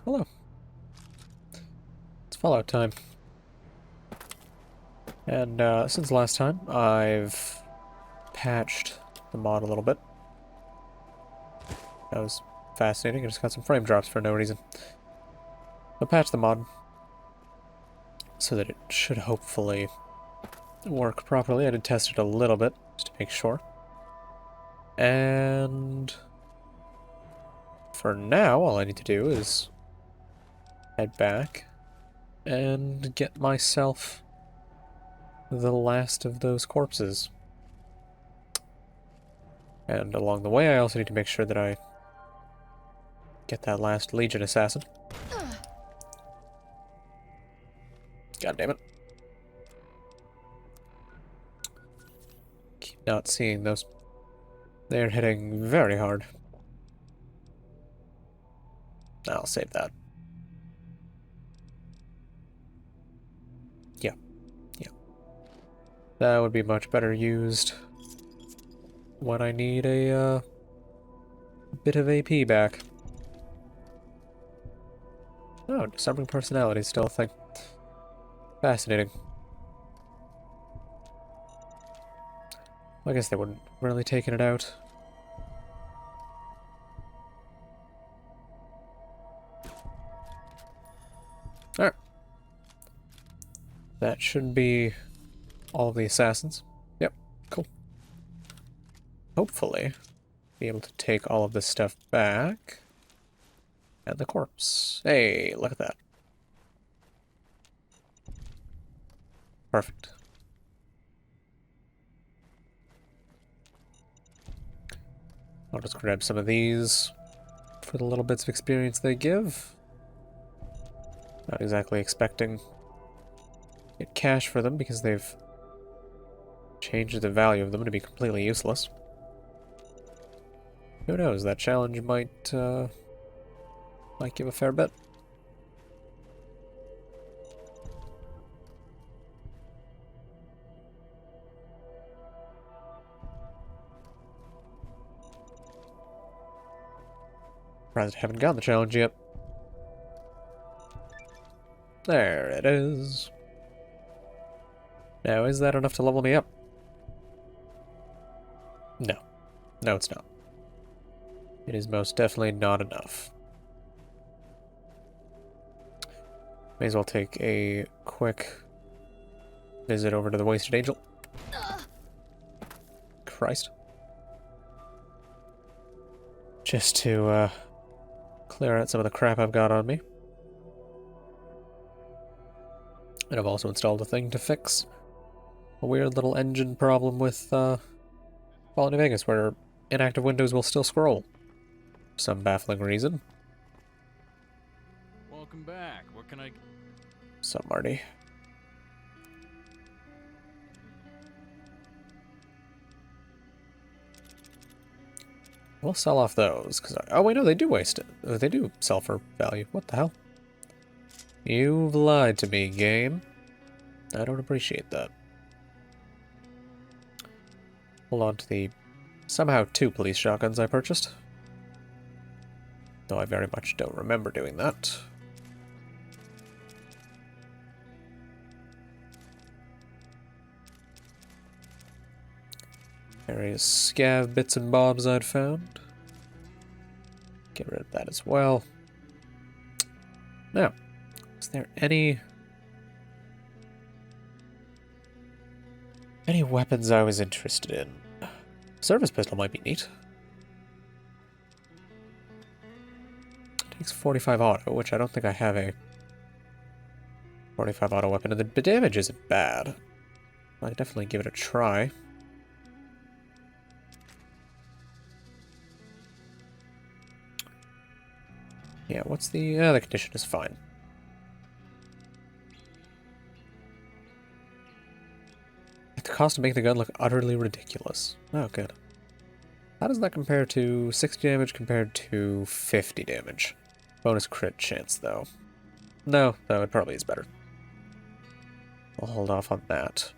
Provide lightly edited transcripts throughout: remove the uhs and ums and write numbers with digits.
Hello. It's Fallout time. And since last time, I've patched the mod a little bit. That was fascinating. I just got some frame drops for no reason. I patched the mod so that it should hopefully work properly. I did test it a little bit just to make sure. And for now, all I need to do is head back and get myself the last of those corpses. And along the way, I also need to make sure that I get that last Legion assassin. God damn it. Keep not seeing those. They're hitting very hard. I'll save that. Yeah. Yeah. That would be much better used when I need a bit of AP back. Oh, disarming personality is still a thing. Fascinating. I guess they wouldn't really taken it out. Alright. That should be all of the assassins. Yep, cool. Hopefully, be able to take all of this stuff back. And the corpse. Hey, look at that. Perfect. I'll just grab some of these for the little bits of experience they give. Not exactly expecting to get cash for them because they've changed the value of them to be completely useless. Who knows, that challenge might give a fair bit. Surprised I haven't gotten the challenge yet. There it is. Now, is that enough to level me up? No. No, it's not. It is most definitely not enough. May as well take a quick visit over to the Wasted Angel. Christ. Just to clear out some of the crap I've got on me. And I've also installed a thing to fix a weird little engine problem with Fallout New Vegas, where inactive windows will still scroll. For some baffling reason. Welcome back. What can I... Sup, Marty? We'll sell off those, because oh wait, no, they do waste it. They do sell for value. What the hell? You've lied to me, game. I don't appreciate that. Hold on to the somehow 2 police shotguns I purchased. Though I very much don't remember doing that. Various scav bits and bobs I'd found. Get rid of that as well. Now, is there any weapons I was interested in? Service pistol might be neat. Takes 45 auto, which I don't think I have a 45 auto weapon, and the damage isn't bad. I could definitely give it a try. Yeah, what's the condition is fine. At the cost of making the gun look utterly ridiculous. Oh, good. How does that compare to 60 damage compared to 50 damage? Bonus crit chance, though. No, it probably is better. I'll hold off on that.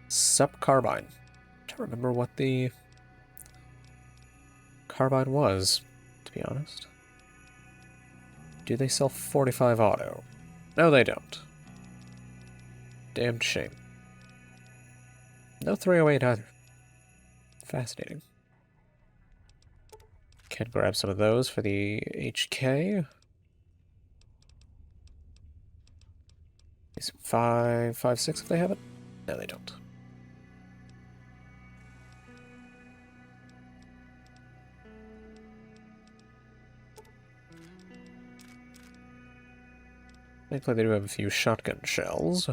Sup carbine. I don't remember what the carbine was, to be honest. Do they sell 45 auto? No, they don't. Damned shame. No 308 either. Fascinating. Can grab some of those for the HK. Is it 5.56 if they have it? No, they don't. Thankfully, they do have a few shotgun shells.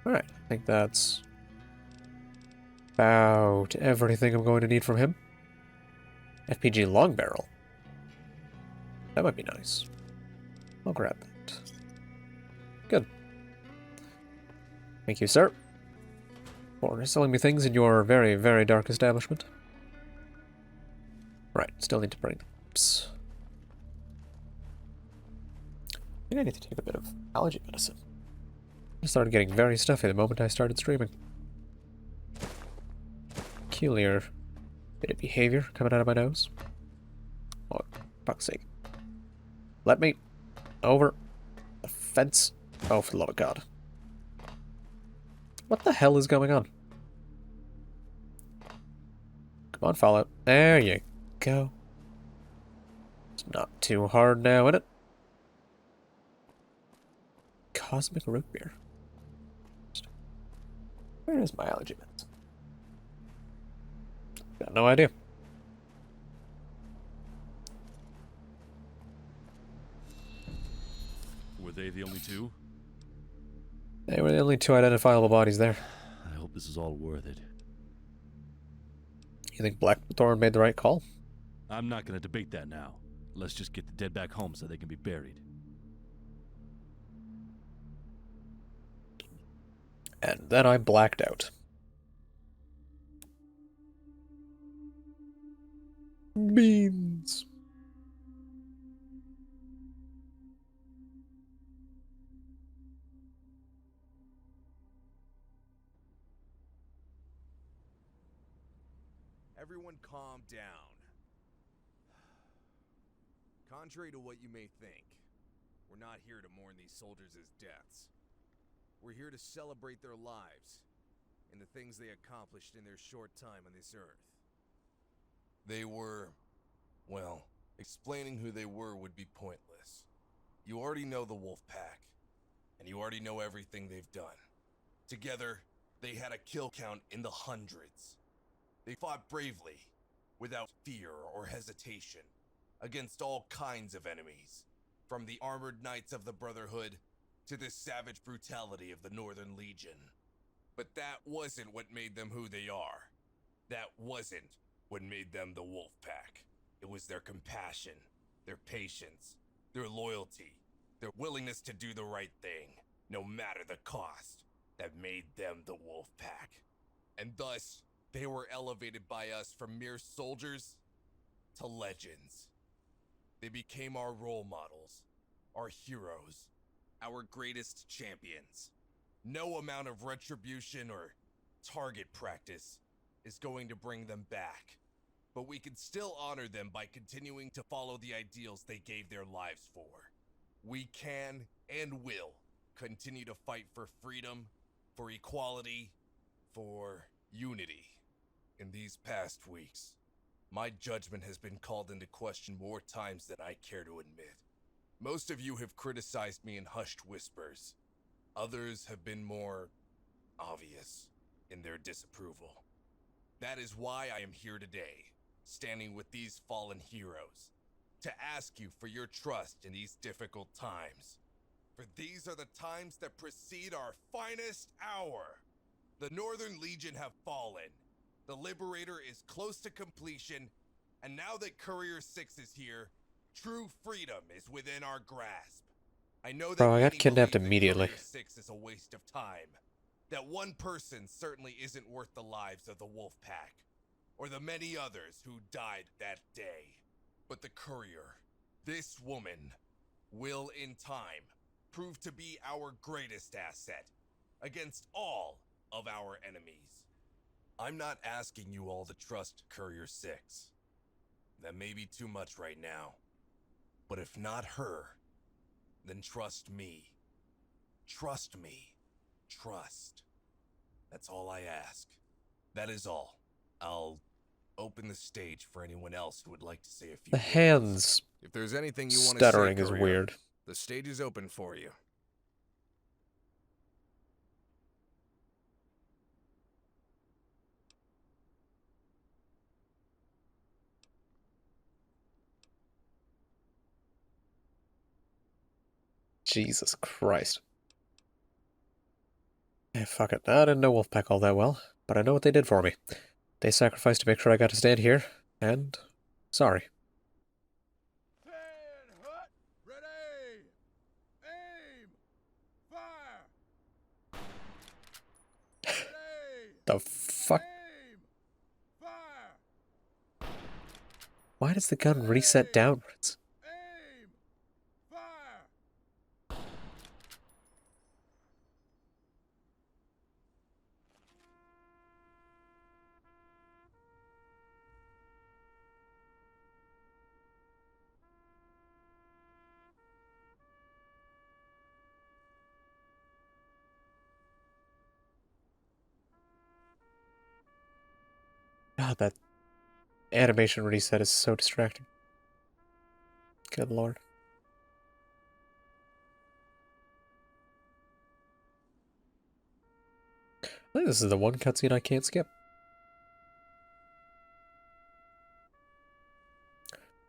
Alright, I think that's about everything I'm going to need from him. FPG long barrel. That might be nice. I'll grab that. Good. Thank you, sir, for selling me things in your very, very dark establishment. Right, still need to bring ups. I think I need to take a bit of allergy medicine. I started getting very stuffy the moment I started streaming. Peculiar bit of behavior coming out of my nose. Oh, fuck's sake. Let me over the fence. Oh, for the love of God. What the hell is going on? Come on, Fallout. There you go. It's not too hard now, is it? Cosmic root beer. Where is my allergy medicine? Got no idea. Were they the only two? They were the only two identifiable bodies there. I hope this is all worth it. You think Blackthorn made the right call? I'm not gonna debate that now. Let's just get the dead back home so they can be buried. And then I blacked out. Beans. Everyone calm down. Contrary to what you may think, we're not here to mourn these soldiers' deaths. We're here to celebrate their lives and the things they accomplished in their short time on this earth. They were, well, explaining who they were would be pointless. You already know the Wolfpack, and you already know everything they've done. Together, they had a kill count in the hundreds. They fought bravely, without fear or hesitation, against all kinds of enemies, from the armored knights of the Brotherhood to the savage brutality of the Northern Legion. But that wasn't what made them who they are. That wasn't what made them the Wolfpack. It was their compassion, their patience, their loyalty, their willingness to do the right thing, no matter the cost, that made them the Wolfpack. And thus, they were elevated by us from mere soldiers to legends. They became our role models, our heroes, our greatest champions. No amount of retribution or target practice is going to bring them back, but we can still honor them by continuing to follow the ideals they gave their lives for. We can and will continue to fight for freedom, for equality, for unity. In these past weeks, my judgment has been called into question more times than I care to admit. Most of you have criticized me in hushed whispers. Others have been more obvious in their disapproval. That is why I am here today, standing with these fallen heroes, to ask you for your trust in these difficult times. For these are the times that precede our finest hour. The Northern Legion have fallen. The Liberator is close to completion, and now that Courier 6 is here, true freedom is within our grasp. I know that Bro, I got many kidnapped believe that immediately. Courier 6 is a waste of time. That one person certainly isn't worth the lives of the Wolfpack, or the many others who died that day. But the Courier, this woman, will in time prove to be our greatest asset against all of our enemies. I'm not asking you all to trust Courier 6. That may be too much right now. But if not her, then trust me. Trust me. Trust. That's all I ask. That is all. I'll open the stage for anyone else who would like to say a few The words. hands If there's anything you want to say, stuttering is Courier, weird. the stage is open for you. Jesus Christ. Yeah, fuck it. I didn't know Wolfpack all that well, but I know what they did for me. They sacrificed to make sure I got to stand here, and sorry. Hut, ready, aim, fire. Ready, The fuck? aim, fire. Why does the gun reset downwards? Aim, fire. God, that animation reset is so distracting. Good lord. I think this is the one cutscene I can't skip.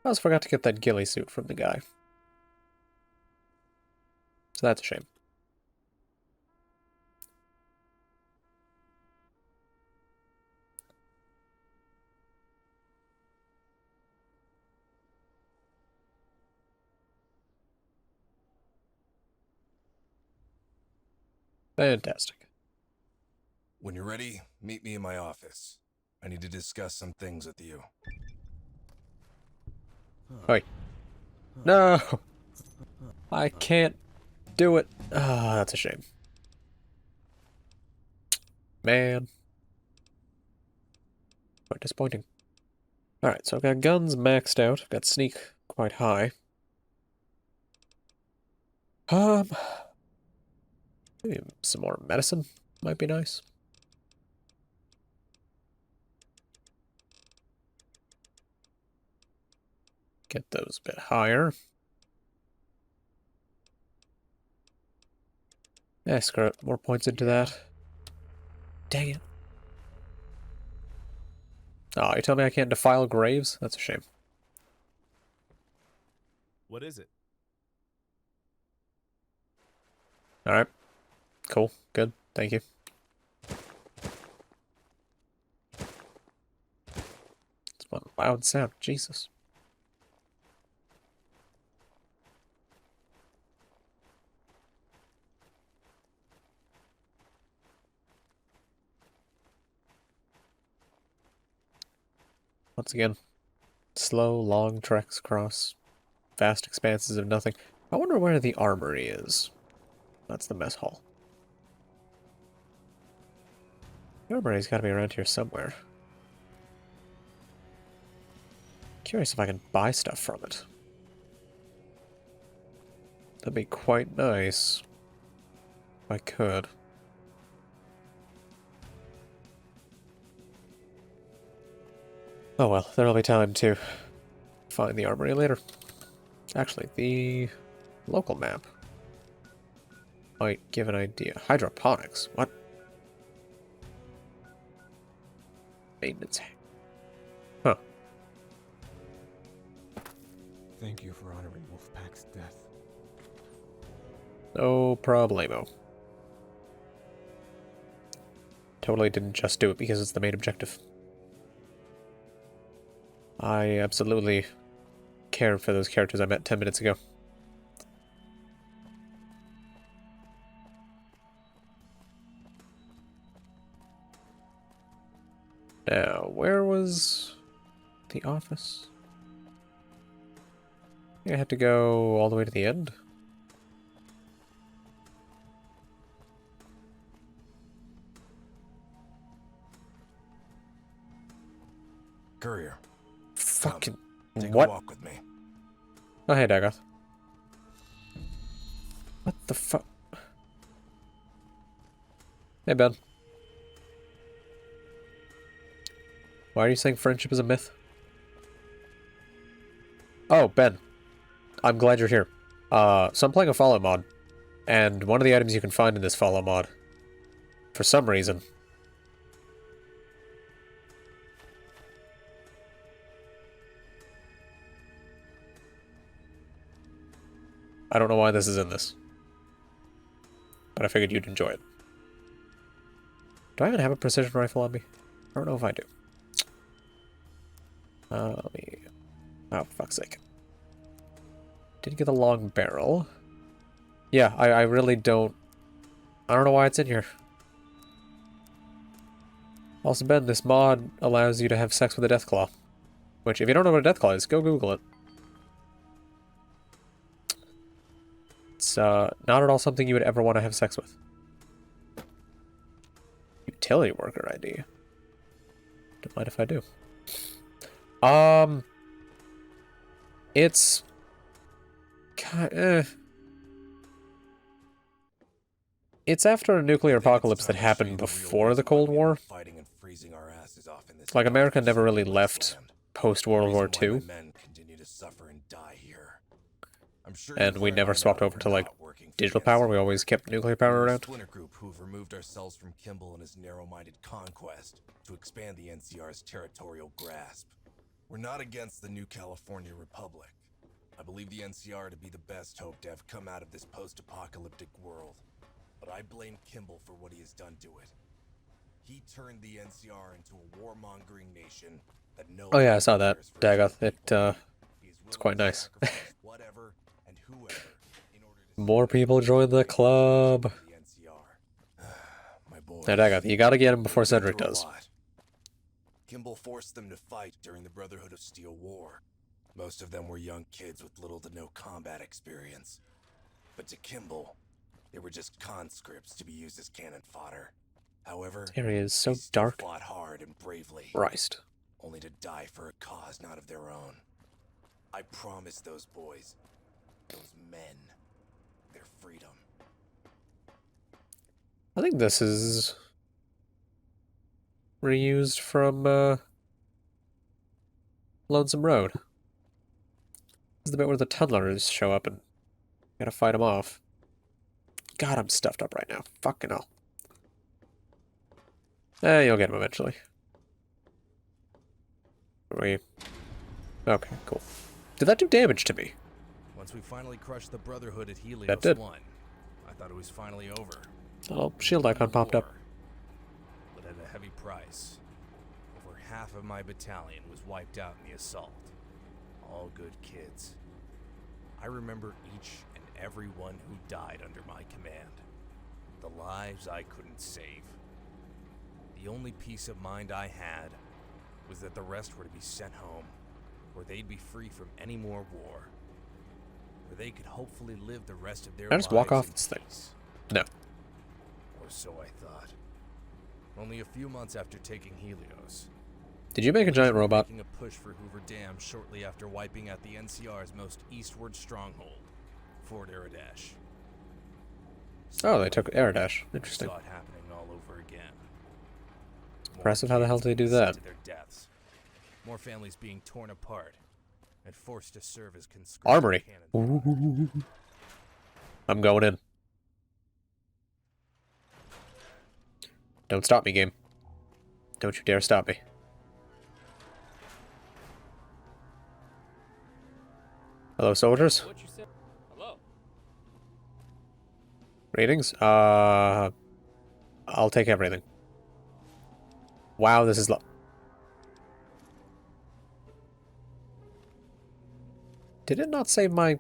I also forgot to get that ghillie suit from the guy. So that's a shame. Fantastic. When you're ready, meet me in my office. I need to discuss some things with you. Oi. No! I can't do it. Ah, that's a shame. Man. Quite disappointing. Alright, so I've got guns maxed out. I've got sneak quite high. Maybe some more medicine might be nice. Get those a bit higher. Eh, screw it. More points into that. Dang it. Oh, you tell me I can't defile graves? That's a shame. What is it? Alright. Cool. Good. Thank you. It's one loud sound. Jesus. Once again, slow, long treks across vast expanses of nothing. I wonder where the armory is. That's the mess hall. The armory's gotta be around here somewhere. Curious if I can buy stuff from it. That'd be quite nice. If I could. Oh well, there'll be time to find the armory later. Actually, the local map might give an idea. Hydroponics? What? Maintenance. Huh. Thank you for honoring Wolfpack's death. No problemo. Totally didn't just do it because it's the main objective. I absolutely care for those characters I met 10 minutes ago. Now, where was the office? I think I had to go all the way to the end. Courier, Fucking... take What? a walk with me. Oh, hey, Dagoth. What the fuck? Hey, Ben. Why are you saying friendship is a myth? Oh, Ben. I'm glad you're here. So I'm playing a follow mod. And one of the items you can find in this follow mod, for some reason... I don't know why this is in this. But I figured you'd enjoy it. Do I even have a precision rifle on me? I don't know if I do. Let me... Oh, fuck's sake. Didn't get a long barrel. Yeah, I really don't... I don't know why it's in here. Also, Ben, this mod allows you to have sex with a Deathclaw. Which, if you don't know what a Deathclaw is, go Google it. It's not at all something you would ever want to have sex with. Utility worker ID. Don't mind if I do. It's... It's after a nuclear apocalypse that happened before the Cold War. Like, America never really left post-World War II. And we never swapped over to, like, digital power. We always kept nuclear power around. Splinter group who've removed ourselves from Kimball and his narrow-minded conquest to expand the NCR's territorial grasp. We're not against the new California Republic. I believe the NCR to be the best hope to have come out of this post-apocalyptic world. But I blame Kimball for what he has done to it. He turned the NCR into a warmongering nation that no... Oh yeah, I saw that, Dagoth. It's quite nice. Whatever and whoever in order to More people join the club. My boy. Now, Dagoth, you gotta get him before Cedric does. Kimball forced them to fight during the Brotherhood of Steel War. Most of them were young kids with little to no combat experience. But to Kimball, they were just conscripts to be used as cannon fodder. However, This area is so they still dark. fought hard and bravely, Christ. only to die for a cause not of their own. I promised those boys, those men, their freedom. I think this is reused from Lonesome Road. This is the bit where the tunnelers show up and you gotta fight them off. God, I'm stuffed up right now. Fucking hell. You'll get him eventually. Okay, cool. Did that do damage to me? Once we finally crushed the Brotherhood at Helios That did. 1, I thought it was finally over. A little shield icon popped up. But at a heavy price. Over half of my battalion was wiped out in the assault. All good kids. I remember each and every one who died under my command. The lives I couldn't save. The only peace of mind I had was that the rest were to be sent home, where they'd be free from any more war. Where they could hopefully live the rest of their Can I lives just walk off in this thing? peace. No. Or so I thought. Only a few months after taking Helios, Did you make a giant robot? making a push for Hoover Dam shortly after wiping out the NCR's most eastward stronghold, Fort Eridash. Oh, they took Eridash. Interesting. Saw it happening all over again. More Impressive. How the hell kids did they do being sent that? to their deaths. More families being torn apart and forced to serve as conscripted Armory. cannon. Ooh. I'm going in. Don't stop me, game. Don't you dare stop me. Hello, soldiers. What you said? Hello. Ratings? I'll take everything. Wow, this is low. Did it not save my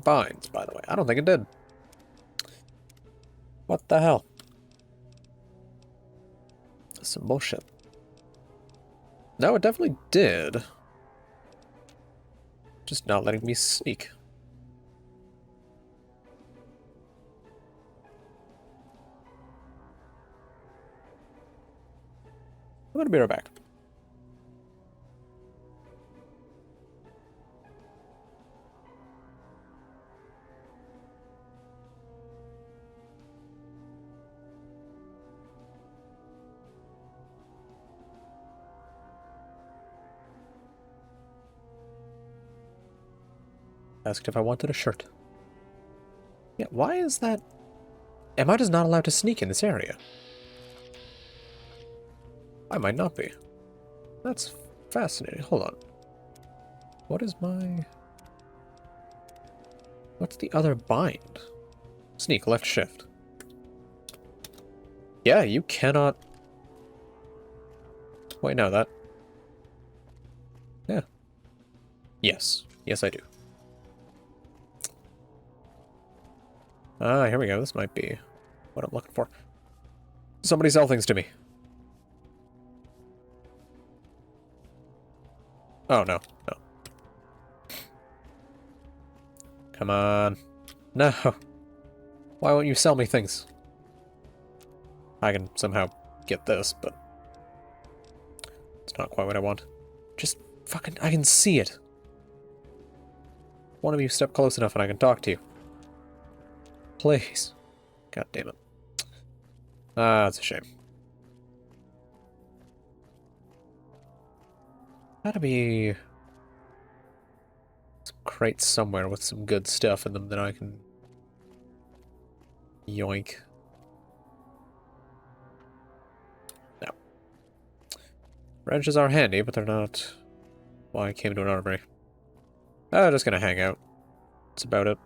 binds, by the way? I don't think it did. What the hell? That's some bullshit. No, it definitely did. Just not letting me sneak. I'm gonna be right back. Asked if I wanted a shirt. Yeah, why is that? Am I just not allowed to sneak in this area? I might not be. That's fascinating. Hold on. What is my... What's the other bind? Sneak, left shift. Yeah, you cannot... Wait, no, that... Yeah. Yes. Yes, I do. Ah, here we go. This might be what I'm looking for. Somebody sell things to me. Oh, no. No. Come on. No. Why won't you sell me things? I can somehow get this, but... It's not quite what I want. Just fucking... I can see it. One of you step close enough and I can talk to you. Please. God damn it. Ah, that's a shame. Gotta be... some crates somewhere with some good stuff in them that I can... yoink. No. Wrenches are handy, but they're not why I came to an armory. I'm just gonna hang out. That's about it.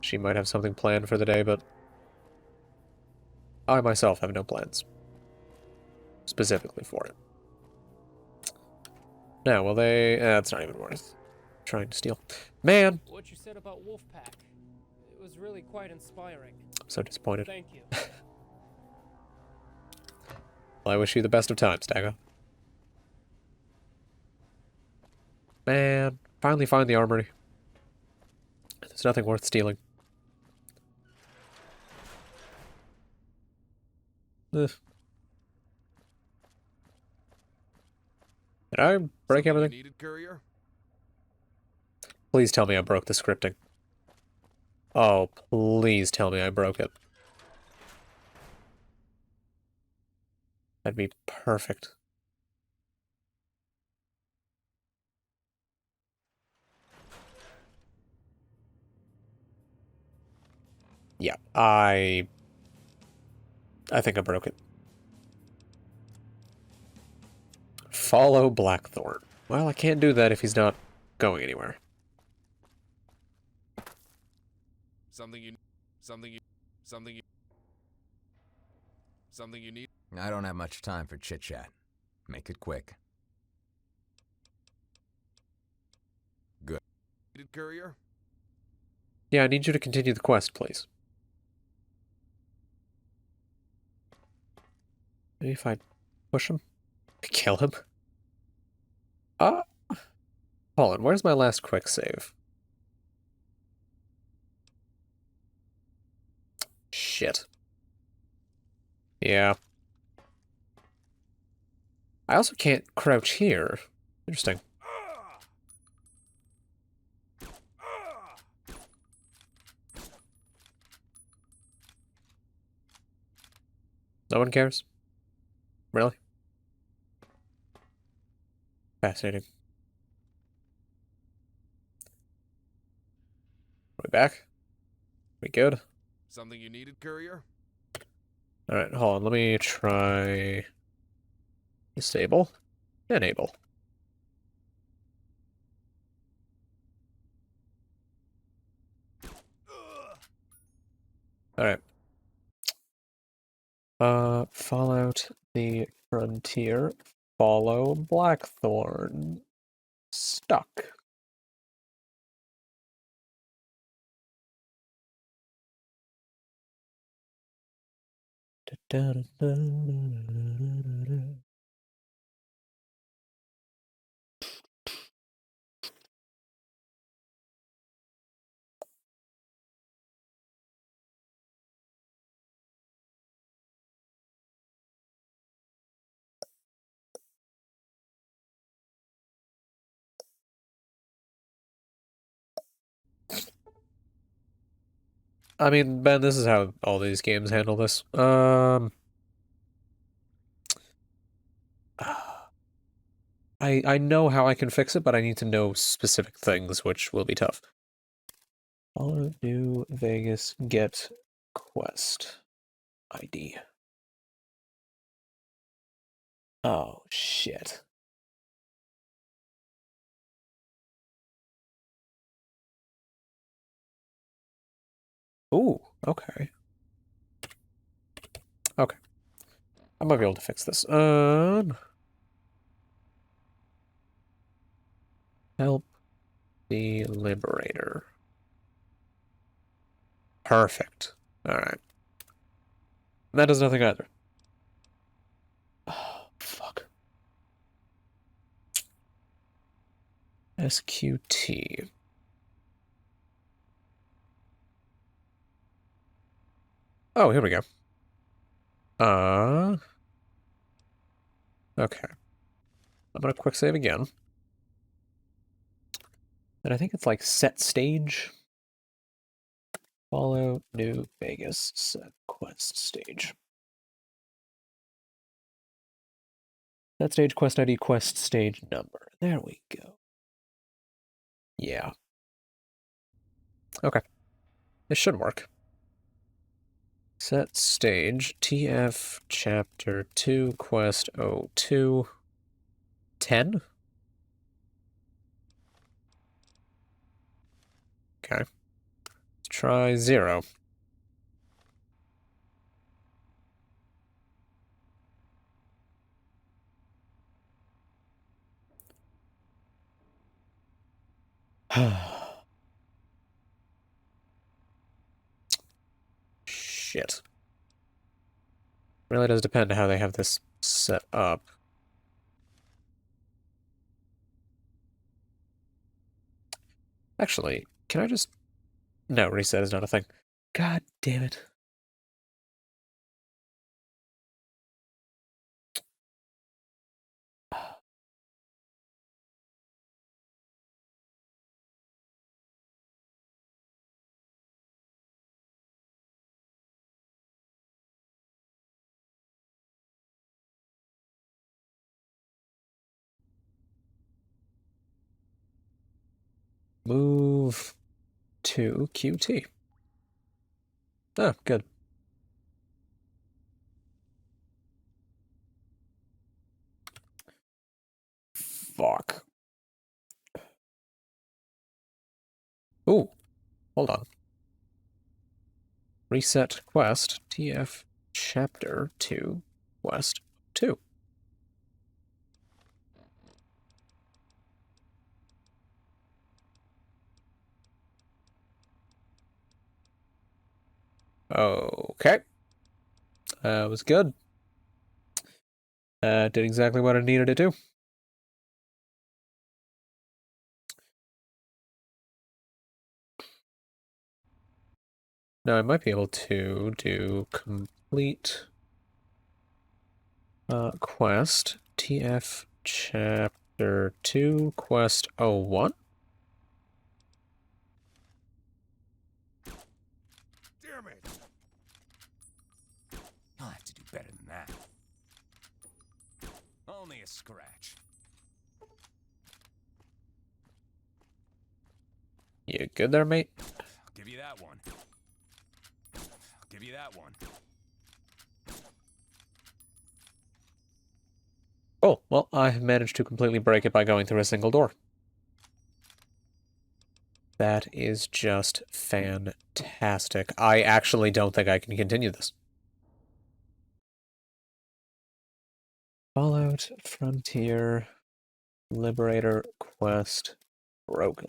She might have something planned for the day, but I myself have no plans. Specifically for it. Now, will they... That's not even worth trying to steal. Man! What you said about Wolfpack. It was really quite inspiring. I'm so disappointed. Thank you. Well, I wish you the best of times, Dago. Man, finally find the armory. There's nothing worth stealing. Ugh. Did I break Something you everything? needed, courier? Please tell me I broke the scripting. Oh, please tell me I broke it. That'd be perfect. Yeah, I think I broke it. Follow Blackthorn. Well, I can't do that if he's not going anywhere. Something you need? I don't have much time for chit-chat. Make it quick. Good. Needed, courier? Yeah, I need you to continue the quest, please. Maybe if I push him? Kill him? Hold on, where's my last quick save? Shit. Yeah. I also can't crouch here. Interesting. No one cares? Really? Fascinating. We back? We good? Something you needed, courier? Alright, hold on. Let me try... Disable. Enable. Alright. Fallout the Frontier. Follow Blackthorn. Stuck. I mean, Ben, this is how all these games handle this. I know how I can fix it, but I need to know specific things, which will be tough. Follow New Vegas get quest ID. Oh, shit. Ooh, okay. Okay. I might be able to fix this. Help the Liberator. Perfect. Alright. That does nothing either. Oh, fuck. SQT. Oh, here we go. Okay. I'm gonna quick save again. And I think it's like set stage. Follow New Vegas set quest stage. Set stage quest ID quest stage number. There we go. Yeah. Okay. This should work. Set stage TF chapter 2 quest 02 10. Okay. Let's try 0. Shit. Really does depend how they have this set up. Actually, can I just... No, reset is not a thing. God damn it. Move to QT. Oh, good. Fuck. Ooh, hold on. Reset quest, TF chapter 2, quest 2. Okay. Was good. Did exactly what I needed to do. Now I might be able to do complete quest TF chapter 2 quest 01. Damn it! I'll have to do better than that. Only a scratch. You good there, mate? I'll give you that one. I'll give you that one. Oh, well, I have managed to completely break it by going through a single door. That is just fantastic. I actually don't think I can continue this. Fallout, Frontier, Liberator, Quest, Broken.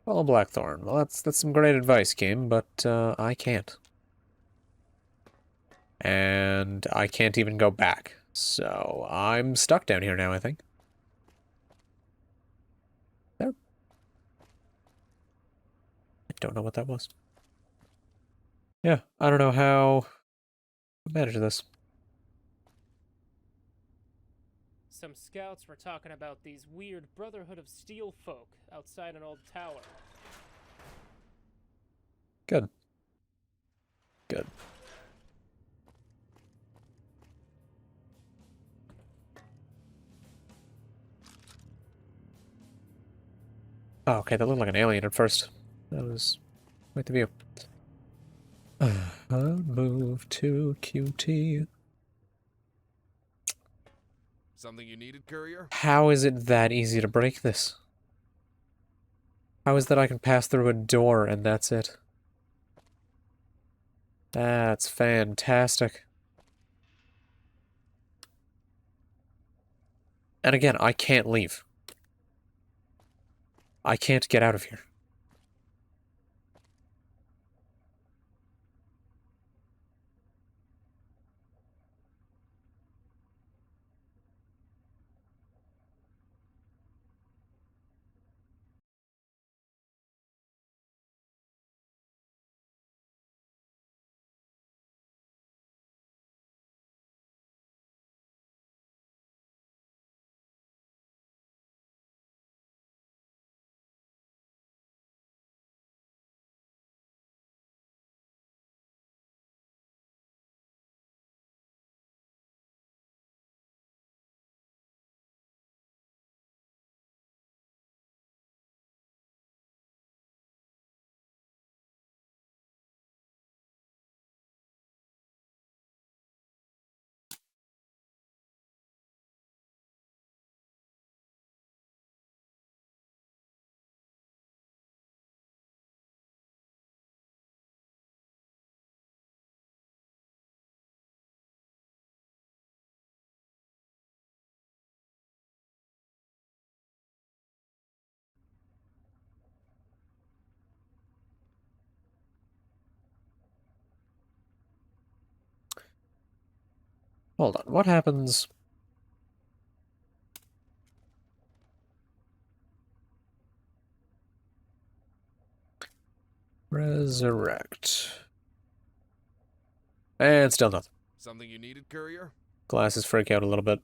Follow Blackthorn. Well, that's some great advice, game, but I can't. And I can't even go back. So I'm stuck down here now, I think. There. don't know what that was. Yeah, I don't know how to manage this. Some scouts were talking about these weird Brotherhood of Steel folk outside an old tower. Good. Good. Oh, okay, that looked like an alien at first. That was quite the view. Move to QT. Something you needed, courier? How is it that easy to break this? How is that I can pass through a door and that's it? That's fantastic. And again, I can't leave. I can't get out of here. Hold on, what happens? Resurrect. And still nothing. Something you needed, courier? Glasses freak out a little bit.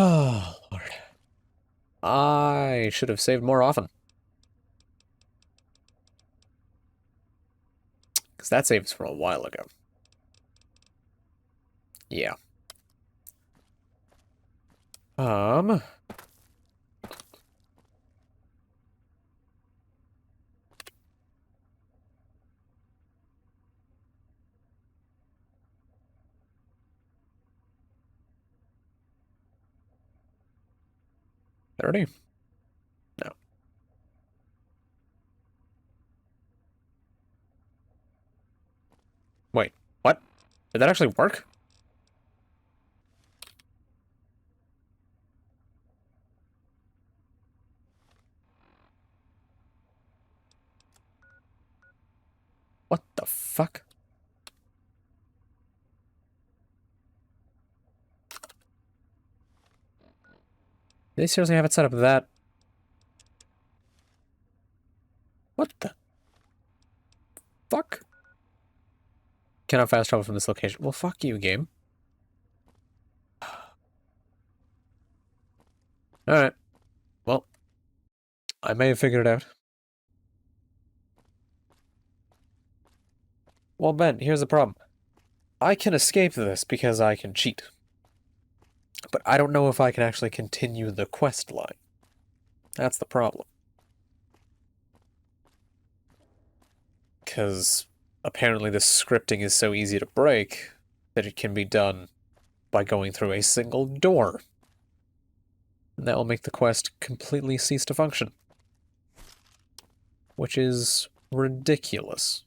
Oh, Lord. I should have saved more often. Because that saves from a while ago. Yeah. Um... $30? No. Wait, what? Did that actually work? What the fuck? They seriously have it set up that... What the... fuck? Cannot fast travel from this location. Well, fuck you, game. Alright. Well, I may have figured it out. Well, Ben, here's the problem. I can escape this because I can cheat. But I don't know if I can actually continue the quest line. That's the problem. Because apparently the scripting is so easy to break that it can be done by going through a single door. And that will make the quest completely cease to function. Which is ridiculous.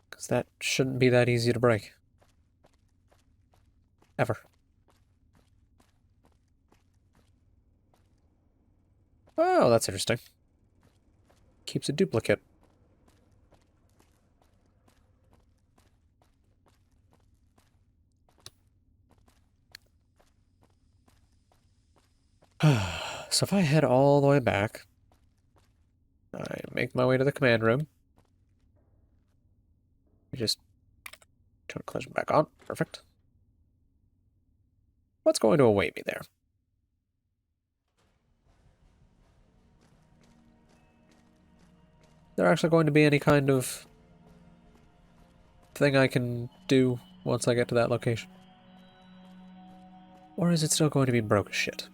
Because that shouldn't be that easy to break. Ever. Oh, that's interesting. Keeps a duplicate. So if I head all the way back, I make my way to the command room. We just turn collision back on. Perfect. What's going to await me there? Is there actually going to be any kind of thing I can do once I get to that location? Or is it still going to be broke as shit?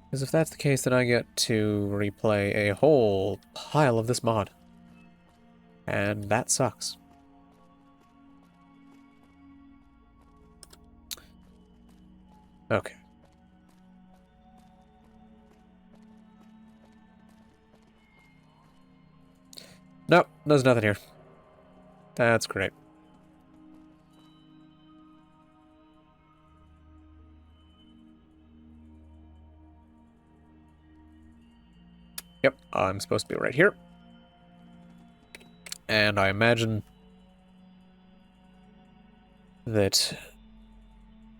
Because if that's the case, then I get to replay a whole pile of this mod. And that sucks. Okay. Nope, there's nothing here. That's great. Yep, I'm supposed to be right here. And I imagine that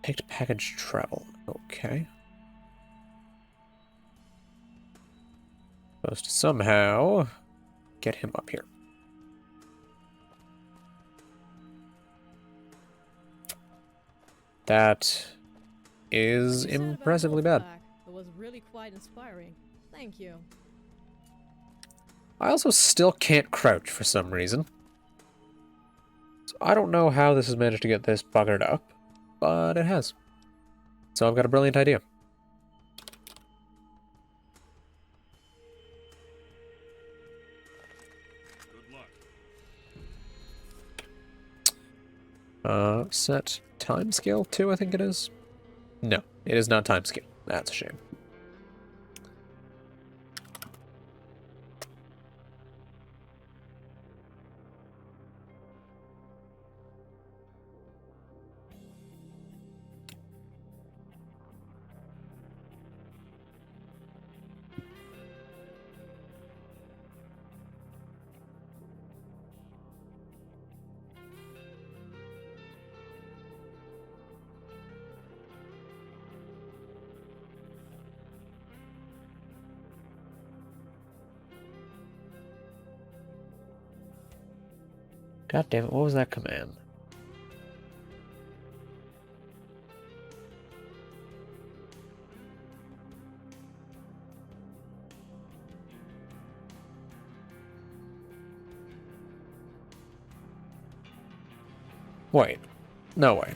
picked package travel. Okay. Supposed to somehow get him up here. That is You said about impressively bad. Wolfpack. It was really quite inspiring. Thank you. I also still can't crouch for some reason. So I don't know how this has managed to get this buggered up, but it has. So I've got a brilliant idea. Good luck. Set time scale 2, I think it is. No, it is not time scale. That's a shame. God damn it, what was that command? Wait. No way.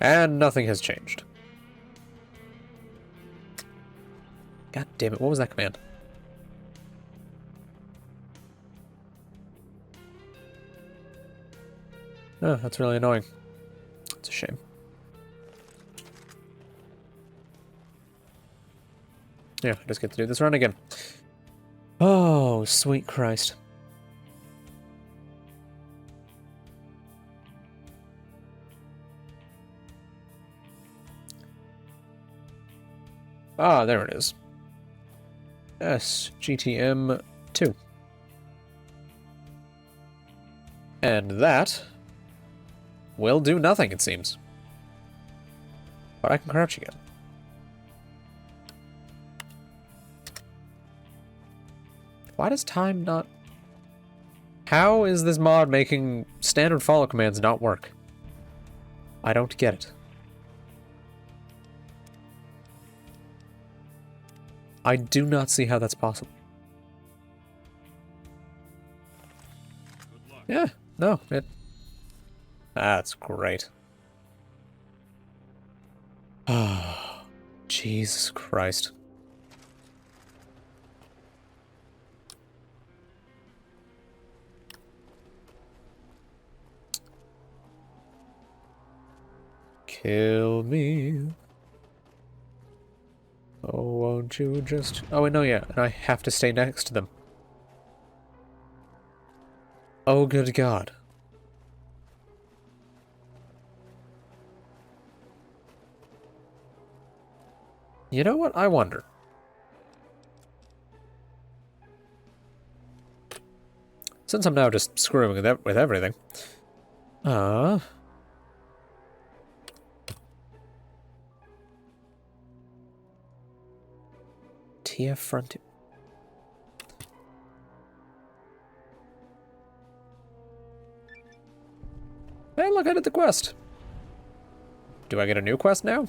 And nothing has changed. God damn it, what was that command? Oh, that's really annoying. It's a shame. Yeah, I just get to do this run again. Oh, sweet Christ. Ah, there it is. GTM 2. And that will do nothing, it seems. But I can crouch again. Why does time not... How is this mod making standard follow commands not work? I don't get it. I do not see how that's possible. Good luck. Yeah, no, it... That's great. Oh, Jesus Christ. Kill me. Oh, won't you just... Oh, wait, no, yeah. And I have to stay next to them. Oh, good God. You know what? I wonder. Since I'm now just screwing with everything. Tia Front. Hey, look, I did the quest. Do I get a new quest now?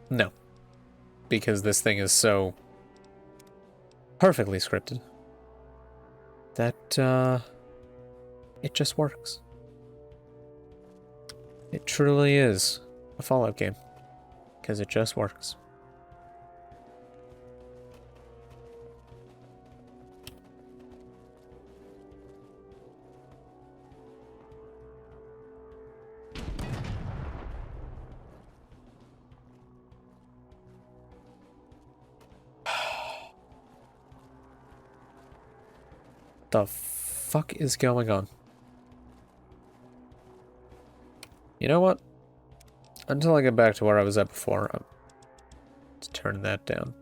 No. Because this thing is so perfectly scripted that, it just works. It truly is a Fallout game. Because it just works. The fuck is going on? You know what? Until I get back to where I was at before, let's turn that down.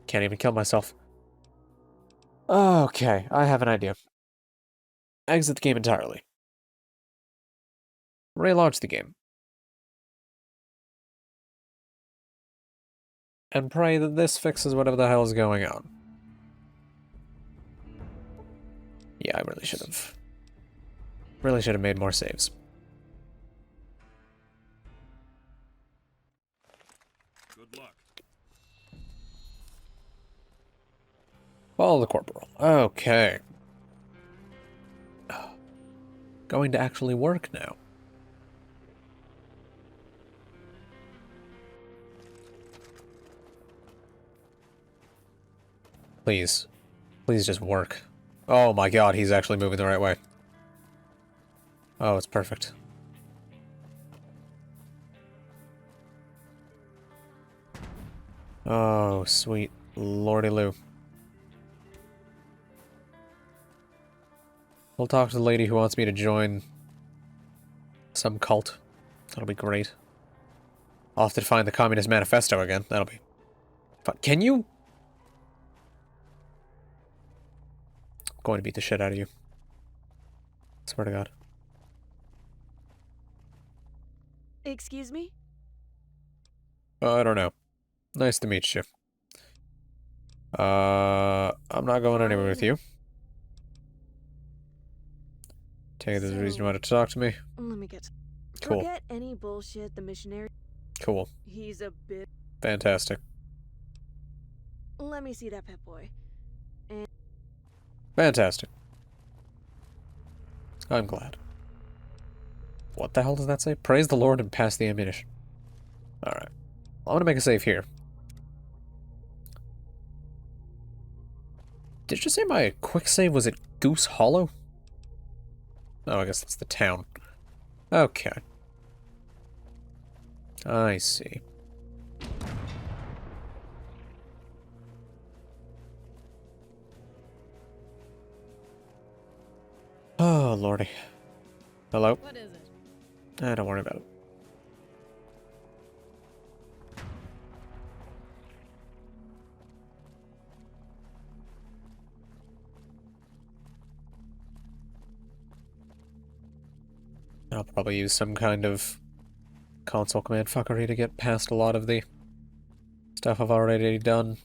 Can't even kill myself. Okay, I have an idea. Exit the game entirely. Relaunch the game. And pray that this fixes whatever the hell is going on. Yeah, I really should have. Really should have made more saves. Good luck. Follow the corporal. Okay. Going to actually work now. Please. Please just work. Oh my God, he's actually moving the right way. Oh, it's perfect. Oh, sweet lordy Lou. We'll talk to the lady who wants me to join some cult. That'll be great. I'll have to find the Communist Manifesto again. That'll be fun. Can you? I'm going to beat the shit out of you. Swear to God. Excuse me? I don't know. Nice to meet you. I'm not going anywhere with you. Take it as a reason you wanted to talk to me. Let me get. Cool. Forget any bullshit. The missionary. Cool. He's a bit. Fantastic. Let me see that pet boy. Fantastic. I'm glad. What the hell does that say? Praise the Lord and pass the ammunition. Alright. I want to make a save here. Did you say my quick save was at Goose Hollow? Oh, I guess that's the town. Okay. I see. Oh, lordy. Hello? What is it? Don't worry about it. I'll probably use some kind of console command fuckery to get past a lot of the stuff I've already done.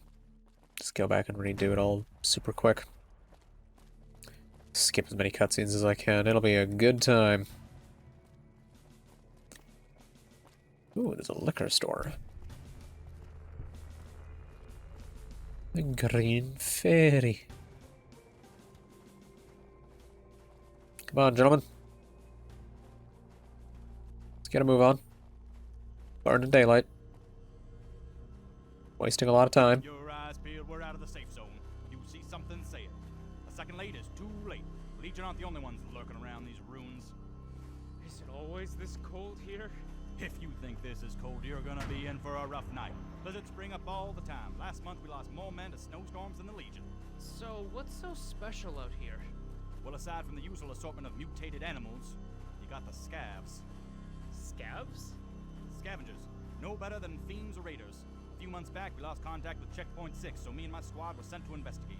Just go back and redo it all super quick. Skip as many cutscenes as I can. It'll be a good time. Ooh, there's a liquor store. The Green Fairy. Come on, gentlemen. Let's get a move on. Burn in daylight. Wasting a lot of time. Your eyes peeled, we're out of the safe zone. You see something, say it. A second late is too late. Legion aren't the only ones lurking around these ruins. Is it always this cold here? If you think this is cold, you're gonna be in for a rough night. Blizzards spring up all the time. Last month we lost more men to snowstorms than the Legion. So, what's so special out here? Well, aside from the usual assortment of mutated animals, you got the scavs. Scavs? Scavengers. No better than fiends or raiders. A few months back, we lost contact with Checkpoint 6, so me and my squad were sent to investigate.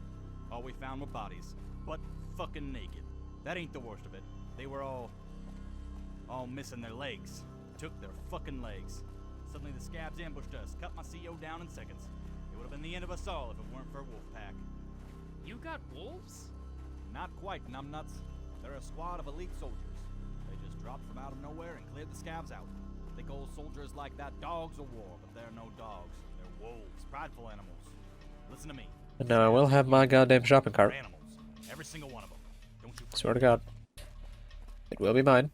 All we found were bodies. Butt fucking naked. That ain't the worst of it. They were all missing their legs. Took their fucking legs. Suddenly the scabs ambushed us, cut my CO down in seconds. It would have been the end of us all if it weren't for Wolfpack. You got wolves? Not quite, numbnuts. They're a squad of elite soldiers. They just dropped from out of nowhere and cleared the scabs out. Think old soldiers like that dogs of war, but they're no dogs. They're wolves, prideful animals. Listen to me. And now I will have my goddamn shopping cart. They're animals. Every single one of them. Don't you Swear to God. It will be mine.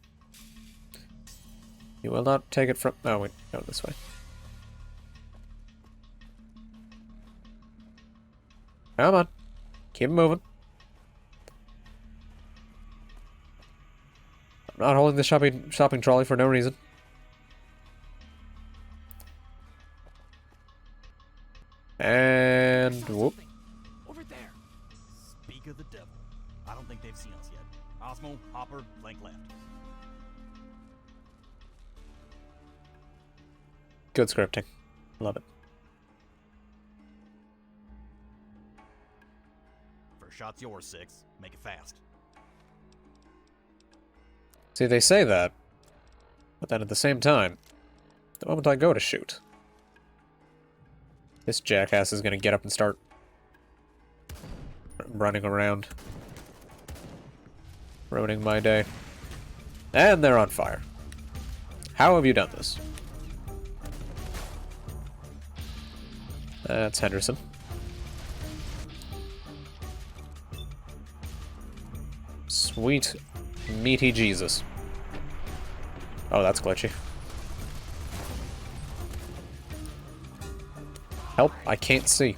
You will not take it from... Oh, wait. Go this way. Come on. Keep moving. I'm not holding the shopping trolley for no reason. And... whoop. Over there. Speak of the devil. I don't think they've seen us yet. Osmo, Hopper, flank left. Good scripting. Love it. First shot's yours, 6. Make it fast. See, they say that, but then at the same time, the moment I go to shoot, this jackass is gonna get up and start running around, ruining my day. And they're on fire. How have you done this? That's Henderson. Sweet meaty Jesus. Oh, that's glitchy. Help, I can't see.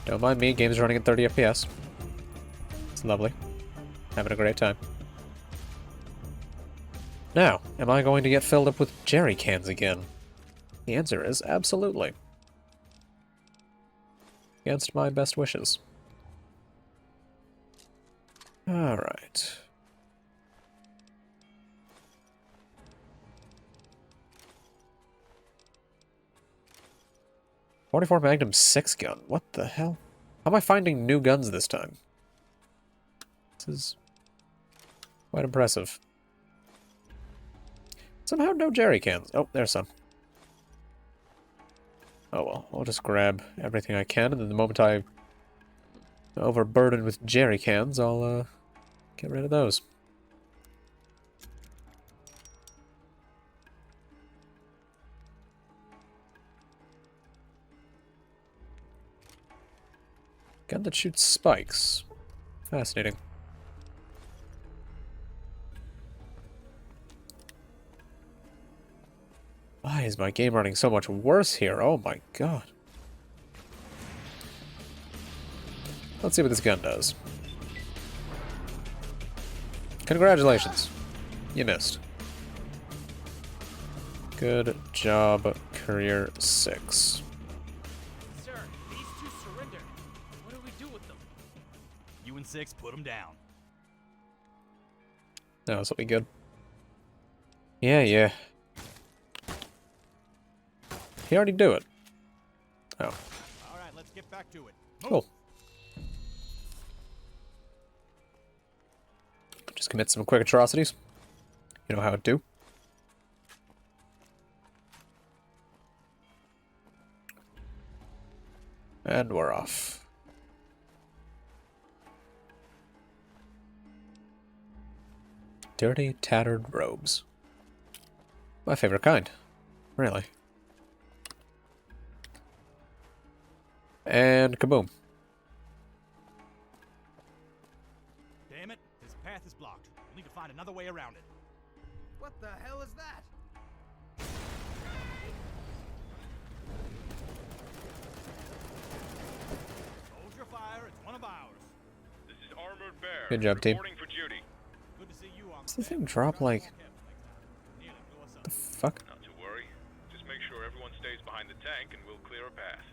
Don't mind me, game's running at 30 FPS. It's lovely. Having a great time. Now, am I going to get filled up with jerry cans again? The answer is absolutely. Against my best wishes. Alright. .44 Magnum 6 gun. What the hell? How am I finding new guns this time? This is quite impressive. Somehow no jerry cans. Oh, there's some. Oh well, I'll just grab everything I can, and then the moment I'm overburdened with jerry cans, I'll get rid of those. Gun that shoots spikes. Fascinating. Why is my game running so much worse here? Oh my god. Let's see what this gun does. Congratulations. You missed. Good job, Career 6. Sir, these two surrendered. What do we do with them? You and 6, put them down. No, this will be good. Yeah. He already do it. Oh. Alright, let's get back to it. Move. Cool. Just commit some quick atrocities. You know how it do. And we're off. Dirty, tattered robes. My favorite kind. Really. And kaboom. Damn it, this path is blocked. We'll need to find another way around it. What the hell is that? Hold your fire, it's one of ours. This is Armored Bear. Good job, team. Reporting for duty. Good to see you on Does the thing drop like... Nearly blew us up. the fuck? Not to worry. Just make sure everyone stays behind the tank and we'll clear a path.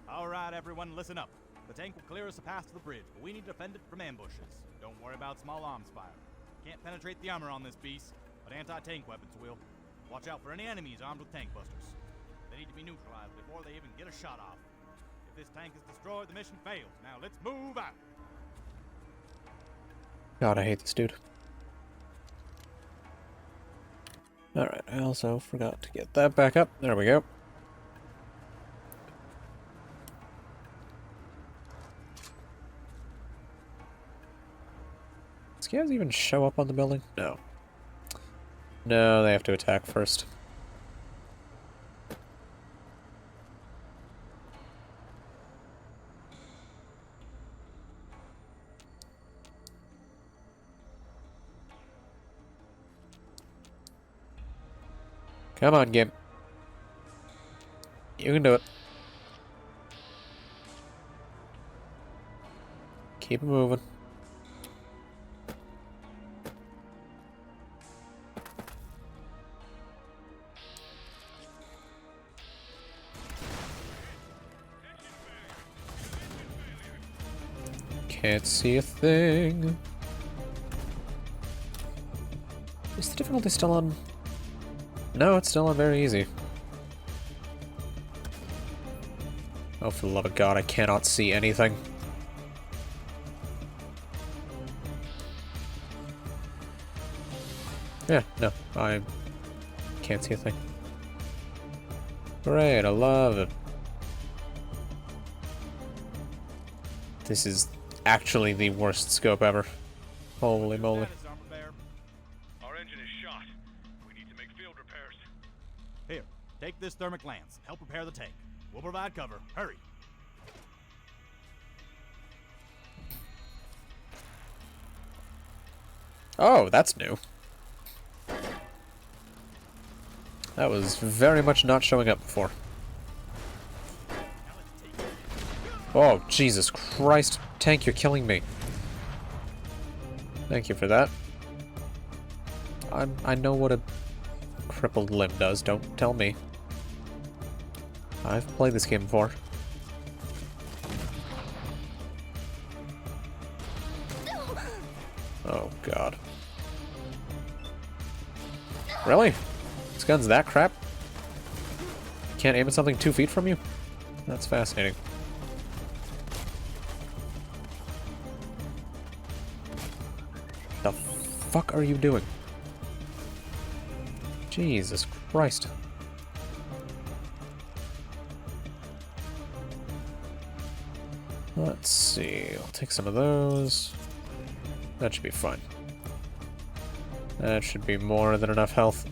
All right, everyone, listen up. The tank will clear us a path to the bridge, but we need to defend it from ambushes. Don't worry about small arms fire. Can't penetrate the armor on this beast, but anti-tank weapons will. Watch out for any enemies armed with tank busters. They need to be neutralized before they even get a shot off. If this tank is destroyed, the mission fails. Now let's move out. God, I hate this dude. Alright, I also forgot to get that back up. There we go. Do scavs even show up on the building? No. No, they have to attack first. Come on, game. You can do it. Keep it moving. Can't see a thing. Is the difficulty still on? No, it's still on very easy. Oh, for the love of God, I cannot see anything. Yeah, no, I can't see a thing. Great, I love it. This is actually the worst scope ever. Holy moly. Our engine is shot. We need to make field repairs. Here, take this thermic lance. Help repair the tank. We'll provide cover. Hurry. Oh, that's new. That was very much not showing up before. Oh, Jesus Christ. Tank, you're killing me. Thank you for that. I know what a crippled limb does, don't tell me. I've played this game before. Oh, God. Really? This gun's that crap? Can't aim at something 2 feet from you? That's fascinating. The fuck are you doing? Jesus Christ. Let's see. I'll take some of those. That should be fine. That should be more than enough health.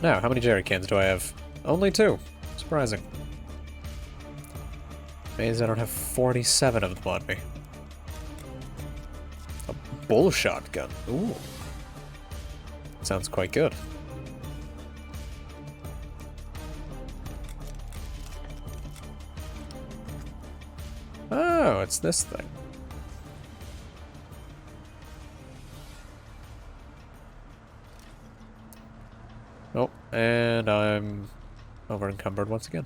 Now, how many jerry cans do I have? Only 2. Surprising. Amazing I don't have 47 of them on me. A bull shotgun. Ooh. Sounds quite good. Oh, it's this thing. Oh, and I'm over encumbered once again.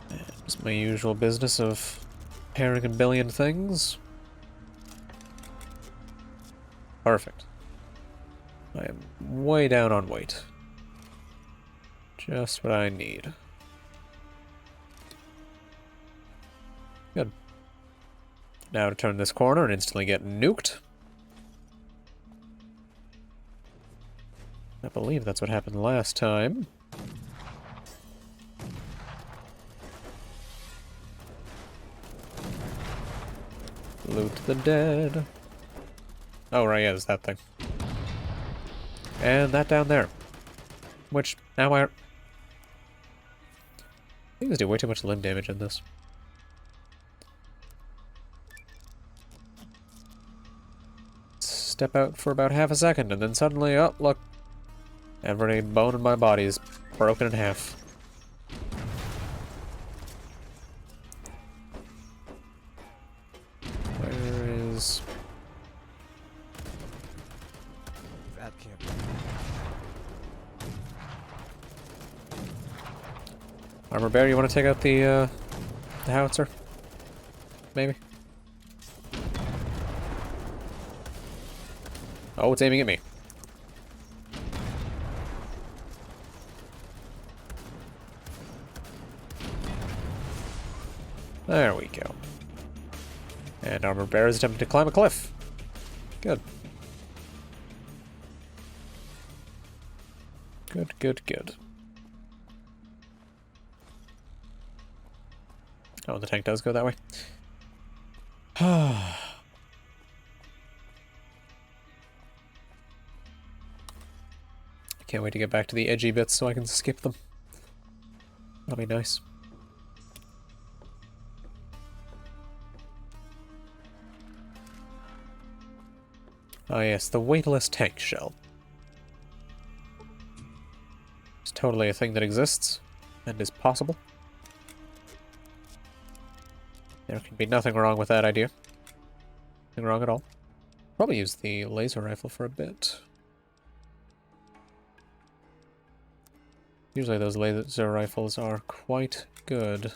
And just my usual business of pairing a billion things. Perfect. I am way down on weight. Just what I need. Good. Now to turn this corner and instantly get nuked. believe that's what happened last time. Loot the dead. Oh, right, yeah, there's that thing. And that down there. Which, now I... Things do way too much limb damage in this. Step out for about half a second, and then suddenly, oh, look. Every bone in my body is broken in half. Where is... That can't be. Armor Bear, you want to take out the howitzer? Maybe? Oh, it's aiming at me. There we go. And Armor Bear is attempting to climb a cliff. Good. Good, good, good. Oh, the tank does go that way. I can't wait to get back to the edgy bits so I can skip them. That'll be nice. Oh yes, the weightless tank shell. It's totally a thing that exists, and is possible. There can be nothing wrong with that idea. Nothing wrong at all. Probably use the laser rifle for a bit. Usually those laser rifles are quite good.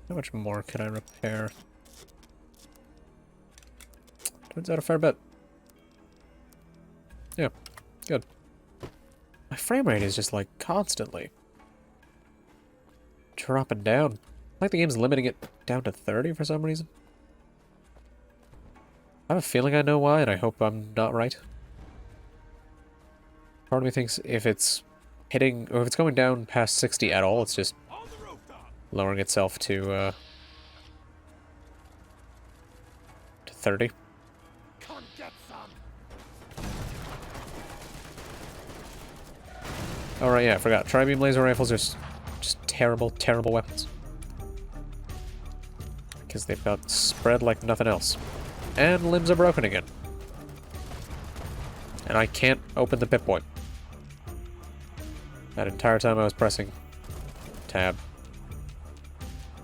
How much more can I repair? Turns out a fair bit. Yeah, good. My frame rate is just like constantly dropping down. Like the game's limiting it down to 30 for some reason. I have a feeling I know why, and I hope I'm not right. Part of me thinks if it's hitting, or if it's going down past 60 at all, it's just lowering itself to 30. Alright, yeah, I forgot. Tri-beam laser rifles are just terrible, terrible weapons. Because they've got spread like nothing else. And limbs are broken again. And I can't open the Pip-Boy. That entire time I was pressing tab.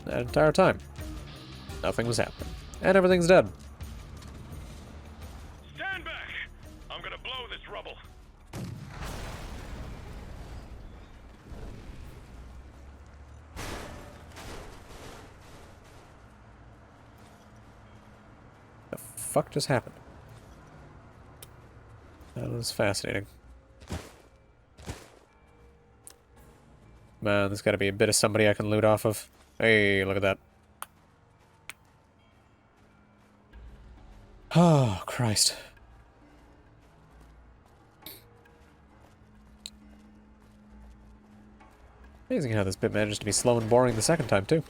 That entire time. Nothing was happening. And everything's dead. Stand back! I'm gonna blow this rubble. The fuck just happened? That was fascinating. Man, there's gotta be a bit of somebody I can loot off of. Hey, look at that. Oh, Christ. Amazing how this bit managed to be slow and boring the second time, too.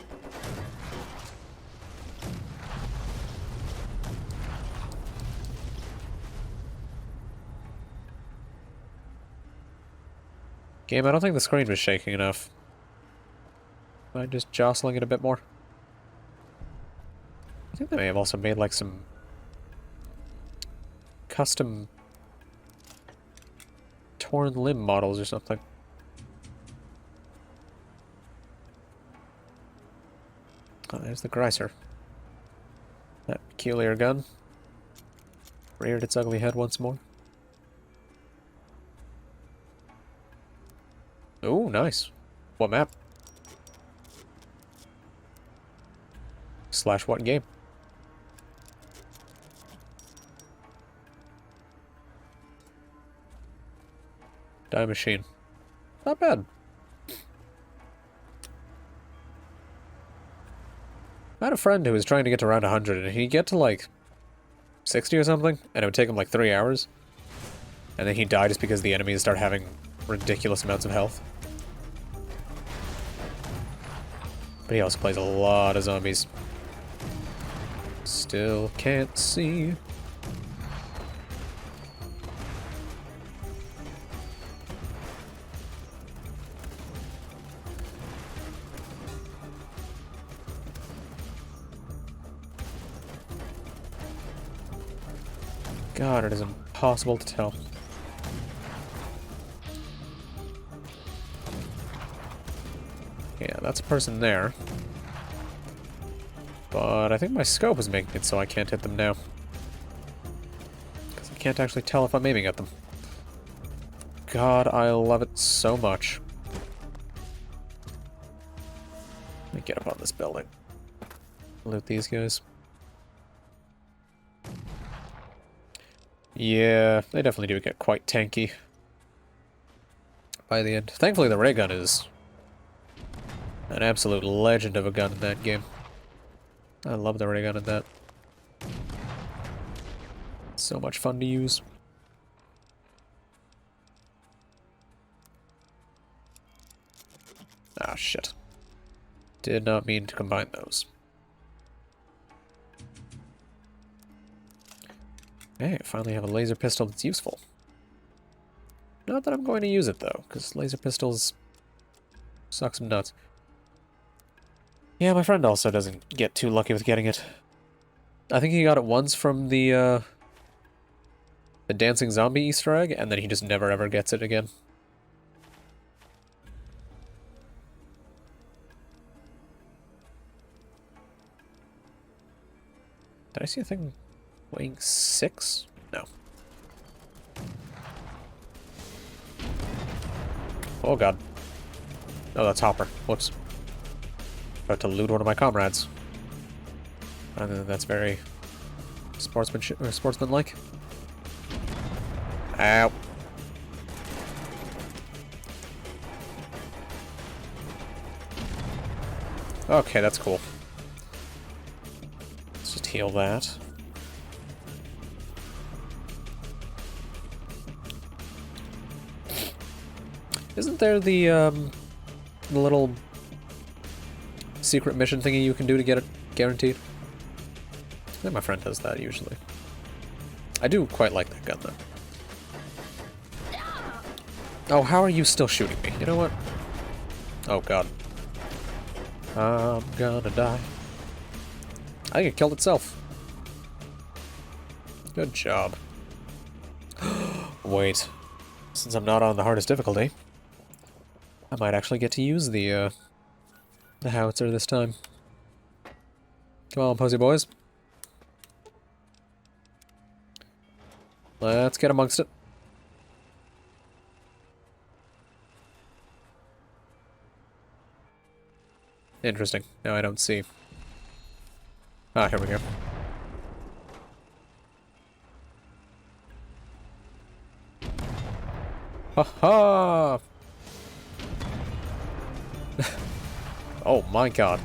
Game, I don't think the screen was shaking enough. Mind just jostling it a bit more? I think they may have also made like some custom torn limb models or something. Oh, there's the Greiser. That peculiar gun. Reared its ugly head once more. Ooh, nice. What map? Slash what game? Die Machine. Not bad. I had a friend who was trying to get to around 100, and he'd get to, like, 60 or something, and it would take him, like, 3 hours. And then he'd die just because the enemies start having ridiculous amounts of health. But he also plays a lot of zombies. Still can't see. God, it is impossible to tell. Yeah, that's a person there. But I think my scope is making it so I can't hit them now. Because I can't actually tell if I'm aiming at them. God, I love it so much. Let me get up on this building. Loot these guys. Yeah, they definitely do get quite tanky by the end. Thankfully, the ray gun is an absolute legend of a gun in that game. I love the ray gun in that. It's so much fun to use. Ah, shit. Did not mean to combine those. Hey, I finally have a laser pistol that's useful. Not that I'm going to use it, though, because laser pistols suck some nuts. Yeah, my friend also doesn't get too lucky with getting it. I think he got it once from the dancing zombie Easter egg, and then he just never ever gets it again. Did I see a thing weighing 6? No. Oh god. Oh, that's Hopper. Whoops. About to loot one of my comrades. That's very sportsmanlike. Ow. Okay, that's cool. Let's just heal that. Isn't there the little secret mission thingy you can do to get it guaranteed? I think my friend does that usually. I do quite like that gun though. Oh, how are you still shooting me? You know what? Oh god. I'm gonna die. I think it killed itself. Good job. Wait. Since I'm not on the hardest difficulty, I might actually get to use the howitzer this time. Come on, posy boys. Let's get amongst it. Interesting. Now I don't see. Ah, here we go. Ha ha! Oh my god.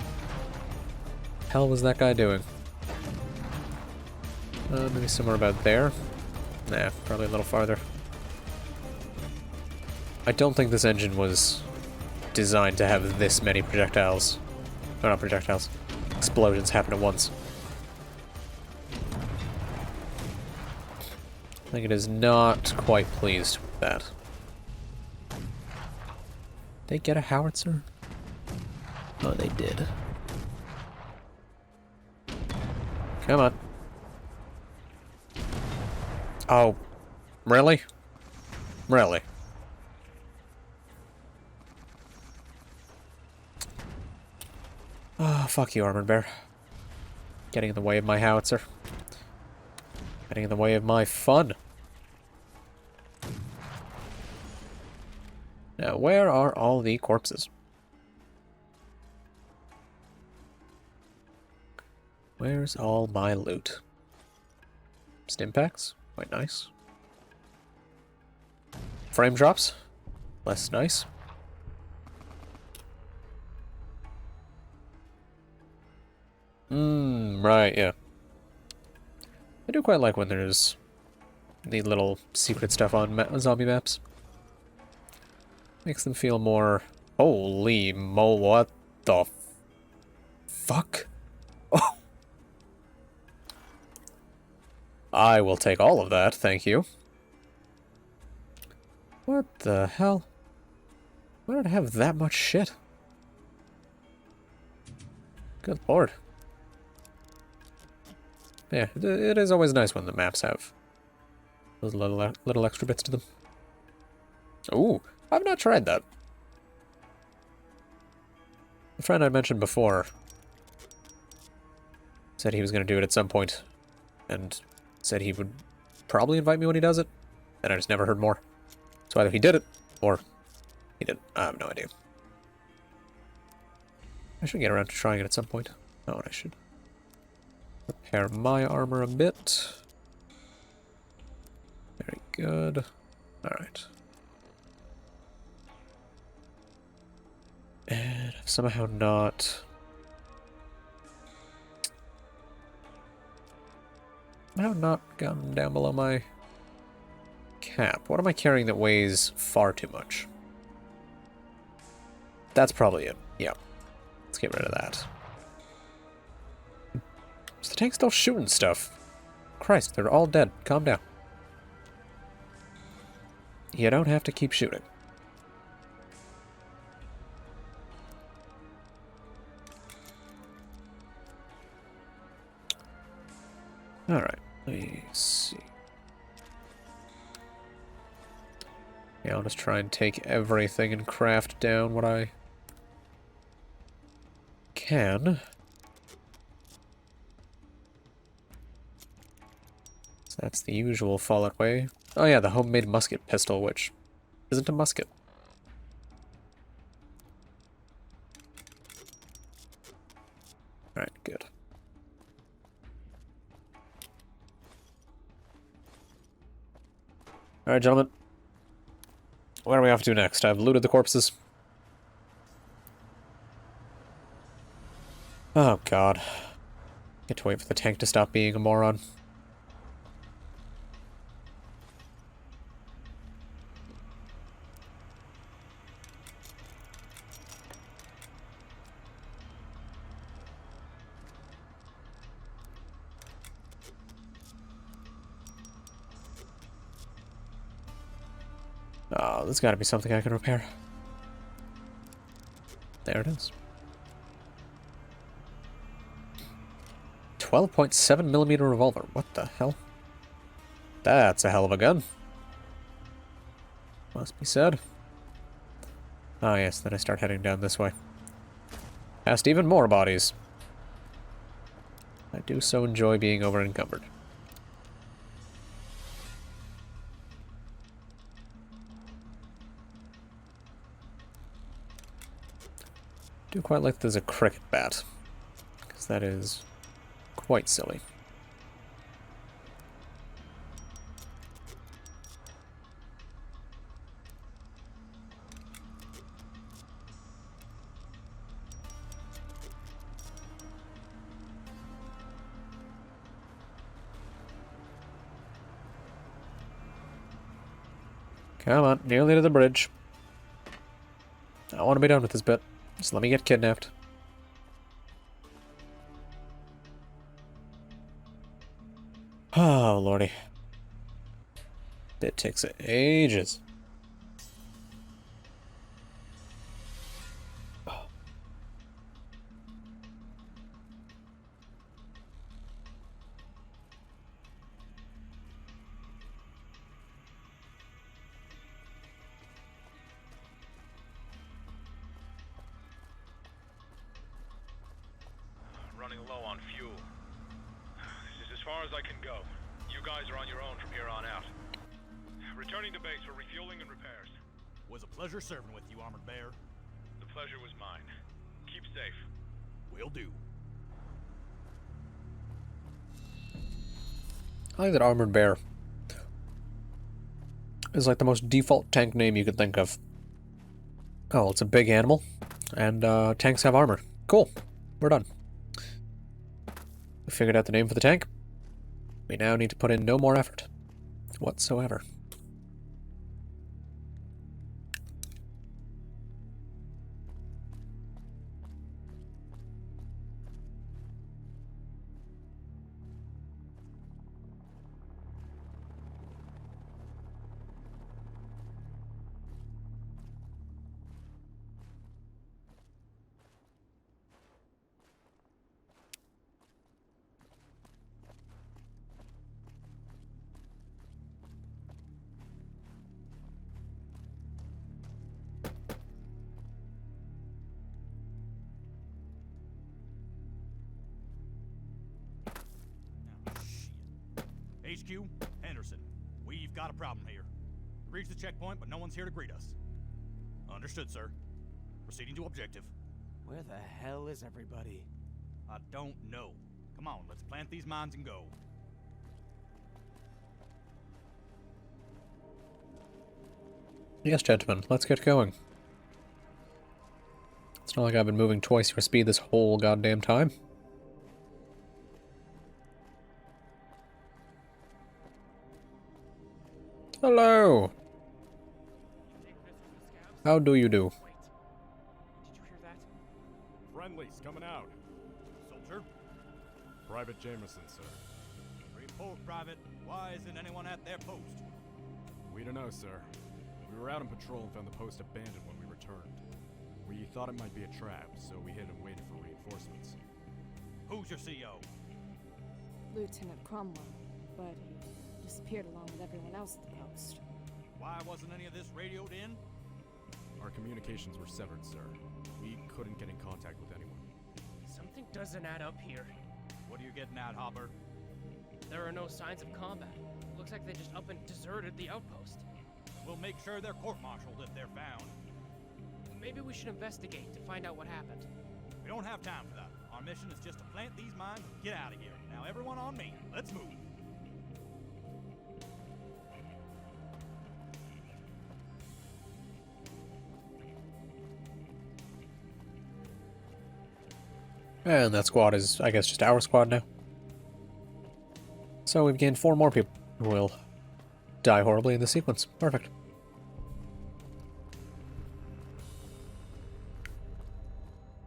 Hell was that guy doing? Maybe somewhere about there? Nah, probably a little farther. I don't think this engine was designed to have this many projectiles. Oh, not projectiles. Explosions happen at once. I think it is not quite pleased with that. They get a howitzer? Oh, they did. Come on. Oh, really? Really? Oh, fuck you, Armored Bear. Getting in the way of my howitzer. Getting in the way of my fun. Now, where are all the corpses? Where's all my loot? Stim packs? Quite nice. Frame drops? Less nice. Right, yeah. I do quite like when there's the little secret stuff on zombie maps. Makes them feel more... Holy mo, what the fuck? Oh. I will take all of that, thank you. What the hell? Why did I have that much shit? Good lord. Yeah, it is always nice when the maps have those little extra bits to them. Ooh, I've not tried that. The friend I mentioned before said he was going to do it at some point, and said he would probably invite me when he does it, and I just never heard more. So either he did it, or he didn't. I have no idea. I should get around to trying it at some point. Oh, and I should repair my armor a bit. Very good. Alright. And I've somehow not... Somehow not gotten down below my cap. What am I carrying that weighs far too much? That's probably it. Yeah. Let's get rid of that. Is the tank still shooting stuff? Christ, they're all dead. Calm down. You don't have to keep shooting. Alright, let me see. Yeah, I'll just try and take everything and craft down what I can. So that's the usual fallout way. Oh yeah, the homemade musket pistol, which isn't a musket. Alright, good. Alright, gentlemen. Where are we off to next? I've looted the corpses. Oh god. Get to wait for the tank to stop being a moron. Oh, there's gotta be something I can repair. There it is. 12.7mm revolver. What the hell? That's a hell of a gun. Must be said. Ah, yes, then I start heading down this way. Past even more bodies. I do so enjoy being over-encumbered. Do quite like there's a cricket bat, because that is quite silly. Come on, nearly to the bridge. I want to be done with this bit. Just let me get kidnapped. Oh, lordy. It takes ages. Running low on fuel. This is as far as I can go. You guys are on your own from here on out. Returning to base for refueling and repairs. Was a pleasure serving with you, Armored Bear. The pleasure was mine. Keep safe. Will do. I think that Armored Bear is like the most default tank name you could think of. Oh, it's a big animal, and tanks have armor. Cool. We're done. We figured out the name for the tank. We now need to put in no more effort whatsoever. HQ, Henderson. We've got a problem here. Reached the checkpoint, but no one's here to greet us. Understood, sir. Proceeding to objective. Where the hell is everybody? I don't know. Come on, let's plant these mines and go. Yes, gentlemen, let's get going. It's not like I've been moving twice your speed this whole goddamn time. Hello! How do you do? Wait. Did you hear that? Friendly's coming out. Soldier? Private Jameson, sir. Report, Private. Why isn't anyone at their post? We don't know, sir. We were out on patrol and found the post abandoned when we returned. We thought it might be a trap, so we hid and waited for reinforcements. Who's your CO? Lieutenant Cromwell, but he disappeared along with everyone else at the post. Why wasn't any of this radioed in? Our communications were severed, sir. We couldn't get in contact with anyone. Something doesn't add up here. What are you getting at, Hopper? There are no signs of combat. Looks like they just up and deserted the outpost. We'll make sure they're court-martialed if they're found. Maybe we should investigate to find out what happened. We don't have time for that. Our mission is just to plant these mines and get out of here. Now everyone on me. Let's move. And that squad is, I guess, just our squad now. So we've gained 4 more people who will die horribly in this sequence. Perfect.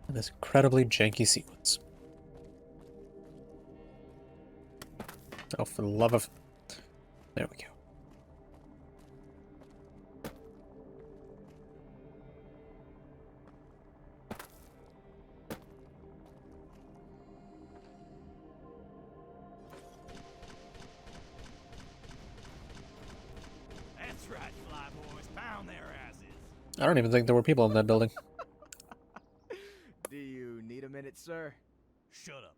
In this incredibly janky sequence. Oh, for the love of... There we go. That's right, fly boys. Pound their asses. I don't even think there were people in that building. Do you need a minute, sir? Shut up.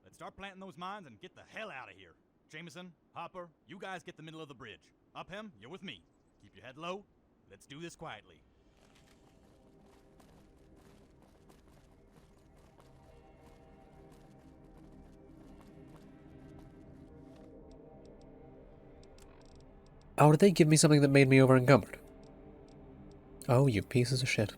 Let's start planting those mines and get the hell out of here. Jameson, Hopper, you guys get the middle of the bridge. Upham, you're with me. Keep your head low. Let's do this quietly. Oh, did they give me something that made me over encumbered? Oh, you pieces of shit.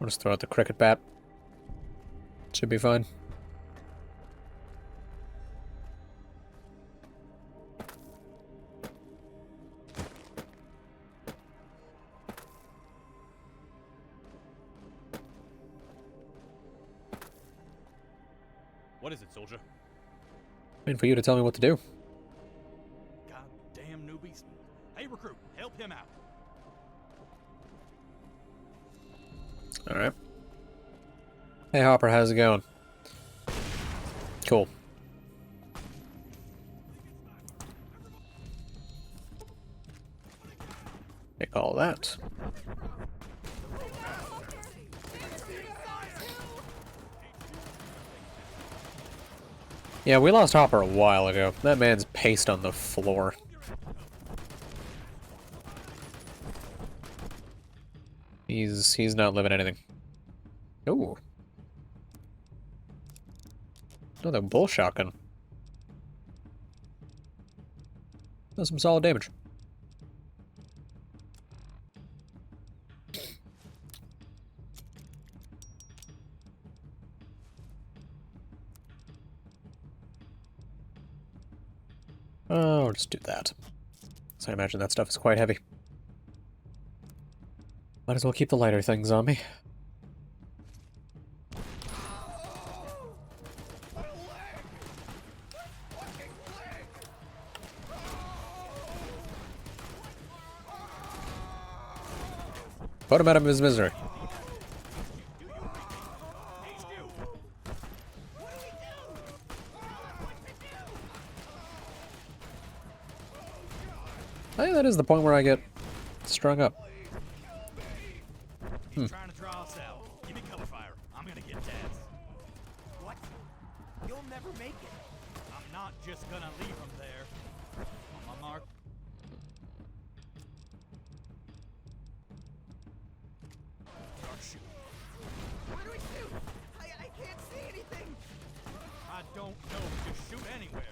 I'll just throw out the cricket bat. Should be fine. What is it, soldier? Waiting for you to tell me what to do. Goddamn newbies. Hey, recruit, help him out. Alright. Hey Hopper, how's it going? Cool. Take all that. Yeah, we lost Hopper a while ago. That man's paced on the floor. He's not living anything. Ooh. Another bull shotgun. Does some solid damage. Oh, I'll just do that. So I imagine that stuff is quite heavy. Might as well keep the lighter things on me. Put him out of his misery. I think that is the point where I get strung up. He's trying to draw us out. Give me cover fire. I'm gonna get Daz. What? You'll never make it. I'm not just gonna leave him there. On my mark. Start shooting. Where do we shoot? I can't see anything. I don't know. Just shoot anywhere.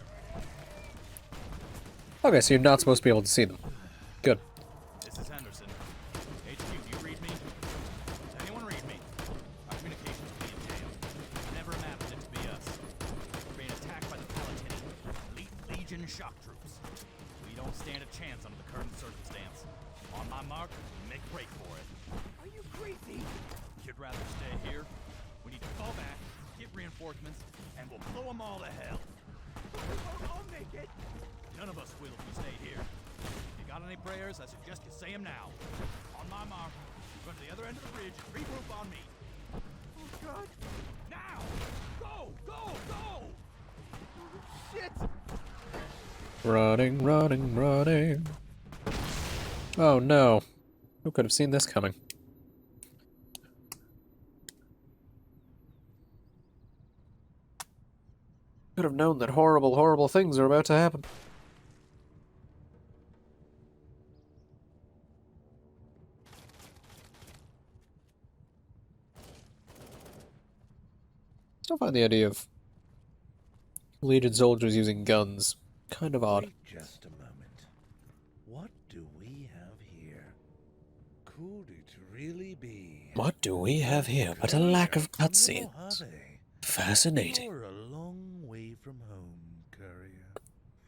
Okay, so you're not supposed to be able to see them. Good. This is Henderson. HQ, do you read me? Does anyone read me? Our communications are being jammed. I never imagined it to be us. We're being attacked by the Palatini, elite Legion shock troops. We don't stand a chance under the current circumstance. On my mark, make a break for it. Are you crazy? You'd rather stay here? We need to fall back, get reinforcements, and we'll blow them all to hell. I'll make it. None of us will if we stay here. If you got any prayers, I suggest you say them now. On my mark, run to the other end of the bridge and regroup on me. Oh, God. Now! Go! Go! Go! Shit! Running, running, running. Oh no. Who could have seen this coming? Could have known that horrible, horrible things are about to happen. Still find the idea of Legion soldiers using guns kind of odd. Wait just a moment. What do we have here? Could it really be? What do we have here but a lack of cutscenes? Fascinating. You're a long way from home, courier.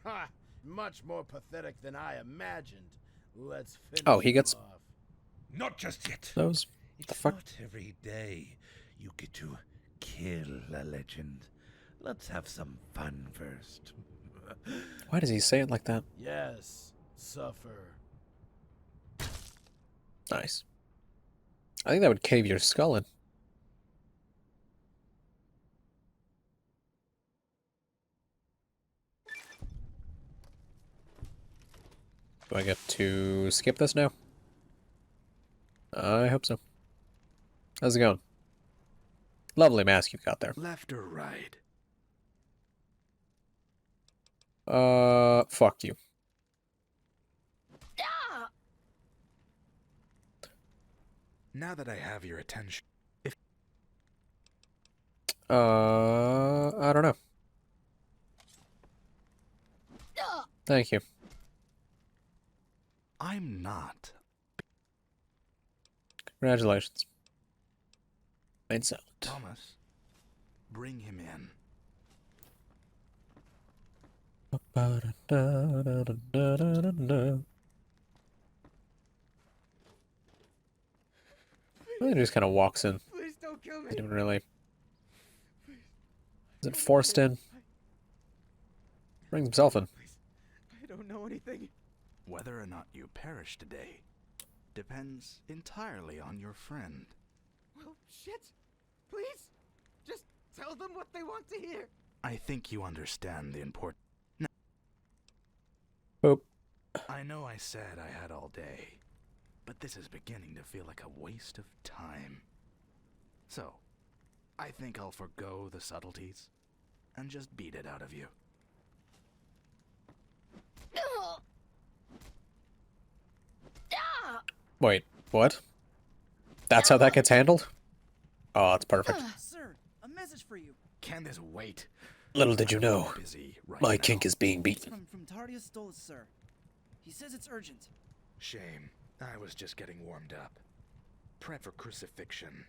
Ha! Much more pathetic than I imagined. Let's finish Oh, he gets him off. Not just yet. those. It's not every day you get to kill a legend. Let's have some fun first. Why does he say it like that? Yes, suffer. Nice. I think that would cave your skull in. Do I get to skip this now? I hope so. How's it going? Lovely mask you've got there. Left or right? Fuck you. Now that I have your attention, I don't know. Thank you. I'm not. Congratulations. Made salad. Thomas, bring him in. He just kind of walks in. Please don't kill me. He didn't really. Is it forced in? Brings himself in. I don't know anything. Whether or not you perish today depends entirely on your friend. Well, shit. Please, just tell them what they want to hear. I think you understand the importance. Boop. I know I said I had all day, but this is beginning to feel like a waste of time. So, I think I'll forgo the subtleties and just beat it out of you. Wait, what? That's how that gets handled? Oh, that's perfect. Sir, a message for you. Can this wait? Little did you know, Busy right my now. kink is being beaten. From Tardius Stolz, sir. He says it's urgent. Shame. I was just getting warmed up. Prep for crucifixion.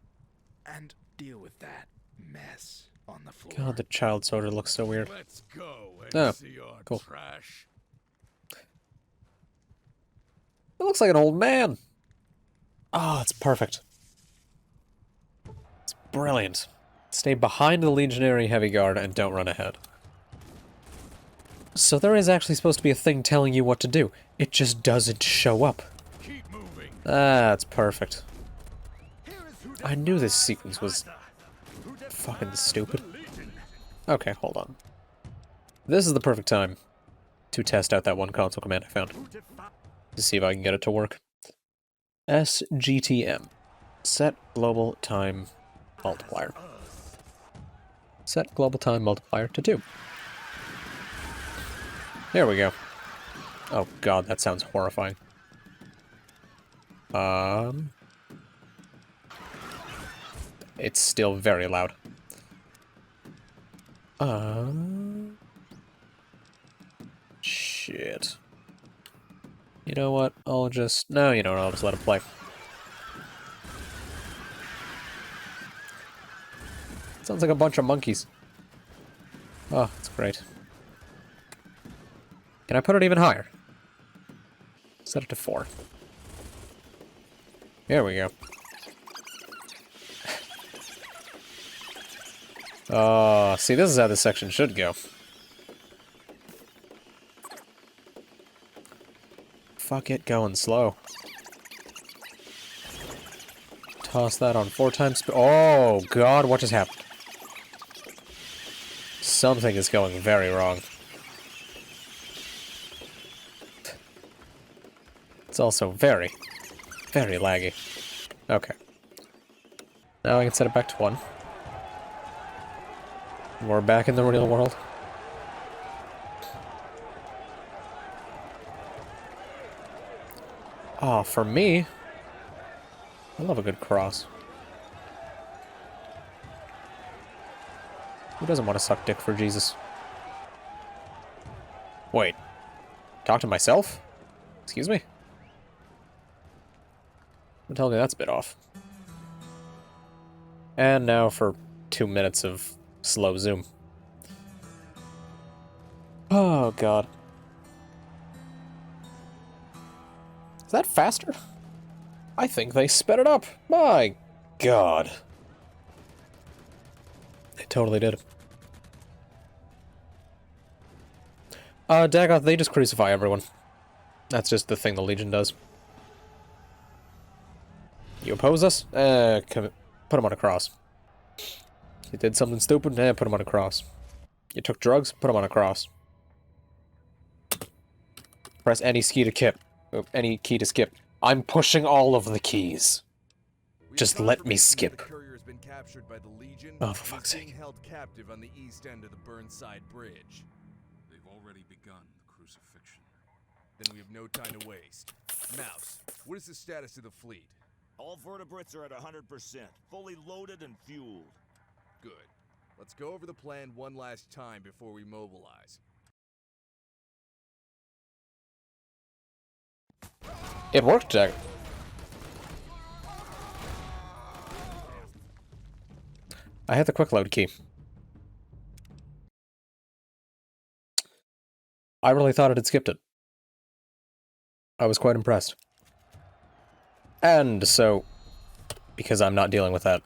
And deal with that mess on the floor. God, the child soldier looks so weird. Let's go and Oh, see our cool. trash. It looks like an old man. Oh, it's perfect. It's brilliant. Stay behind the Legionary Heavy Guard and don't run ahead. So there is actually supposed to be a thing telling you what to do. It just doesn't show up. Keep moving. That's perfect. I knew this sequence was fucking stupid. Okay, hold on. This is the perfect time to test out that one console command I found. To see if I can get it to work. SGTM. Set global time multiplier. Set global time multiplier to 2. There we go. Oh god, that sounds horrifying. It's still very loud. Shit. You know what? I'll just... No, you know what? I'll just let it play. Sounds like a bunch of monkeys. Oh, that's great. Can I put it even higher? Set it to 4. There we go. Oh, see, this is how this section should go. Fuck it, going slow. Toss that on 4 times speed. Oh, God, what just happened? Something is going very wrong. It's also very, very laggy. Okay. Now I can set it back to 1. We're back in the real world. Oh, for me, I love a good cross. Who doesn't want to suck dick for Jesus? Wait. Talk to myself? Excuse me? I'm telling you that's a bit off. And now for 2 minutes of slow zoom. Oh, God. Is that faster? I think they sped it up. My God. They totally did. Dagoth, they just crucify everyone. That's just the thing the Legion does. You oppose us? Put him on a cross. You did something stupid? Put him on a cross. You took drugs? Put him on a cross. Press any key to skip. Any key to skip. I'm pushing all of the keys. Just let me skip. The courier has been captured by the Legion. Oh, for fuck's sake. Being held captive on the east end of the Burnside Bridge. They've already begun the crucifixion. Then we have no time to waste. Mouse, what is the status of the fleet? All vertebrates are at 100%, fully loaded and fueled. Good. Let's go over the plan one last time before we mobilize. It worked, Jack. I hit the quick load key. I really thought it had skipped it. I was quite impressed. And so, because I'm not dealing with that,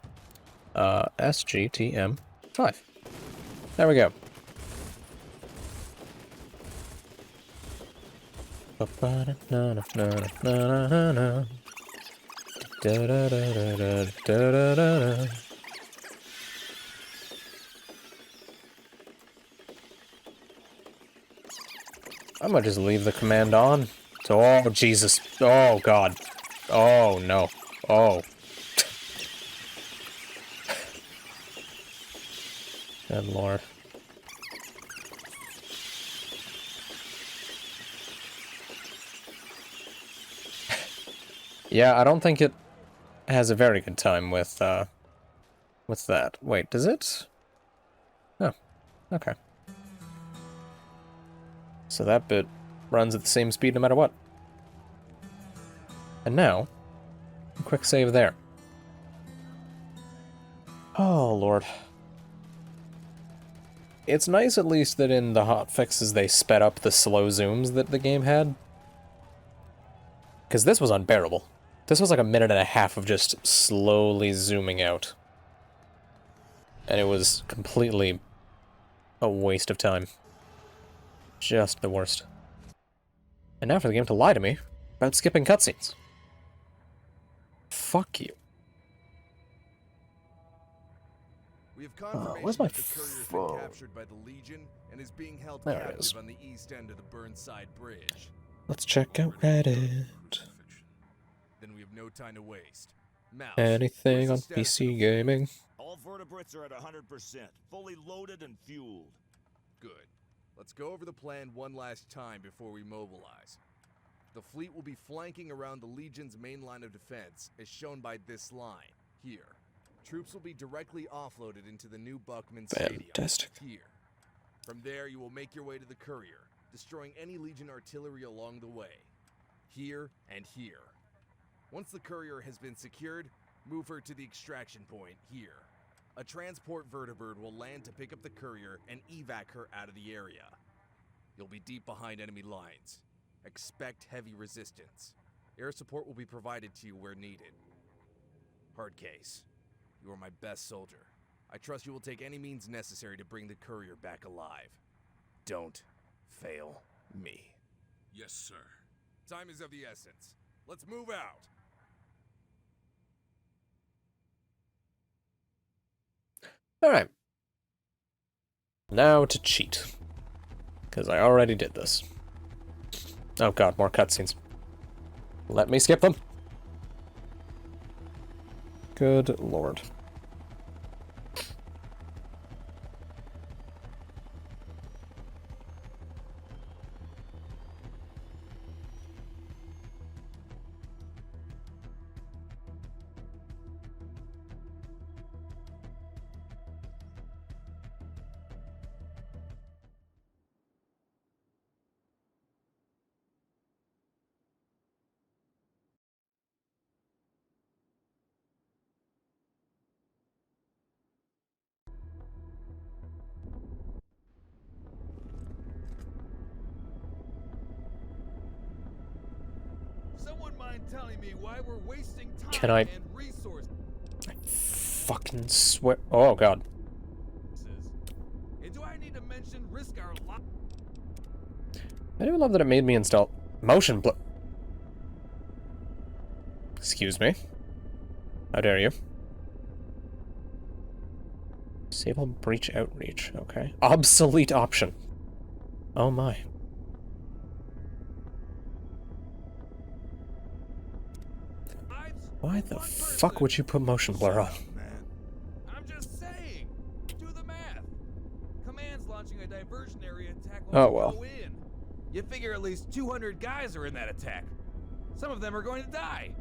SGTM 5. There we go. I might just leave the command on. So, oh, Jesus. Oh, God. Oh, no. Oh. Good Lord. Yeah, I don't think it has a very good time with that. Wait, does it? Oh, okay. So that bit runs at the same speed no matter what. And now, a quick save there. Oh, Lord. It's nice at least that in the hotfixes they sped up the slow zooms that the game had. Because this was unbearable. This was like a minute and a half of just slowly zooming out. And it was completely a waste of time. Just the worst. And now for the game to lie to me about skipping cutscenes. Fuck you. We have confirmation where's my that the courier's been captured by the Legion and is being held There it is. captive on the east end of the Burnside Bridge. Let's check out Reddit. Then we have no time to waste. Mouse, Anything on what's the status of PC gaming? All vertebrates are at 100%, fully loaded and fueled. Good. Let's go over the plan one last time before we mobilize. The fleet will be flanking around the Legion's main line of defense, as shown by this line, here. Troops will be directly offloaded into the new Buckman Fantastic. Stadium, here. From there, you will make your way to the courier, destroying any Legion artillery along the way. Here and here. Once the courier has been secured, move her to the extraction point, here. A transport vertibird will land to pick up the courier and evac her out of the area. You'll be deep behind enemy lines. Expect heavy resistance. Air support will be provided to you where needed. Hard case. You are my best soldier. I trust you will take any means necessary to bring the courier back alive. Don't fail me. Yes, sir. Time is of the essence. Let's move out. Alright. Now to cheat. Because I already did this. Oh god, more cutscenes. Let me skip them. Good lord. Someone mind telling me why we're wasting time Can I- and resources? Fucking swear. Oh god. And do I need to mention risk our lives? I do love that it made me install motion blur. Excuse me. How dare you? Disable breach outreach. Okay. Obsolete option. Oh my. Why the fuck would you put motion blur on? I'm just saying. Do the math. Command's launching a diversionary attack when Oh we well. go in. You figure at least 200 guys are in that attack. Some of them are going to die.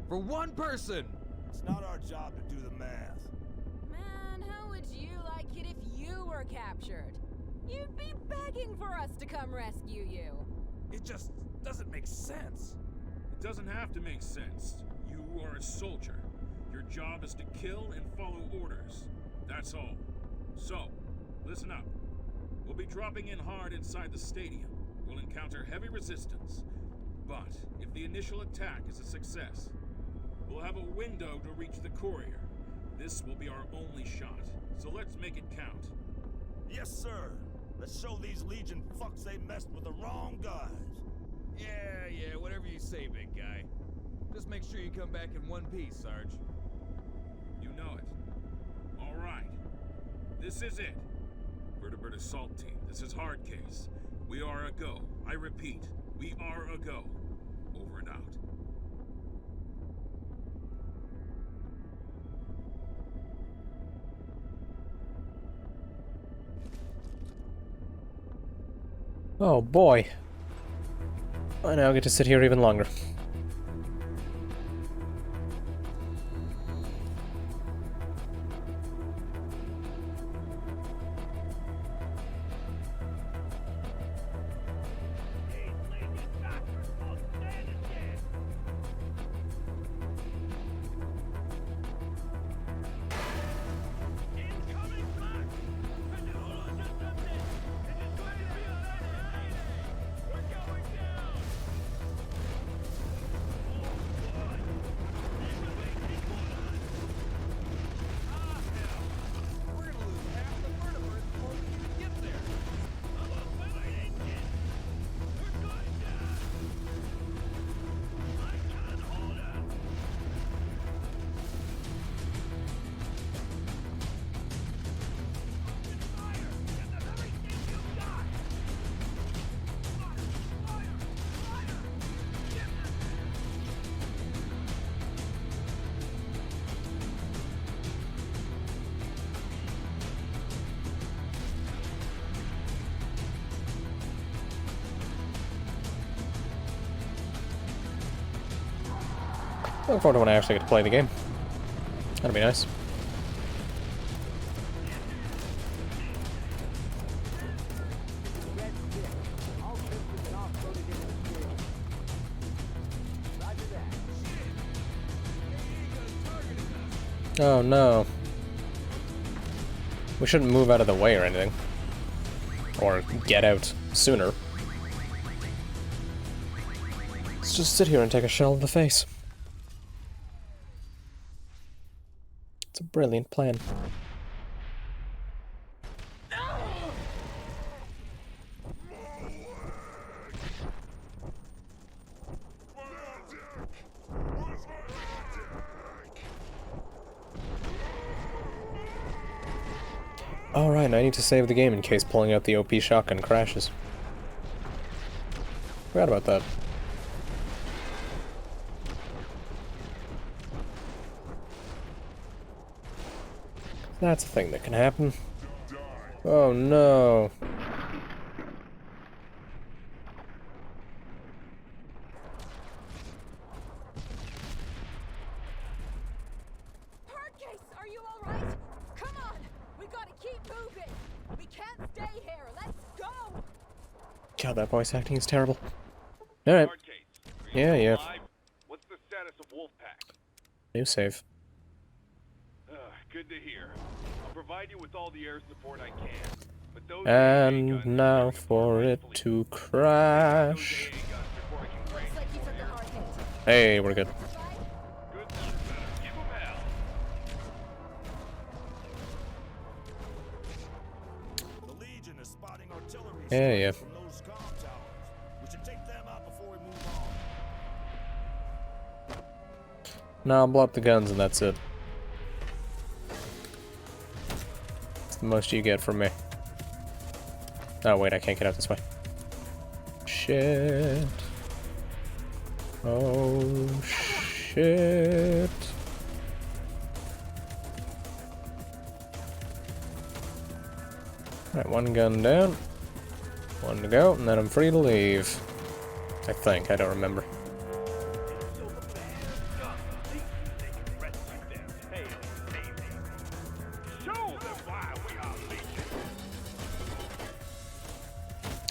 For one person. It's not our job to do the math. Man, how would you like it if you were captured? You'd be begging for us to come rescue you. It just doesn't make sense. It doesn't have to make sense. You are a soldier. Your job is to kill and follow orders. That's all. So, listen up. We'll be dropping in hard inside the stadium. We'll encounter heavy resistance. But if the initial attack is a success, we'll have a window to reach the courier. This will be our only shot. So let's make it count. Yes, sir. Let's show these Legion fucks they messed with the wrong guys. Yeah, whatever you say, big guy. Just make sure you come back in one piece, Sarge. You know it. All right. This is it. Vertebrate Assault Team, this is hard case. We are a go. I repeat, we are a go. Over and out. Oh boy. I now get to sit here even longer. Look forward to when I actually get to play the game. That'll be nice. Oh no. We shouldn't move out of the way or anything. Or get out sooner. Let's just sit here and take a shell in the face. It's a brilliant plan. Alright, I need to save the game in case pulling out the OP shotgun crashes. Forgot about that. That's a thing that can happen. Oh no. Hardcase, are you alright? Come on! We gotta keep moving! We can't stay here! Let's go! God, that voice acting is terrible. Alright. Yeah, yeah. What's the status of Wolfpack? New save. Good to hear. I'll provide you with all the air support I can. But those And now for it to crash. Hey, we're good. The Legion is spotting artillery Yeah, yeah. from those comm towers. We should take them out before we move on. Now I'll blow up the guns and that's it. It's the most you get from me. Oh wait, I can't get out this way. Shit. Oh shit. Alright, one gun down. One to go, and then I'm free to leave. I think, I don't remember.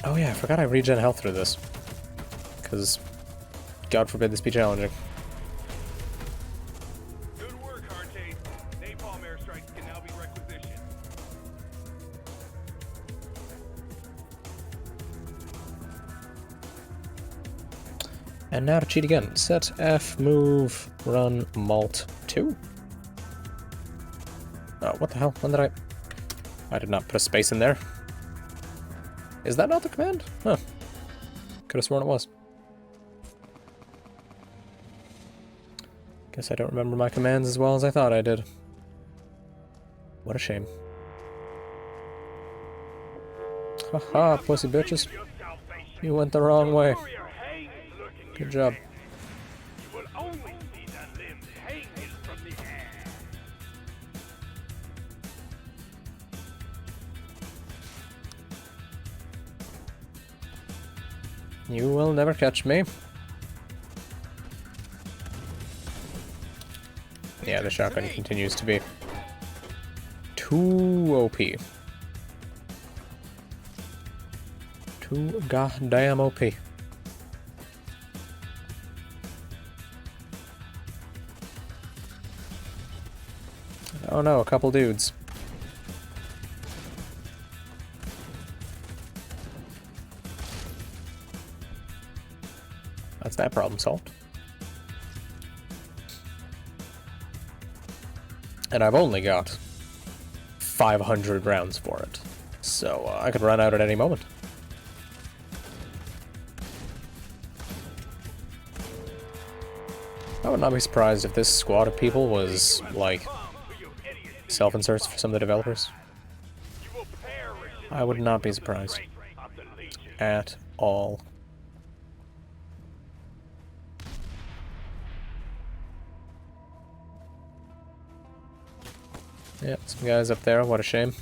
Oh yeah, I forgot I regen health through this. Because, God forbid this be challenging. Good work, Harte. Napalm airstrikes can now be requisitioned. And now to cheat again. Set F, move, run, malt 2. Oh, what the hell? When did I did not put a space in there. Is that not the command? Huh. Could have sworn it was. Guess I don't remember my commands as well as I thought I did. What a shame. Haha, pussy bitches. You went the wrong way. Good job. You will never catch me. Yeah, the shotgun continues to be too OP. Too goddamn OP. Oh no, a couple dudes. That's that problem solved. And I've only got 500 rounds for it, so I could run out at any moment. I would not be surprised if this squad of people was, like, self-inserts for some of the developers. I would not be surprised. At all. Yep, some guys up there, what a shame.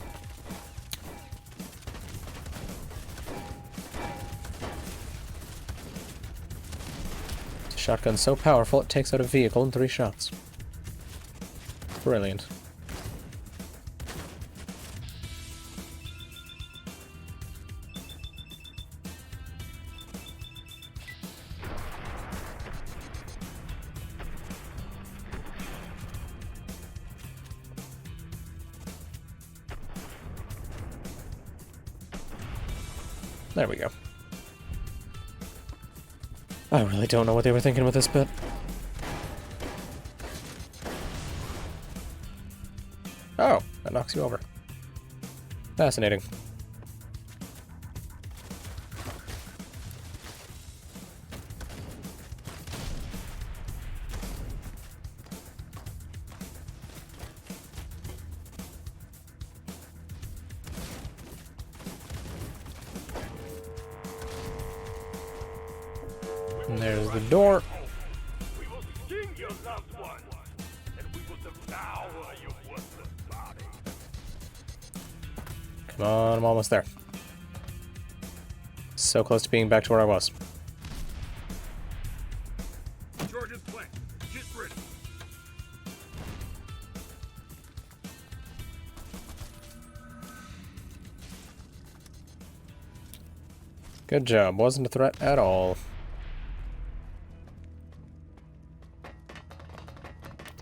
It's a Shotgun's so powerful it takes out a vehicle in 3 shots. Brilliant. There we go. I really don't know what they were thinking with this bit. Oh, that knocks you over. Fascinating. And there's the door. We will skin your loved ones, and we will devour your worthless body. Come on, I'm almost there. So close to being back to where I was. Charges planned. Get ready. Good job. Wasn't a threat at all.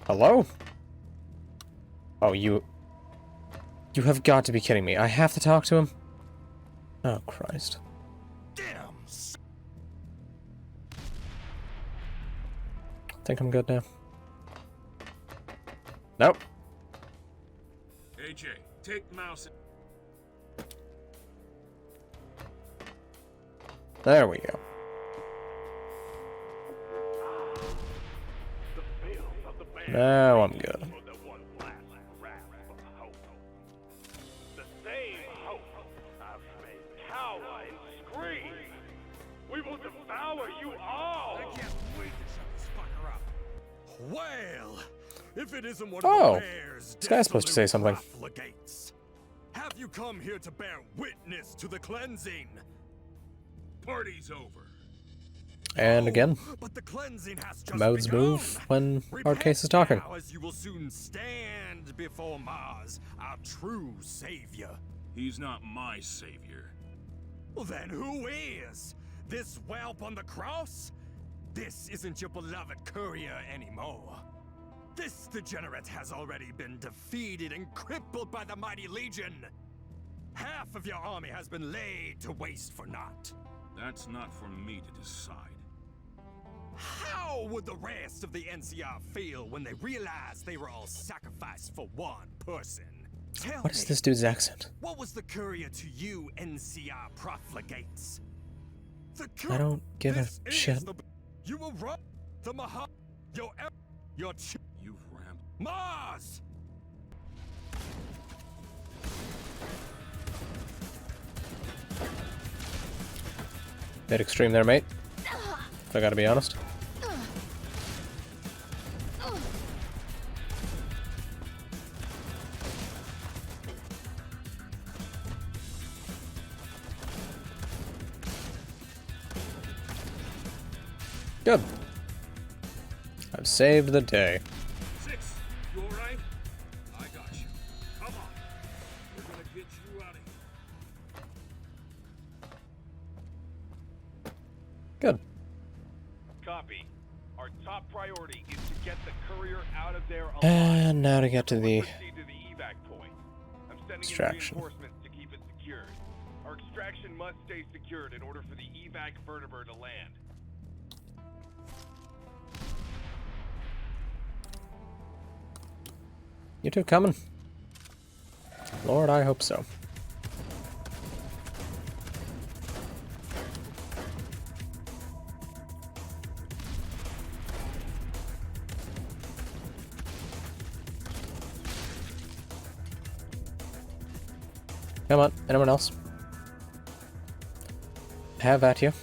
Hello? Oh, you have got to be kidding me. I have to talk to him? Oh, Christ. Damn. Think I'm good now? Nope. AJ, take mouse. There we go. Now I'm good. The same hope I've made cower and scream. We will devour you all. I can't wait to shut this fucker up. Well, if it isn't one Oh, of the bears, this guy's supposed to say something. profligates, have you come here to bear witness to the cleansing? Party's over. And again, But the cleansing has just modes begun. move when Repent Hardcase is talking. now, as you will soon stand before Mars, our true savior. He's not my savior. Well, then who is? This whelp on the cross? This isn't your beloved courier anymore. This degenerate has already been defeated and crippled by the mighty Legion. Half of your army has been laid to waste for naught. That's not for me to decide. How would the rest of the NCR feel when they realized they were all sacrificed for one person? Tell What is me, this dude's accent? what was the courier to you, NCR profligates? The I don't give a This is shit. You will run the your You've rammed. Mars. Bit extreme there, mate. If I gotta be honest. Good. I've saved the day. 6, you alright? I got you. Come on. We're gonna get you out of here. Good. Copy. Our top priority is to get the courier out of there alive. And now to get to the Proceed to the evac point. I'm sending in extraction. reinforcements to keep it secured. Our extraction must stay secured in order for the evac vertibird to land. You two coming? Lord, I hope so. Come on, anyone else? Have at you.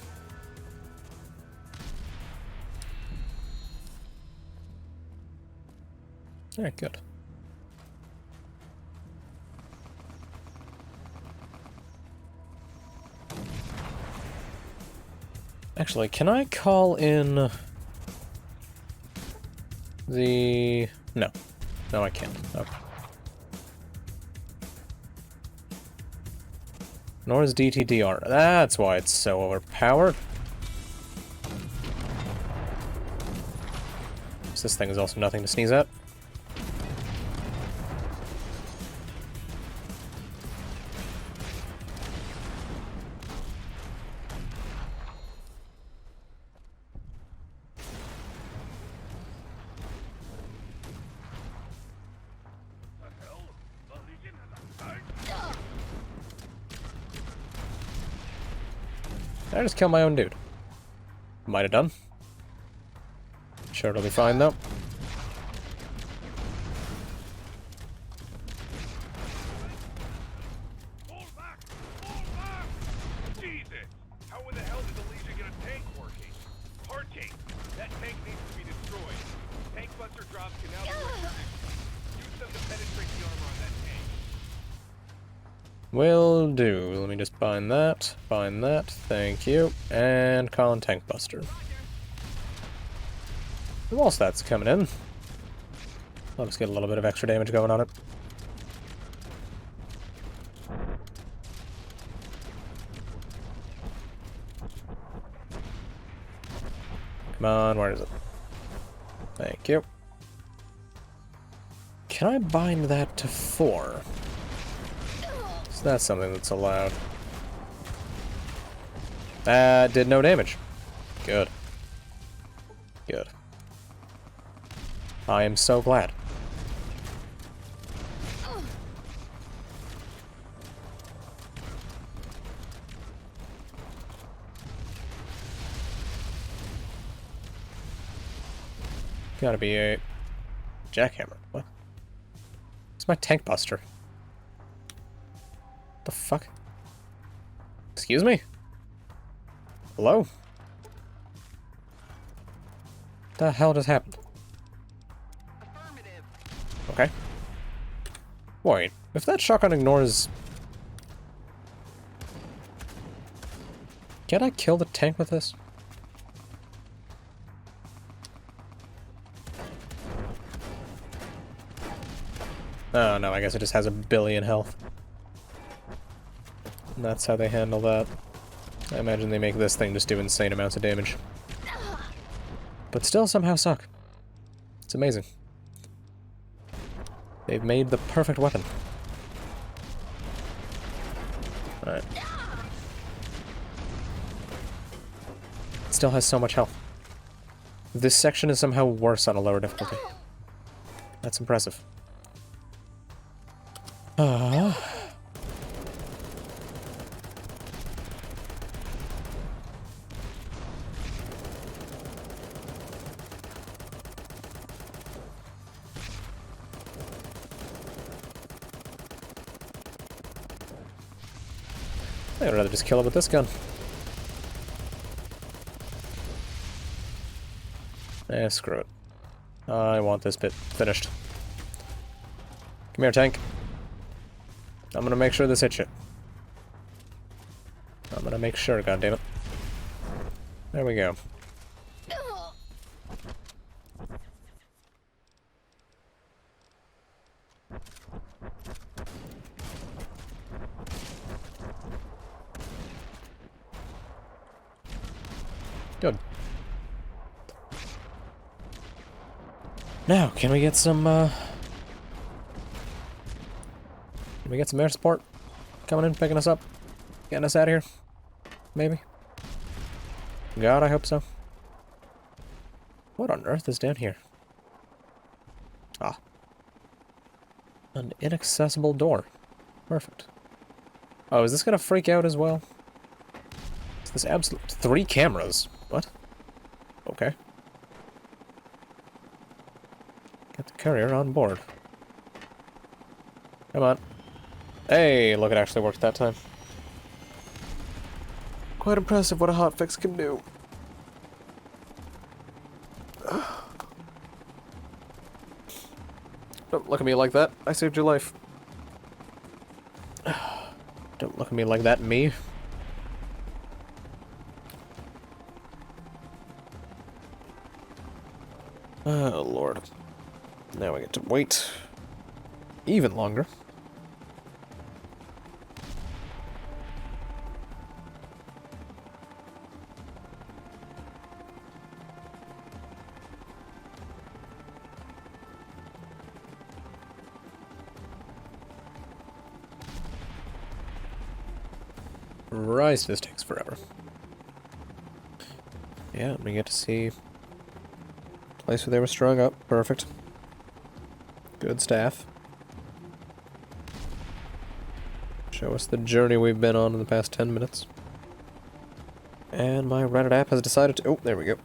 Alright, good. Actually, can I call in The... No. No, I can't. Okay. Nor is DTDR. That's why it's so overpowered. This thing is also nothing to sneeze at. I just killed my own dude. Might have done. Sure, it'll be fine though. Jesus! How in the hell did the Legion get a tank working? Parking! That tank needs to be destroyed. Tank buster drops can now be repositioned. Use them to penetrate the armor on that tank. Will do. Let me just bind that, thank you, and call in Tank Buster. Whilst that's coming in, I'll just get a little bit of extra damage going on it. Come on, where is it? Thank you. Can I bind that to 4? So that's something that's allowed. That did no damage. Good. Good. I am so glad. Gotta be a jackhammer. What? It's my tank buster. What the fuck? Excuse me? Hello? What the hell just happened? Okay. Wait, if that shotgun ignores... Can I kill the tank with this? Oh no, I guess it just has a billion health. And that's how they handle that. I imagine they make this thing just do insane amounts of damage. But still somehow suck. It's amazing. They've made the perfect weapon. Alright. It still has so much health. This section is somehow worse on a lower difficulty. That's impressive. I'd rather just kill it with this gun. Eh, screw it. I want this bit finished. Come here, tank. I'm gonna make sure this hits you. I'm gonna make sure, goddammit. There we go. Good. Now, can we get some, Can we get some air support coming in, picking us up, getting us out of here? Maybe? God, I hope so. What on earth is down here? Ah. An inaccessible door. Perfect. Oh, is this gonna freak out as well? Is this absolute... 3 cameras? What? Okay. Get the courier on board. Come on. Hey, look, it actually worked that time. Quite impressive what a hotfix can do. Don't look at me like that. I saved your life. Don't look at me like that, me. Oh, Lord. Now we get to wait even longer. Rise, this takes forever. Yeah, we get to see place where they were strung up. Perfect. Good staff. Show us the journey we've been on in the past 10 minutes. And my Reddit app has decided to... Oh, there we go.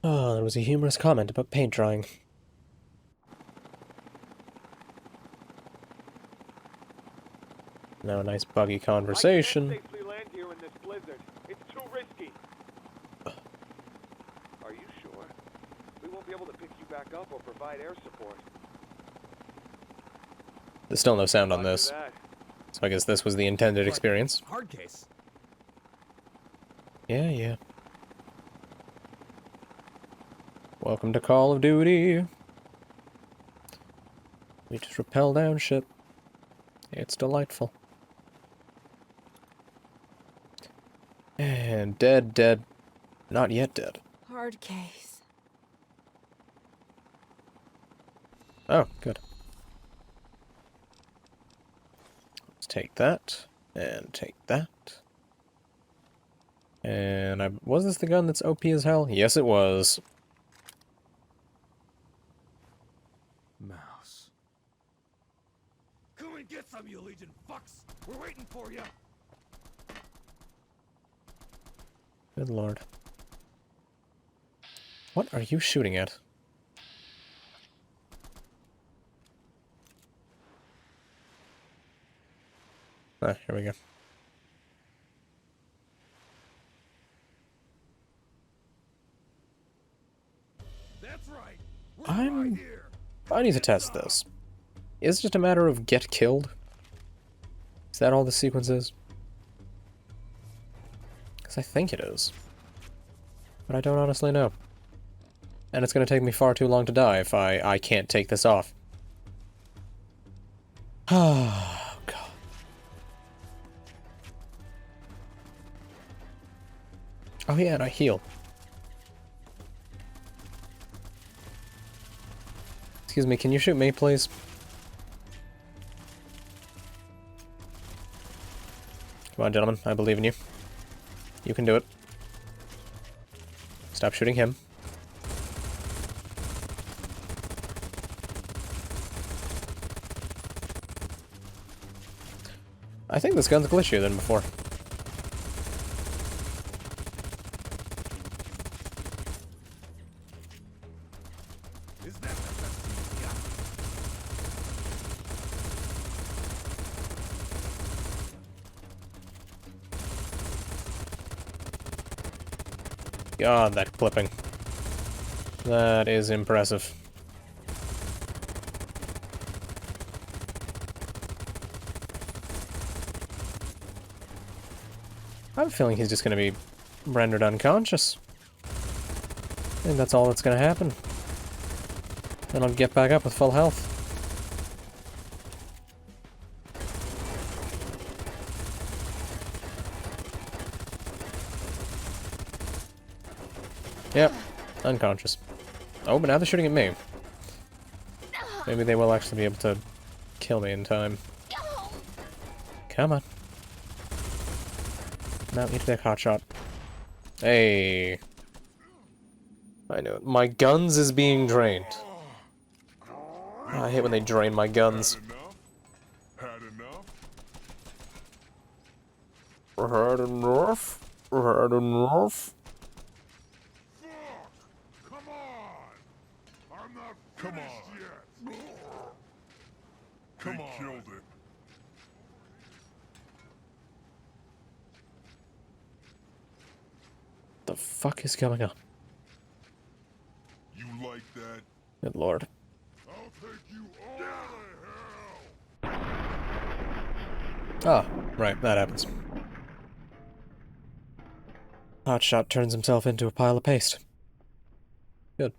Oh, there was a humorous comment about paint drying. Now a nice buggy conversation. I can't safely land here in this blizzard. It's too risky. Are you sure? We won't be able to pick you back up or provide air support. There's still no sound on this. So I guess this was the intended experience. Hard case. Yeah, yeah. Welcome to Call of Duty. We just rappel down shit. It's delightful. And dead. Not yet dead. Hard case. Oh, good. Let's take that, and take that. And was this the gun that's OP as hell? Yes, it was. Mouse. Come and get some, you Legion fucks! We're waiting for you! Good lord. What are you shooting at? Ah, here we go. That's right. I need to test this. Is it just a matter of get killed? Is that all the sequence is? Because I think it is. But I don't honestly know. And it's going to take me far too long to die if I can't take this off. Oh, God. Oh yeah, and I heal. Excuse me, can you shoot me, please? Come on, gentlemen, I believe in you. You can do it. Stop shooting him. I think this gun's glitchier than before. God, that clipping. That is impressive. I have a feeling he's just going to be rendered unconscious. I think that's all that's going to happen. Then I'll get back up with full health. Yep, unconscious. Oh, but now they're shooting at me. Maybe they will actually be able to kill me in time. Come on. Now need to take hot shot. Hey. I knew it. My guns is being drained. I hate when they drain my guns. Had enough? Had enough? Had enough? Come on! I'm not finished yet! Come on. Killed it. The fuck is going on? You like that? Good lord. I'll take you all to hell! Ah, right, that happens. Hotshot turns himself into a pile of paste. Good.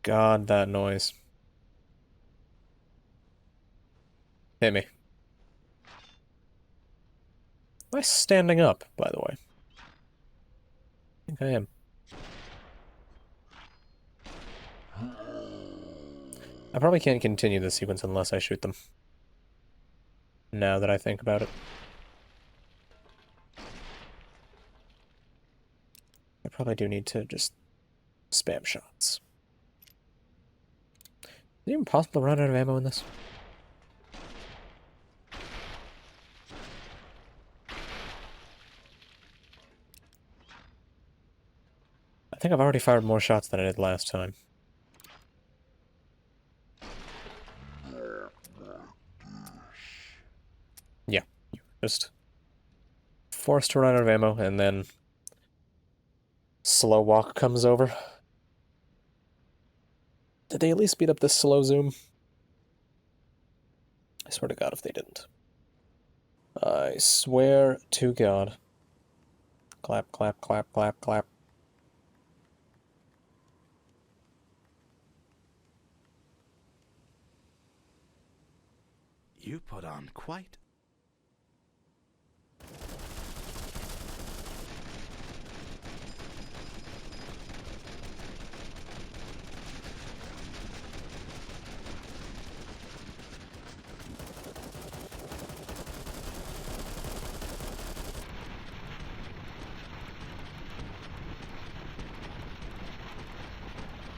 God, that noise. Hit me. Am I standing up, by the way? I think I am. I probably can't continue this sequence unless I shoot them. Now that I think about it. I probably do need to just spam shots. Is it even possible to run out of ammo in this? I think I've already fired more shots than I did last time. Yeah, just forced to run out of ammo, and then slow walk comes over. Did they at least speed up this slow zoom? I swear to God if they didn't. I swear to God. Clap, clap, clap, clap, clap. You put on quite...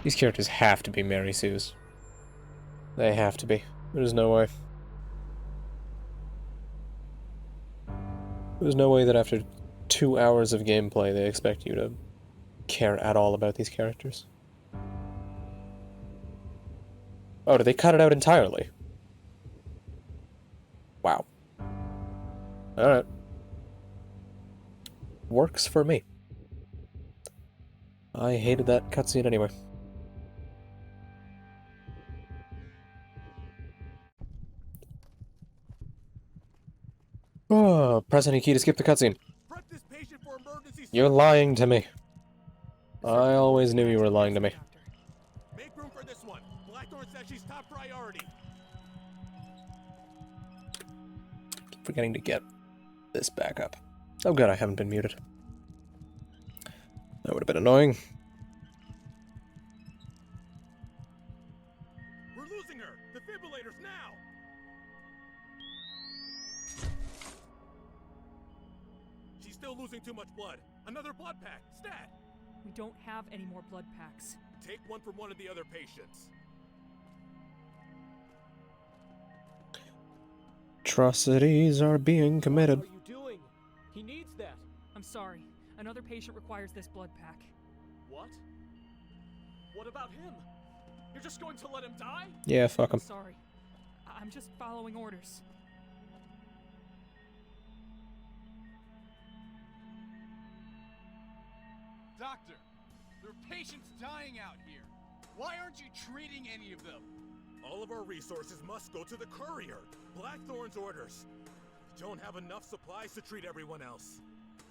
These characters have to be Mary Sue's. They have to be. There's no way. There's no way that after 2 hours of gameplay they expect you to care at all about these characters. Oh, did they cut it out entirely? Wow. Alright. Works for me. I hated that cutscene anyway. Oh, press any key to skip the cutscene. You're lying to me. I always knew you were lying to me. Make room for this one. Blackthorn says she's top priority. Keep forgetting to get this back up. Oh good, I haven't been muted. That would have been annoying. We're losing her. Defibrillators now. She's still losing too much blood. Another blood pack. Stat. We don't have any more blood packs. Take one from one of the other patients. Atrocities are being committed. What are you doing? He needs that. I'm sorry. Another patient requires this blood pack. What? What about him? You're just going to let him die? Yeah, fuck him. Sorry. I'm just following orders. Doctor, there are patients dying out here. Why aren't you treating any of them? All of our resources must go to the courier. Blackthorn's orders. We don't have enough supplies to treat everyone else.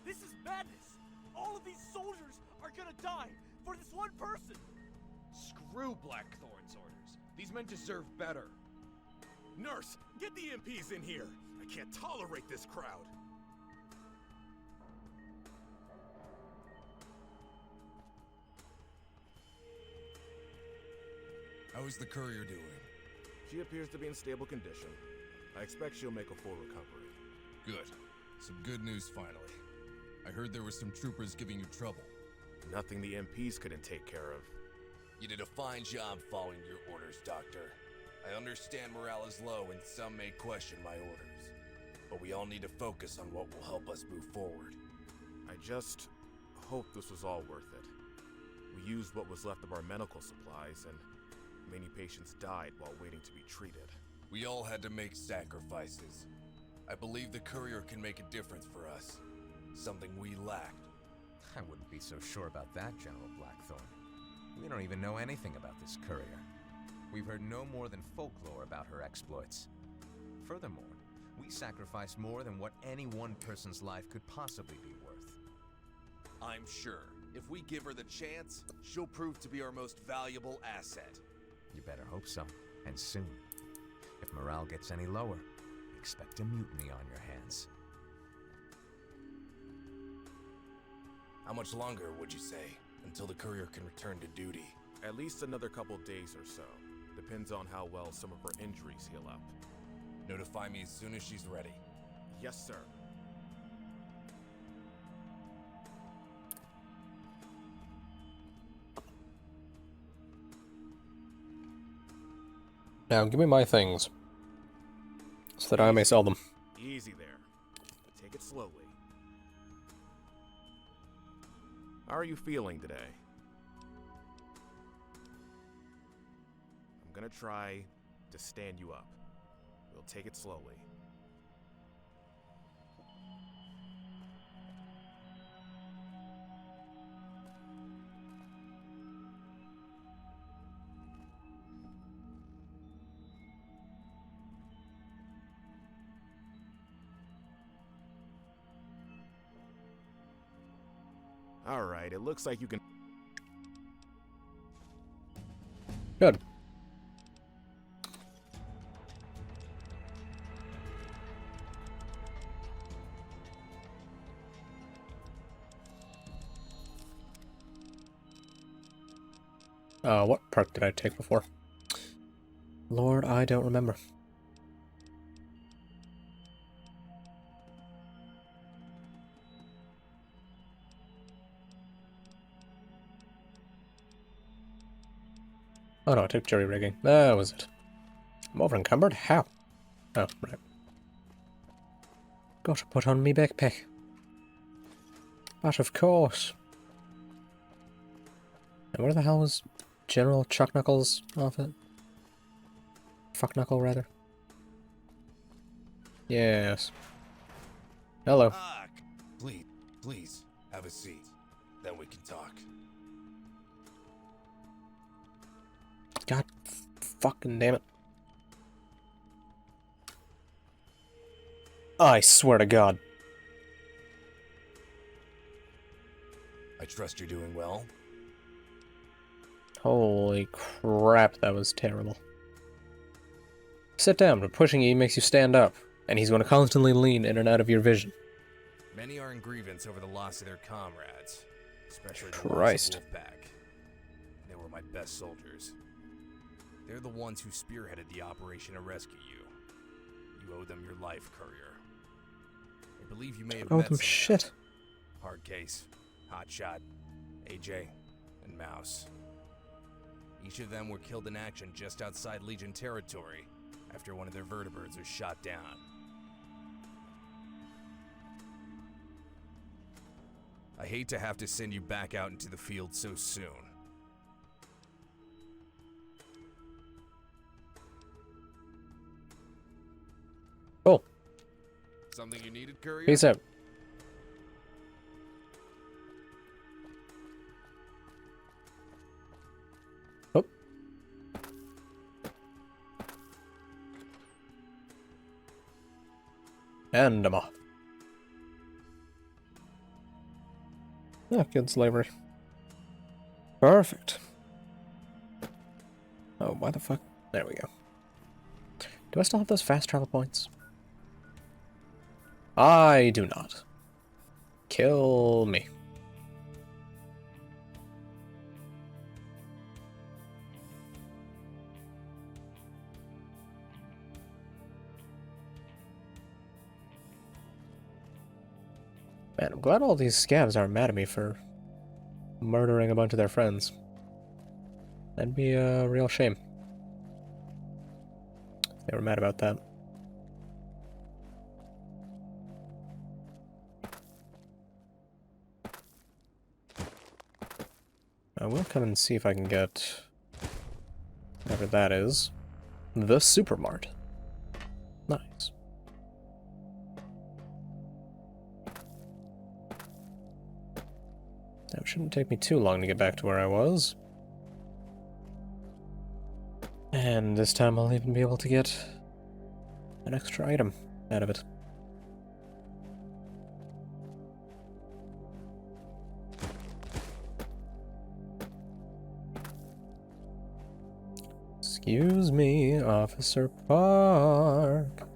This is madness. All of these soldiers are gonna die for this one person. Screw Blackthorn's orders. These men deserve better. Nurse, get the MPs in here. I can't tolerate this crowd. How is the courier doing? She appears to be in stable condition. I expect she'll make a full recovery. Good. Some good news finally. I heard there were some troopers giving you trouble. Nothing the MPs couldn't take care of. You did a fine job following your orders, Doctor. I understand morale is low and some may question my orders. But we all need to focus on what will help us move forward. I just hope this was all worth it. We used what was left of our medical supplies, and many patients died while waiting to be treated. We all had to make sacrifices. I believe the courier can make a difference for us. Something we lacked. I wouldn't be so sure about that, General Blackthorn. We don't even know anything about this courier. We've heard no more than folklore about her exploits. Furthermore, we sacrificed more than what any one person's life could possibly be worth. I'm sure. If we give her the chance, she'll prove to be our most valuable asset. You better hope so, and soon. If morale gets any lower, expect a mutiny on your hands. How much longer, would you say, until the courier can return to duty? At least another couple days or so. Depends on how well some of her injuries heal up. Notify me as soon as she's ready. Yes, sir. Now give me my things, so that I may sell them. Easy there. Take it slowly. How are you feeling today? I'm gonna try to stand you up. We'll take it slowly. All right, it looks like you can... Good. What perk did I take before? Lord, I don't remember. Oh no, I took jury rigging. That was it. I'm over encumbered? How? Oh, right. Gotta put on me backpack. But of course. And where the hell was General Chuck Knuckles off it? Fuck Knuckle, rather. Yes. Hello. Please, have a seat. Then we can talk. God fucking damn it. I swear to God. I trust you're doing well. Holy crap, that was terrible. Sit down, but pushing you makes you stand up, and he's going to constantly lean in and out of your vision. Many are in grievance over the loss of their comrades, especially the Christ. ones of Wolfpack. They were my best soldiers. They're the ones who spearheaded the operation to rescue you. You owe them your life, courier. I believe you may have Oh, met them some shit. Hard Case, Hotshot, AJ, and Mouse. Each of them were killed in action just outside Legion territory after one of their vertibirds was shot down. I hate to have to send you back out into the field so soon. Oh. Something you needed, courier? Peace out. Oh. And I'm off. Yeah, good slavery. Perfect. Oh, why the fuck There we go. Do I still have those fast travel points? I do not. Kill me. Man, I'm glad all these scavs aren't mad at me for murdering a bunch of their friends. That'd be a real shame. They were mad about that. I will come and see if I can get whatever that is. The Supermart. Nice. That shouldn't take me too long to get back to where I was. And this time I'll even be able to get an extra item out of it. Excuse me, Officer Park.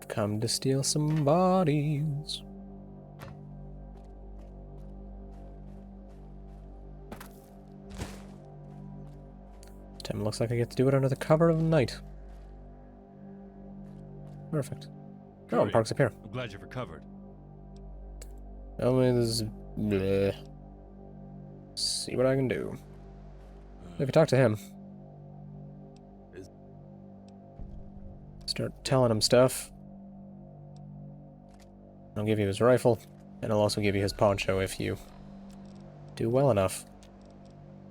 I've come to steal some bodies. This time it looks like I get to do it under the cover of night. Perfect. Oh, and Park's up here. I'm glad you've recovered. Tell me this is... bleh. See what I can do. If you talk to him. Start telling him stuff. I'll give you his rifle, and I'll also give you his poncho if you do well enough.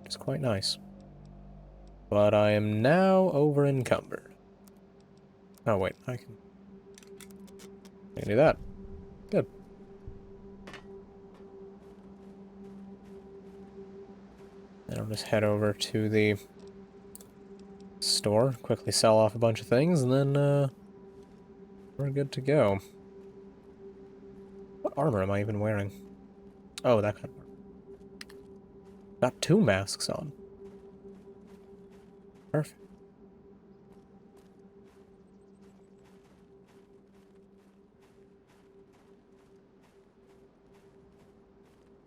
It's quite nice. But I am now over encumbered. Oh wait, I can do that. Good. And I'll just head over to the store, quickly sell off a bunch of things, and then we're good to go. What armor am I even wearing? Oh, that kind of armor. Got 2 masks on. Perfect.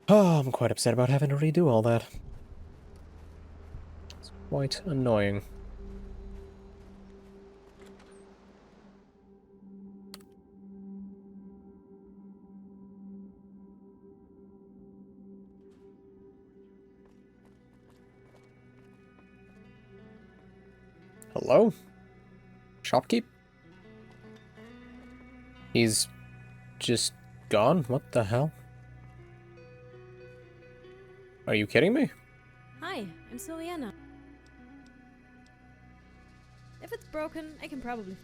Oh, I'm quite upset about having to redo all that. It's quite annoying. Hello? Shopkeep? He's just gone? What the hell? Are you kidding me? Hi, I'm Sylviana. If it's broken, I can probably...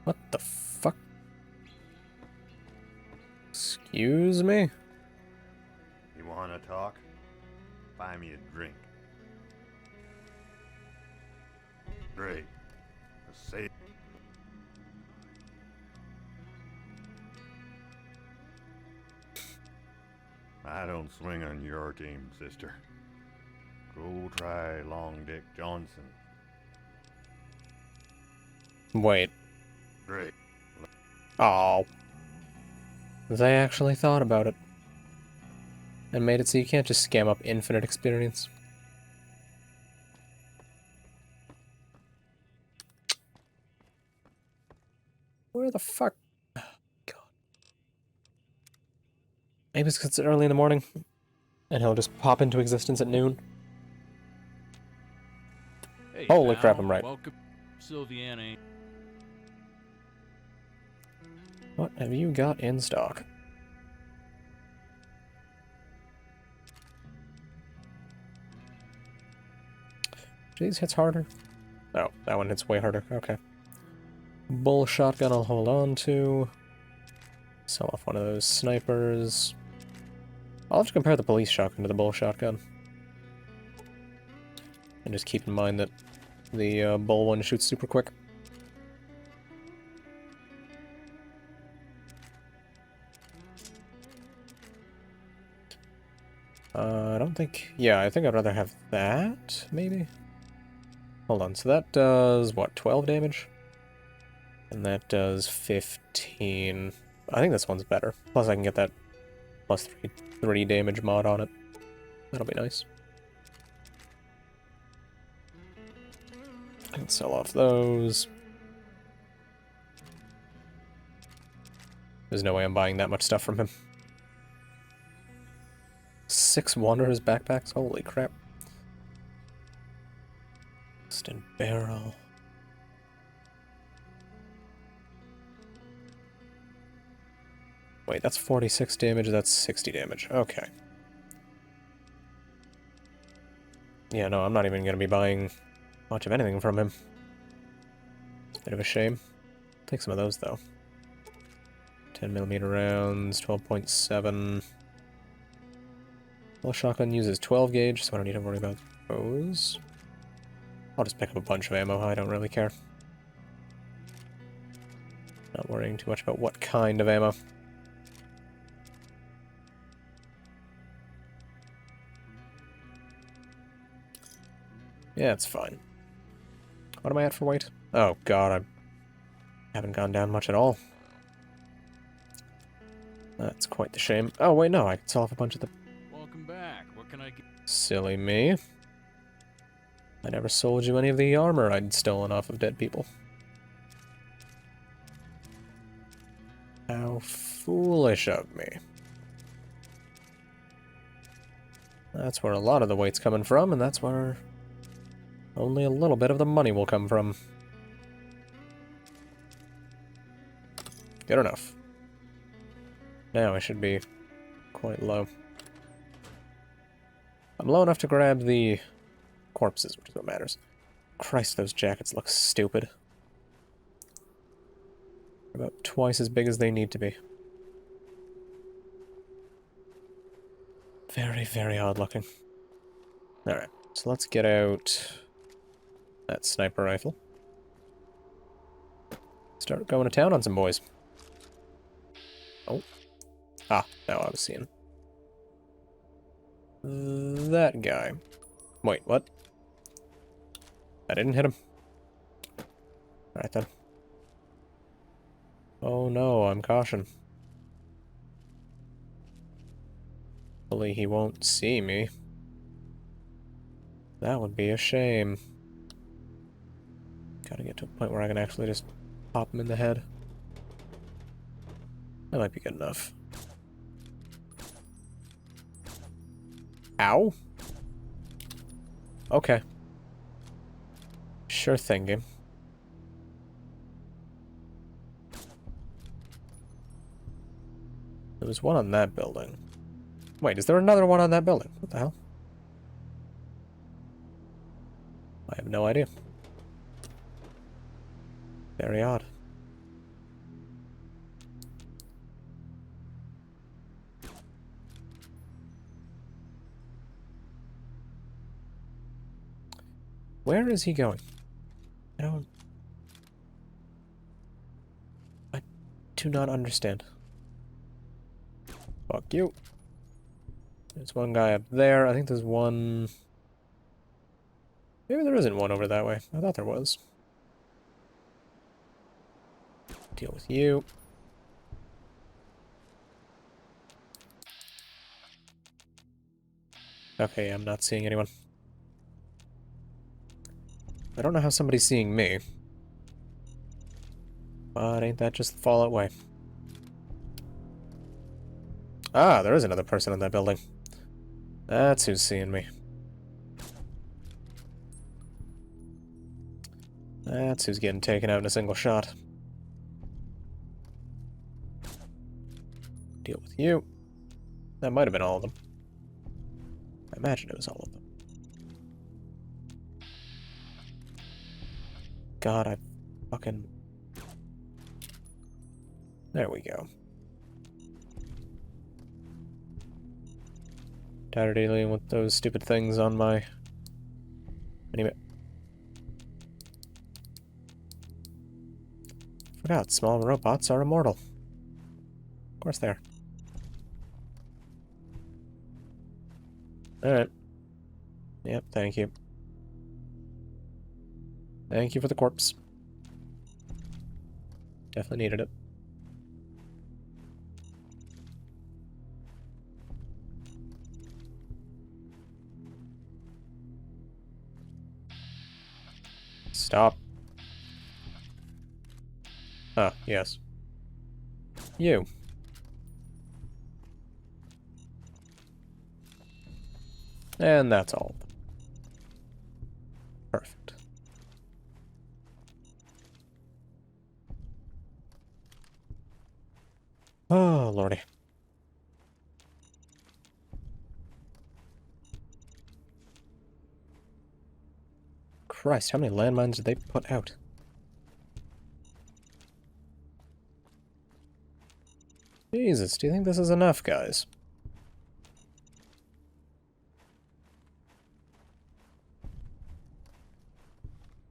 What the fuck? Excuse me? You wanna talk? Buy me a drink. Great. Let's say... I don't swing on your game, sister. Go try Long Dick Johnson. Wait. Great. Oh. They actually thought about it. And made it so you can't just scam up infinite experience. Where the fuck? Oh, God. Maybe it's because it's early in the morning. And he'll just pop into existence at noon. Hey, Holy pal. crap, I'm right. Welcome, Sylviana. What have you got in stock? These hits harder? Oh, that one hits way harder. Okay. Bull shotgun I'll hold on to. Sell off one of those snipers. I'll have to compare the police shotgun to the bull shotgun. And just keep in mind that the bull one shoots super quick. I don't think... Yeah, I think I'd rather have that, maybe? Hold on, so that does, what, 12 damage? And that does 15. I think this one's better. Plus I can get that plus 3 damage mod on it. That'll be nice. I can sell off those. There's no way I'm buying that much stuff from him. 6 Wanderer's backpacks? Holy crap. Instant barrel. Wait, that's 46 damage, that's 60 damage. Okay. Yeah, no, I'm not even going to be buying much of anything from him. Bit of a shame. Take some of those, though. 10mm rounds, 12.7. Well, shotgun uses 12 gauge, so I don't need to worry about those. I'll just pick up a bunch of ammo, I don't really care. Not worrying too much about what kind of ammo. Yeah, it's fine. What am I at for weight? Oh god, I haven't gone down much at all. That's quite the shame. Oh wait, no, I can sell off a bunch of the... Welcome back. What can I get? Silly me. I never sold you any of the armor I'd stolen off of dead people. How foolish of me. That's where a lot of the weight's coming from, and that's where only a little bit of the money will come from. Good enough. Now I should be quite low. I'm low enough to grab the corpses, which is what matters. Christ, those jackets look stupid. They're about twice as big as they need to be. Very, very odd looking. Alright, so let's get out that sniper rifle. Start going to town on some boys. Oh. Ah, now I was seeing that guy. Wait, what? I didn't hit him. Alright then. Oh no, I'm caution. Hopefully he won't see me. That would be a shame. Gotta get to a point where I can actually just pop him in the head. That might be good enough. Ow. Okay. Sure thing, game. There was one on that building. Wait, is there another one on that building? What the hell? I have no idea. Very odd. Where is he going? I do not understand. Fuck you. There's one guy up there. I think there's one... Maybe there isn't one over that way. I thought there was. Deal with you. Okay, I'm not seeing anyone. I don't know how somebody's seeing me. But ain't that just the Fallout way? Ah, there is another person in that building. That's who's seeing me. That's who's getting taken out in a single shot. Deal with you. That might have been all of them. I imagine it was all of them. God, I fucking... There we go. Tired of dealing with those stupid things on my... Anyway. Forgot, small robots are immortal. Of course they are. Alright. Yep, thank you. Thank you for the corpse. Definitely needed it. Stop. Ah, yes. You. And that's all. Perfect. Oh, lordy. Christ, how many landmines did they put out? Jesus, do you think this is enough, guys?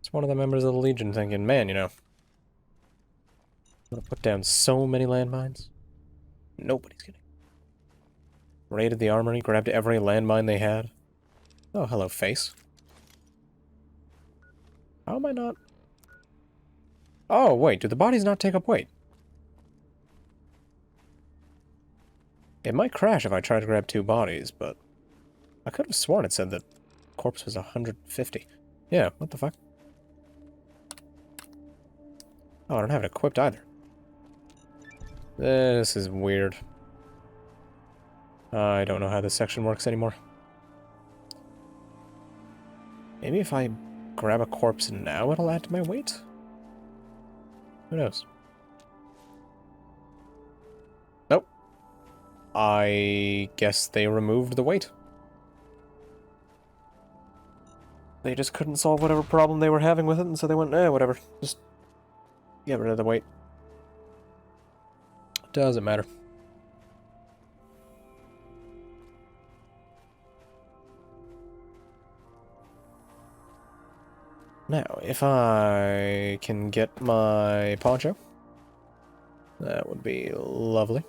It's one of the members of the Legion thinking, man, you know, I'm gonna put down so many landmines. Nobody's gonna. Raided the armory, grabbed every landmine they had. Oh, hello, face. How am I not? Oh, wait, do the bodies not take up weight? It might crash if I try to grab 2 bodies, but I could have sworn it said that corpse was 150. Yeah, what the fuck? Oh, I don't have it equipped either. This is weird. I don't know how this section works anymore. Maybe if I grab a corpse now, it'll add to my weight? Who knows? Nope. I guess they removed the weight. They just couldn't solve whatever problem they were having with it, and so they went, whatever. Just get rid of the weight. Doesn't matter. Now, if I can get my poncho, that would be lovely.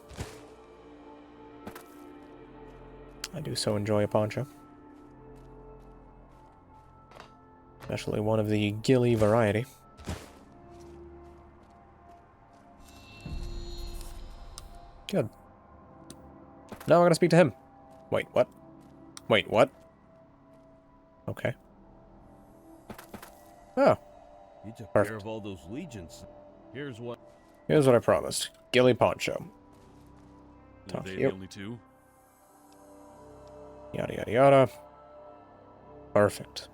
I do so enjoy a poncho. Especially one of the ghillie variety. Good. Now I'm gonna speak to him. Wait, what? Wait, what? Okay. Oh. You took Perfect. care of all those legions. Here's what I promised. Ghillie poncho. Are they the only 2? Yada yada yada. Perfect.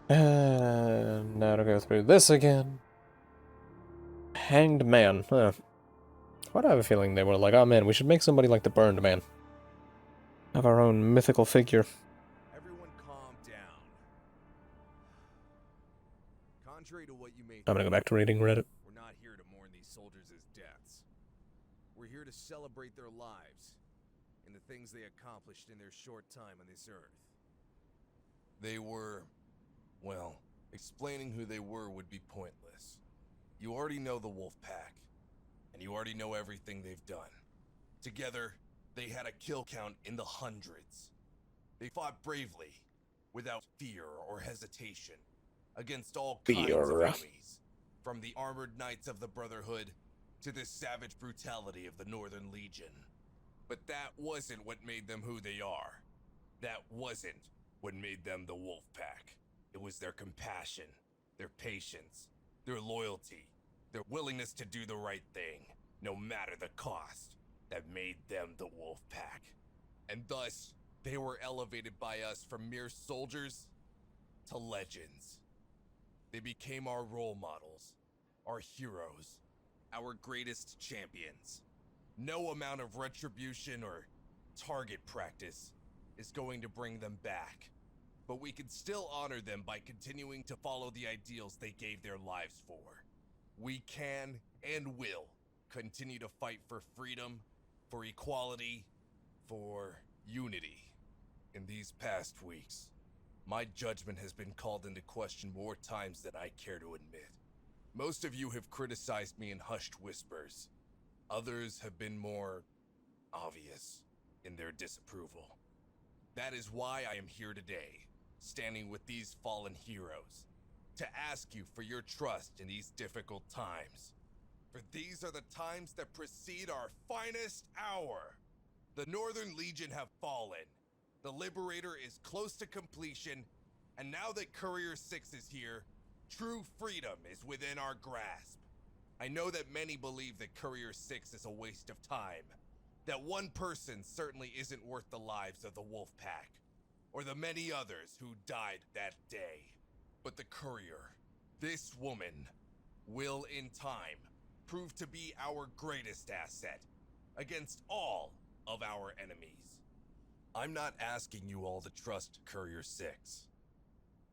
And now to go through this again. Hanged Man. Huh. Why do I have a feeling they were like, oh man, we should make somebody like the Burned Man. Have our own mythical figure. Everyone calm down. Contrary to what you may I'm gonna go back to reading Reddit. We're not here to mourn these soldiers' deaths. We're here to celebrate their lives and the things they accomplished in their short time on this earth. They were, well, explaining who they were would be pointless. You already know the Wolf Pack, and you already know everything they've done. Together, they had a kill count in the hundreds. They fought bravely, without fear or hesitation, against all kinds of enemies, from the armored knights of the Brotherhood to the savage brutality of the Northern Legion. But that wasn't what made them who they are. That wasn't what made them the Wolf Pack. It was their compassion, their patience, their loyalty, their willingness to do the right thing, no matter the cost, that made them the Wolf Pack. And thus, they were elevated by us from mere soldiers to legends. They became our role models, our heroes, our greatest champions. No amount of retribution or target practice is going to bring them back. But we can still honor them by continuing to follow the ideals they gave their lives for. We can and will continue to fight for freedom, for equality, for unity. In these past weeks, my judgment has been called into question more times than I care to admit. Most of you have criticized me in hushed whispers. Others have been more obvious. in their disapproval. That is why I am here today, standing with these fallen heroes, to ask you for your trust in these difficult times. For these are the times that precede our finest hour. The Northern Legion have fallen. The Liberator is close to completion, and now that Courier 6 is here, true freedom is within our grasp. I know that many believe that Courier 6 is a waste of time, that one person certainly isn't worth the lives of the Wolf Pack, or the many others who died that day. But the Courier, this woman, will in time prove to be our greatest asset against all of our enemies. I'm not asking you all to trust Courier 6.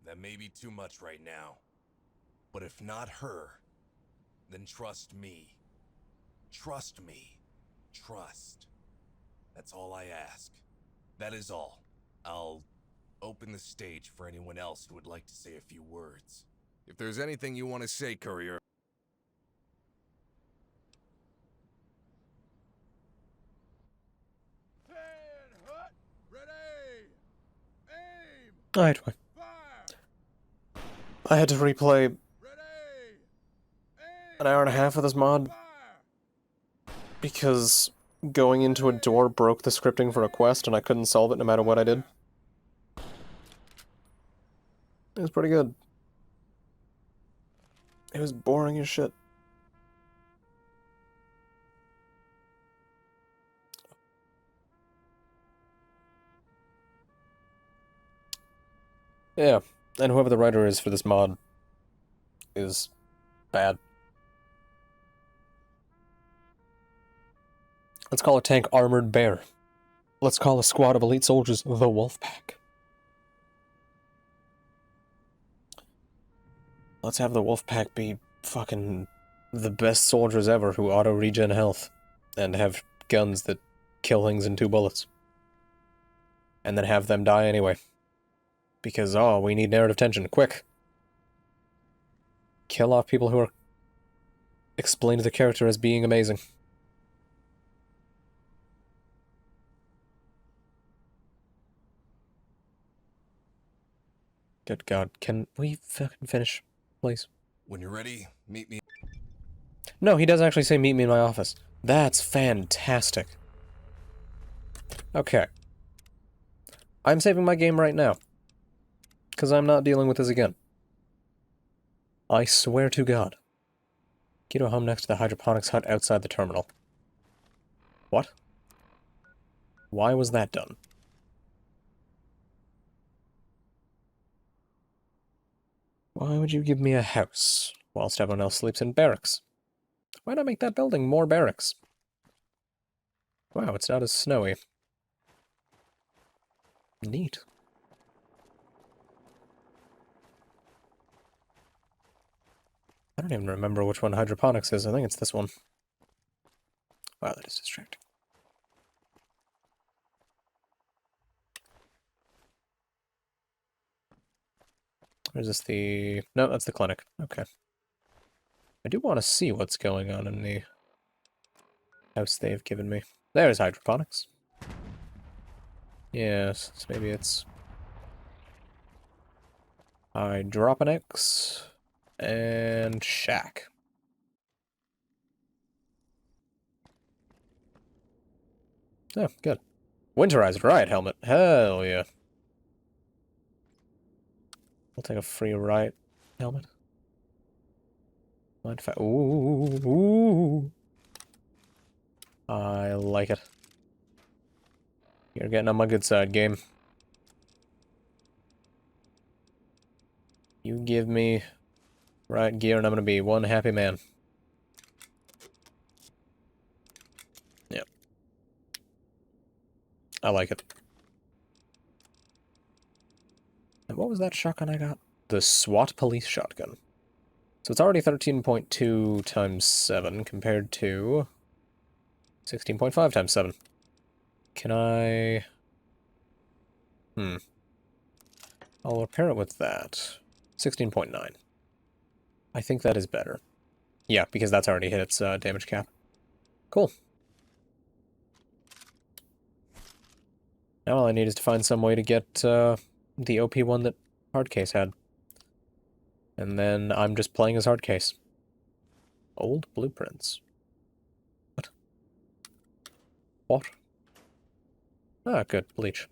That may be too much right now. But if not her, then trust me. Trust me. Trust. That's all I ask. That is all. I'll open the stage for anyone else who would like to say a few words. If there's anything you want to say, Courier. Alright, I had to replay an hour and a half of this mod because going into a door broke the scripting for a quest and I couldn't solve it no matter what I did. It was pretty good. It was boring as shit. Yeah, and whoever the writer is for this mod is bad. Let's call a tank Armored Bear. Let's call a squad of elite soldiers the Wolf Pack. Let's have the Wolf Pack be fucking the best soldiers ever who auto-regen health and have guns that kill things in 2 bullets. And then have them die anyway. Because, oh, we need narrative tension. Quick! Kill off people who are explained to the character as being amazing. Good God, can we fucking finish, please? When you're ready, meet me. No, he does actually say meet me in my office. That's fantastic. Okay. I'm saving my game right now. Because I'm not dealing with this again. I swear to God. Get to a home next to the hydroponics hut outside the terminal. What? Why was that done? Why would you give me a house, whilst everyone else sleeps in barracks? Why not make that building more barracks? Wow, it's not as snowy. Neat. I don't even remember which one hydroponics is. I think it's this one. Wow, that is distracting. Or is this the... No, that's the clinic. Okay. I do want to see what's going on in the house they've given me. There's hydroponics. Yes, so maybe it's... hydroponics and shack. Oh, good. Winterized riot helmet. Hell yeah. I'll take a free riot helmet. Mind if I... Ooh, ooh. I like it. You're getting on my good side, game. You give me riot gear and I'm gonna be one happy man. Yep. I like it. And what was that shotgun I got? The Swat police shotgun. So it's already 13.2 times 7 compared to 16.5 times 7. Can I... I'll repair it with that. 16.9. I think that is better. Yeah, because that's already hit its damage cap. Cool. Now all I need is to find some way to get the OP one that Hardcase had. And then I'm just playing as Hardcase. Old blueprints. What? What? Ah, good. Bleach.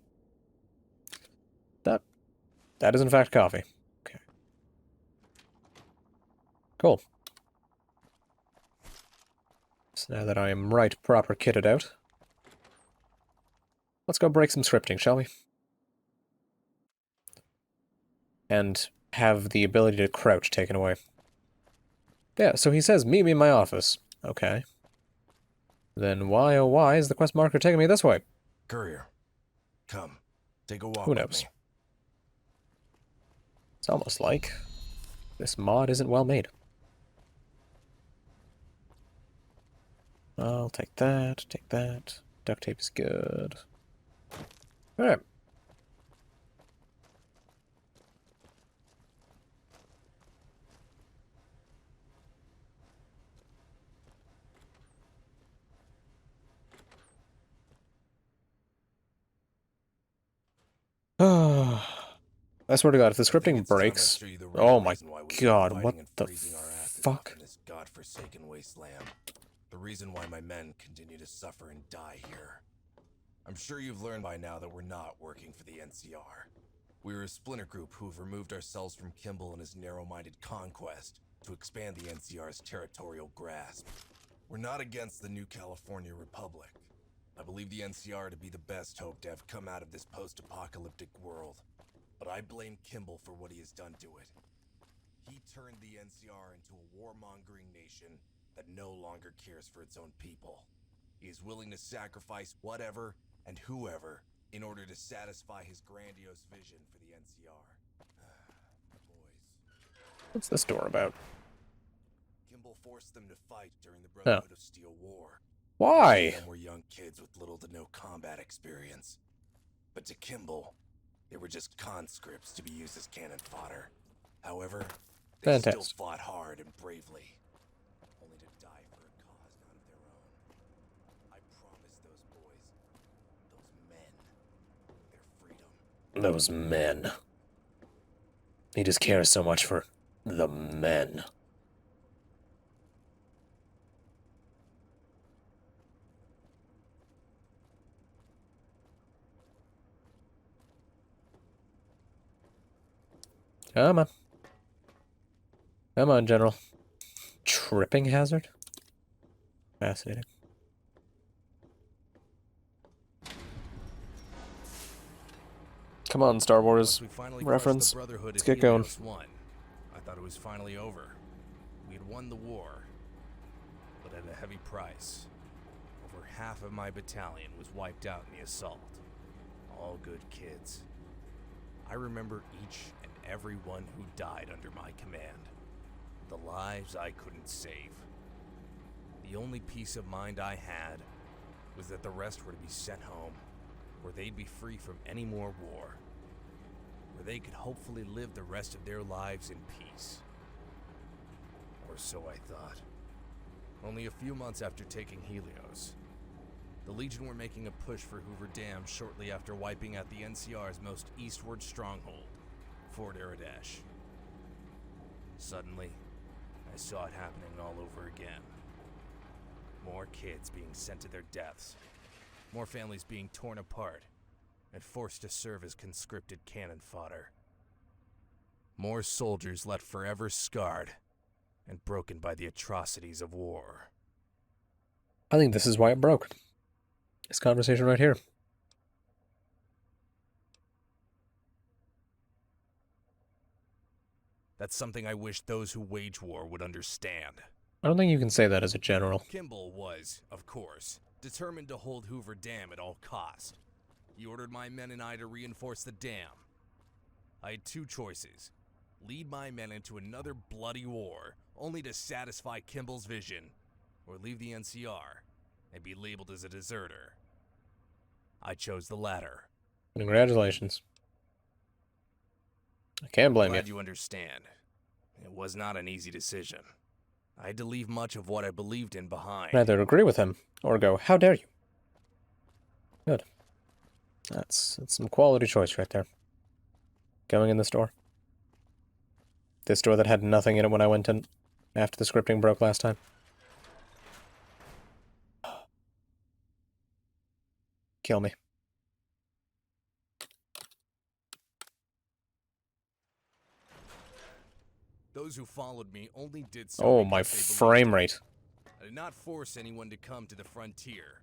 That is in fact coffee. Okay. Cool. So now that I am right proper kitted out, let's go break some scripting, shall we? And have the ability to crouch taken away. Yeah, so he says, meet me in my office. Okay. Then why, oh why, is the quest marker taking me this way? Courier, come. Take a walk Who with knows? me. It's almost like this mod isn't well made. I'll take that, take that. Duct tape is good. Alright. I swear to God, if the scripting breaks... Oh my God, what the fuck? In this godforsaken wasteland. The reason why my men continue to suffer and die here. I'm sure you've learned by now that we're not working for the NCR. We're a splinter group who've removed ourselves from Kimball and his narrow-minded conquest to expand the NCR's territorial grasp. We're not against the new California Republic. I believe the NCR to be the best hope to have come out of this post-apocalyptic world. But I blame Kimball for what he has done to it. He turned the NCR into a warmongering nation that no longer cares for its own people. He is willing to sacrifice whatever and whoever in order to satisfy his grandiose vision for the NCR. What's this door about? Kimball forced them to fight during the Brotherhood of Steel War. Why? Most of them were young kids with little to no combat experience. But to Kimball, they were just conscripts to be used as cannon fodder. However, they still fought hard and bravely, only to die for a cause not of their own. I promised those boys, those men, their freedom. Those men. He just cares so much for the men. Come on. Come on, General. Tripping hazard? Fascinating. Come on, Star Wars reference. Let's get going. I thought it was finally over. We had won the war, but at a heavy price. Over half of my battalion was wiped out in the assault. All good kids. I remember each and every one who died under my command. The lives I couldn't save. The only peace of mind I had was that the rest were to be sent home, where they'd be free from any more war, where they could hopefully live the rest of their lives in peace. Or so I thought. Only a few months after taking Helios, the Legion were making a push for Hoover Dam shortly after wiping out the NCR's most eastward stronghold, Fort Aradesh. Suddenly, I saw it happening all over again. More kids being sent to their deaths, more families being torn apart and forced to serve as conscripted cannon fodder. More soldiers left forever scarred and broken by the atrocities of war. I think this is why it broke. This conversation right here. That's something I wish those who wage war would understand. I don't think you can say that as a general. Kimball was, of course, determined to hold Hoover Dam at all cost. He ordered my men and I to reinforce the dam. I had two choices. Lead my men into another bloody war, only to satisfy Kimball's vision, or leave the NCR and be labeled as a deserter. I chose the latter. Congratulations. I can't blame Glad you understand. It was not an easy decision. I had to leave much of what I believed in behind. Either agree with him, or go, how dare you? Good. That's some quality choice right there. Going in this door. This door that had nothing in it when I went in after the scripting broke last time. Kill me. Those who followed me only did so Oh, because my they believed frame in me. rate. I did not force anyone to come to the frontier.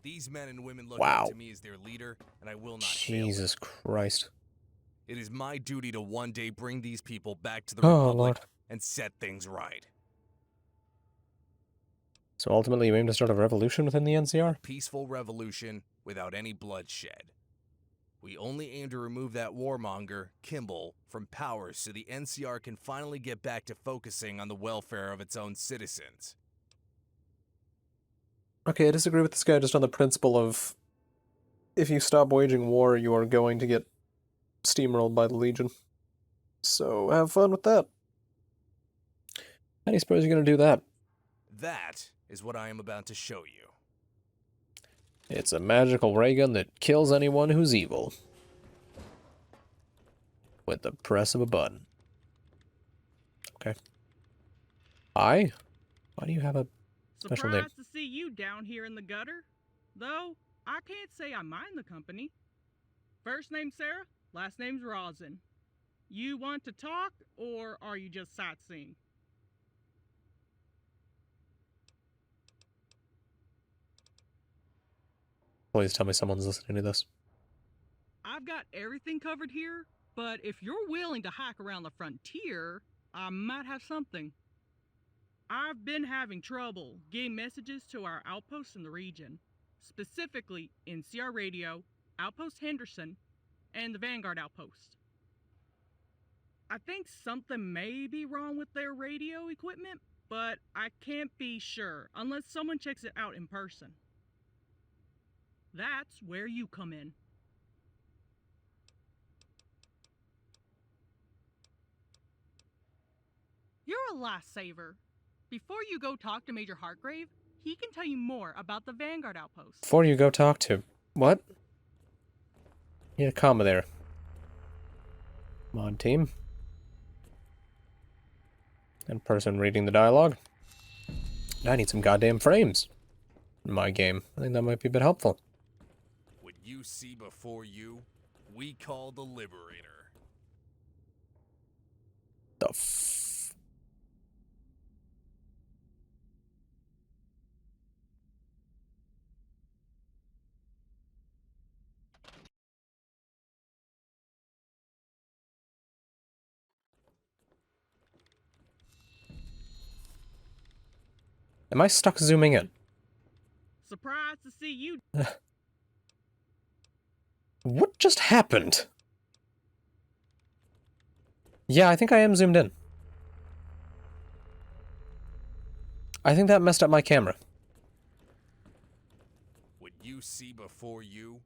These men and women look Wow. up to me as their leader, and I will not fail them. Jesus Christ. It is my duty to one day bring these people back to the Oh, Republic Lord. and set things right. So ultimately you aim to start a revolution within the NCR? Peaceful revolution without any bloodshed. We only aim to remove that warmonger, Kimball, from power so the NCR can finally get back to focusing on the welfare of its own citizens. Okay, I disagree with this guy just on the principle of if you stop waging war, you are going to get steamrolled by the Legion. So have fun with that. How do you suppose you're going to do that? That is what I am about to show you. It's a magical ray gun that kills anyone who's evil. With the press of a button. Okay. Hi? Why do you have a special name? Surprised to see you down here in the gutter. Though, I can't say I mind the company. First name's Sarah, last name's Rosin. You want to talk, or are you just sightseeing? Please tell me someone's listening to this. I've got everything covered here, but if you're willing to hike around the frontier, I might have something. I've been having trouble getting messages to our outposts in the region, specifically NCR Radio, Outpost Henderson, and the Vanguard Outpost. I think something may be wrong with their radio equipment, but I can't be sure unless someone checks it out in person. That's where you come in. You're a lifesaver. Before you go talk to Major Hartgrave, he can tell you more about the Vanguard Outpost. Before you go talk to... What? Yeah, comma there. Come on, team. And person reading the dialogue. I need some goddamn frames in my game. I think that might be a bit helpful. What you see before you, we call the Liberator. The f... Am I stuck zooming in? Surprised to see you. What just happened? Yeah, I think I am zoomed in. I think that messed up my camera. What you see before you,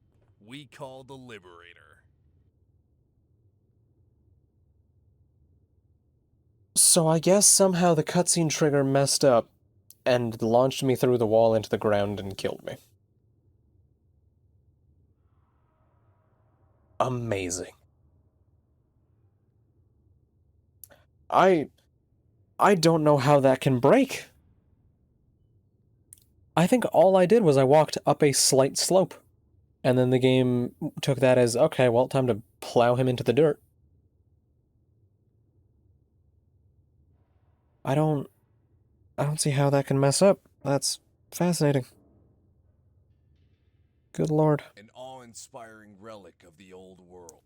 we call the Liberator. So I guess somehow the cutscene trigger messed up and launched me through the wall into the ground and killed me. Amazing. I don't know how that can break. I think all I did was I walked up a slight slope. And then the game took that as, okay, well, time to plow him into the dirt. I don't see how that can mess up. That's fascinating. Good lord. An awe-inspiring relic of the old world.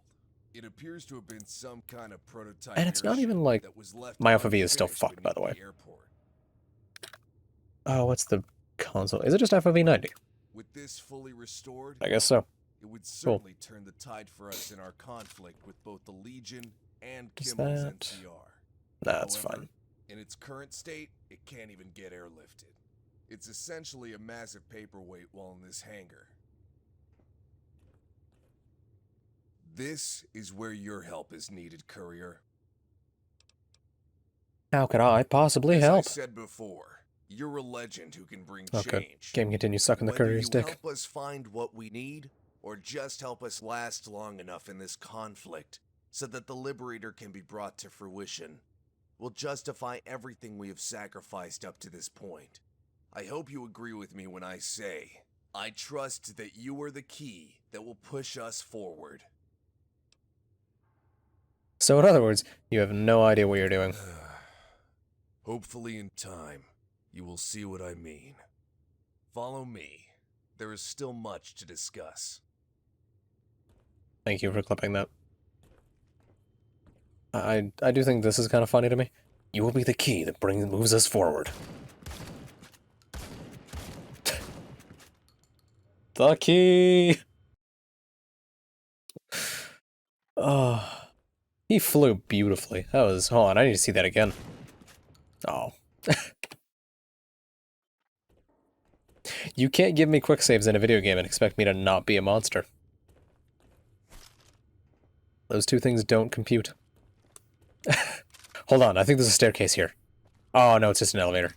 It appears to have been some kind of prototype. And it's not even like... My Alpha V is still fucked, by the way. Oh, what's the console? Is it just FOV 90? With this fully restored, I guess so. It would certainly turn the tide for us in our conflict with both the Legion and Kimball's NCR. That's However, fine. In its current state, it can't even get airlifted. It's essentially a massive paperweight while in this hangar. This is where your help is needed, Courier. How could I possibly help? As I said before, you're a legend who can bring Okay. change. Game continues sucking the Whether courier's you dick. help us find what we need, or just help us last long enough in this conflict so that the Liberator can be brought to fruition, will justify everything we have sacrificed up to this point. I hope you agree with me when I say, I trust that you are the key that will push us forward. So in other words, you have no idea what you're doing. Hopefully in time, you will see what I mean. Follow me. There is still much to discuss. Thank you for clipping that. I do think this is kind of funny to me. You will be the key that moves us forward. The key! Oh. He flew beautifully. That was... Hold on, I need to see that again. Oh. You can't give me quick saves in a video game and expect me to not be a monster. Those two things don't compute. Hold on, I think there's a staircase here. Oh, no, it's just an elevator.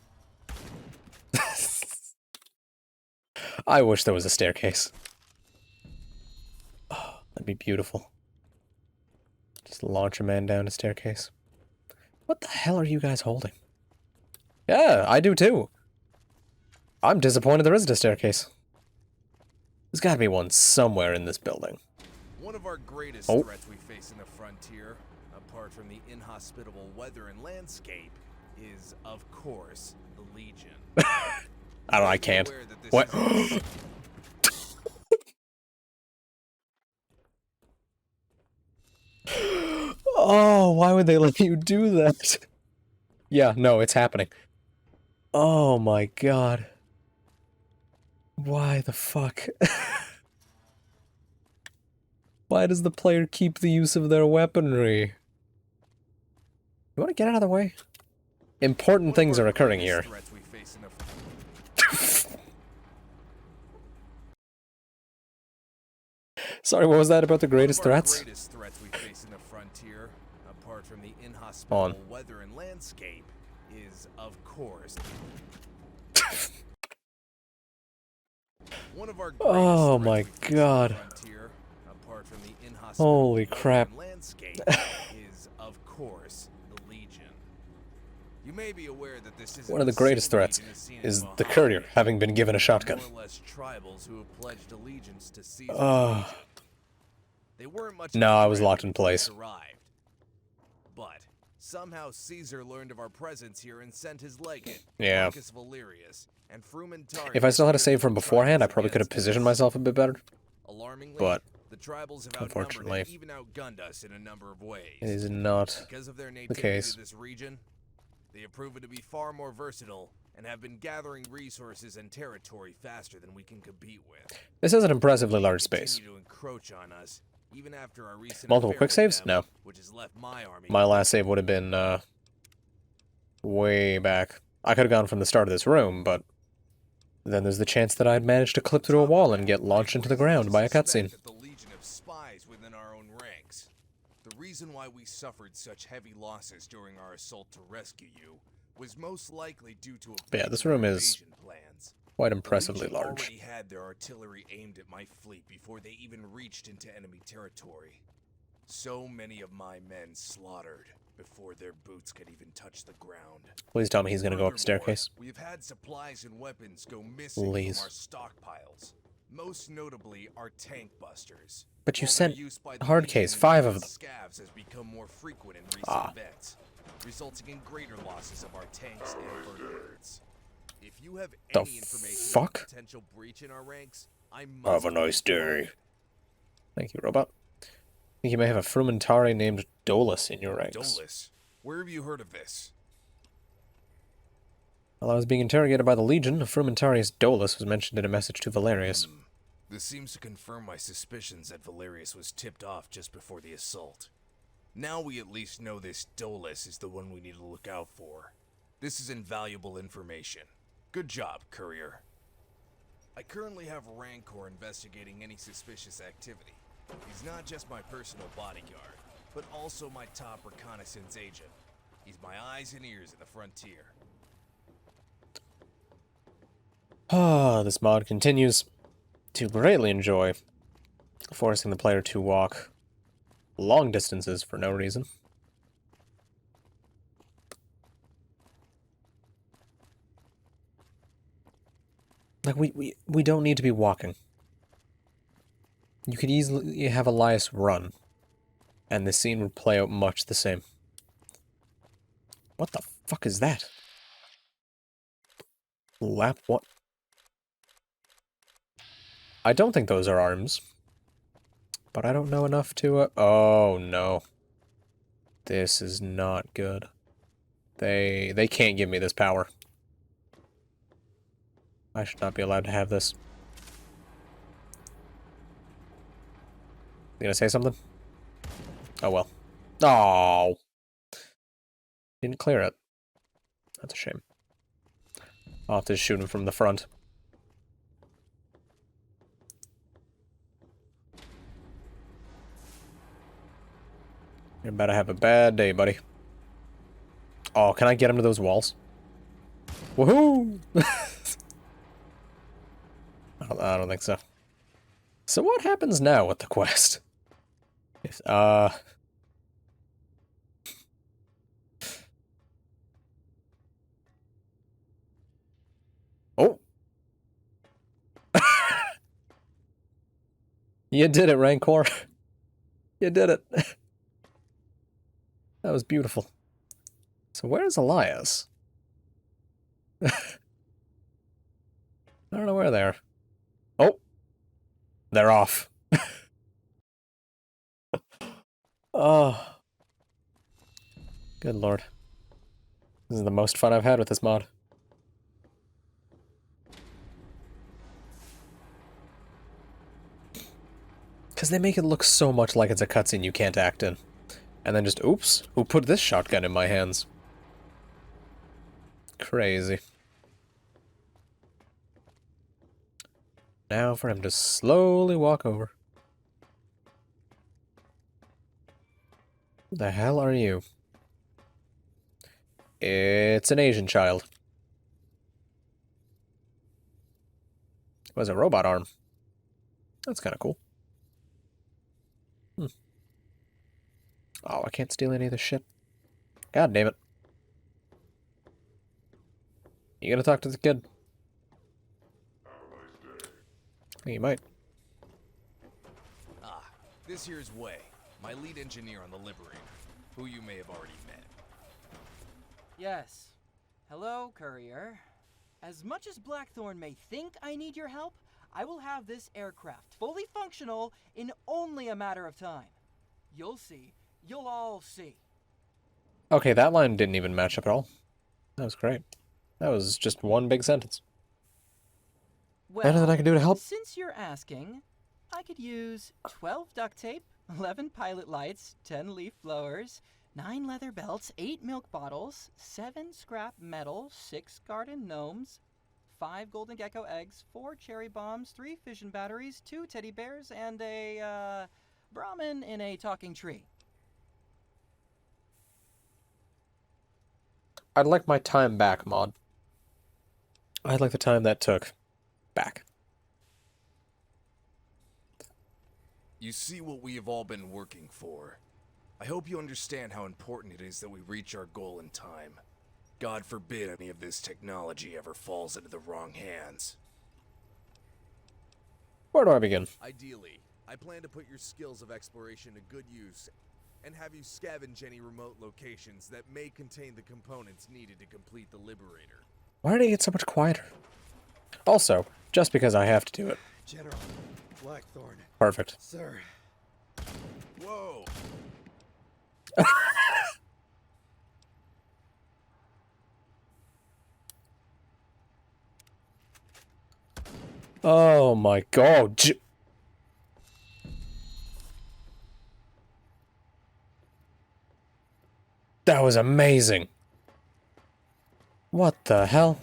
I wish there was a staircase. Oh, that'd be beautiful. Just launch a man down a staircase. What the hell are you guys holding? Yeah, I do too. I'm disappointed there isn't a staircase. There's gotta be one somewhere in this building. One of our greatest threats we face in the frontier, apart from the inhospitable weather and landscape, is, of course, the Legion. I can't. What? Oh, why would they let you do that? Yeah, no, it's happening. Oh my god. Why the fuck? Why does the player keep the use of their weaponry? You want to get out of the way? Important things are occurring here. Sorry, what was that about the greatest threats? Greatest threats we face in the frontier, apart from the inhospitable weather and landscape, is, of course, one of our oh my god. frontier, apart from the Holy crap. landscape, is, of course, the Legion. You may be aware that this is one of the greatest threats is the courier having been given a shotgun. More or less tribals who have pledged allegiance to Caesar. They weren't much no, I was locked in place. Arrived. But somehow Caesar learned of our presence here and sent his legate, yeah. Marcus Valerius, and If I still had a save from beforehand, I probably could have positioned myself a bit better. Alarmingly, but the tribals have unfortunately, and even outgunned us in a number of ways. It is not because of their the case. To this region, they have proven to be far more versatile and have been gathering resources and territory faster than we can compete with. This is an impressively large space. To encroach on us, even after our recent multiple quick saves? No. Which has left my army. My last save would have been way back. I could have gone from the start of this room, but then there's the chance that I'd manage to clip through a wall and get launched into the ground by a cutscene. The Legion of spies within our own ranks. The reason why we suffered such heavy losses during our assault to rescue you was most likely due to yeah, this room is quite impressively large. Already had their artillery aimed at my fleet before they even reached into enemy territory. So many of my men slaughtered before their boots could even touch the ground. Please tell me he's gonna go up the staircase. We've had supplies and weapons go missing from our stockpiles. Most notably, our tank busters. But you sent hard case, 5 of them. Scavs has become more frequent in recent events, resulting in greater losses of our tanks and birds. If you have any information on potential breach in our ranks, I must have a nice day. Thank you, robot. I think you may have a Frumentari named Dolus in your ranks. Dolus? Where have you heard of this? While I was being interrogated by the Legion, a Frumentarius Dolus was mentioned in a message to Valerius. This seems to confirm my suspicions that Valerius was tipped off just before the assault. Now we at least know this Dolus is the one we need to look out for. This is invaluable information. Good job, courier. I currently have Rancor investigating any suspicious activity. He's not just my personal bodyguard, but also my top reconnaissance agent. He's my eyes and ears in the frontier. Ah, this mod continues to greatly enjoy forcing the player to walk long distances for no reason. Like, we don't need to be walking. You could easily have Elias run, and the scene would play out much the same. What the fuck is that? Lap what? I don't think those are arms. But I don't know enough to, oh no. This is not good. They can't give me this power. I should not be allowed to have this. You gonna say something? Oh well. Oh. Didn't clear it. That's a shame. I'll have to shoot him from the front. You're about to have a bad day, buddy. Oh, can I get him to those walls? Woohoo! I don't think so. So what happens now with the quest? If, Oh! You did it, Rancor. You did it. That was beautiful. So where's Elias? I don't know where they are. Oh! They're off. Oh. Good lord. This is the most fun I've had with this mod. Because they make it look so much like it's a cutscene you can't act in. And then just, oops, who put this shotgun in my hands? Crazy. Now for him to slowly walk over. Who the hell are you? It's an Asian child. It was a robot arm. That's kind of cool. Oh, I can't steal any of this shit. God damn it. You gonna talk to the kid? You might. Ah, this here's Wei, my lead engineer on the Liberator, who you may have already met. Yes. Hello, courier. As much as Blackthorn may think I need your help, I will have this aircraft fully functional in only a matter of time. You'll see. You'll all see. Okay, that line didn't even match up at all. That was great. That was just one big sentence. Well, Anything I can do to help? Since you're asking, I could use 12 duct tape, 11 pilot lights, 10 leaf blowers, 9 leather belts, 8 milk bottles, 7 scrap metal, 6 garden gnomes, 5 golden gecko eggs, 4 cherry bombs, 3 fission batteries, 2 teddy bears, and a, Brahmin in a talking tree. I'd like my time back, mod. I'd like the time that took back. You see what we have all been working for. I hope you understand how important it is that we reach our goal in time. God forbid any of this technology ever falls into the wrong hands. Where do I begin? Ideally, I plan to put your skills of exploration to good use and have you scavenge any remote locations that may contain the components needed to complete the Liberator. Why did it get so much quieter? Also, just because I have to do it. General Blackthorn. Perfect. Sir. Whoa! Oh my god. That was amazing. What the hell?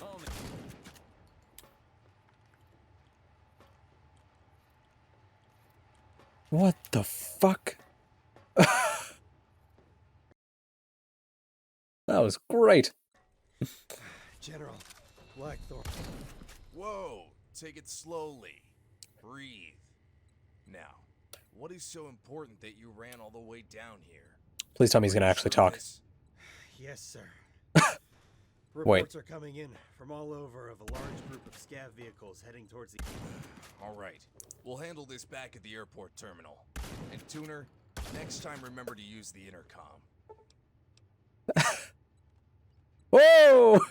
What the fuck? That was great. General Blackthorn. Whoa! Take it slowly. Breathe. Now, What is so important that you ran all the way down here? Please tell me he's gonna actually talk. Yes, sir. Wait. Reports are coming in from all over of a large group of scav vehicles heading towards the... All right. We'll handle this back at the airport terminal. And Tuner, next time remember to use the intercom. Whoa!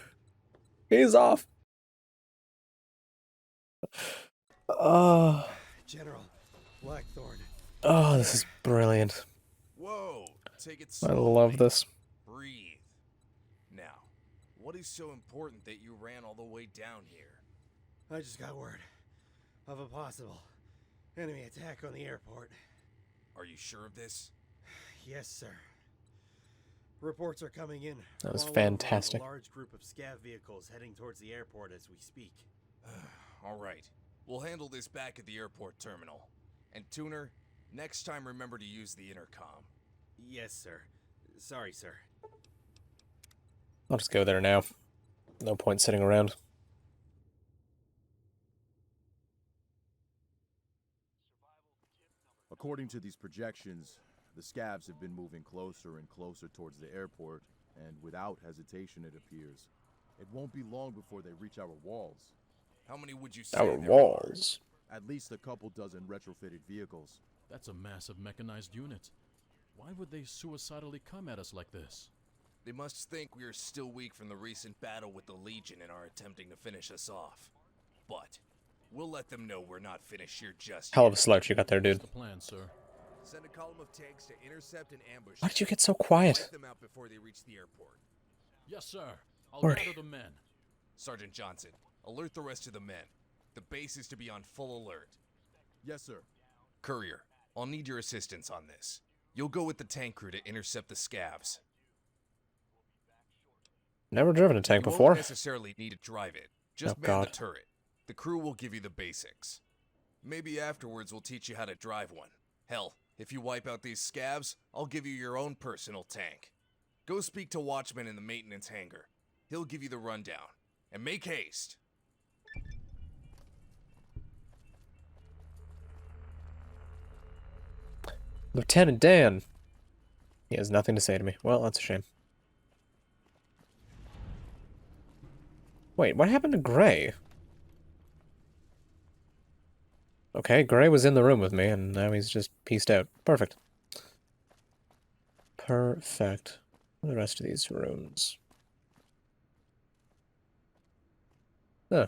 He's off. General Blackthorn. Oh, this is brilliant. Whoa! Take it I slowly. love this. Breathe. Now, what is so important that you ran all the way down here? I just got word of a possible enemy attack on the airport. Are you sure of this? Yes, sir. Reports are coming in. That was from all fantastic. over of a large group of scav vehicles heading towards the airport as we speak. All right. We'll handle this back at the airport terminal. And Tuner, next time remember to use the intercom. Yes, sir. Sorry, sir. I'll just go there now. No point sitting around. According to these projections, the scavs have been moving closer and closer towards the airport, and without hesitation, it appears. It won't be long before they reach our walls. How many would you say Our there walls. At least a couple dozen retrofitted vehicles. That's a massive mechanized unit. Why would they suicidally come at us like this? They must think we are still weak from the recent battle with the Legion and are attempting to finish us off. But we'll let them know we're not finished here just Hell yet. of a slouch you got there, dude. What's the plan, sir? Send a column of tanks to intercept and ambush Why did you them. get so quiet? Wipe them out before they reach the airport. Yes, sir. I'll Word. gather the men. Sergeant Johnson, alert the rest of the men. The base is to be on full alert. Yes, sir. Courier, I'll need your assistance on this. You'll go with the tank crew to intercept the scavs. Never driven a tank You before. won't necessarily need to drive it. Just Oh, man the God. turret. The crew will give you the basics. Maybe afterwards we'll teach you how to drive one. Hell, if you wipe out these scavs, I'll give you your own personal tank. Go speak to Watchman in the maintenance hangar. He'll give you the rundown. And make haste. Lieutenant Dan. He has nothing to say to me. Well, that's a shame. Wait, what happened to Gray? Okay, Gray was in the room with me, and now he's just pieced out. Perfect. Perfect. What are the rest of these rooms? Oh,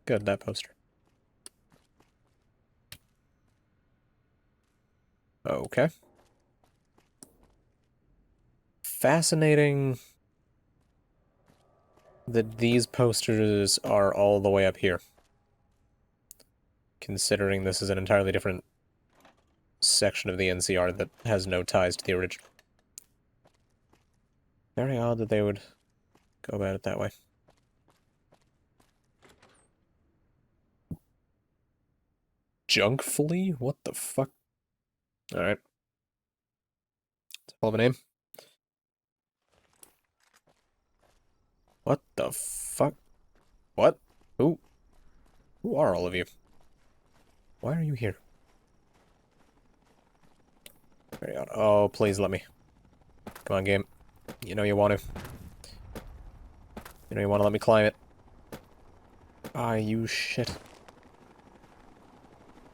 good, that poster. Okay. Fascinating that these posters are all the way up here. Considering this is an entirely different section of the NCR that has no ties to the original. Very odd that they would go about it that way. Junk Flea? What the fuck? Alright. It's a hell of a name. What the fuck? What? Who are all of you? Why are you here? Very odd. Oh, please let me. Come on, game. You know you want to. You know you want to let me climb it. Ah, you shit.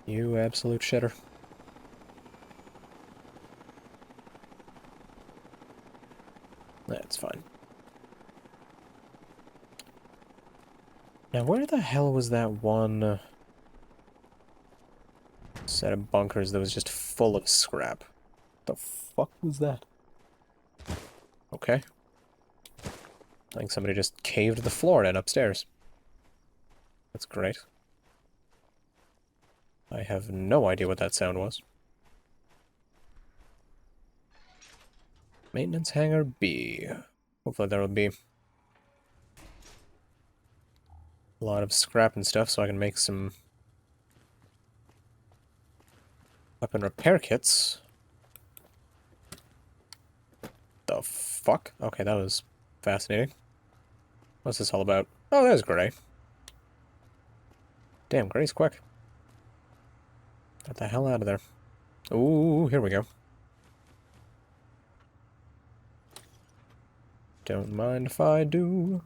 You absolute shitter. That's fine. Now, where the hell was that one set of bunkers that was just full of scrap? The fuck was that? Okay. I think somebody just caved the floor in upstairs. That's great. I have no idea what that sound was. Maintenance hangar B. Hopefully there will be a lot of scrap and stuff so I can make some weapon repair kits. The fuck? Okay, that was fascinating. What's this all about? Oh, there's Gray. Damn, Gray's quick. Get the hell out of there. Ooh, here we go. Don't mind if I do.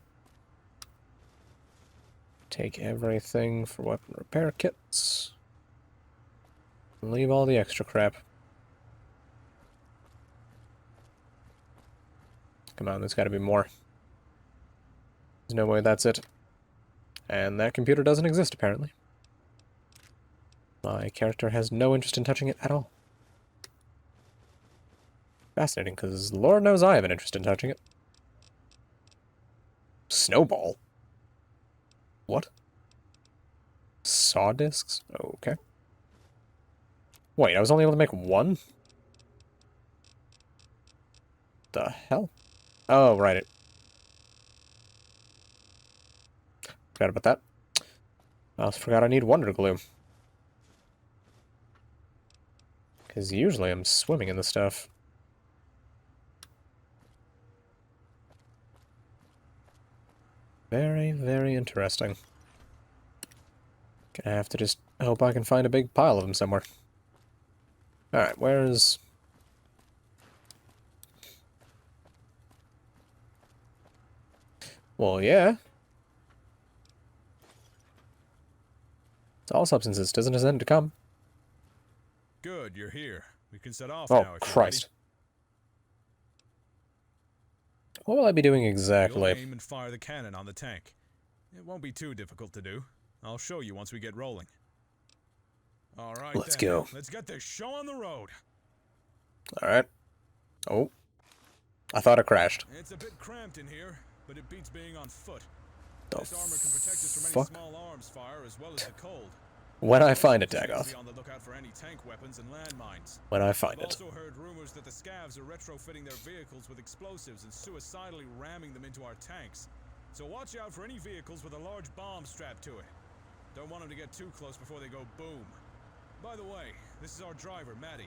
Take everything for weapon repair kits. Leave all the extra crap. Come on, there's gotta be more. There's no way that's it. And that computer doesn't exist, apparently. My character has no interest in touching it at all. Fascinating, because Lord knows I have an interest in touching it. Snowball? What? Saw discs? Okay. Wait, I was only able to make one? The hell? Oh, right. Forgot about that. I also forgot I need Wonder Glue. Because usually I'm swimming in the stuff. Very, very interesting. Gonna have to just hope I can find a big pile of them somewhere. Alright, where's... Well, yeah. It's all substances. Doesn't his end to come? Good, you're here. We can set off Oh, now if Christ. What will I be doing you're ready. exactly? You'll aim and fire the cannon on the tank. It won't be too difficult to do. I'll show you once we get rolling. All right, Let's then. go. Let's get this show on the road. Alright. Oh. I thought it crashed. It's a bit cramped in here, but it beats being on foot. The This armor can protect us from any fuck? small arms fire as well as the cold. When I find it, Be Dagoth. on the lookout for any tank weapons and landmines. When I find I've it. also heard rumors that the scavs are retrofitting their vehicles with explosives and suicidally ramming them into our tanks. So watch out for any vehicles with a large bomb strapped to it. Don't want them to get too close before they go boom. By the way, this is our driver, Matty.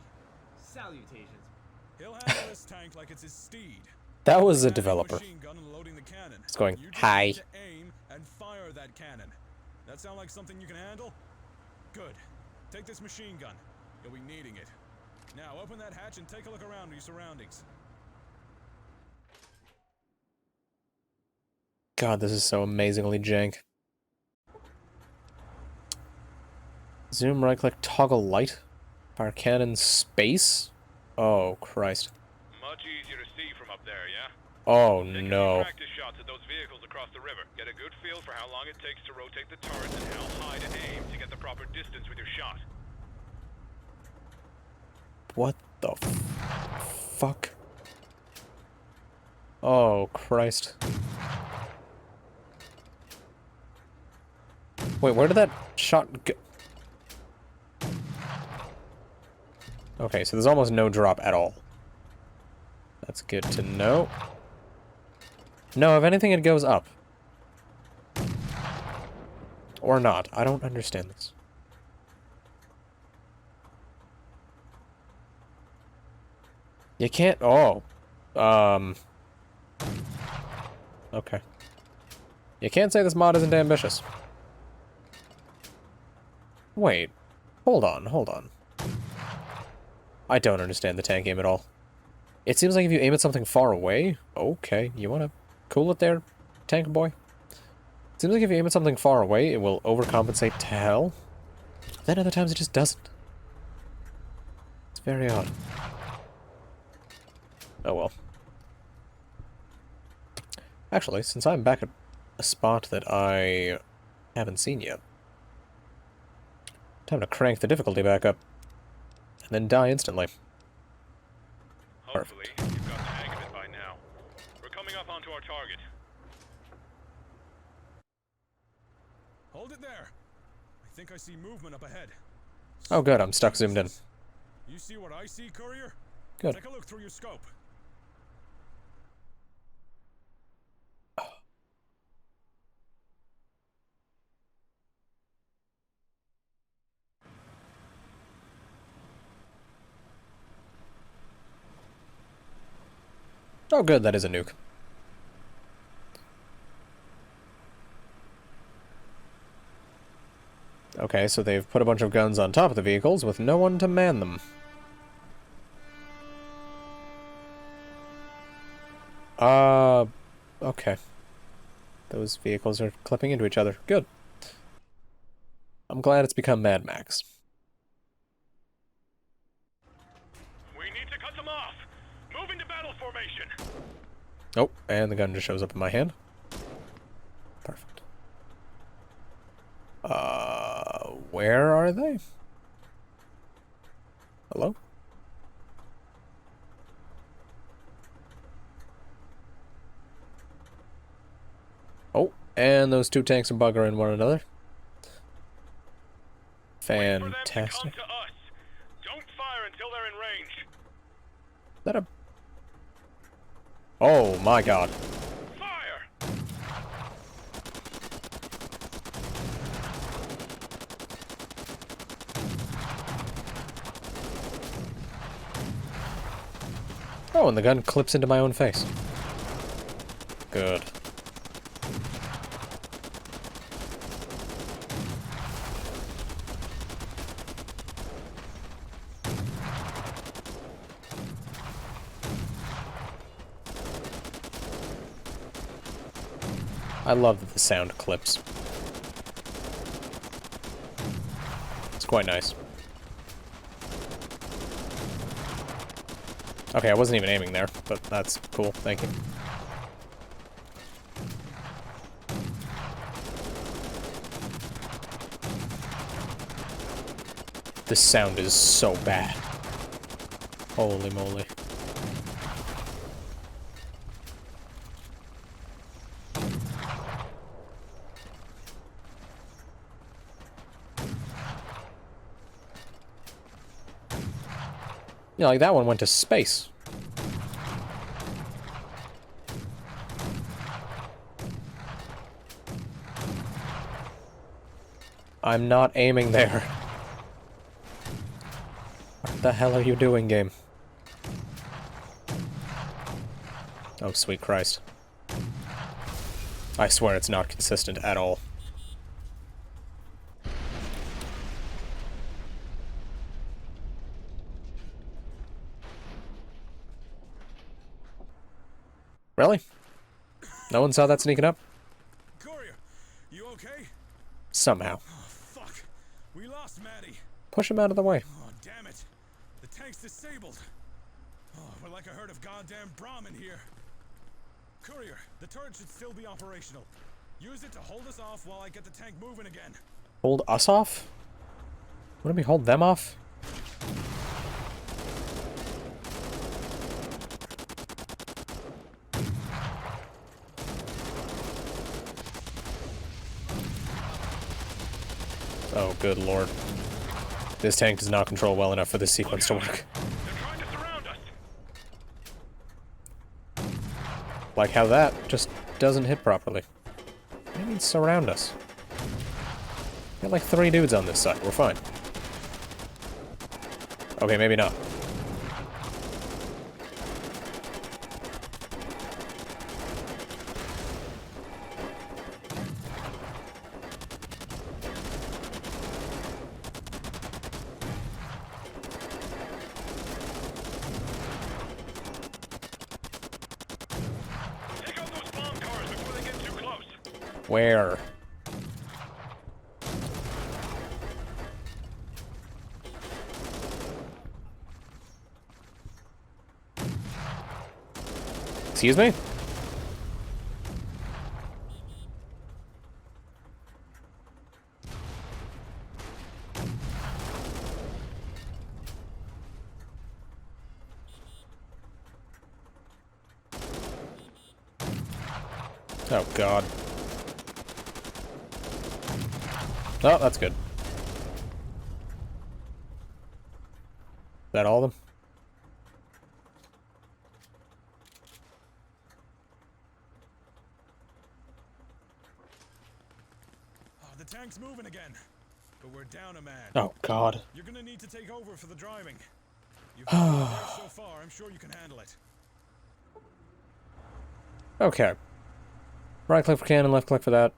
Salutations. He'll handle this tank like it's his steed. That was a Handing developer. machine gun and loading the cannon. It's going, You just hi. need to aim and fire that cannon. That sound like something you can handle? Good. Take this machine gun. You'll be needing it. Now open that hatch and take a look around your surroundings. God, this is so amazingly jank. Zoom, right click, toggle light. Fire cannon, space? Oh, Christ. Much easier to see from up there, yeah? Oh, Take a few no. practice shots at those vehicles across the river. Get a good feel for how long it takes to rotate the turrets and how high to aim to get the proper distance with your shot. What the fuck? Oh, Christ. Wait, where did that shot go? Okay, so there's almost no drop at all. That's good to know. No, if anything, it goes up. Or not. I don't understand this. You can't... Oh. Okay. You can't say this mod isn't ambitious. Wait. Hold on, hold on. I don't understand the tank aim at all. It seems like if you aim at something far away... Okay, you wanna cool it there, tank boy? It seems like if you aim at something far away, it will overcompensate to hell. Then other times it just doesn't. It's very odd. Oh well. Actually, since I'm back at a spot that I haven't seen yet, time to crank the difficulty back up. And then die instantly. Hopefully, you've got the hang of it by now. We're coming up onto our target. Hold it there. I think I see movement up ahead. Oh good, I'm stuck zoomed in. You see what I see, courier? Good. Take a look through your scope. Oh good, that is a nuke. Okay, so they've put a bunch of guns on top of the vehicles with no one to man them. Okay. Those vehicles are clipping into each other. Good. I'm glad it's become Mad Max. We need to cut them off. Move into battle formation. Oh, and the gun just shows up in my hand. Perfect. Where are they? Hello? Oh, and those two tanks are buggering one another. Fantastic. Come to us. Don't fire until they're in range. Is that a... Oh my god. Fire! Oh, and the gun clips into my own face. Good. I love that the sound clips. It's quite nice. Okay, I wasn't even aiming there, but that's cool. Thank you. This sound is so bad. Holy moly. Yeah, like that one went to space. I'm not aiming there. What the hell are you doing, game? Oh, sweet Christ. I swear it's not consistent at all. Really? No one saw that sneaking up? Courier, you okay? Somehow. Oh, fuck. We lost Maddie. Push him out of the way. Oh, damn it. The tank's disabled. Oh, we're like a herd of goddamn Brahmin here. Courier, the turret should still be operational. Use it to hold us off while I get the tank moving again. Hold us off? Wouldn't we hold them off? Oh, good lord. This tank does not control well enough for this sequence to work. Like how that just doesn't hit properly. What do you mean surround us? Got like 3 dudes on this side. We're fine. Okay, maybe not. Where? Excuse me? Oh, God. Oh, that's good. Is that all of them? Oh, the tank's moving again. But we're down a man. Oh, God. You're gonna need to take over for the driving. You've done well so far. I'm sure you can handle it. Okay. Right click for cannon, left click for that.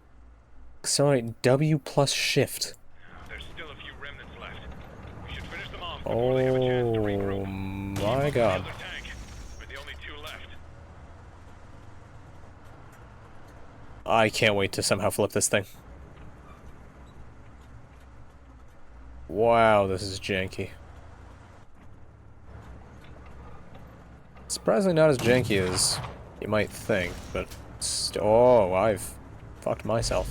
Accelerate W plus shift. There's still a few remnants left. We should finish them off before they have a chance to regroup. My God. We're the only 2 left. I can't wait to somehow flip this thing. Wow, this is janky. Surprisingly not as janky as you might think, but... oh, I've fucked myself.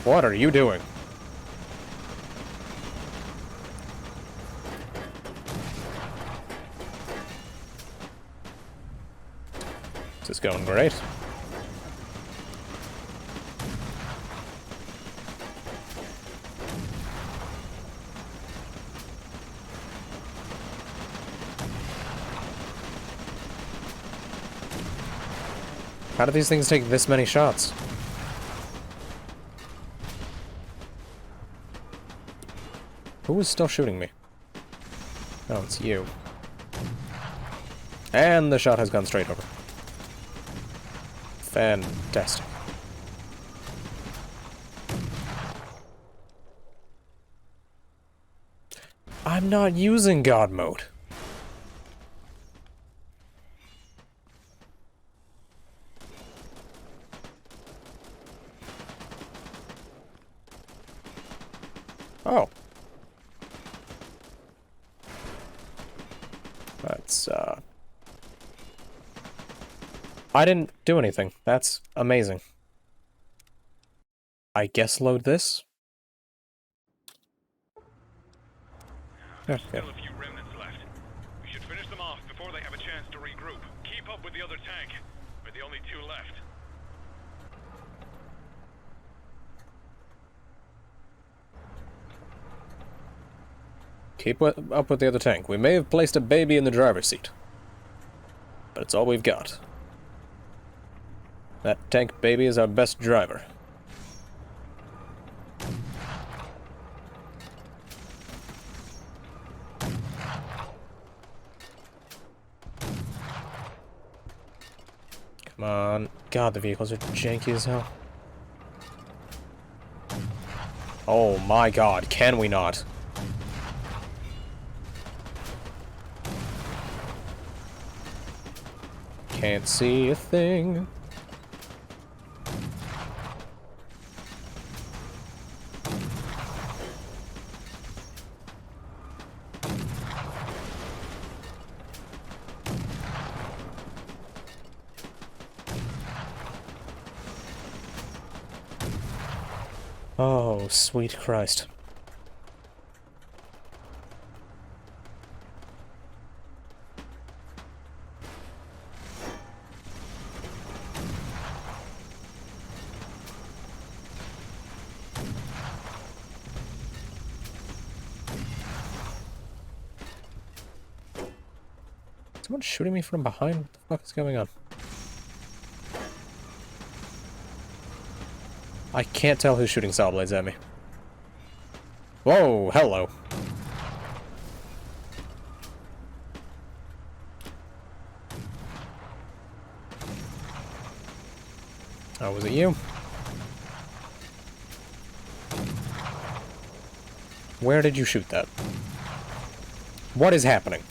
What are you doing? This is going great. How do these things take this many shots? Who is still shooting me? Oh, it's you. And the shot has gone straight over. Fantastic. I'm not using God mode. Oh. That's, I didn't do anything. That's amazing. I guess load this? Okay. Still a few remnants left. We should finish them off before they have a chance to regroup. Keep up with the other tank. We're the only two left. Keep up with the other tank. We may have placed a baby in the driver's seat, but it's all we've got. That tank baby is our best driver. Come on. God, the vehicles are janky as hell. Oh my god, can we not? Can't see a thing. Oh, sweet Christ. Someone shooting me from behind? What the fuck is going on? I can't tell who's shooting saw blades at me. Whoa, hello. Oh, was it you? Where did you shoot that? What is happening?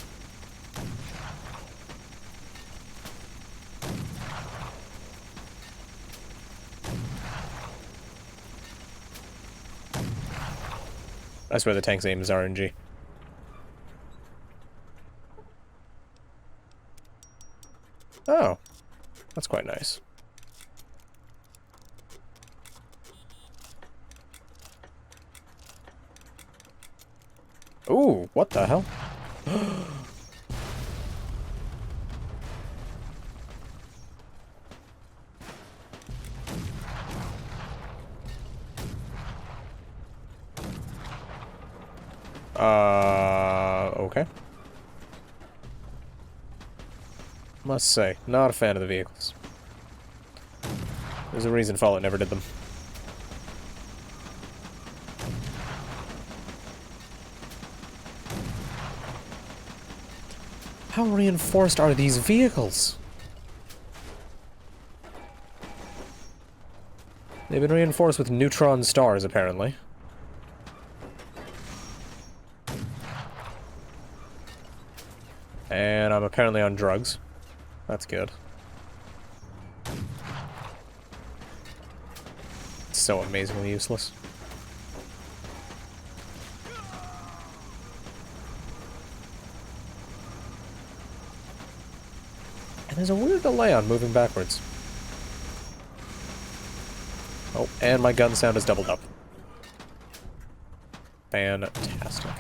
I swear the tank's aim is RNG. Oh, that's quite nice. Ooh, what the hell? Okay. Must say, not a fan of the vehicles. There's a reason Fallout never did them. How reinforced are these vehicles? They've been reinforced with neutron stars, apparently. And I'm apparently on drugs. That's good. So amazingly useless. And there's a weird delay on moving backwards. Oh, and my gun sound is doubled up. Fantastic.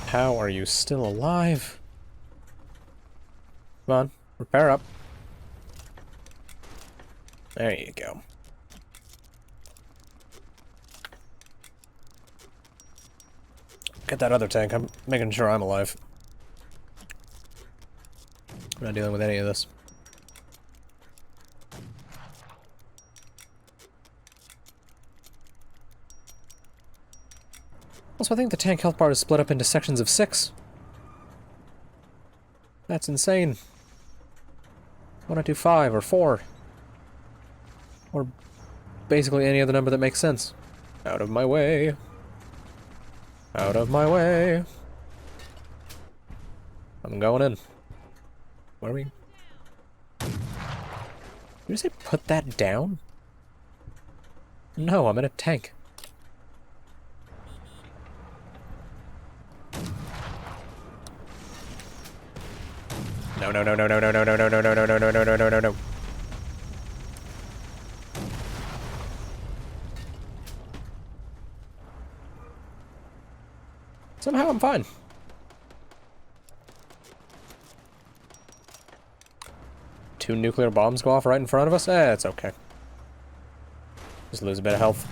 How are you still alive? Come on, repair up. There you go. Get that other tank. I'm making sure I'm alive. I'm not dealing with any of this. Also, I think the tank health bar is split up into sections of 6. That's insane. Why not do 5 or 4? Or basically any other number that makes sense. Out of my way. Out of my way. I'm going in. Where are we? Did you say put that down? No, I'm in a tank. No, no, no, no, no, no, no, no, no, no, no, no, no, no, no, no, no, no, no. Somehow I'm fine. Two nuclear bombs go off right in front of us? Eh, it's okay. Just lose a bit of health.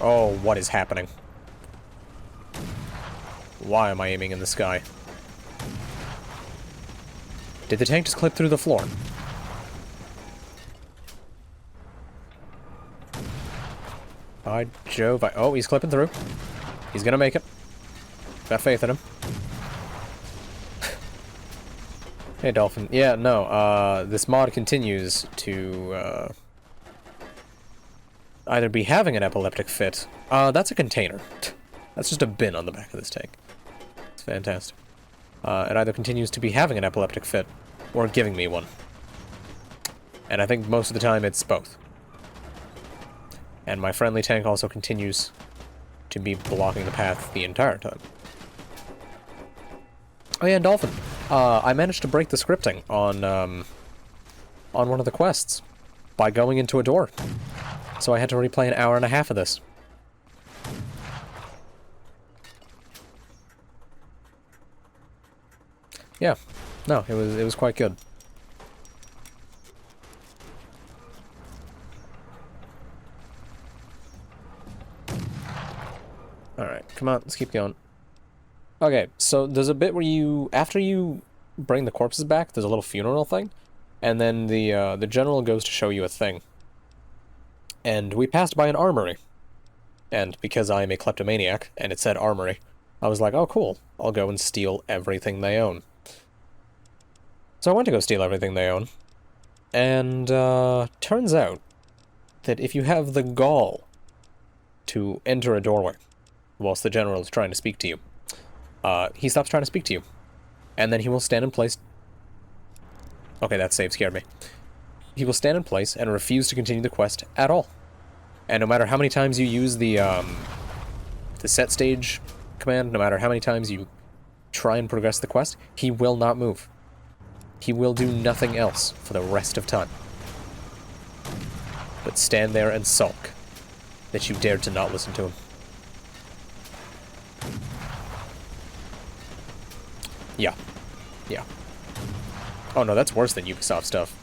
Oh, what is happening? Why am I aiming in the sky? Did the tank just clip through the floor? By Jove, oh, he's clipping through. He's gonna make it. Got faith in him. Hey, Dolphin. Yeah, no, this mod continues to, either be having an epileptic fit. That's a container. That's just a bin on the back of this tank. It's fantastic. It either continues to be having an epileptic fit, or giving me one. And I think most of the time it's both. And my friendly tank also continues to be blocking the path the entire time. Oh yeah, Dolphin. I managed to break the scripting on one of the quests by going into a door. So I had to replay an hour and a half of this. Yeah. No, it was quite good. Alright, come on, let's keep going. Okay, so there's a bit where you, after you bring the corpses back, there's a little funeral thing, and then the general goes to show you a thing. And we passed by an armory. And because I am a kleptomaniac, and it said armory, I was like, oh cool, I'll go and steal everything they own. So I went to go steal everything they own, and turns out that if you have the gall to enter a doorway whilst the general is trying to speak to you, he stops trying to speak to you, and then he will stand in place. Okay, that save scared me. He will stand in place and refuse to continue the quest at all. And no matter how many times you use the set stage command, no matter how many times you try and progress the quest, he will not move. He will do nothing else for the rest of time. But stand there and sulk that you dared to not listen to him. Yeah. Yeah. Oh no, that's worse than Ubisoft stuff.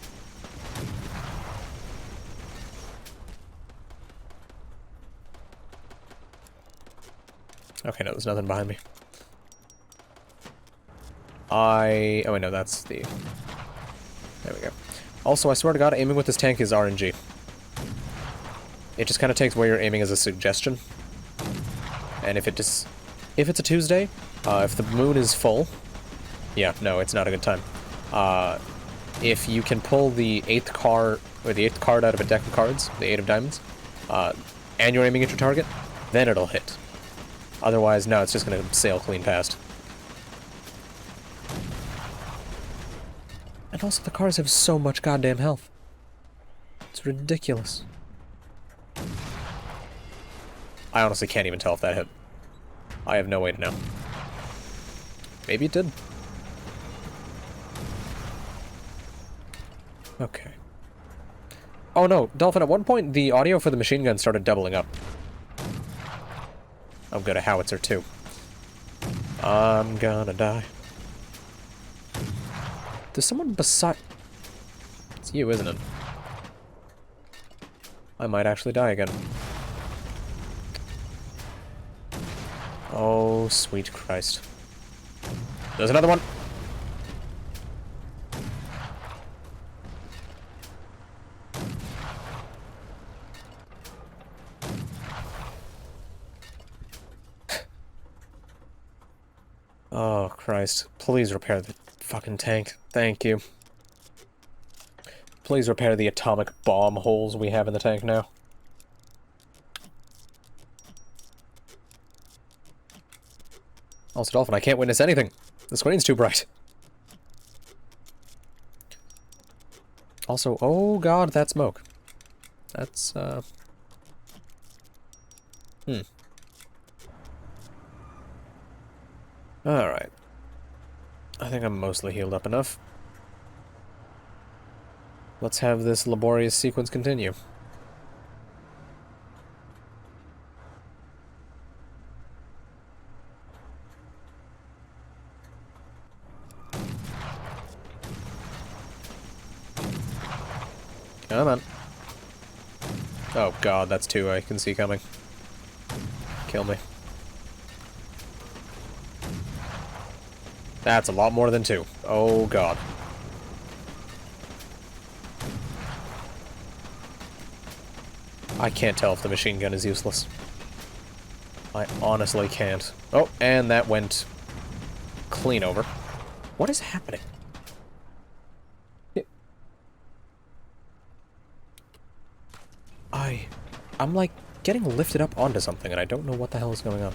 Okay, no, there's nothing behind me. Oh wait, no, that's the... There we go. Also, I swear to God, aiming with this tank is RNG. It just kind of takes where you're aiming as a suggestion. And if it's a Tuesday, if the moon is full... Yeah, no, it's not a good time. If you can pull the 8th card, or the 8th card out of a deck of cards, the 8 of diamonds, and you're aiming at your target, then it'll hit. Otherwise, no, it's just gonna sail clean past. And also, the cards have so much goddamn health. It's ridiculous. I honestly can't even tell if that hit. I have no way to know. Maybe it did. Okay. Oh no, Dolphin, at one point the audio for the machine gun started doubling up. I'm good at howitzer too. I'm gonna die. There's someone beside... It's you, isn't it? I might actually die again. Oh, sweet Christ. There's another one! Oh, Christ. Please repair the fucking tank. Thank you. Please repair the atomic bomb holes we have in the tank now. Also, Dolphin, I can't witness anything. The screen's too bright. Also, oh god, that smoke. That's, Alright. I think I'm mostly healed up enough. Let's have this laborious sequence continue. Come on. Oh god, that's two I can see coming. Kill me. That's a lot more than two. Oh god. I can't tell if the machine gun is useless. I honestly can't. Oh, and that went clean over. What is happening? I'm like getting lifted up onto something and I don't know what the hell is going on.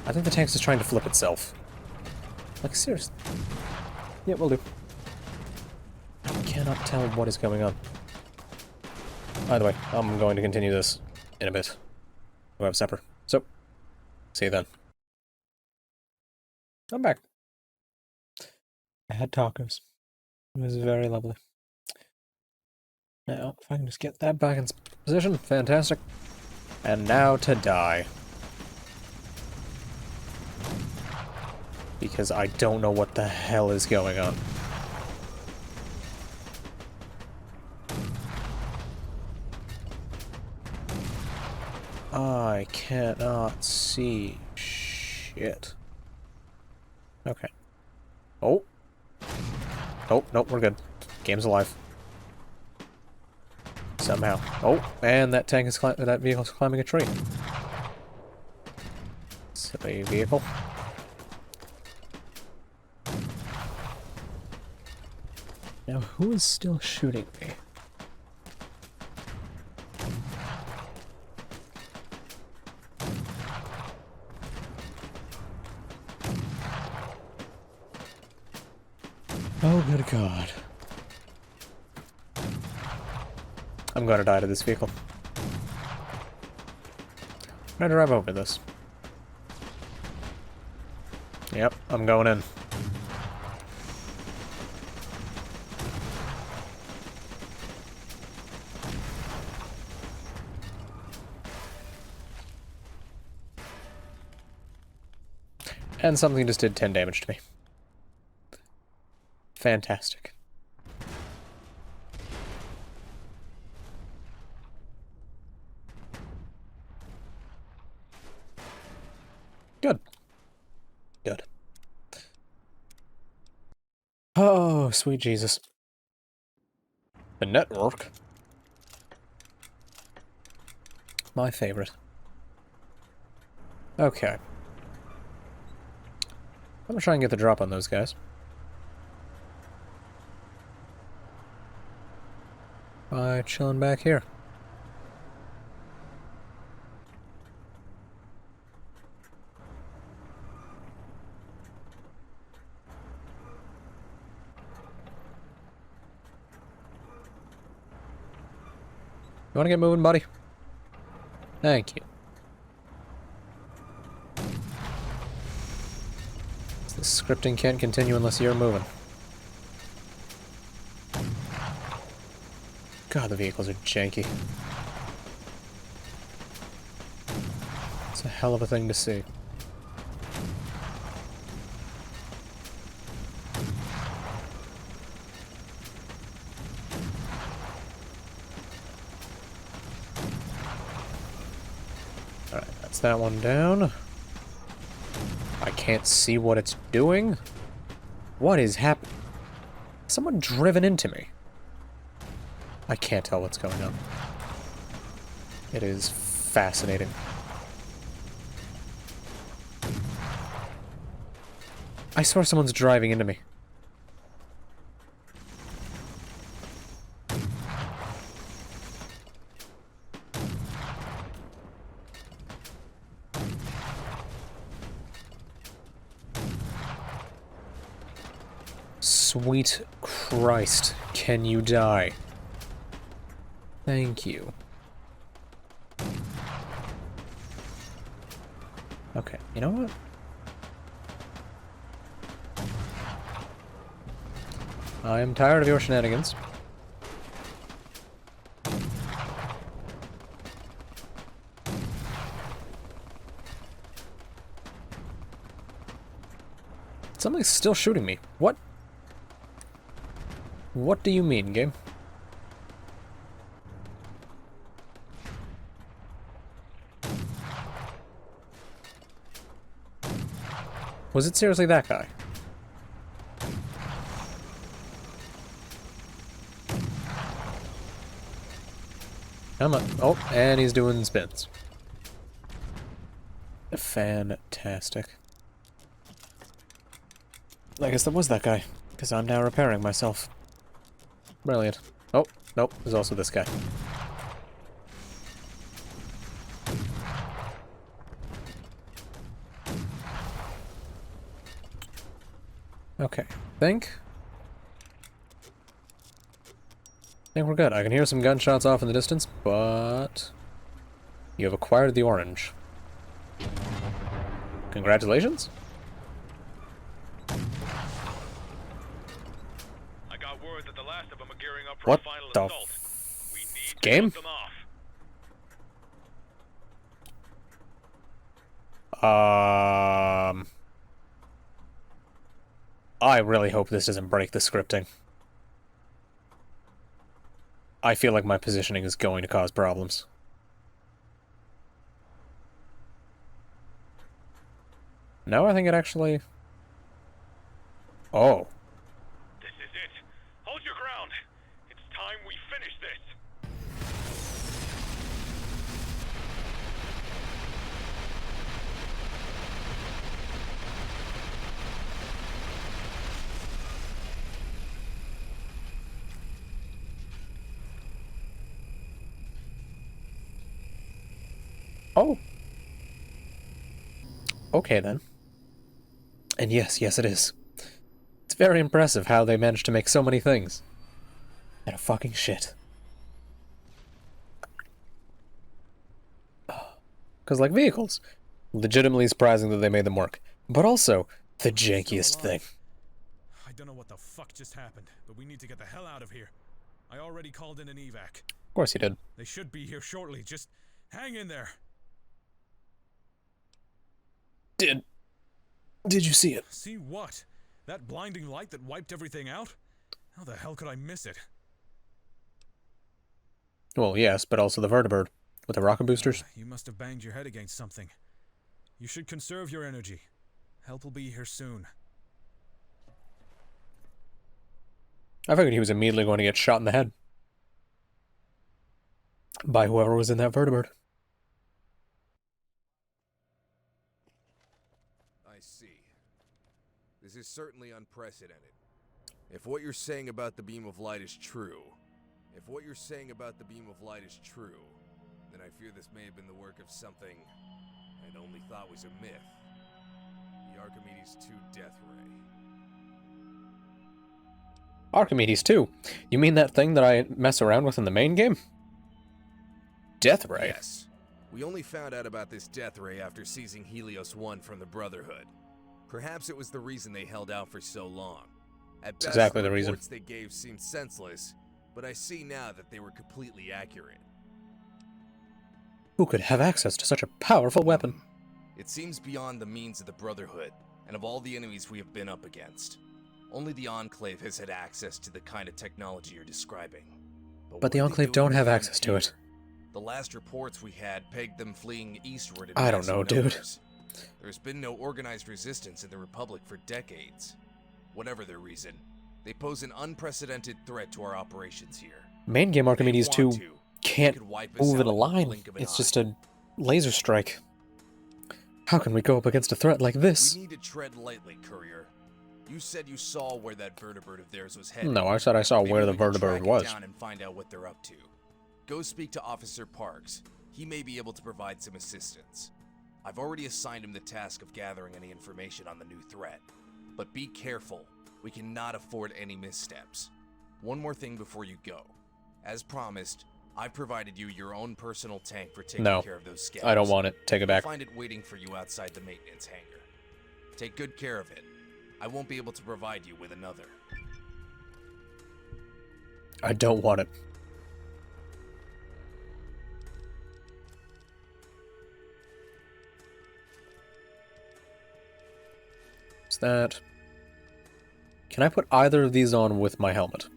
I think the tank's just trying to flip itself. Like, seriously. Yeah, will do. I cannot tell what is going on. Either way, I'm going to continue this in a bit. We'll have supper. So, see you then. I'm back. I had tacos. It was very lovely. Now, if I can just get that back in position, fantastic. And now to die. Because I don't know what the hell is going on. I cannot see shit. Okay. Oh. Oh, nope, we're good. Game's alive. Somehow. Oh, and that tank is that vehicle's climbing a tree. Silly vehicle. Now, who is still shooting me? Oh, good God. I'm gonna die to this vehicle. I'm gonna drive over this. Yep, I'm going in. And something just did 10 damage to me. Fantastic. sweet Jesus. The network. My favorite. Okay. I'm gonna try and get the drop on those guys. By chilling back here. You wanna get moving, buddy? Thank you. The scripting can't continue unless you're moving. God, the vehicles are janky. It's a hell of a thing to see. Alright, that's that one down. I can't see what it's doing. What is happening? Someone driven into me. I can't tell what's going on. It is fascinating. I swear someone's driving into me. Sweet Christ, can you die? Thank you. Okay, you know what? I am tired of your shenanigans. Something's still shooting me. What? What do you mean, game? Was it seriously that guy? Come on. Oh, and he's doing spins. Fantastic. I guess that was that guy, because I'm now repairing myself. Brilliant. Oh, nope, there's also this guy. Okay, think we're good. I can hear some gunshots off in the distance, but you have acquired the orange. Congratulations. I got word that the last of them are gearing up for What a final the assault. We need to game? cut them off. I really hope this doesn't break the scripting. I feel like my positioning is going to cause problems. No, I think it actually... Oh. This is it. Hold your ground. It's time we finish this. Oh. Okay, then. And yes, it is. It's very impressive how they managed to make so many things. Out of fucking shit. Because, like, vehicles. Legitimately surprising that they made them work. But also, the jankiest thing. I don't know what the fuck just happened, but we need to get the hell out of here. I already called in an evac. Of course you did. They should be here shortly. Just hang in there. Did you see it? See what? That blinding light that wiped everything out? How the hell could I miss it? Well, yes, but also the vertibird. With the rocket boosters. You must have banged your head against something. You should conserve your energy. Help will be here soon. I figured he was immediately going to get shot in the head. By whoever was in that vertebrate. I see. This is certainly unprecedented. If what you're saying about the beam of light is true, then I fear this may have been the work of something I'd only thought was a myth. The Archimedes 2 death ray. Archimedes 2? You mean that thing that I mess around with in the main game? Death ray? Yes. We only found out about this death ray after seizing Helios 1 from the Brotherhood. Perhaps it was the reason they held out for so long. At best, exactly the reason. reports they gave seemed senseless, but I see now that they were completely accurate. Who could have access to such a powerful weapon? It seems beyond the means of the Brotherhood, and of all the enemies we have been up against. Only the Enclave has had access to the kind of technology you're describing. But the Enclave don't have access to it. The last reports we had pegged them fleeing eastward in I don't know, dude. There's been no organized resistance in the Republic for decades. Whatever their reason, they pose an unprecedented threat to our operations here. Main game Archimedes 2 can't move in a line. It's just a laser strike. How can we go up against a threat like this? We need to tread lightly, Courier. You said you saw where that vertebrate of theirs was headed. No, I said I saw where the vertebrate was. Down and find out what they're up to. Go speak to Officer Parks. He may be able to provide some assistance. I've already assigned him the task of gathering any information on the new threat. But be careful. We cannot afford any missteps. One more thing before you go. As promised, I've provided you your own personal tank for taking care of those scabs. I don't want it. Take it back. You'll find it waiting for you outside the maintenance hangar. Take good care of it. I won't be able to provide you with another. I don't want it. What's that? Can I put either of these on with my helmet?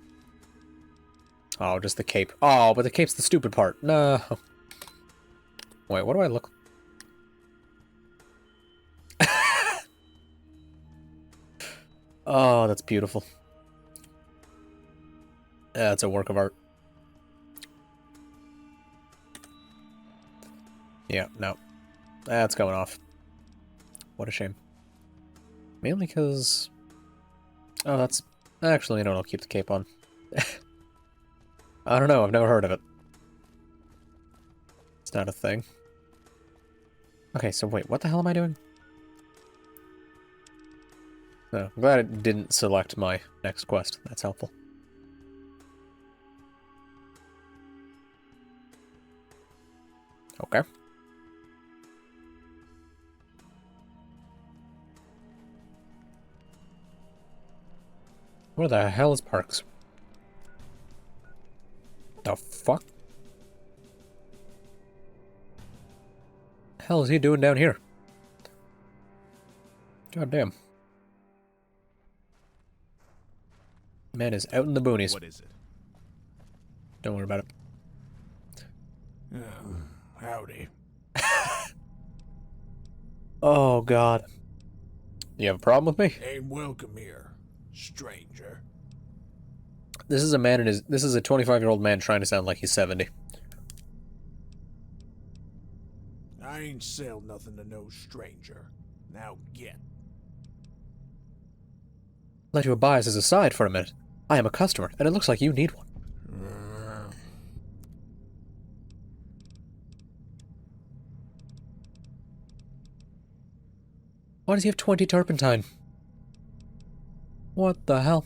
Oh, just the cape. Oh, but the cape's the stupid part. No. Wait, what do I look? Oh, that's beautiful. That's a work of art. Yeah, no. That's going off. What a shame. Mainly because... Oh, that's... Actually, no, I'll keep the cape on. I don't know, I've never heard of it. It's not a thing. Okay, so wait, what the hell am I doing? No, I'm glad it didn't select my next quest. That's helpful. Okay. Where the hell is Parks? The fuck? The hell is he doing down here? God damn. Man is out in the boonies. What is it? Don't worry about it. Howdy. Oh god. You have a problem with me? Ain't welcome here, stranger. This is a man in his... This is a 25-year-old man trying to sound like he's 70. I ain't sell nothing to no stranger. Now get. Let your biases aside for a minute. I am a customer, and it looks like you need one. Why does he have 20 turpentine? What the hell?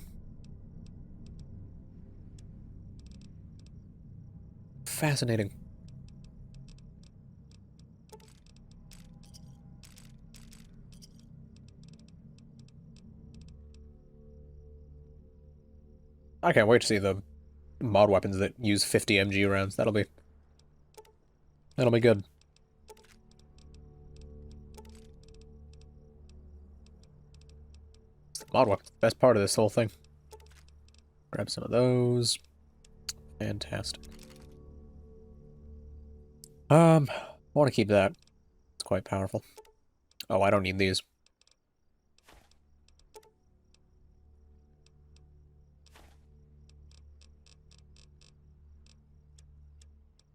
Fascinating. I can't wait to see the mod weapons that use 50 MG rounds. That'll be good. It's the mod weapons, the best part of this whole thing. Grab some of those. Fantastic. I want to keep that. It's quite powerful. Oh, I don't need these.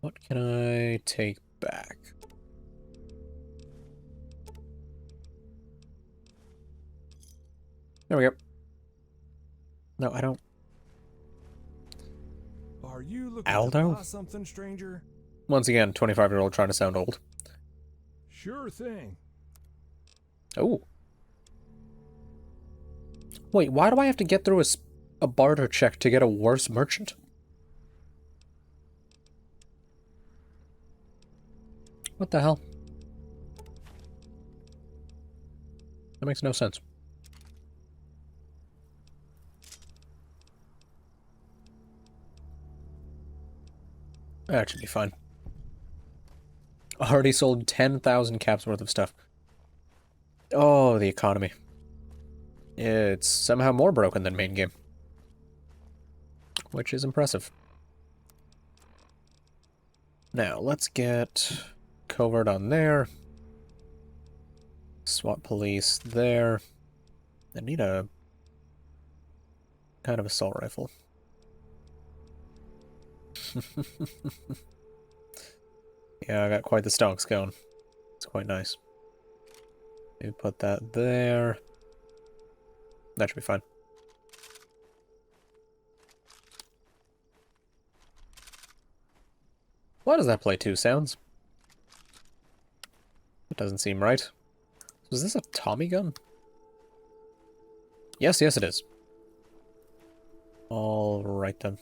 What can I take back? There we go. No, I don't. Are you looking Aldo? to buy something, stranger? Once again, 25-year-old trying to sound old. Sure thing. Oh. Wait, why do I have to get through a barter check to get a worse merchant? What the hell? That makes no sense. That should be fine. Already sold 10,000 caps worth of stuff. Oh, the economy. It's somehow more broken than main game. Which is impressive. Now, let's get covert on there. SWAT police there. I need a kind of assault rifle. Yeah, I got quite the stonks going. It's quite nice. Maybe put that there. That should be fine. Why does that play 2 sounds? It doesn't seem right. Was this a Tommy gun? Yes, yes it is. Alright then.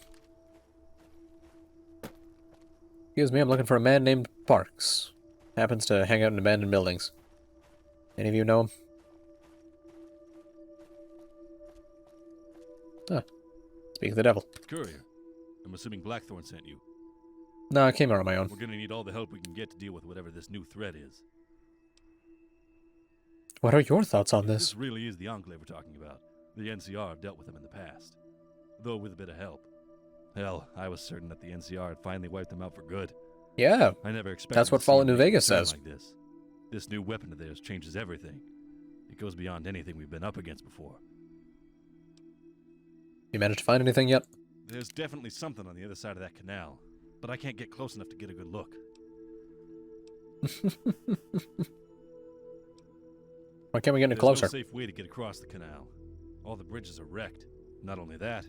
Excuse me, I'm looking for a man named Parks. Happens to hang out in abandoned buildings. Any of you know him? Ah. Speak of the devil. Courier. I'm assuming Blackthorn sent you. No, I came out on my own. We're gonna need all the help we can get to deal with whatever this new threat is. What are your thoughts on If this? This really is the Enclave we're talking about. The NCR have dealt with them in the past. Though with a bit of help. Hell, I was certain that the NCR had finally wiped them out for good. Yeah, I never expected that's what to see Fallout them New make a Vegas turn says. like this. This new weapon of theirs changes everything. It goes beyond anything we've been up against before. You managed to find anything yet? There's definitely something on the other side of that canal, but I can't get close enough to get a good look. Why can't we get any There's closer? no safe way to get across the canal. All the bridges are wrecked. Not only that,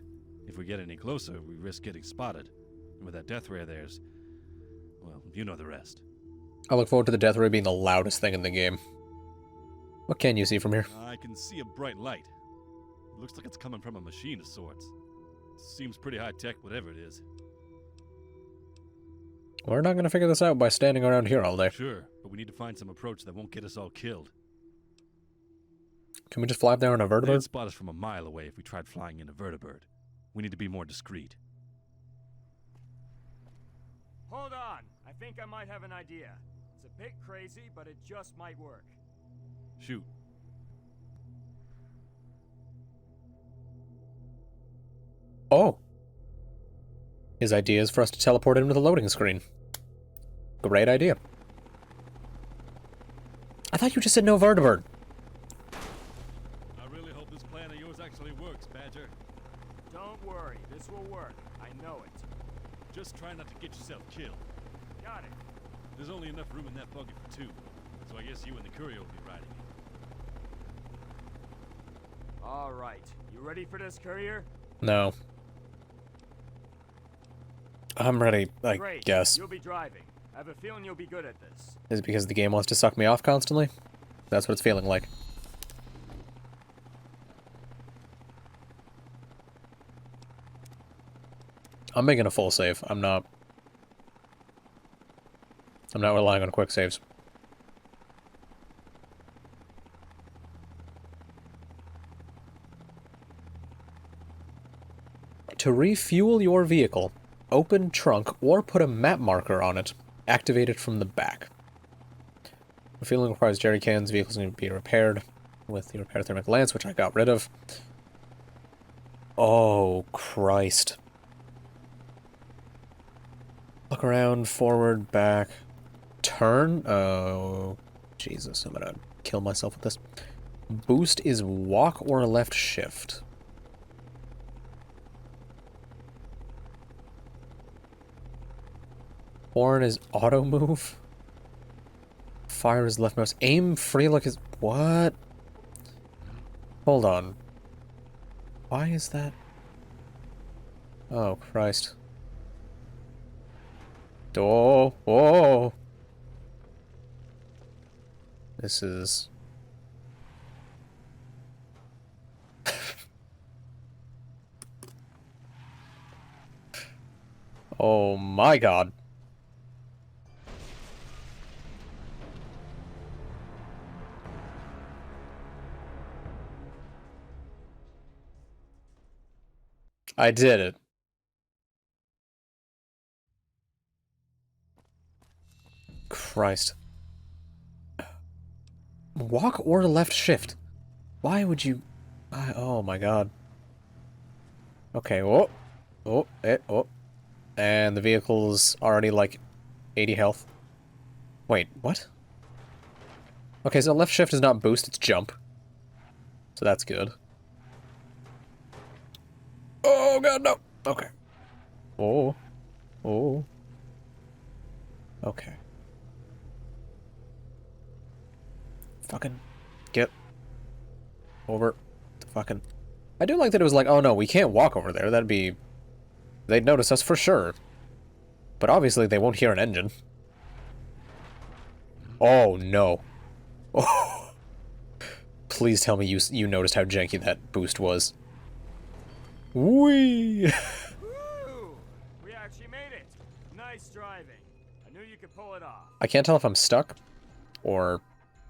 if we get any closer, we risk getting spotted. And with that death ray of theirs, well, you know the rest. I look forward to the death ray being the loudest thing in the game. What can you see from here? I can see a bright light. It looks like it's coming from a machine of sorts. Seems pretty high-tech, whatever it is. We're not going to figure this out by standing around here all day. Sure, but we need to find some approach that won't get us all killed. Can we just fly up there on a They'd vertibird? spot us from a mile away if we tried flying in a vertibird. We need to be more discreet. Hold on. I think I might have an idea. It's a bit crazy, but it just might work. Shoot. Oh. His idea is for us to teleport him to the loading screen. Great idea. I thought you just said no vertibird. I really hope this plan of yours actually works, Badger. Don't worry. This will work. I know it. Just try not to get yourself killed. Got it. There's only enough room in that buggy for 2, so I guess you and the courier will be riding it. All right. You ready for this, courier? No. I'm ready, I Great. guess. You'll be driving. I have a feeling you'll be good at this. Is it because the game wants to suck me off constantly? That's what it's feeling like. I'm making a full save. I'm not relying on quick saves. To refuel your vehicle, open trunk or put a map marker on it. Activate it from the back. Refueling requires jerry cans. Vehicles need to be repaired with the repair thermic lance, which I got rid of. Oh, Christ. Look around, forward, back, turn. Oh, Jesus, I'm gonna kill myself with this. Boost is walk or left shift. Horn is auto move. Fire is left mouse. Aim free look is what? Hold on. Why is that? Oh Christ. Oh, whoa. This is oh my god. I did it. Christ. Walk or left shift? Why would you... oh my god. Okay, oh. Oh, oh. And the vehicle's already like 80 health. Wait, what? Okay, so left shift is not boost, it's jump. So that's good. Oh god, no! Okay. Oh. Oh. Okay. Fucking get over the fucking... I do like that it was like, oh no, we can't walk over there. That'd be... They'd notice us for sure. But obviously they won't hear an engine. Oh no. Oh. Please tell me you noticed how janky that boost was. Whee! Woo! We actually made it. Nice driving. I knew you could pull it off. I can't tell if I'm stuck or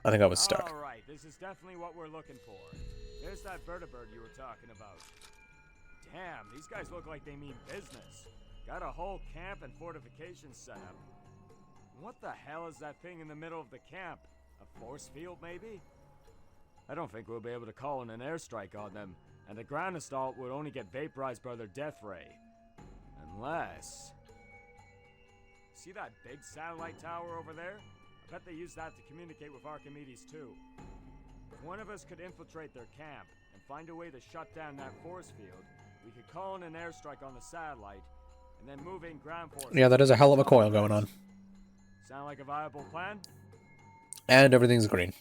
I think I was stuck. All right, this is definitely what we're looking for. There's that vertibird you were talking about. Damn, these guys look like they mean business. Got a whole camp and fortifications set up. What the hell is that thing in the middle of the camp? A force field, maybe? I don't think we'll be able to call in an airstrike on them, and a ground assault would only get vaporized by their death ray. Unless... See that big satellite tower over there? I bet they use that to communicate with Archimedes too. If one of us could infiltrate their camp and find a way to shut down that force field, we could call in an airstrike on the satellite, and then move in ground force. Yeah, that is a hell of a coil going on. Sound like a viable plan? And everything's green.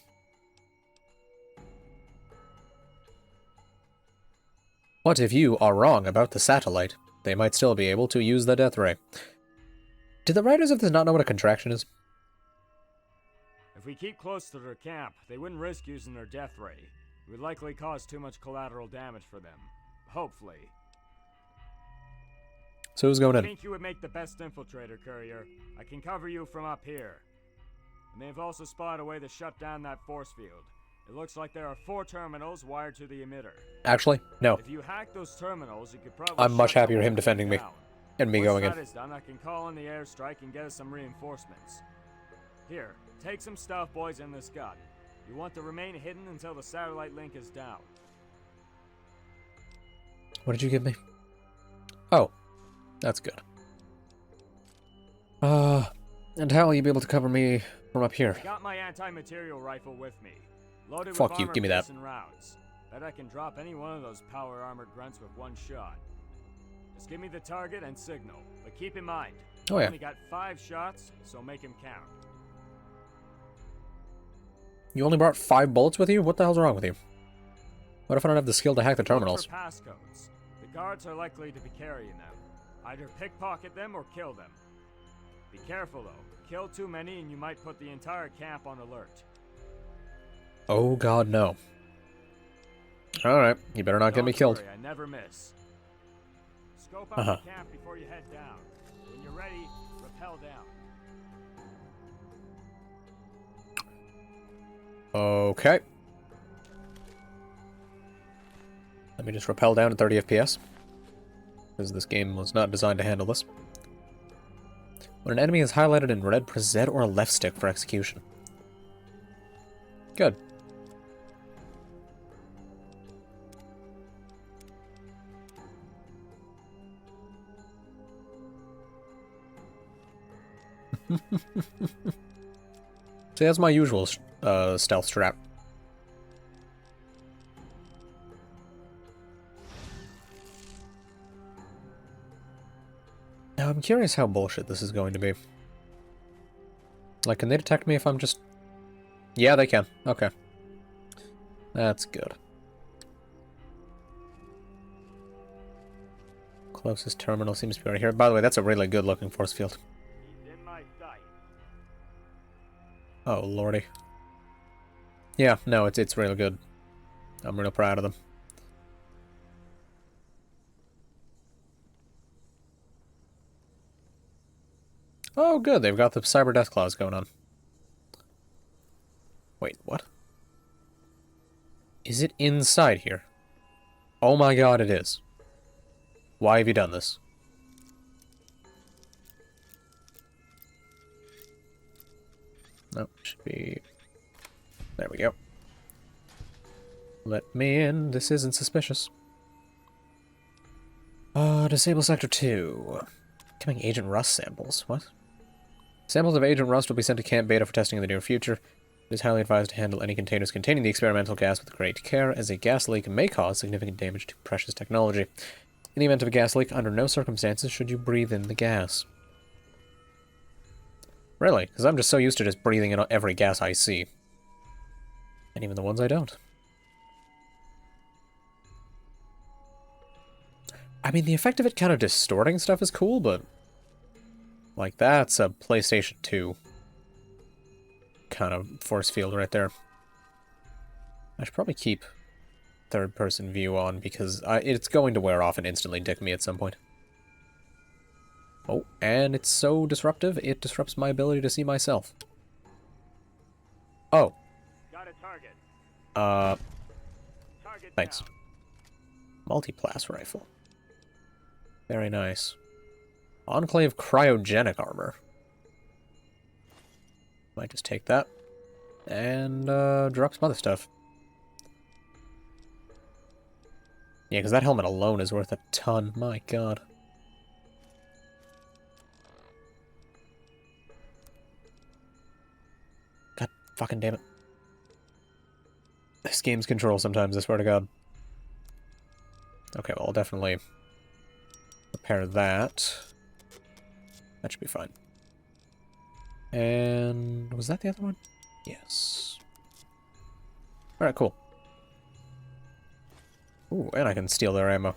What if you are wrong about the satellite? They might still be able to use the death ray. Did the writers of this not know what a contraction is? If we keep close to their camp, they wouldn't risk using their death ray. It would likely cause too much collateral damage for them. Hopefully. So who's going in? I think you would make the best infiltrator, Courier. I can cover you from up here. I may have also spotted a way to shut down that force field. It looks like there are 4 terminals wired to the emitter. Actually, no. If you hack those terminals, you could probably I'm much shut happier the him defending me. down. And me Once going in. that is done, I can call in the airstrike and get us some reinforcements. Here, take some stuff, boys, in this gun. You want to remain hidden until the satellite link is down. What did you give me? Oh, that's good. And how will you be able to cover me from up here? I got my anti-material rifle with me. Loaded Fuck with you, armor give me that. piercing rounds. Bet I can drop any one of those power armored grunts with one shot. Just give me the target and signal. But keep in mind, Oh, yeah. I only got 5 shots, so make him count. You only brought 5 bullets with you? What the hell's wrong with you? What if I don't have the skill to hack the terminals? Look for passcodes. The guards are likely to be carrying them. Either pickpocket them or kill them. Be careful though. Kill too many and you might put the entire camp on alert. Oh god, no. Alright, you better not get me killed. Worry, I never miss. Scope out the camp before you head down. When you're ready, rappel down. Okay. Let me just rappel down to 30 FPS. Because this game was not designed to handle this. When an enemy is highlighted in red, press Z or left stick for execution. Good. See, that's my usual stealth strap. Now, I'm curious how bullshit this is going to be. Like, can they detect me if I'm just... Yeah, they can. Okay. That's good. Closest terminal seems to be right here. By the way, that's a really good looking force field. Oh, lordy. Yeah, no, it's really good. I'm real proud of them. Oh, good. They've got the cyber death claws going on. Wait, what? Is it inside here? Oh my god, it is. Why have you done this? Nope, should be... There we go. Let me in. This isn't suspicious. Disable Sector 2. Incoming Agent Rust samples. What? Samples of Agent Rust will be sent to Camp Beta for testing in the near future. It is highly advised to handle any containers containing the experimental gas with great care, as a gas leak may cause significant damage to precious technology. In the event of a gas leak, under no circumstances should you breathe in the gas. Really? Because I'm just so used to just breathing in every gas I see. And even the ones I don't. I mean, the effect of it kind of distorting stuff is cool, but... Like, that's a PlayStation 2 kind of force field right there. I should probably keep third-person view on, because it's going to wear off and instantly dick me at some point. Oh, and it's so disruptive, it disrupts my ability to see myself. Oh. Got a target. Thanks. Multi-class rifle. Very nice. Enclave cryogenic armor. Might just take that. And, drop some other stuff. Yeah, because that helmet alone is worth a ton. My god. God fucking damn it. This game's control sometimes, I swear to god. Okay, well, I'll definitely repair that. That should be fine. And was that the other one? Yes. Alright, cool. Ooh, and I can steal their ammo.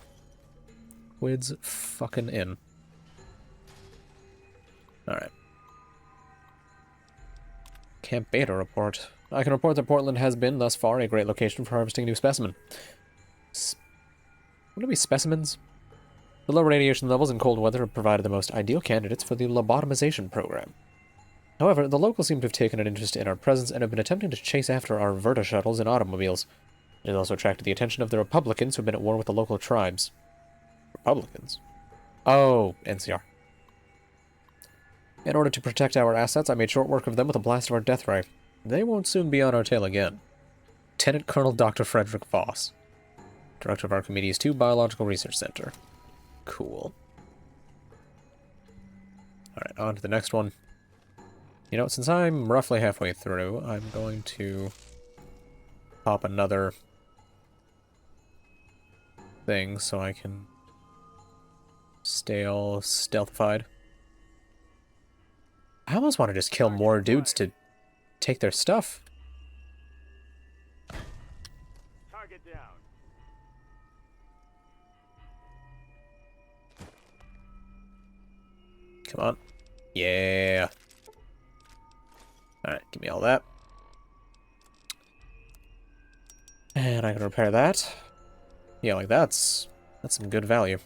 Quid's fucking in. Alright. Camp Beta report. I can report that Portland has been, thus far, a great location for harvesting new specimen. Would it be specimens? The low radiation levels in cold weather have provided the most ideal candidates for the lobotomization program. However, the locals seem to have taken an interest in our presence and have been attempting to chase after our Verta shuttles and automobiles. It has also attracted the attention of the Republicans who have been at war with the local tribes. Republicans? Oh, NCR. In order to protect our assets, I made short work of them with a blast of our death ray. They won't soon be on our tail again. Lieutenant Colonel Dr. Frederick Voss, Director of Archimedes 2 Biological Research Center. Cool. Alright, on to the next one. You know, since I'm roughly halfway through, I'm going to pop another thing so I can stay all stealthified. I almost want to just kill more dudes to take their stuff. Target down. Come on. Yeah. Alright, give me all that. And I can repair that. Yeah, like that's some good value.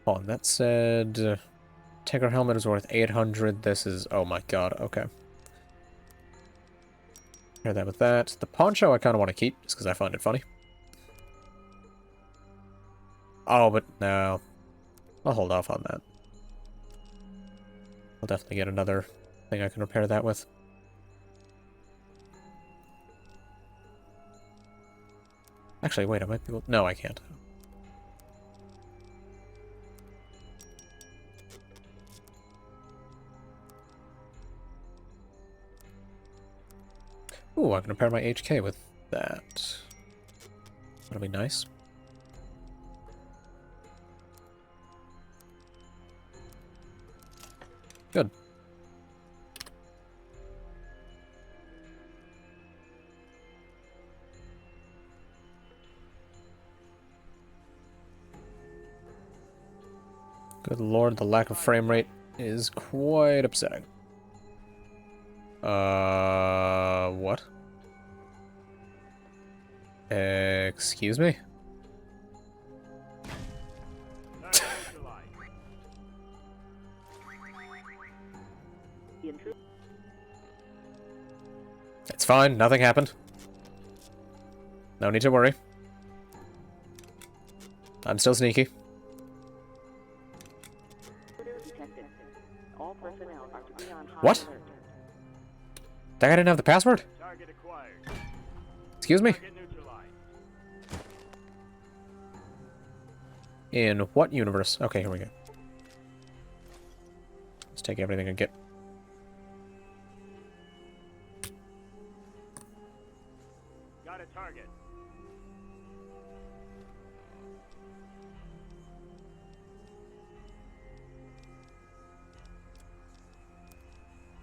Hold on, that said... Tiger helmet is worth 800. This is... Oh my god, okay. Pair that with that. The poncho I kind of want to keep, just because I find it funny. Oh, but no. I'll hold off on that. I'll definitely get another thing I can repair that with. Actually, wait, I might be able... No, I can't. Ooh, I can repair my HK with that. That'll be nice. Good. Good lord, the lack of frame rate is quite upsetting. What? Excuse me? It's fine, nothing happened. No need to worry. I'm still sneaky. What? That guy didn't have the password? Excuse me? In what universe? Okay, here we go. Let's take everything I get. Got a target.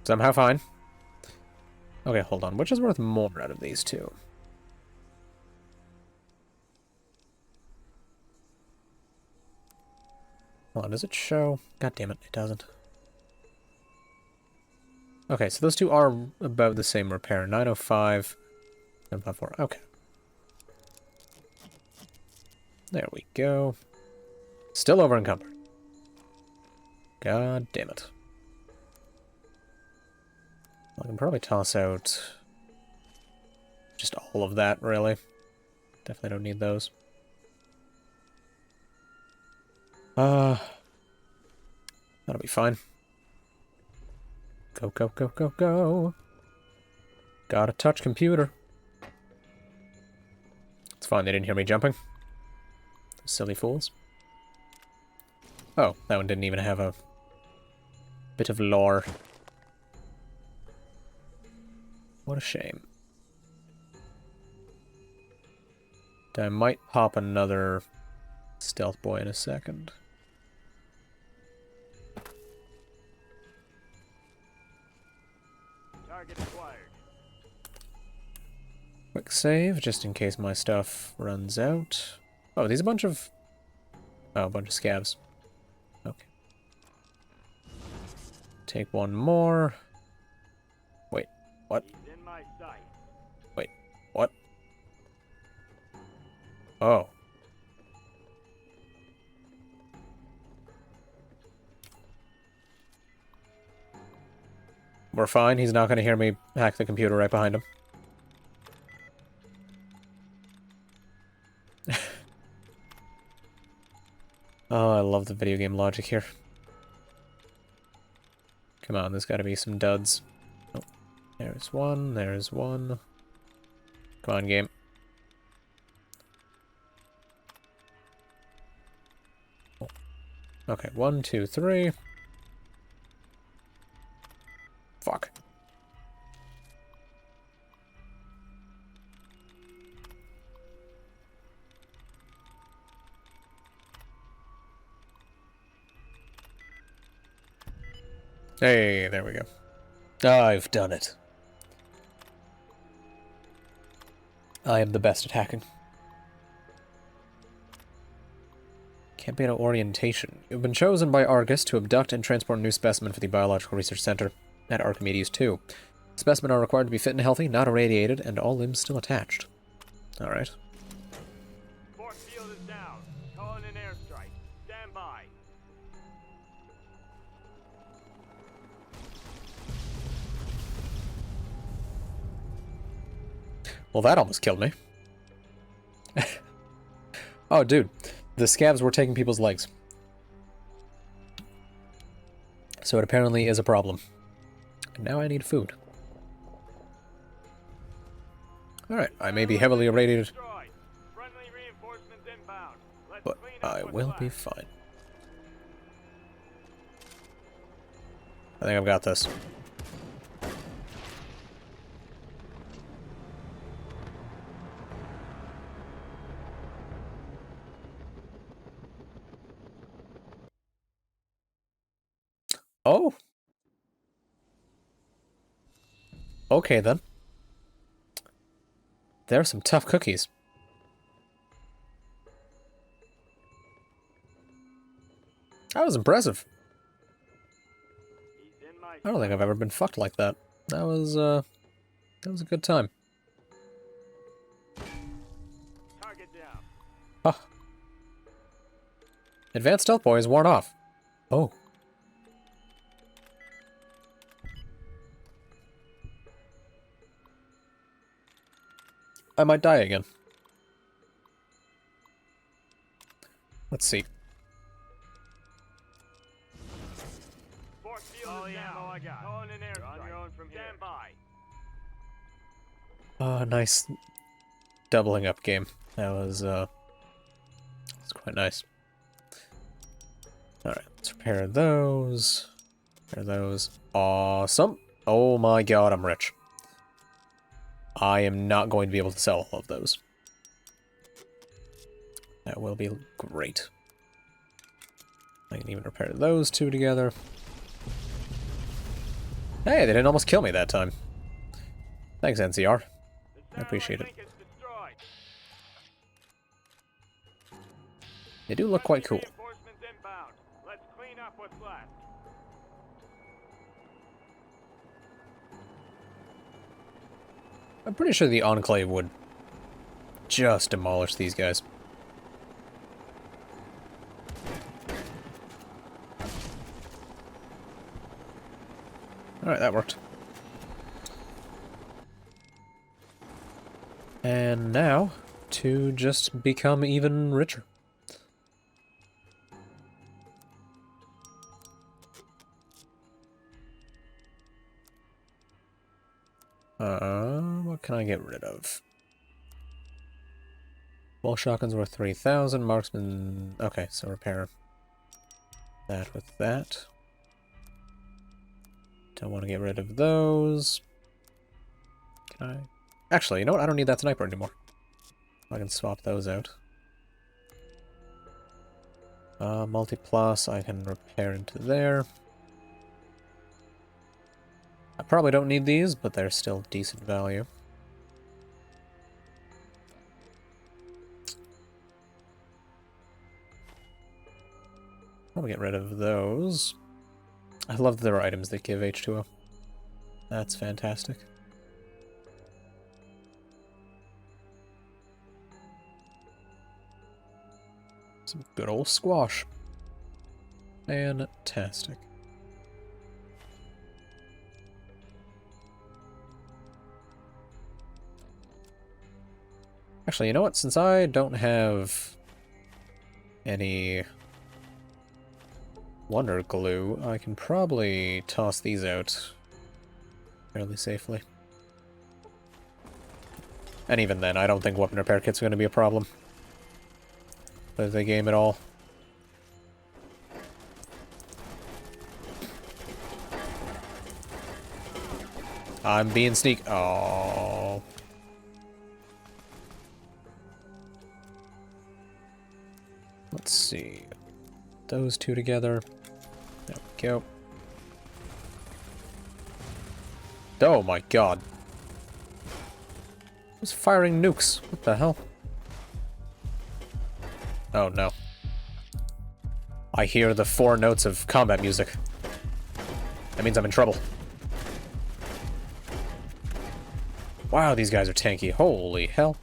Somehow fine. Okay, hold on. Which is worth more out of these two? Hold on, does it show? God damn it, it doesn't. Okay, so those two are about the same repair. 905, 754. Okay. There we go. Still over encumbered. God damn it. I can probably toss out just all of that, really. Definitely don't need those. That'll be fine. Go, go, go, go, go. Gotta touch computer. It's fine, they didn't hear me jumping. Silly fools. Oh, that one didn't even have a bit of lore. What a shame. I might pop another stealth boy in a second. Target acquired. Quick save, just in case my stuff runs out. Oh, these a bunch of... Oh, a bunch of scabs. Okay. Take one more. Wait, what? He's in my sight. Wait, what? Oh. We're fine. He's not going to hear me hack the computer right behind him. Oh, I love the video game logic here. Come on, there's got to be some duds. Oh, there's one, there's one. Come on, game. Oh. Okay, 1, 2, 3. Fuck. Hey, there we go. I've done it. I am the best at hacking. Campaign orientation. You've been chosen by Argus to abduct and transport a new specimen for the Biological Research Center at Archimedes 2. Specimens are required to be fit and healthy, not irradiated, and all limbs still attached. Alright. Force field is down. Calling an airstrike. Stand by. Well, that almost killed me. Oh, dude. The scabs were taking people's legs. So it apparently is a problem. And now I need food. Alright, I may be heavily irradiated, but I will be fine. I think I've got this. Oh. Okay, then. There are some tough cookies. That was impressive. I don't think I've ever been fucked like that. That was a good time. Huh. Advanced Stealth Boy is worn off. Oh. I might die again. Let's see. Nice doubling up game. That was quite nice. Alright, let's repair those. Repair those. Awesome. Oh my god, I'm rich. I am not going to be able to sell all of those. That will be great. I can even repair those two together. Hey, they didn't almost kill me that time. Thanks, NCR. I appreciate it. They do look quite cool. I'm pretty sure the Enclave would just demolish these guys. Alright, that worked. And now, to just become even richer. What can I get rid of? Wall shotgun's worth 3,000, marksman... Okay, so repair that with that. Don't want to get rid of those. Can I? Actually, you know what? I don't need that sniper anymore. I can swap those out. Multi-plus, I can repair into there. I probably don't need these, but they're still decent value. Probably get rid of those. I love that there are items that give H2O. That's fantastic. Some good old squash. Fantastic. Actually, you know what? Since I don't have any Wonder Glue, I can probably toss these out fairly safely. And even then, I don't think weapon repair kits are going to be a problem with the game at all. I'm being sneak. Oh. Let's see. Those two together. There we go. Oh my god. Who's firing nukes? What the hell? Oh no. I hear the 4 notes of combat music. That means I'm in trouble. Wow, these guys are tanky. Holy hell.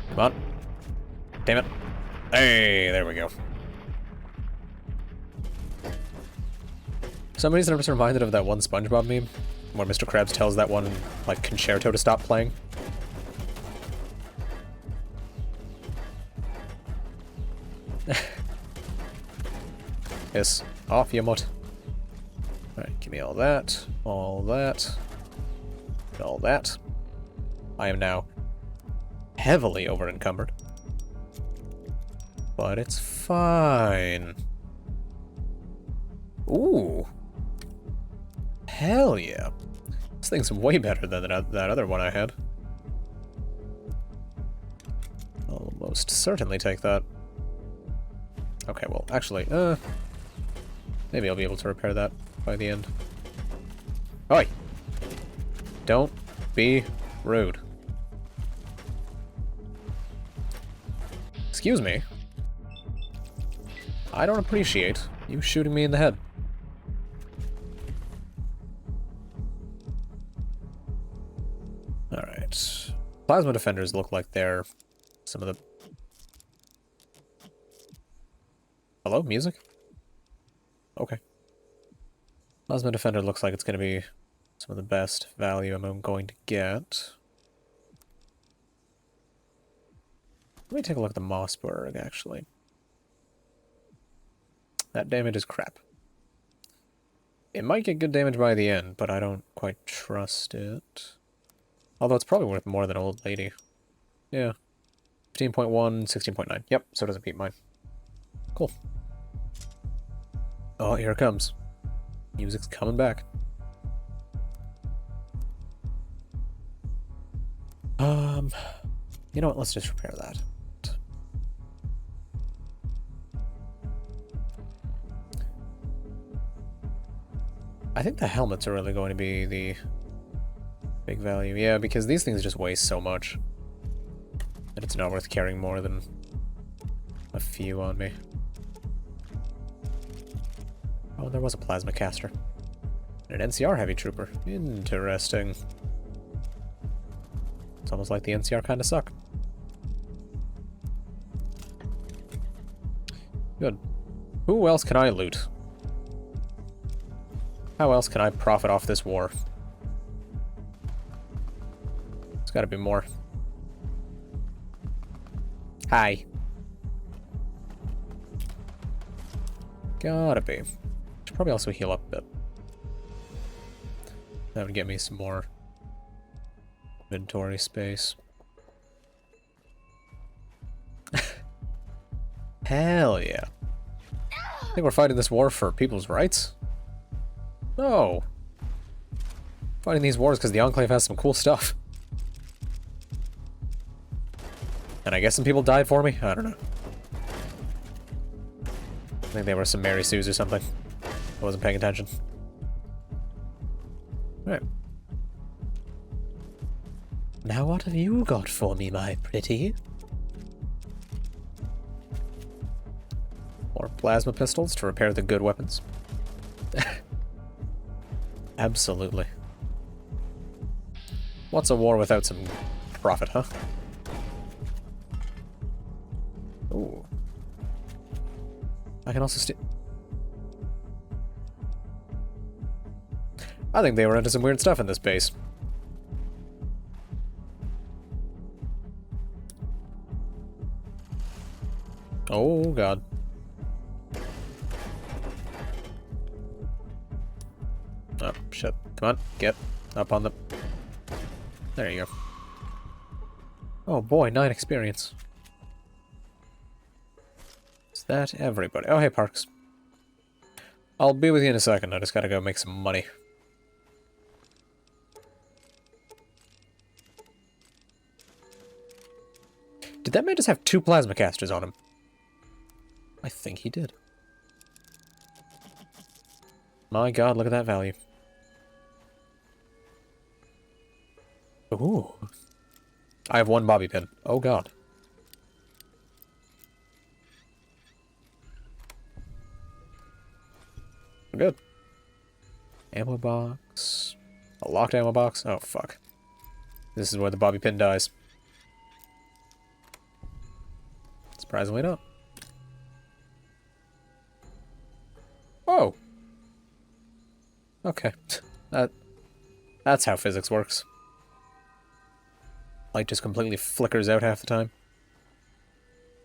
Come on. Damn it. Hey, there we go. For some reason I'm just reminded of that one SpongeBob meme where Mr. Krabs tells that one, like, concerto to stop playing. Yes, off you mutt. Alright, give me all that, all that, all that. I am now heavily over-encumbered. But it's fine. Ooh. Hell yeah. This thing's way better than that other one I had. I'll most certainly take that. Okay, well, actually, maybe I'll be able to repair that by the end. Oi! Don't be rude. Excuse me. I don't appreciate you shooting me in the head. Alright. Plasma defenders look like they're some of the... Hello? Music? Okay. Plasma defender looks like it's going to be some of the best value I'm going to get. Let me take a look at the Mossberg, actually. That damage is crap. It might get good damage by the end, but I don't quite trust it. Although it's probably worth more than Old Lady. Yeah. 15.1, 16.9. Yep, so does it beat mine. Cool. Oh, here it comes. Music's coming back. You know what, let's just repair that. I think the helmets are really going to be the big value. Yeah, because these things just weigh so much that it's not worth carrying more than a few on me. Oh, there was a plasma caster. And an NCR heavy trooper. Interesting. It's almost like the NCR kind of suck. Good. Who else can I loot? How else can I profit off this war? There's gotta be more. Hi. Gotta be. Should probably also heal up a bit. That would get me some more inventory space. Hell yeah. I think we're fighting this war for people's rights? No. Fighting these wars because the Enclave has some cool stuff. And I guess some people died for me? I don't know. I think they were some Mary Sues or something. I wasn't paying attention. Alright. Now what have you got for me, my pretty? More plasma pistols to repair the good weapons. Absolutely. What's a war without some profit, huh? Ooh. I can also I think they were into some weird stuff in this base. Oh, God. Oh, shit. Come on, get up on the... There you go. Oh boy, 9 experience. Is that everybody? Oh, hey, Parks. I'll be with you in a second. I just gotta go make some money. Did that man just have 2 plasma casters on him? I think he did. My God, look at that value. Ooh. I have 1 bobby pin. Oh God. Good. Ammo box. A locked ammo box? Oh, fuck. This is where the bobby pin dies. Surprisingly not. Whoa! Okay. That's how physics works. Light just completely flickers out half the time.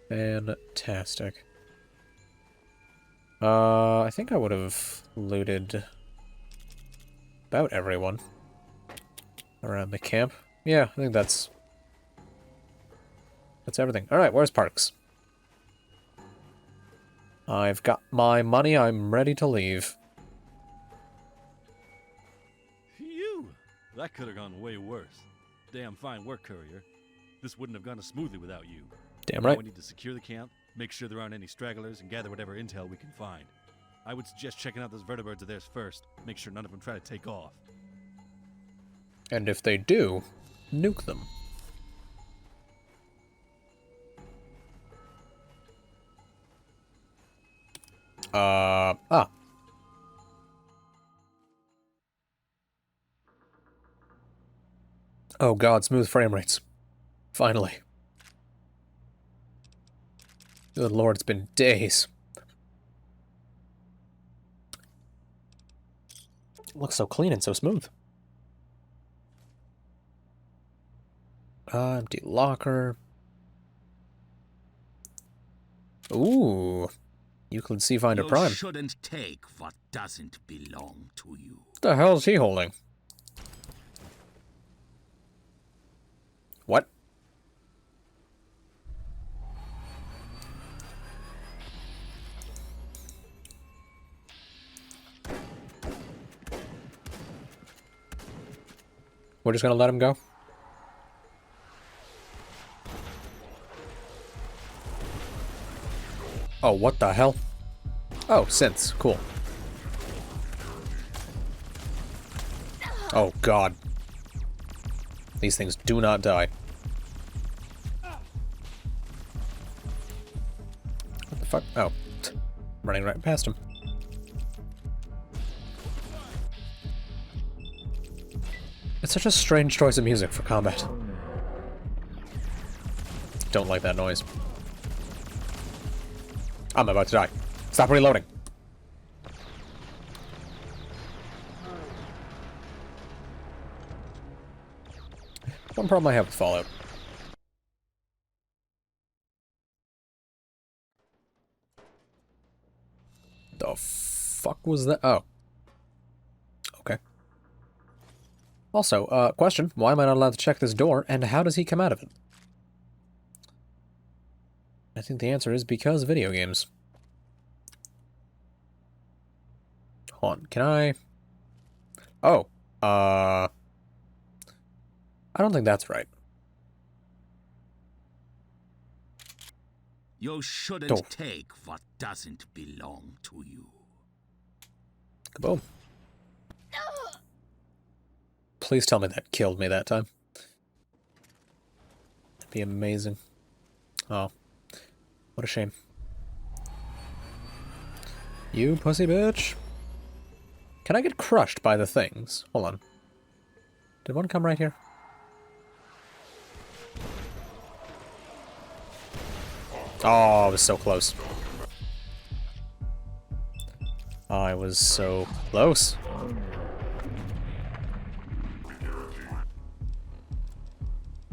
Fantastic. I think I would have looted about everyone around the camp. Yeah, I think that's everything. Alright, where's Parks? I've got my money, I'm ready to leave. Phew! That could have gone way worse. Damn fine work, Courier. This wouldn't have gone as smoothly without you. Damn Now right. we need to secure the camp, make sure there aren't any stragglers, and gather whatever intel we can find. I would suggest checking out those vertibirds of theirs first. Make sure none of them try to take off. And if they do, nuke them. Ah. Oh god, smooth frame rates. Finally. Good lord, it's been days. It looks so clean and so smooth. Empty locker. Ooh. Euclid Sea Finder You Prime. shouldn't take what doesn't belong to you. What the hell is he holding? What? We're just gonna let him go? Oh, what the hell? Oh, synths. Cool. Oh, God. These things do not die. What the fuck? Oh. Running right past him. It's such a strange choice of music for combat. Don't like that noise. I'm about to die. Stop reloading. One problem I have with Fallout. The fuck was that? Oh. Okay. Also, question. Why am I not allowed to check this door, and how does he come out of it? I think the answer is because video games. Hold on, can I... Oh, I don't think that's right. You shouldn't take what doesn't belong to you. Kaboom. Please tell me that killed me that time. That'd be amazing. Oh. What a shame. You pussy bitch. Can I get crushed by the things? Hold on. Did one come right here? Oh, I was so close. I was so close.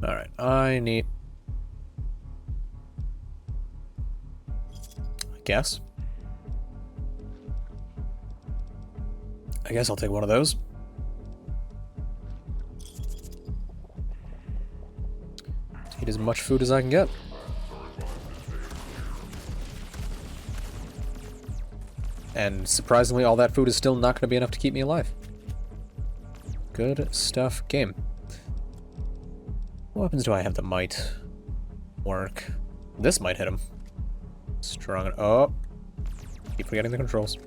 Alright, I need... I guess I'll take one of those. Eat as much food as I can get. And surprisingly, all that food is still not going to be enough to keep me alive. Good stuff, game. What weapons do I have that might work? This might hit him. Strong. Oh. Keep forgetting the controls.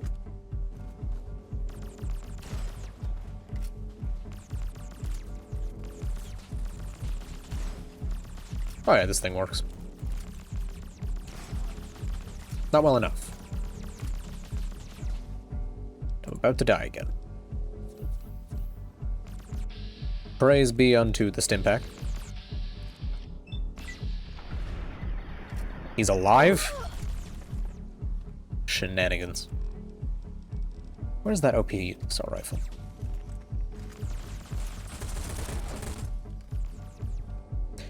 Oh yeah, this thing works. Not well enough. I'm about to die again. Praise be unto the Stimpack. He's alive? Shenanigans. Where's that OP assault rifle?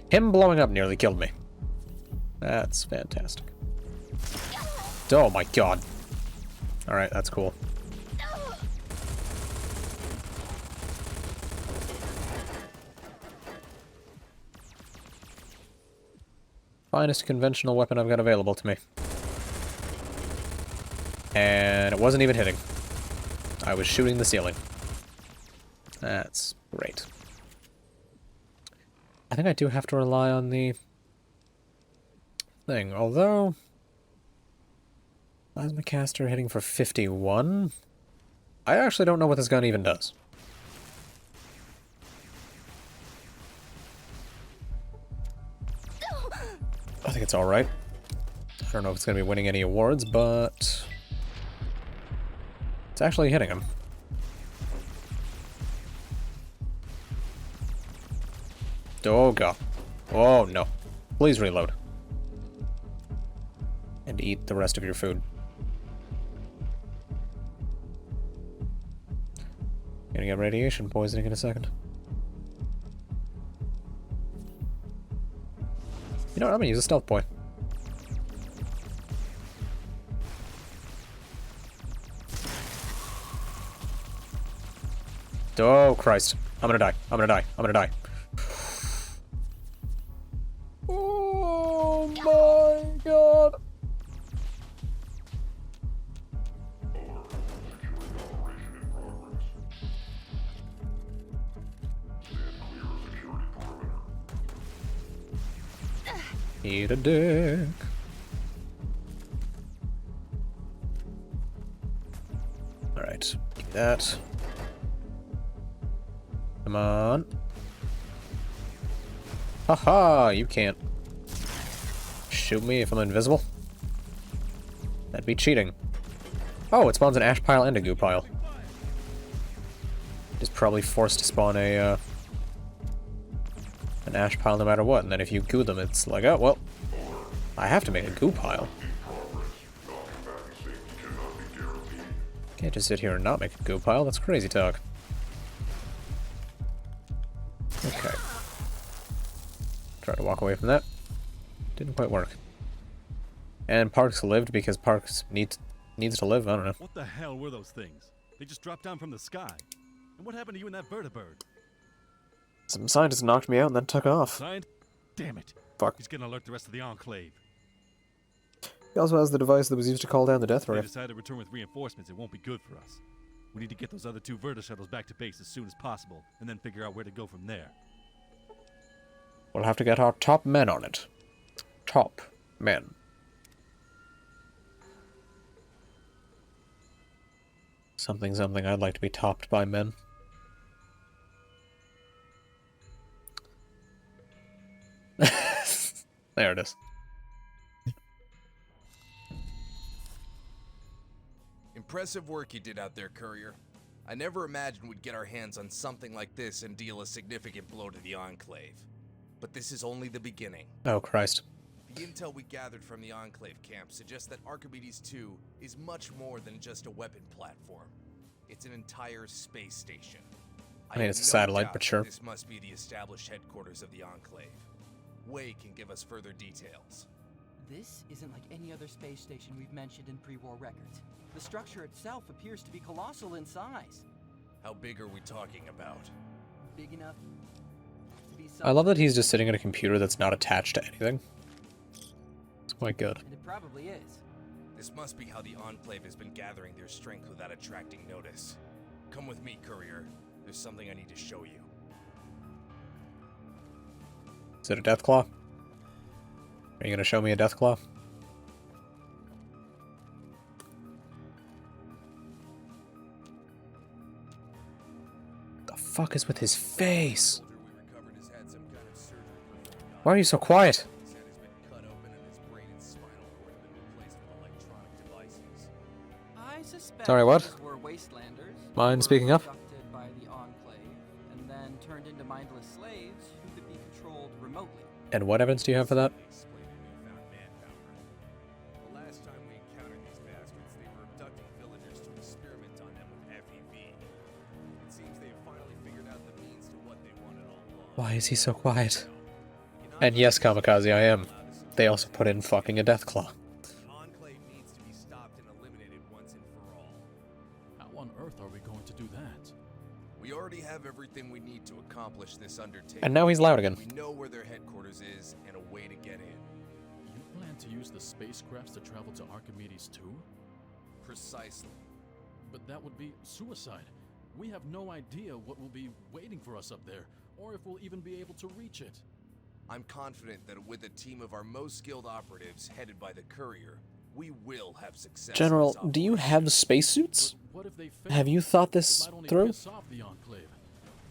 Him blowing up nearly killed me. That's fantastic. Oh my god. Alright, that's cool. Finest conventional weapon I've got available to me. And it wasn't even hitting. I was shooting the ceiling. That's great. I think I do have to rely on the thing, although plasma caster hitting for 51? I actually don't know what this gun even does. I think it's alright. I don't know if it's going to be winning any awards, but It's actually hitting him. Oh god. Oh no. Please reload. And eat the rest of your food. Gonna get radiation poisoning in a second. You know what? I'm gonna use a stealth boy. Oh Christ. I'm gonna die. I'm gonna die. I'm gonna die. Oh my god. Eat a dick. Alright, give that. Come on. Haha, you can't shoot me if I'm invisible. That'd be cheating. Oh, it spawns an ash pile and a goo pile. It's probably forced to spawn a an ash pile no matter what, and then if you goo them, it's like, oh, well, I have to make a goo pile. Can't just sit here and not make a goo pile, that's crazy talk. Okay. Try to walk away from that. Didn't quite work. And Parks lived because Parks needs to live, I don't know. What the hell were those things? They just dropped down from the sky. And what happened to you and that vertibird? Some scientists knocked me out and then took off. Damn it. Fuck. He's gonna alert the rest of the Enclave. He also has the device that was used to call down the death If they ray. decide to return with reinforcements, it won't be good for us. We need to get those other 2 Verta shuttles back to base as soon as possible, and then figure out where to go from there. We'll have to get our top men on it. Top men. Something I'd like to be topped by men. There it is. Impressive work you did out there, Courier. I never imagined we'd get our hands on something like this and deal a significant blow to the Enclave. But this is only the beginning. Oh, Christ. The intel we gathered from the Enclave camp suggests that Archimedes 2 is much more than just a weapon platform. It's an entire space station. I mean, it's a have no satellite, doubt but that sure. This must be the established headquarters of the Enclave. Way can give us further details. This isn't like any other space station we've mentioned in pre-war records. The structure itself appears to be colossal in size. How big are we talking about? Big enough to be I love that he's just sitting at a computer that's not attached to anything. It's quite good. And it probably is. This must be how the Enclave has been gathering their strength without attracting notice. Come with me, Courier. There's something I need to show you. Is it a death claw? Are you gonna show me a death claw? The fuck is with his face? Why are you so quiet? I suspect Sorry, what? these were wastelanders Mind who were speaking up? abducted by the Enclave and then turned into mindless slaves who could be controlled remotely. And what evidence do you have for that? The last time we encountered these bastards, they were abducting villagers to experiment on them with FEV. It seems they have finally figured out the means to what they wanted all along. Why is he so quiet? And yes, Kamikaze, I am. They also put in fucking a death claw. Enclave needs to be stopped and eliminated once and for all. How on earth are we going to do that? We already have everything we need to accomplish this undertaking. And now he's loud again. We know where their headquarters is and a way to get in. You plan to use the spacecrafts to travel to Archimedes too? Precisely. But that would be suicide. We have no idea what will be waiting for us up there, or if we'll even be able to reach it. I'm confident that with a team of our most skilled operatives headed by the Courier, we will have success. General, do you have spacesuits? What if they fail? Have you thought It this might only through? piss off the Enclave.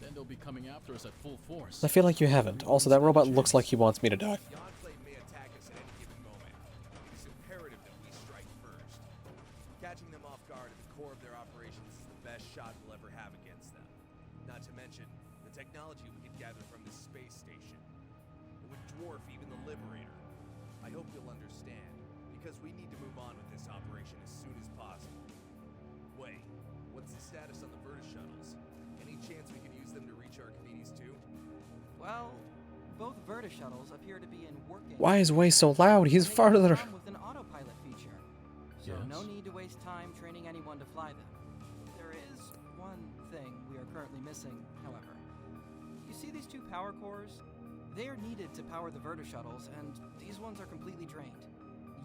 Then they'll be coming after us at full force. I feel like you haven't. Also, that robot looks like he wants me to die. The Enclave may attack us at any given moment. It is imperative that we strike first. Catching them off guard at the core of their operations is the best shot we'll ever have against them. Not to mention, the technology we could gather from this space station. It would dwarf even the Liberator. I hope you'll understand, because we need to move on with this operation as soon as possible. Wait, what's the status on the Verta shuttles? Any chance we could use them to reach Archimedes too? Well, both Verta shuttles appear to be in working. Why is Way so loud? He's farther. With an autopilot feature, so no need to waste time training anyone to fly them. There is one thing we are currently missing, however. You see these two power cores? They are needed to power the Verta shuttles, and these ones are completely drained.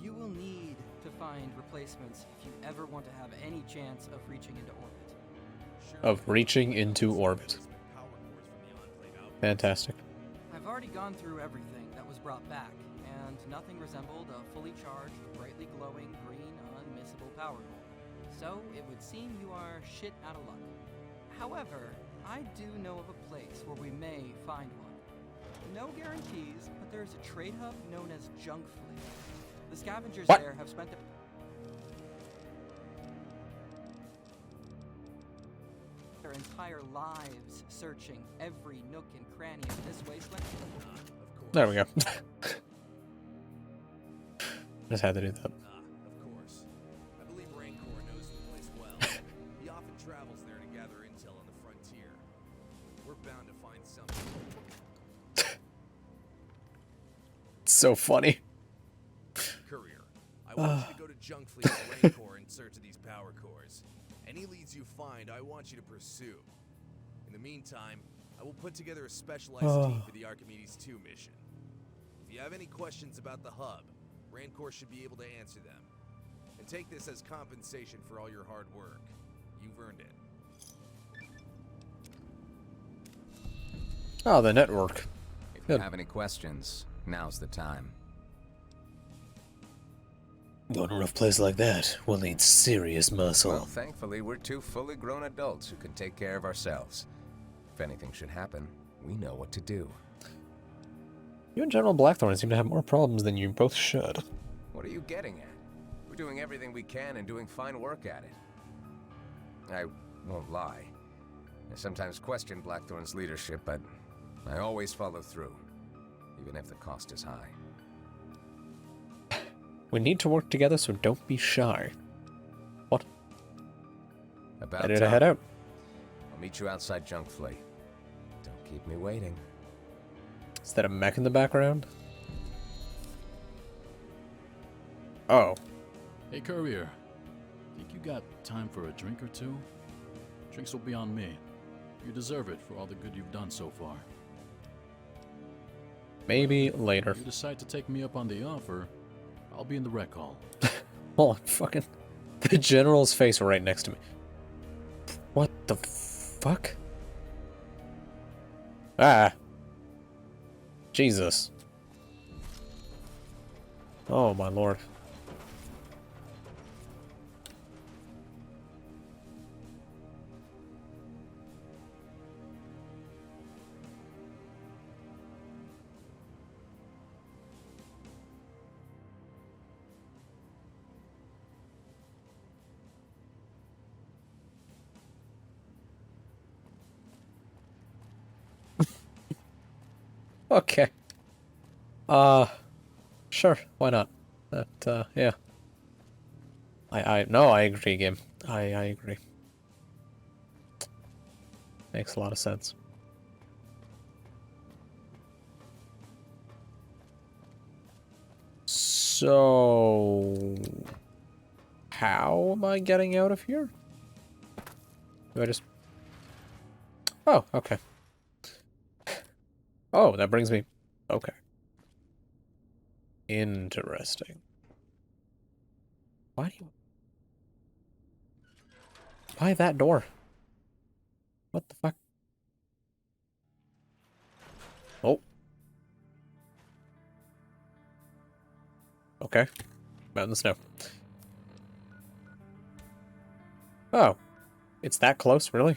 You will need to find replacements if you ever want to have any chance of reaching into orbit. Fantastic. I've already gone through everything that was brought back, and nothing resembled a fully charged, brightly glowing, green, unmissable power core. So it would seem you are shit out of luck. However, I do know of a place where we may find one. No guarantees, but there's a trade hub known as Junk Fleet. The scavengers there have spent their entire lives searching every nook and cranny of this wasteland. There we go. Just had to do that. Of course. I believe Rancor knows the place well. He often travels there to gather intel on the frontier. We're bound to find something. It's so funny. Courier, I want you to go to Junk Fleet with Rancor in search of these power cores. Any leads you find, I want you to pursue. In the meantime, I will put together a specialized team for the Archimedes 2 mission. If you have any questions about the hub, Rancor should be able to answer them. And take this as compensation for all your hard work. You've earned it. Oh, the network. If you have any questions, now's the time. Going to a rough place like that will need serious muscle. Well, thankfully, we're two fully grown adults who can take care of ourselves. If anything should happen, we know what to do. You and General Blackthorn seem to have more problems than you both should. What are you getting at? We're doing everything we can and doing fine work at it. I won't lie. I sometimes question Blackthorn's leadership, but I always follow through, even if the cost is high. We need to work together, so don't be shy. What? About Ready to head out. I'll meet you outside Junk Fleet. Don't keep me waiting. Is that a mech in the background? Oh. Hey, Courier. Think you got time for a drink or two? Drinks will be on me. You deserve it for all the good you've done so far. Maybe later. If you decide to take me up on the offer, I'll be in the rec hall. Oh, fucking... The General's face right next to me. What the fuck? Ah. Jesus. Oh, my lord. Okay. Sure, why not? That, yeah. No, I agree, game. I agree. Makes a lot of sense. So... How am I getting out of here? Do I just... Oh, okay. Oh, that brings me... Okay. Interesting. Why do you... Why that door? What the fuck? Oh. Okay. Out in the snow. Oh. It's that close, really?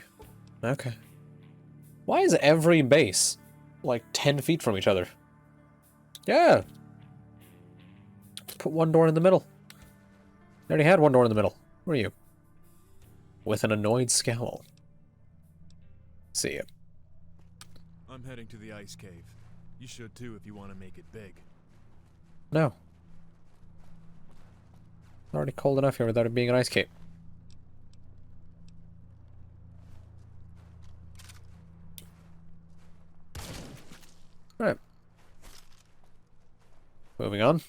Okay. Why is every base like 10 feet from each other? Yeah. Put one door in the middle. I already had one door in the middle. Who are you? With an annoyed scowl. See ya. I'm heading to the ice cave. You should too if you want to make it big. No. It's already cold enough here without it being an ice cave. Alright. Moving on.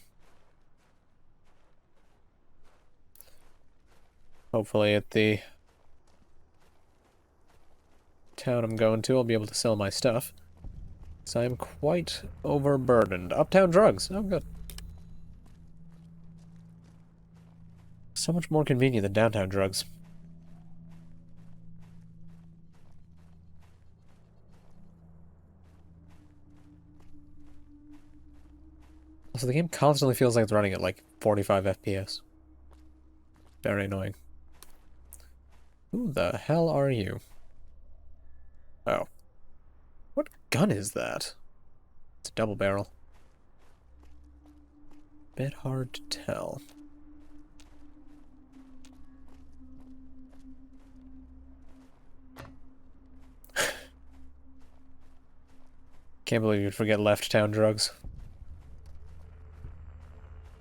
Hopefully at the town I'm going to, I'll be able to sell my stuff. So I'm quite overburdened. Uptown drugs. Oh, good. So much more convenient than downtown drugs. Also, the game constantly feels like it's running at like 45 FPS. Very annoying. Who the hell are you? Oh. What gun is that? It's a double barrel. Bit hard to tell. Can't believe you'd forget left town drugs.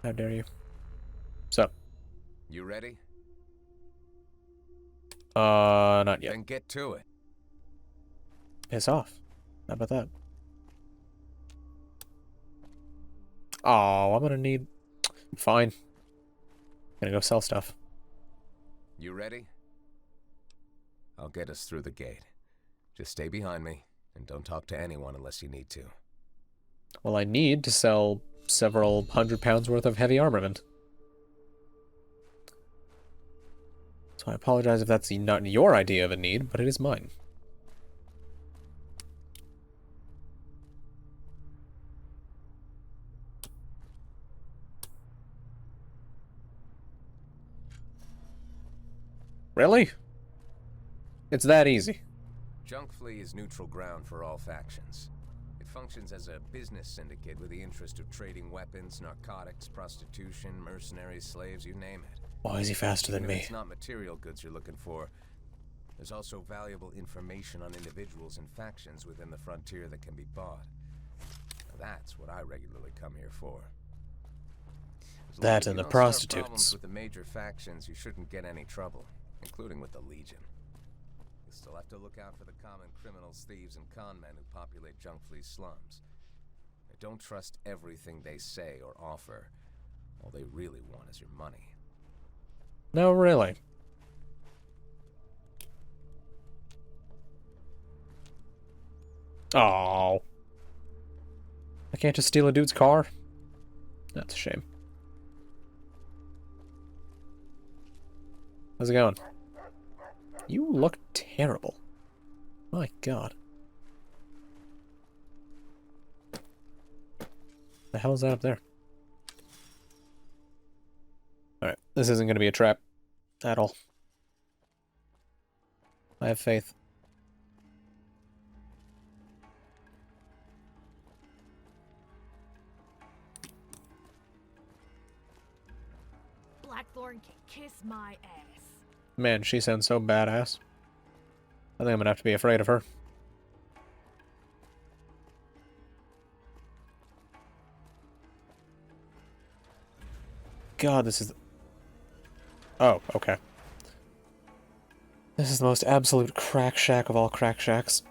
How dare you? So. You ready? Not yet. Then get to it. Piss off. How about that? Oh, I'm gonna need... Fine. Gonna go sell stuff. You ready? I'll get us through the gate. Just stay behind me, and don't talk to anyone unless you need to. Well, I need to sell several £100 worth of heavy armament. So I apologize if that's not your idea of a need, but it is mine. Really? It's that easy. Junk Flea is neutral ground for all factions. It functions as a business syndicate with the interest of trading weapons, narcotics, prostitution, mercenaries, slaves, you name it. Why is he faster than me? It's not material goods you're looking for. There's also valuable information on individuals and factions within the frontier that can be bought. Now that's what I regularly come here for. That and the prostitutes. Problems with the major factions, you shouldn't get any trouble, including with the Legion. You still have to look out for the common criminals, thieves, and con men who populate Junk Flea's slums. Don't trust everything they say or offer. All they really want is your money. No, really. Oh. I can't just steal a dude's car? That's a shame. How's it going? You look terrible. My god. The hell is that up there? Alright, this isn't going to be a trap. At all. I have faith. Blackthorn can kiss my ass. Man, she sounds so badass. I think I'm gonna have to be afraid of her. God, this is... Oh, okay. This is the most absolute crack shack of all crack shacks.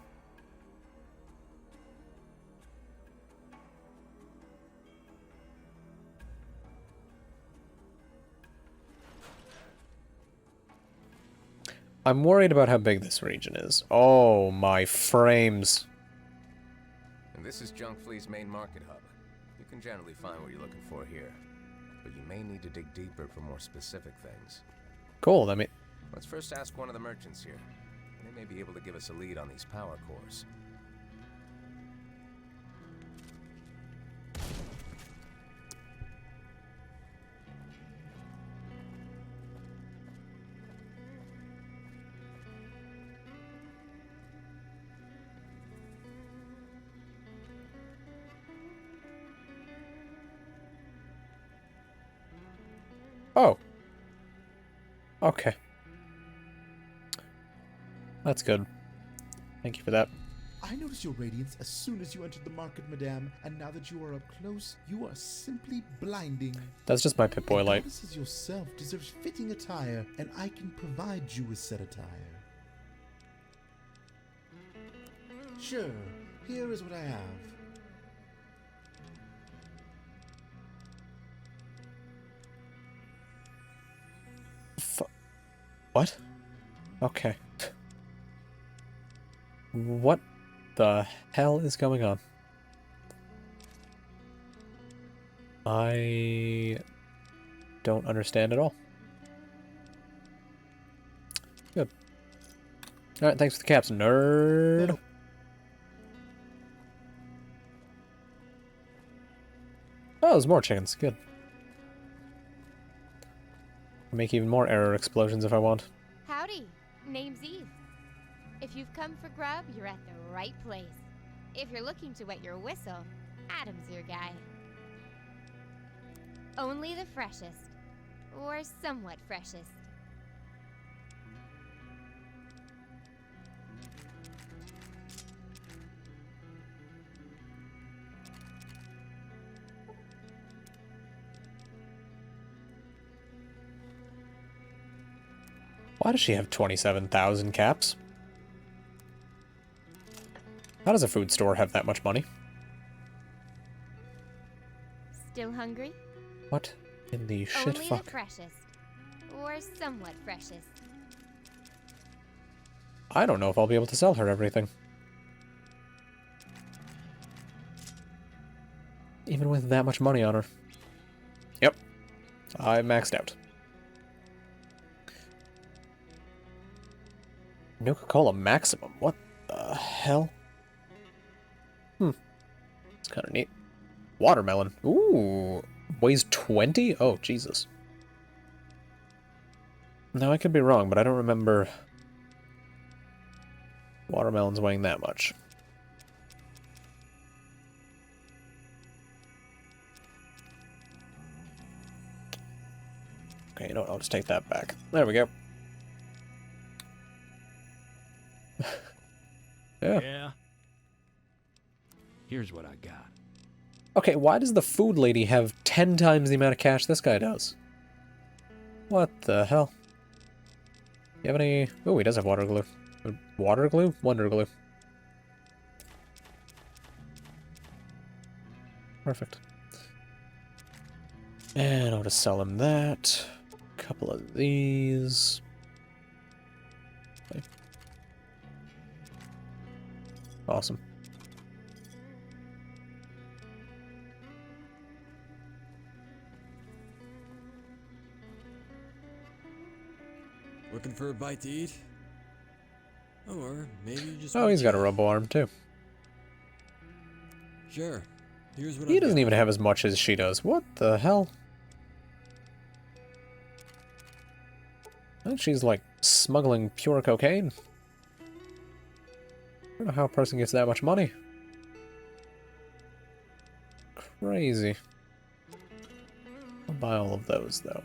I'm worried about how big this region is. Oh, my frames. And this is Junk Flea's main market hub. You can generally find what you're looking for here. But you may need to dig deeper for more specific things. Cool, I mean... Let's first ask one of the merchants here. They may be able to give us a lead on these power cores. Oh. Okay. That's good. Thank you for that. I noticed your radiance as soon as you entered the market, madame, and now that you are up close, you are simply blinding. That's just my Pip-Boy The light. goddess yourself deserves fitting attire, and I can provide you with said attire. Sure, here is what I have. What? Okay. What the hell is going on? I don't understand at all. Good. Alright, thanks for the caps, nerd. Oh, there's more chickens. Good. Make even more error explosions if I want. Howdy, name's Eve. If you've come for grub, you're at the right place. If you're looking to wet your whistle, Adam's your guy. Only the freshest, or somewhat freshest. Why does she have 27,000 caps? How does a food store have that much money? Still hungry? What in the shit Only fuck? the freshest, or somewhat freshest. I don't know if I'll be able to sell her everything. Even with that much money on her. Yep. I maxed out. Nuka-Cola Maximum. What the hell? It's kind of neat. Watermelon. Ooh. Weighs 20? Oh, Jesus. Now, I could be wrong, but I don't remember watermelons weighing that much. Okay, you know what? I'll just take that back. There we go. Yeah. Here's what I got. Okay, why does the food lady have 10 times the amount of cash this guy does? What the hell? You have any... Oh, he does have water glue. Water glue? Wonder glue. Perfect. And I'll just sell him that. A couple of these. Okay. Awesome. Looking for a bite to eat? Or maybe you just... Oh, he's got a robo arm too. Sure. Here's what He I've doesn't got. even have as much as she does. What the hell? I think she's like smuggling pure cocaine. I don't know how a person gets that much money. Crazy. I'll buy all of those though.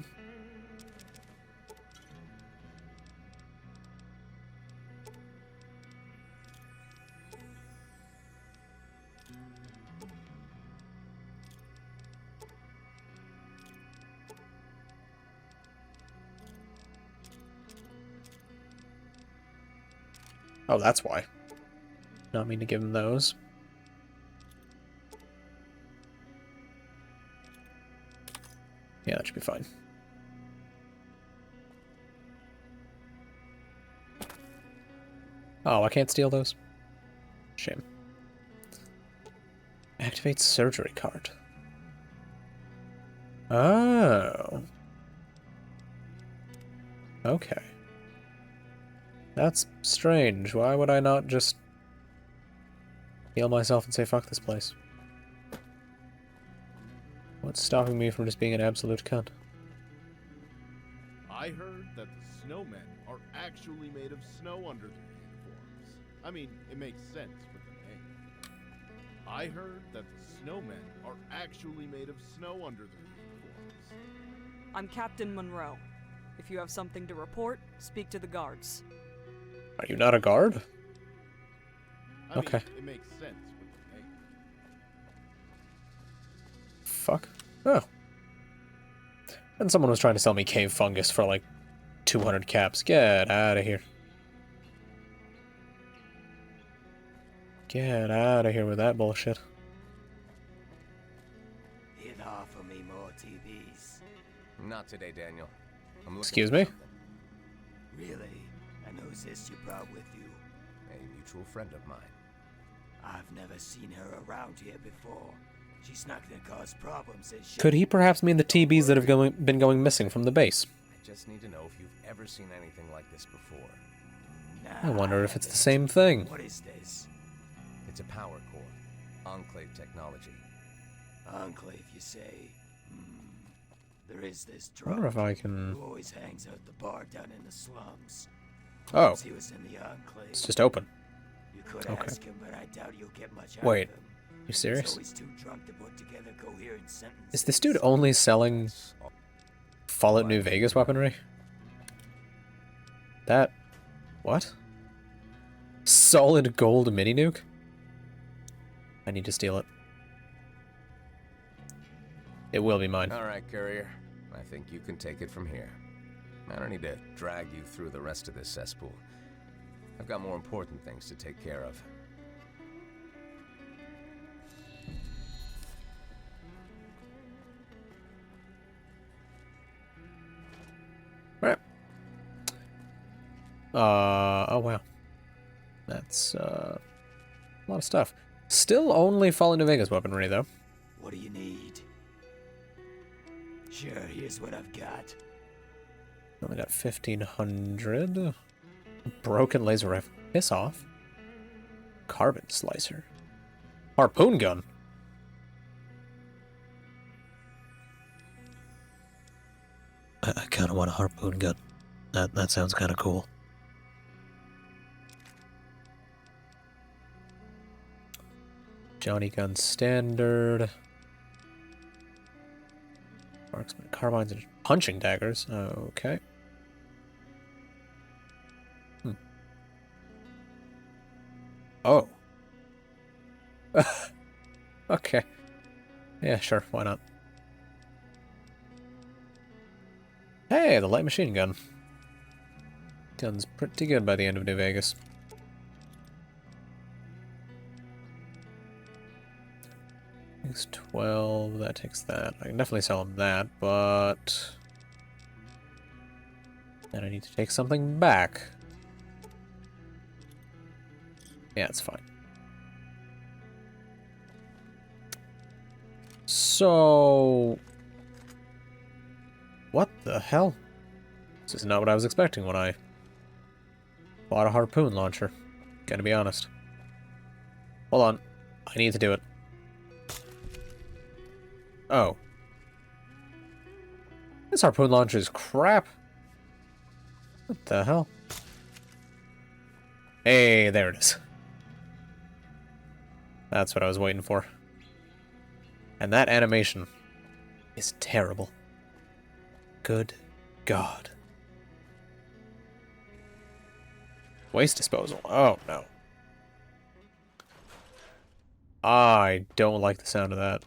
Oh, that's why. Not mean to give him those. Yeah, that should be fine. Oh, I can't steal those? Shame. Activate surgery card. Oh. Okay. That's strange. Why would I not just heal myself and say fuck this place? What's stopping me from just being an absolute cunt? I heard that the snowmen are actually made of snow under their uniforms. I mean, it makes sense with the name. I heard that the snowmen are actually made of snow under their uniforms. I'm Captain Monroe. If you have something to report, speak to the guards. Are you not a guard? I Okay. mean, it makes sense with the name. Fuck. Oh. And someone was trying to sell me cave fungus for like 200 caps. Get out of here. Get out of here with that bullshit. He'd offer me more TVs. Not today, Daniel. I'm looking Excuse for me? something. Really? And who's this you brought with you? A mutual friend of mine. I've never seen her around here before. She's not gonna cause problems, is she? Could he perhaps mean the TBs that have been going missing from the base? I just need to know if you've ever seen anything like this before. I wonder if it's the same thing. What is this? It's a power core. Enclave technology. Enclave, you say? There is this I wonder drunk if I can... who always hangs out the bar down in the slums. Oh. Claims he was in the Enclave. It's just open. You could Okay. ask him, but I doubt you'll get much out Wait. of him. You serious? He's always too drunk to put together coherent sentences. Is this dude only selling Fallout New Vegas weaponry? That... What? Solid gold mini nuke? I need to steal it. It will be mine. All right, courier. I think you can take it from here. I don't need to drag you through the rest of this cesspool. I've got more important things to take care of. Right. Oh wow. That's, a lot of stuff. Still only Fallout New Vegas weaponry, though. What do you need? Sure, here's what I've got. Only got 1,500. Broken laser rifle. Piss off. Carbon slicer. Harpoon gun. I kind of want a harpoon gun. That sounds kind of cool. Johnny gun standard. Marksman carbines and punching daggers. Okay. Oh. Okay. Yeah, sure. Why not? Hey, the light machine gun. Gun's pretty good by the end of New Vegas. Takes 12, that takes that. I can definitely sell him that, but... then I need to take something back. Yeah, it's fine. So... what the hell? This is not what I was expecting when I bought a harpoon launcher. Gotta be honest. Hold on. I need to do it. Oh. This harpoon launcher is crap. What the hell? Hey, there it is. That's what I was waiting for. And that animation is terrible. Good God. Waste disposal. Oh, no. I don't like the sound of that.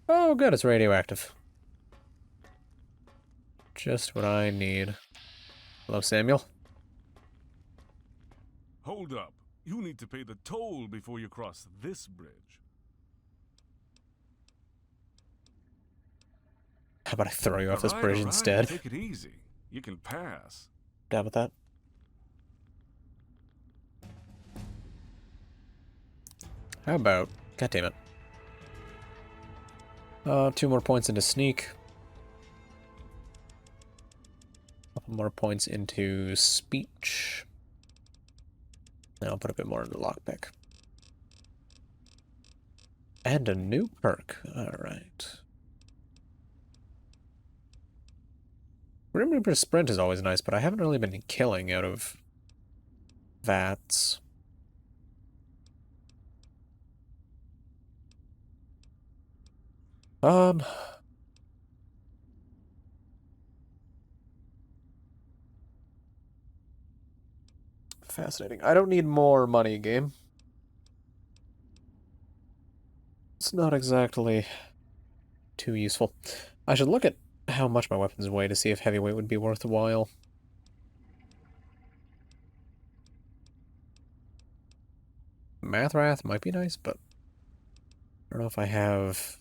Oh, good, it's radioactive. Just what I need. Hello, Samuel. Hold up. You need to pay the toll before you cross this bridge. How about I throw you off this All bridge right, instead? Take it easy. You can pass. Down with that. How about... God damn it. 2 more points into sneak. Couple more points into speech. And I'll put a bit more into lockpick. And a new perk. Alright. Grim Reaper Sprint is always nice, but I haven't really been killing out of VATS. Fascinating. I don't need more money, game. It's not exactly too useful. I should look at how much my weapons weigh to see if heavyweight would be worth a while. Mathrath might be nice, but I don't know if I have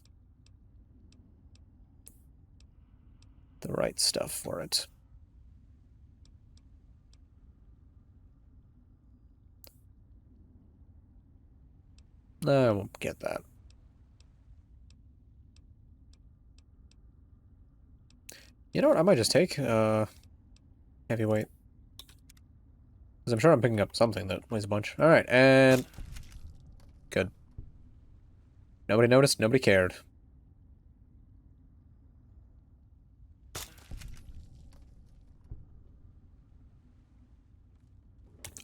the right stuff for it. I won't get that. You know what? I might just take heavyweight. Because I'm sure I'm picking up something that weighs a bunch. Alright, and... Good. Nobody noticed, nobody cared.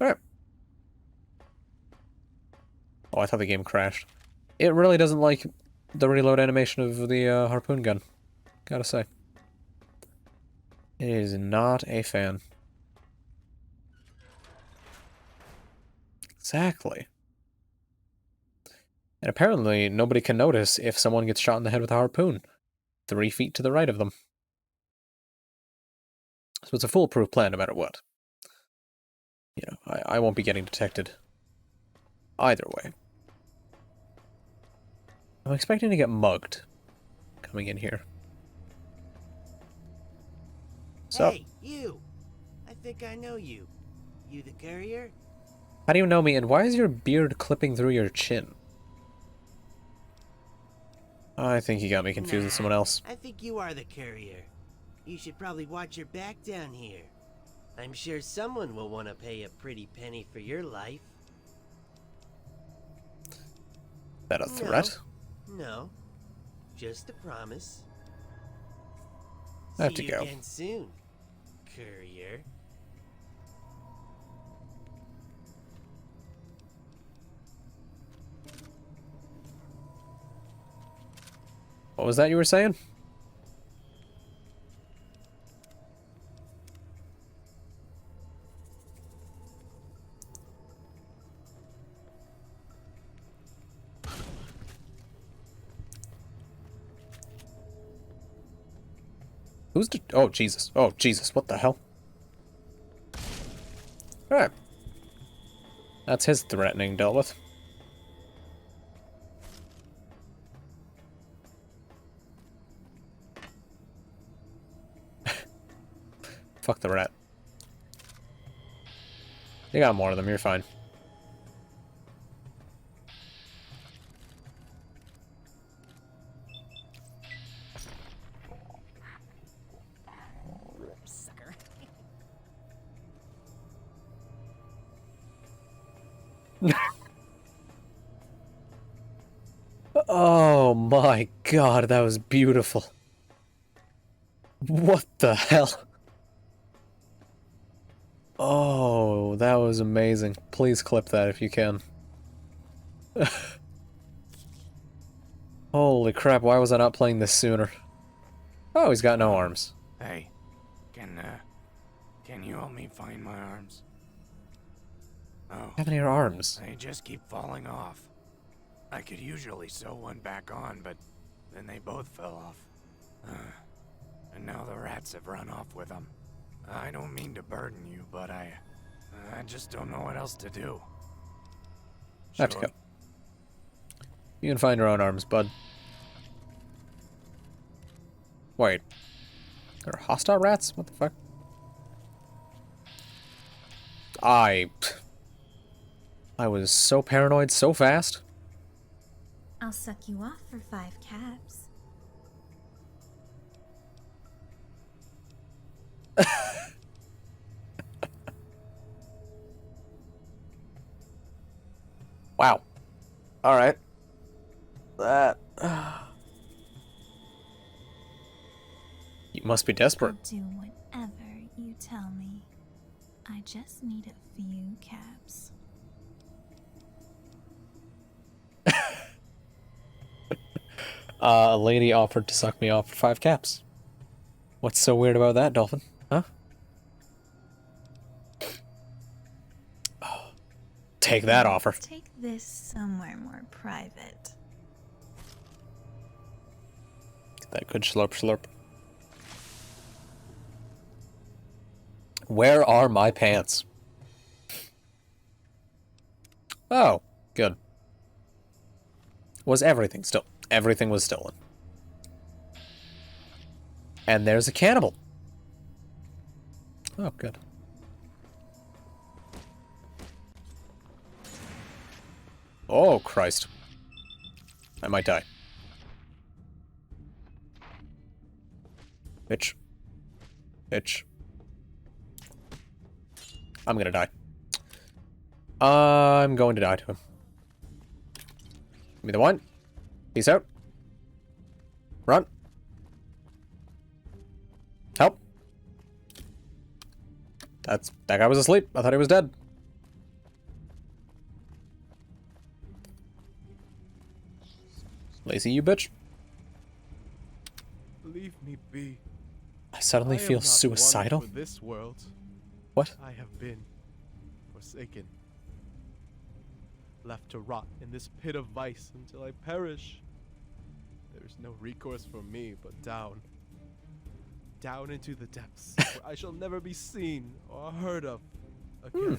Alright. Oh, I thought the game crashed. It really doesn't like the reload animation of the harpoon gun. Gotta say. It is not a fan. Exactly. And apparently, nobody can notice if someone gets shot in the head with a harpoon. 3 feet to the right of them. So it's a foolproof plan no matter what. You know, I won't be getting detected. Either way. I'm expecting to get mugged. Coming in here. So, Hey, you! I think I know you. You the courier? how do you know me, and why is your beard clipping through your chin? I think you got me confused with someone else. I think you are the courier. You should probably watch your back down here. I'm sure someone will want to pay a pretty penny for your life. That a threat? No. Just a promise. I have to See you go. again soon, courier. What was that you were saying? Who's oh, Jesus. Oh, Jesus. What the hell? Alright. That's his threatening dealt with. Fuck the rat. You got more of them, you're fine. Sucker. Oh my god, that was beautiful. What the hell? Oh, that was amazing. Please clip that if you can. Holy crap, why was I not playing this sooner? Oh, he's got no arms. Hey, can you help me find my arms? Oh. Have any arms? They just keep falling off. I could usually sew one back on, but then they both fell off. And now the rats have run off with them. I don't mean to burden you, but I just don't know what else to do. I have to go. You can find your own arms, bud. Wait. There are hostile rats? What the fuck? I was so paranoid so fast. I'll suck you off for 5 caps. Wow. Alright. That... You must be desperate. I'll do whatever you tell me. I just need a few caps. A lady offered to suck me off for 5 caps. What's so weird about that, Dolphin? Huh? Oh, take that offer. Take this somewhere more private. Get that good slurp slurp. Where are my pants? Oh, good. Was everything still? Everything was stolen. And there's a cannibal. Oh, good. Oh, Christ. I might die. Bitch. Bitch. I'm gonna die. I'm going to die to him. Give me the one. Peace out. Run. Help. That guy was asleep. I thought he was dead. Lazy, you bitch. Leave me be. I suddenly feel am not suicidal. one for this world. What? I have been forsaken. Left to rot in this pit of vice until I perish. There is no recourse for me but down. Down into the depths, where I shall never be seen or heard of again.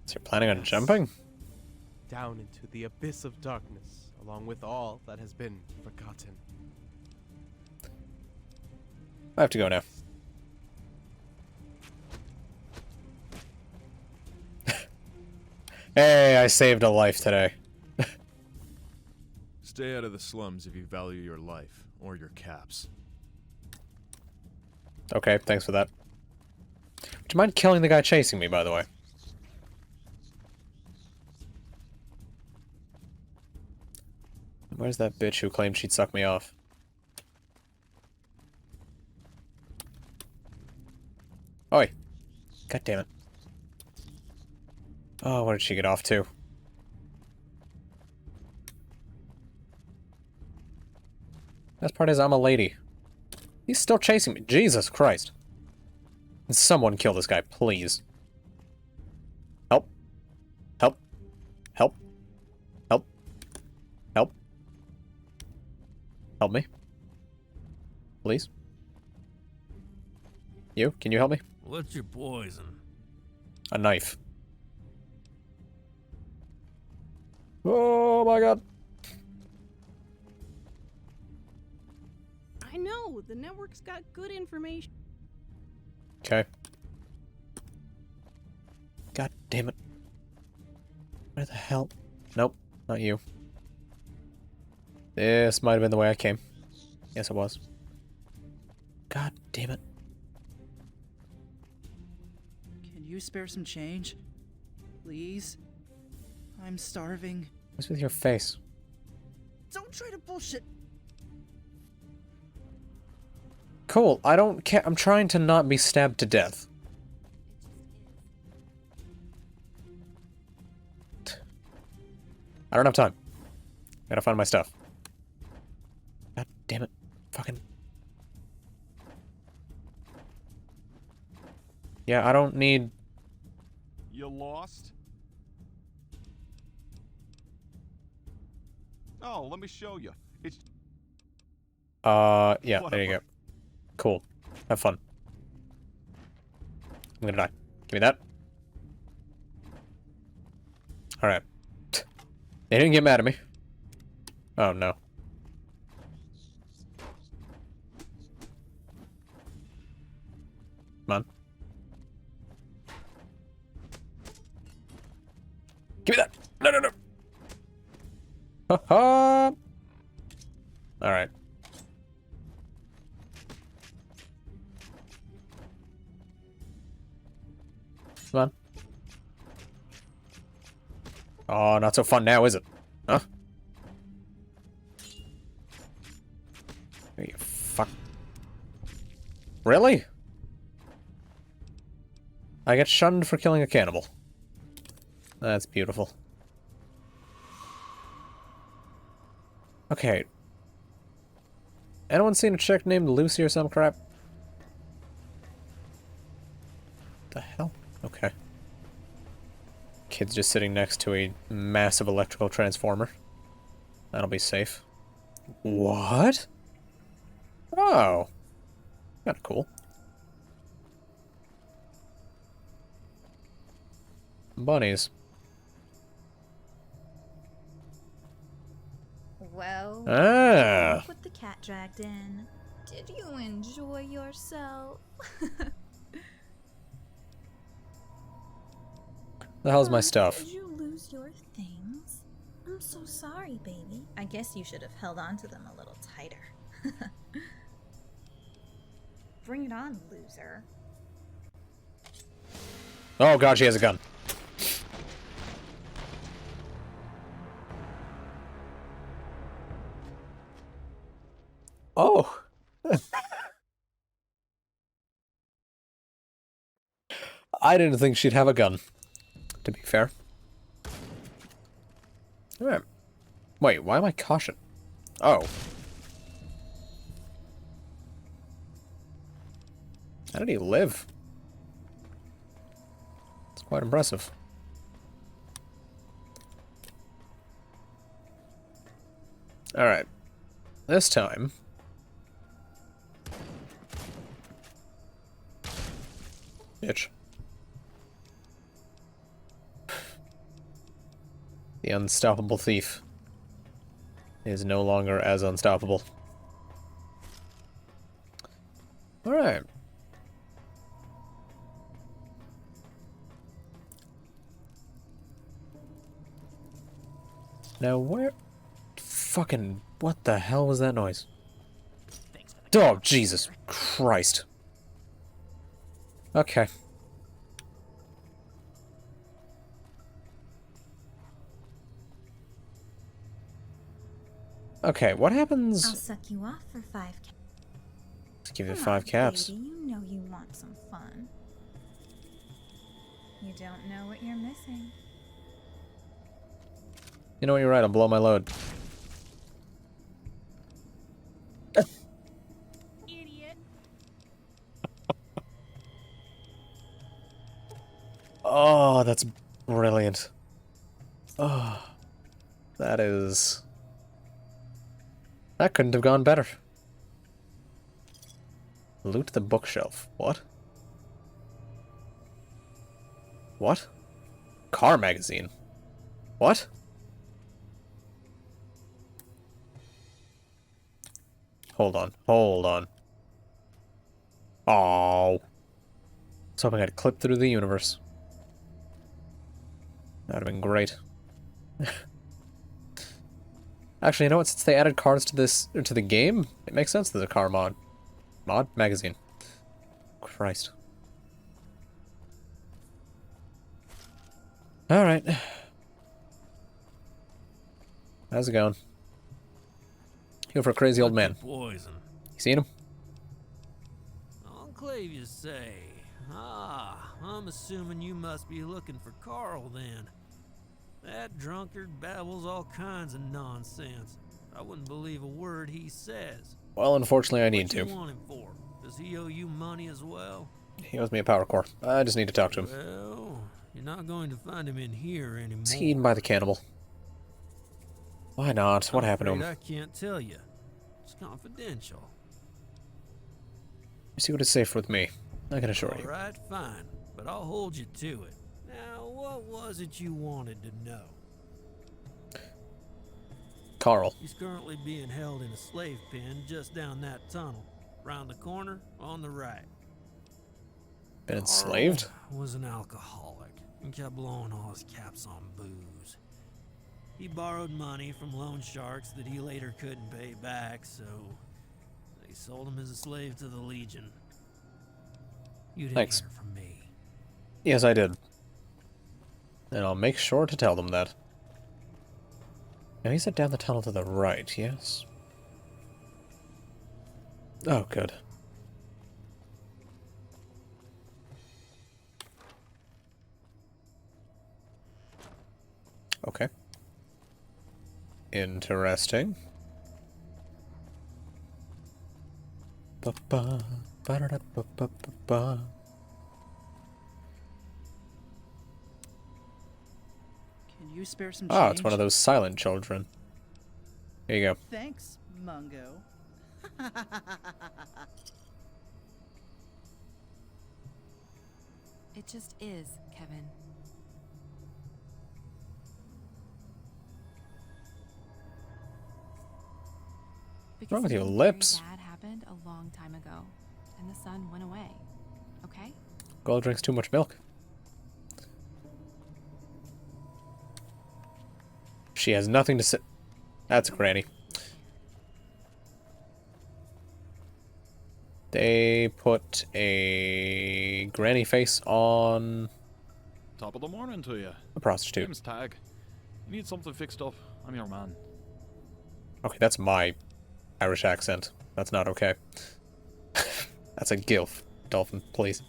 So you're planning on jumping? Down into the abyss of darkness, along with all that has been forgotten. I have to go now. Hey, I saved a life today. Stay out of the slums if you value your life or your caps. Okay, thanks for that. Would you mind killing the guy chasing me, by the way? Where's that bitch who claimed she'd suck me off? Oi! God damn it. Oh, where did she get off to? Best part is I'm a lady. He's still chasing me. Jesus Christ. Can someone kill this guy, please? Help. Help. Help. Help. Help. Help me. Please. You? Can you help me? What's your poison? A knife. Oh my god. I know, the network's got good information. Okay. God damn it. Where the hell? Nope, not you. This might have been the way I came. Yes, it was. God damn it. Can you spare some change? Please? I'm starving. What's with your face? Don't try to bullshit. Cool, I don't care. I'm trying to not be stabbed to death. I don't have time. Gotta find my stuff. God damn it. Fucking. Yeah, I don't need... You lost? Oh, let me show you. It's... yeah, there you Whatever. go. Cool. Have fun. I'm gonna die. Give me that. Alright. They didn't get mad at me. Oh, no. Come on. Give me that! No, no, no! Ha ha! Alright. Come on. Oh, not so fun now, is it? Huh? You fuck. Really? I get shunned for killing a cannibal. That's beautiful. Okay. Anyone seen a chick named Lucy or some crap? The hell? Okay. Kid's just sitting next to a massive electrical transformer. That'll be safe. What? Oh. Kinda cool. Bunnies. Well, Ah. with the cat dragged in. Did you enjoy yourself? The hell's my stuff? Did you lose your things? I'm so sorry, baby. I guess you should have held on to them a little tighter. Bring it on, loser. Oh god, she has a gun. Oh. I didn't think she'd have a gun, to be fair. Alright. Wait, why am I cautioned? Oh. How did he live? It's quite impressive. Alright. This time... Bitch. The unstoppable thief is no longer as unstoppable. Alright. Now where... Fucking... What the hell was that noise? Oh, Jesus Christ. Okay. Okay, what happens... I'll suck you off for 5 caps. Let's give it Come 5 on, caps. Baby, you know you want some fun. You don't know what you're missing. You know what, you're right, I'll blow my load. Idiot. Oh, that's brilliant. Oh, that is... That couldn't have gone better. Loot the bookshelf. What? What? Car magazine. What? Hold on. Hold on. Oh. I was hoping I'd clip through the universe. That would have been great. Actually, you know what? Since they added cars to this, to the game, it makes sense there's a car mod. Mod? Magazine. Christ. Alright. How's it going? You for a crazy old man. Poison. You seen him? Enclave, you say? Ah, I'm assuming you must be looking for Carl then. That drunkard babbles all kinds of nonsense. I wouldn't believe a word he says. Well, unfortunately, I need What you to. want him for? Does he owe you money as well? He owes me a power core. I just need to talk to him. Well, you're not going to find him in here anymore. Is he eaten by the cannibal? Why not? What happened to him? I can't tell you. It's confidential. You see what is safe with me. I can assure you. All right, fine, but I'll hold you to it. Now, what was it you wanted to know? Carl. He's currently being held in a slave pen just down that tunnel. Round the corner, on the right. Been enslaved? Carl was an alcoholic and kept blowing all his caps on booze. He borrowed money from loan sharks that he later couldn't pay back, so they sold him as a slave to the Legion. You didn't Thanks. hear from me. Yes, I did. And I'll make sure to tell them that. Now he said down the tunnel to the right, yes? Oh, good. Okay. Interesting. Ba-ba, ba-da-da-ba-ba-ba-ba. Can you spare some Oh, change? it's one of those silent children. Here you go. Thanks, Mungo. It just is, Kevin. What's wrong with your something lips? Very bad happened a long time ago, and the sun went away. Okay? Girl drinks too much milk. She has nothing to say. That's Granny. They put a granny face on Top of the morning to you. a prostitute. Name's Tag. You need something fixed up? I'm your man. Okay, that's my Irish accent. That's not okay. That's a gilf, Dolphin, please.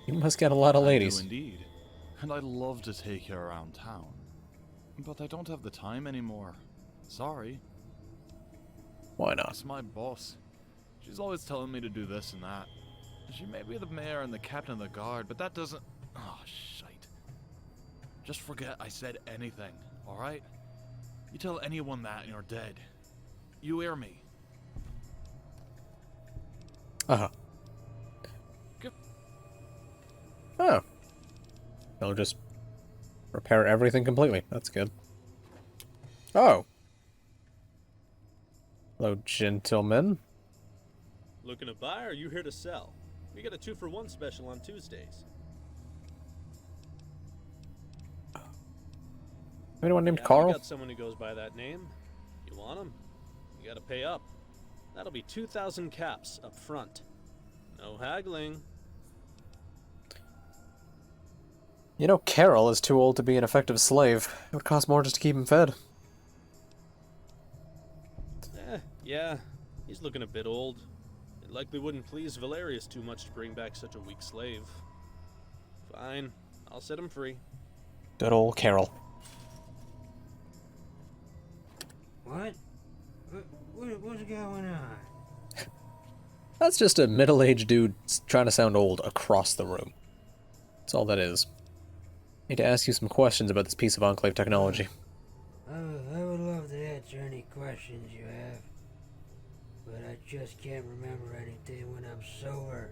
You must get a lot of ladies. I do indeed. And I'd love to take you around town. But I don't have the time anymore. Sorry. Why not? It's my boss. She's always telling me to do this and that. She may be the mayor and the captain of the guard, but that doesn't... Oh, shite. Just forget I said anything, alright? You tell anyone that and you're dead. You hear me? Uh-huh. Oh. They'll just repair everything completely. That's good. Oh. Hello, gentlemen. Looking to buy, or are you here to sell? We got a 2-for-1 special on Tuesdays. Anyone named Yeah, Carl? we got someone who goes by that name. You want him? You gotta pay up. That'll be 2,000 caps up front. No haggling. You know, Carol is too old to be an effective slave. It would cost more just to keep him fed. Yeah, he's looking a bit old. It likely wouldn't please Valerius too much to bring back such a weak slave. Fine, I'll set him free. Good old Carol. What? What's going on? That's just a middle-aged dude trying to sound old across the room. That's all that is. Need to ask you some questions about this piece of Enclave technology. I would love to answer any questions you have, but I just can't remember anything when I'm sober.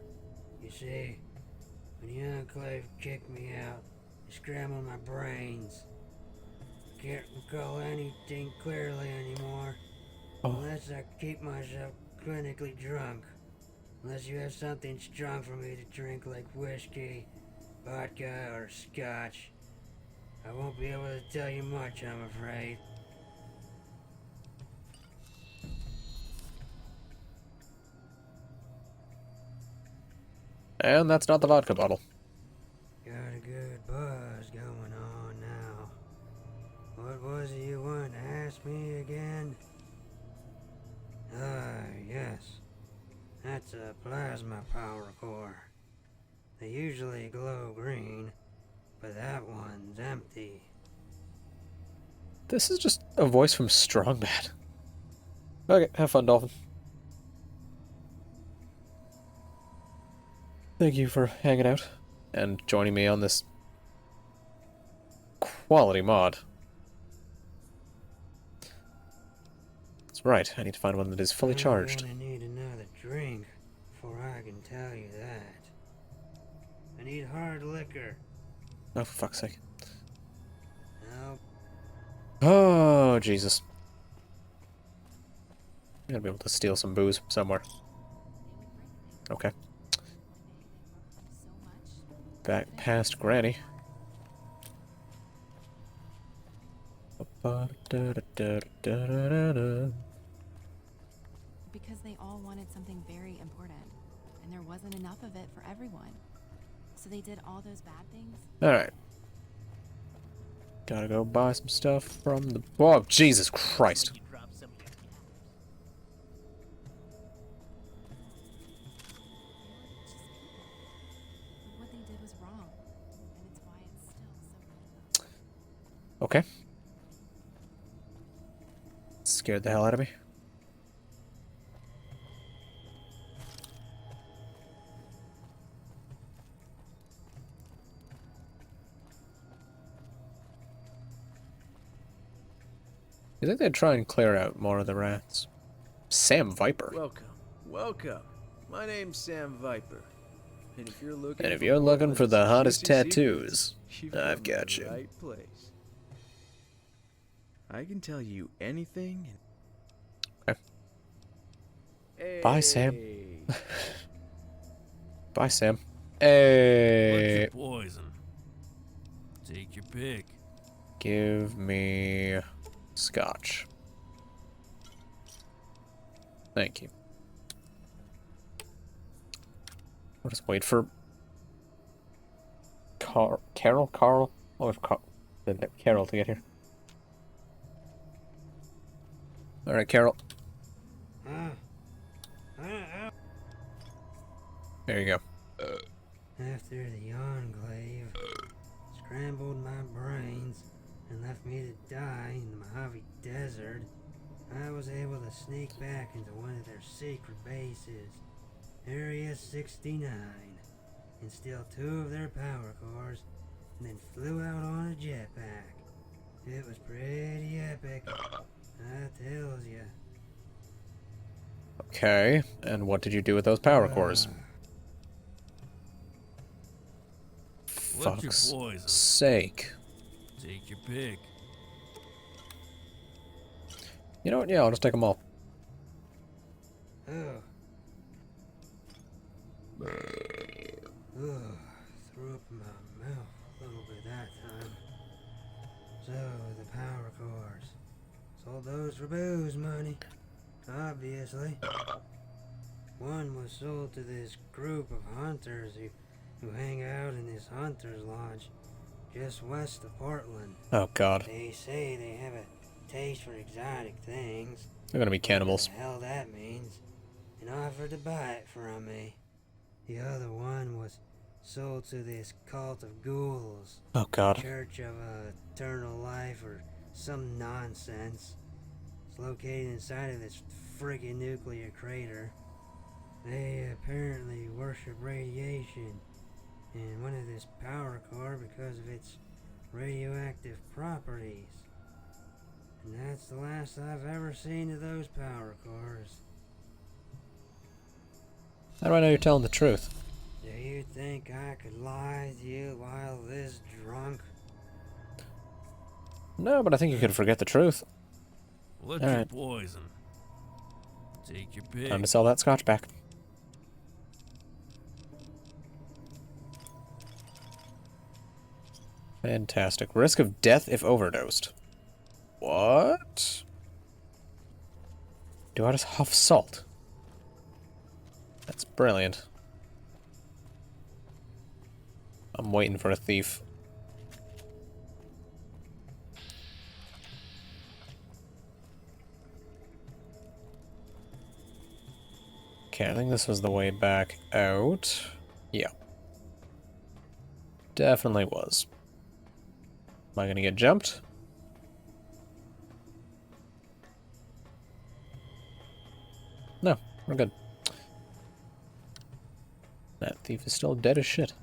You see, when the Enclave kicked me out, they scrambled my brains. Can't recall anything clearly anymore, unless I keep myself clinically drunk. Unless you have something strong for me to drink like whiskey, vodka, or scotch. I won't be able to tell you much, I'm afraid. And that's not the vodka bottle. Got a good buzz going on now. What was it you wanted to ask me again? Ah, yes. That's a plasma power core. They usually glow green, but that one's empty. This is just a voice from Strongman. Okay, have fun, Dolphin. Thank you for hanging out and joining me on this quality mod. That's right, I need to find one that is fully charged. I'm gonna need another drink before I can tell you that. I need hard liquor. Oh, for fuck's sake. No. Oh, Jesus. I gotta be able to steal some booze from somewhere. Okay. Back past Granny. Because they all wanted something very important, and there wasn't enough of it for everyone. So they did all those bad things. Alright. Gotta go buy some stuff from the... Oh, Jesus Christ. What they did was wrong, and it's why it's still so Okay. Scared the hell out of me. You think they'd try and clear out more of the rats? Sam Viper. Welcome, welcome. My name's Sam Viper. And if you're looking And if you're looking for the hottest tattoos, I've got you. Right place. I can tell you anything. Okay. Hey. Bye, Sam. Bye, Sam. Hey. What's your poison? Take your pick. Give me scotch. Thank you. I'll just wait for Carol? Or Carol to get here. Alright, Carol. There you go. After the Enclave scrambled my brains and left me to die in the Mojave Desert, I was able to sneak back into one of their secret bases, Area 69, and steal 2 of their power cores, and then flew out on a jetpack. It was pretty epic, I tells ya. Okay, and what did you do with those power cores? What's your Fuck's poison? sake. Take your pick. You know what? Yeah, I'll just take them all. Ugh. Threw up in my mouth a little bit that time. So, the power cores. Sold those for booze money, obviously. One was sold to this group of hunters who hang out in this hunter's lodge just west of Portland. Oh, God. They say they have a taste for exotic things. They're gonna be cannibals. What the hell that means, and offered to buy it from me. The other one was sold to this cult of ghouls. Oh, God. Church of Eternal Life or some nonsense. It's located inside of this friggin' nuclear crater. They apparently worship radiation and wanted this power core because of its radioactive properties. And that's the last I've ever seen of those power cores. How do I know you're telling the truth? Do you think I could lie to you while this drunk? No, but I think you could forget the truth. What's All your right. poison? Take your pick. Time to sell that scotch back. Fantastic. Risk of death if overdosed. What? Do I just huff salt? That's brilliant. I'm waiting for a thief. Okay, I think this was the way back out. Yeah. Definitely was. Am I gonna get jumped? No, we're good. That thief is still dead as shit.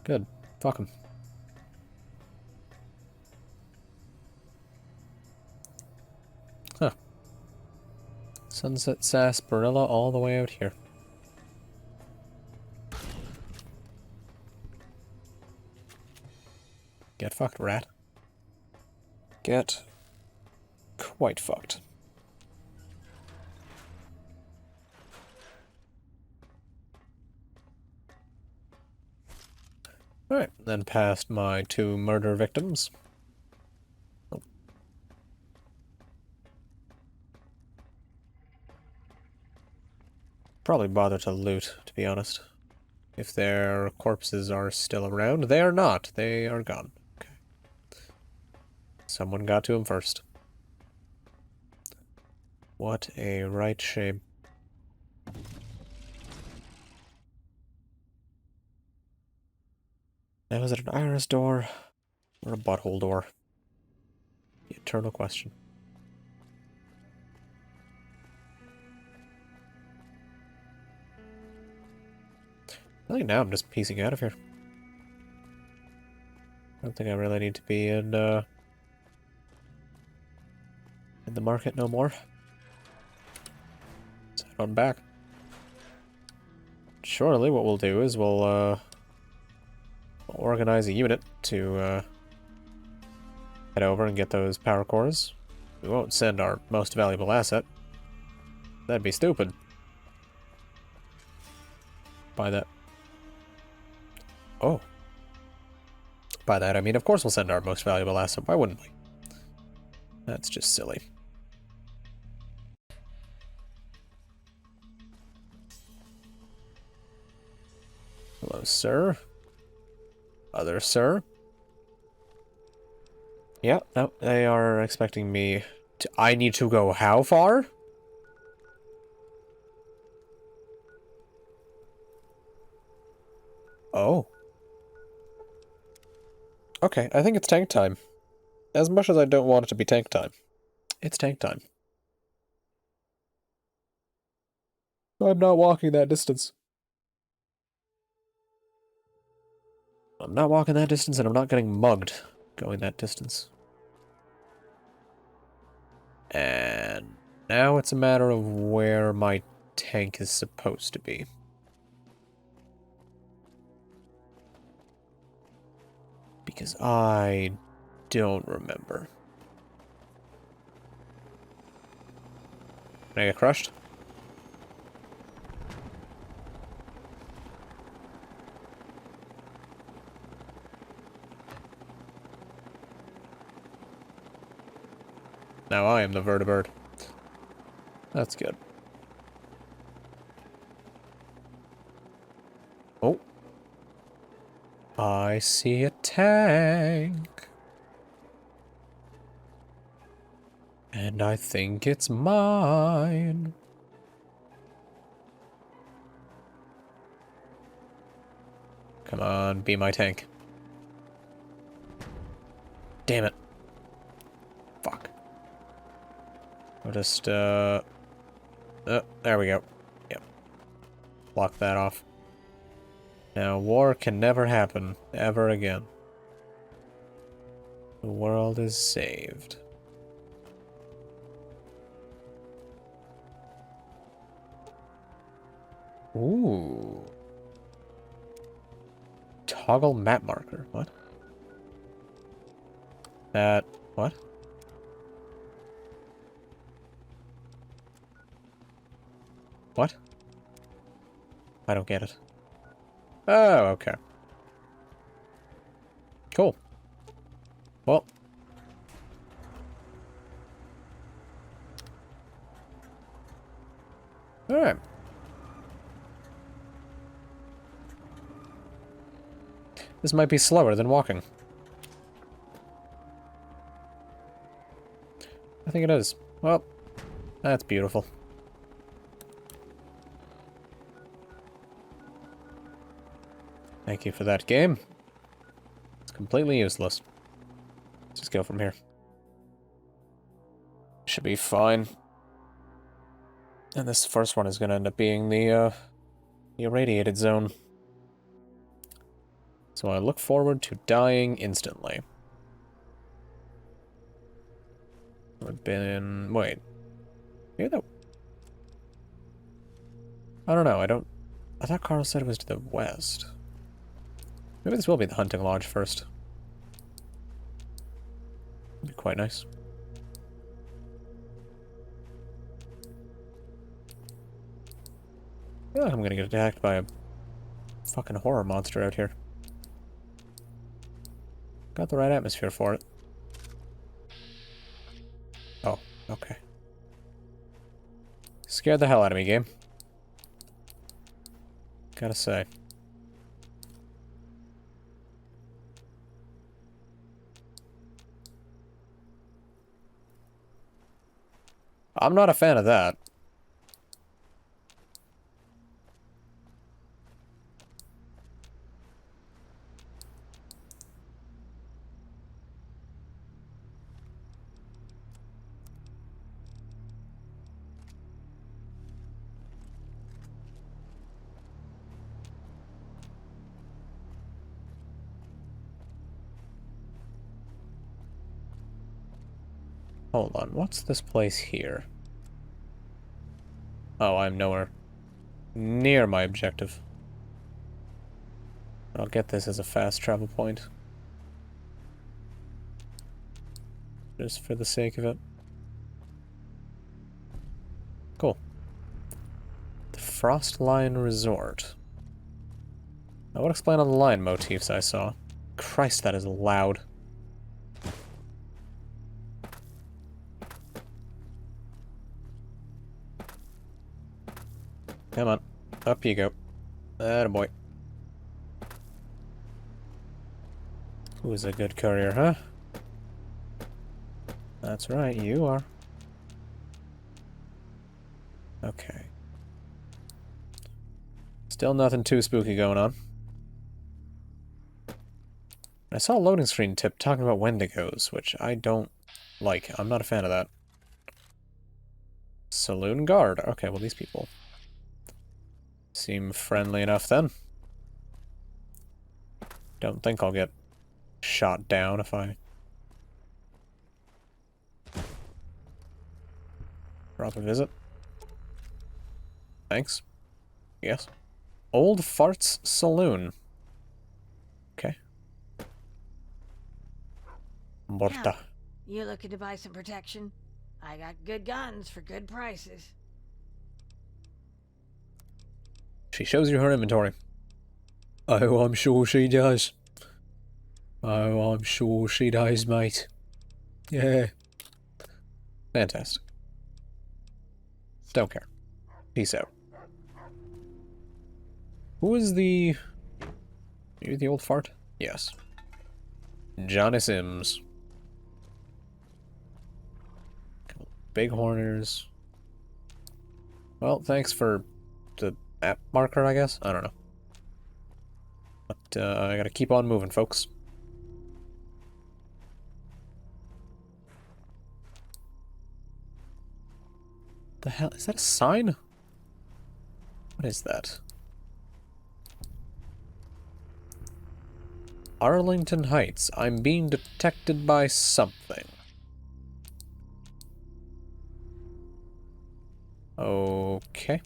Good. Fuck him. Huh. Sunset Sarsaparilla all the way out here. Get fucked, rat. Get quite fucked. Alright, then past my 2 murder victims. Oh. Probably bother to loot, to be honest. If their corpses are still around. They are not. They are gone. Okay. Someone got to him first. What a right shame. Now, is it an iris door? Or a butthole door? The eternal question. I think now I'm just piecing out of here. I don't think I really need to be in the market no more. Let's head on back. Surely what we'll do is we'll organize a unit to head over and get those power cores. We won't send our most valuable asset. That'd be stupid. By that... Oh. By that I mean, of course we'll send our most valuable asset. Why wouldn't we? That's just silly. Hello, sir. Other sir. Yeah, no, they are expecting me to... I need to go how far? Oh. Okay, I think it's tank time. As much as I don't want it to be tank time. It's tank time. I'm not walking that distance. I'm not walking that distance, and I'm not getting mugged going that distance. And now it's a matter of where my tank is supposed to be. Because I don't remember. Can I get crushed? Now I am the vertibird. That's good. Oh. I see a tank. And I think it's mine. Come on, be my tank. Damn it. Fuck. I'll just, there we go. Yep. Block that off. Now, war can never happen ever again. The world is saved. Ooh. Toggle map marker. What? That... what? What? I don't get it. Oh, okay. Cool. Well. Alright. This might be slower than walking. I think it is. Well, that's beautiful. Thank you for that, game. It's completely useless. Let's just go from here. Should be fine. And this first one is going to end up being the irradiated zone. So I look forward to dying instantly. I've been... wait. Maybe that... I don't know, I thought Carl said it was to the west. Maybe this will be the hunting lodge first. That'd be quite nice. I feel like I'm gonna get attacked by a fucking horror monster out here. Got the right atmosphere for it. Oh, okay. Scared the hell out of me, game. Gotta say. I'm not a fan of that. Hold on, what's this place here? Oh, I'm nowhere near my objective. I'll get this as a fast travel point. Just for the sake of it. Cool. The Frostline Resort. That would explain all the line motifs I saw. Christ, that is loud. Come on. Up you go. Attaboy. Who's a good courier, huh? That's right, you are. Okay. Still nothing too spooky going on. I saw a loading screen tip talking about Wendigos, which I don't like. I'm not a fan of that. Saloon guard. Okay, well these people seem friendly enough then. Don't think I'll get shot down if I drop a visit. Thanks. Yes. Old Farts Saloon. Okay. Morta. You looking to buy some protection? I got good guns for good prices. She shows you her inventory. Oh, I'm sure she does. Oh, I'm sure she does, mate. Yeah. Fantastic. Don't care. Peace out. Who is the... Are you the old fart? Yes. Johnny Sims. Big Horners. Well, thanks for the map marker, I guess? I don't know. But I gotta keep on moving, folks. The hell? Is that a sign? What is that? Arlington Heights. I'm being detected by something. Okay.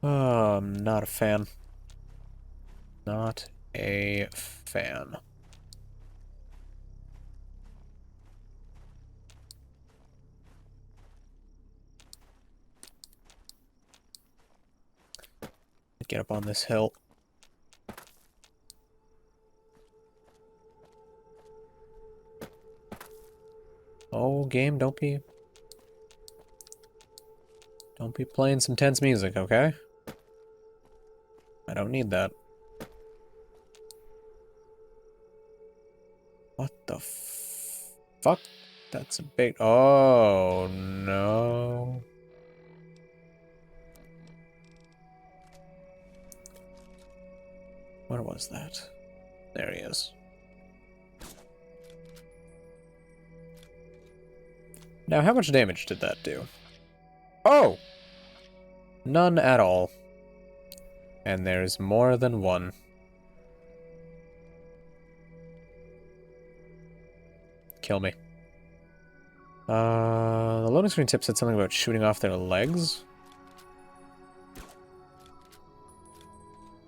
Oh, I'm not a fan. Not a fan. Get up on this hill. Oh, game, don't be playing some tense music, okay? I don't need that. What the fuck? That's a big... Oh, no. Where was that? There he is. Now, how much damage did that do? Oh! None at all. And there's more than one. Kill me. The loading screen tip said something about shooting off their legs.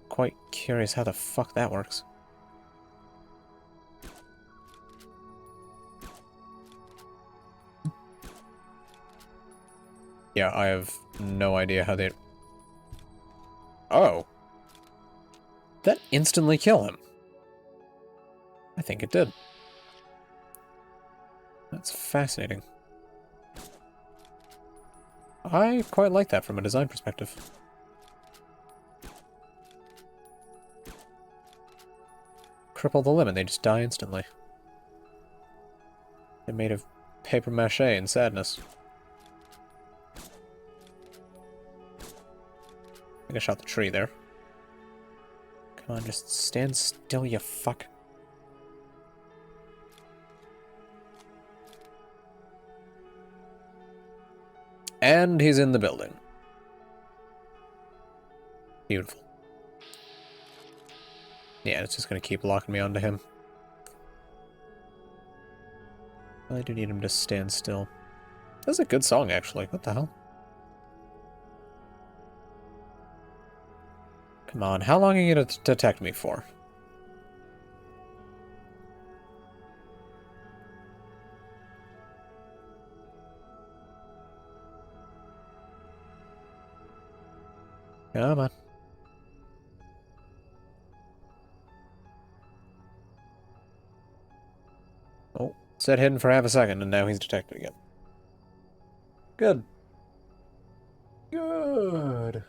Quite curious how the fuck that works. Yeah, I have no idea how they... Oh. That instantly kill him. I think it did. That's fascinating. I quite like that from a design perspective. Cripple the limb and they just die instantly. They're made of paper mache and sadness. I think I shot the tree there. Come on, just stand still, you fuck. And he's in the building. Beautiful. Yeah, it's just gonna keep locking me onto him. I do need him to stand still. That's a good song, actually. What the hell? Come on, how long are you gonna detect me for? Come on. Oh, said hidden for half a second, and now he's detected again. Good. Good.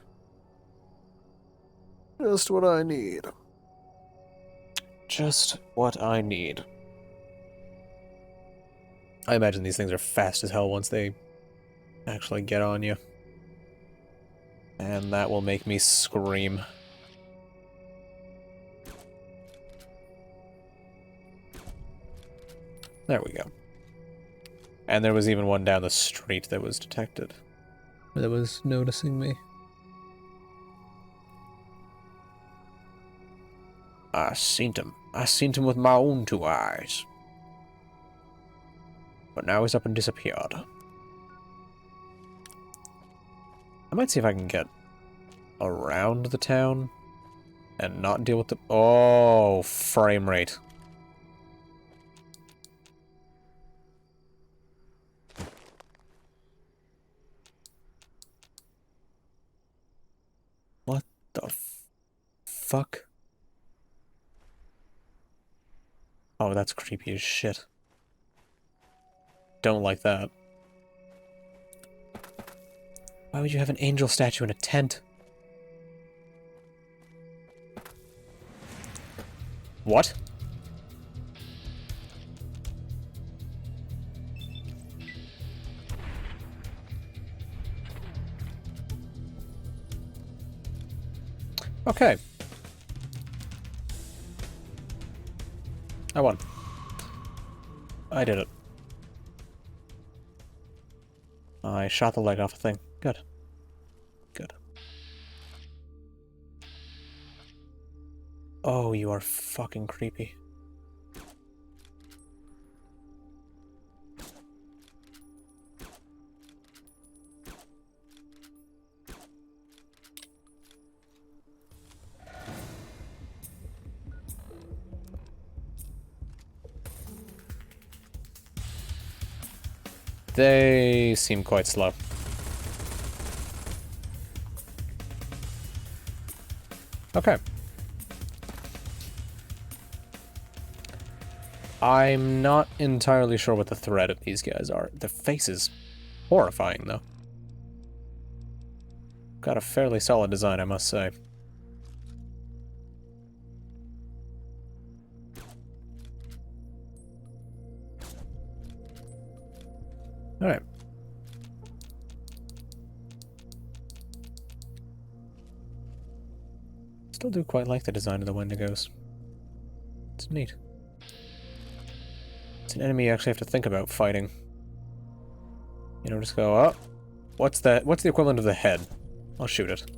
Just what I need. Just what I need. I imagine these things are fast as hell once they actually get on you. And that will make me scream. There we go. And there was even one down the street that was detected. That was noticing me. I seen him. I seen him with my own 2 eyes. But now he's up and disappeared. I might see if I can get around the town and not deal with the... Oh, frame rate. What the fuck? Oh, that's creepy as shit. Don't like that. Why would you have an angel statue in a tent? What? Okay. I won. I did it. I shot the leg off a thing. Good. Good. Oh, you are fucking creepy. They seem quite slow. Okay. I'm not entirely sure what the threat of these guys are. The face is horrifying, though. Got a fairly solid design, I must say. Alright. Still do quite like the design of the Wendigos. It's neat. It's an enemy you actually have to think about fighting. You know, just go, oh, what's the equivalent of the head? I'll shoot it.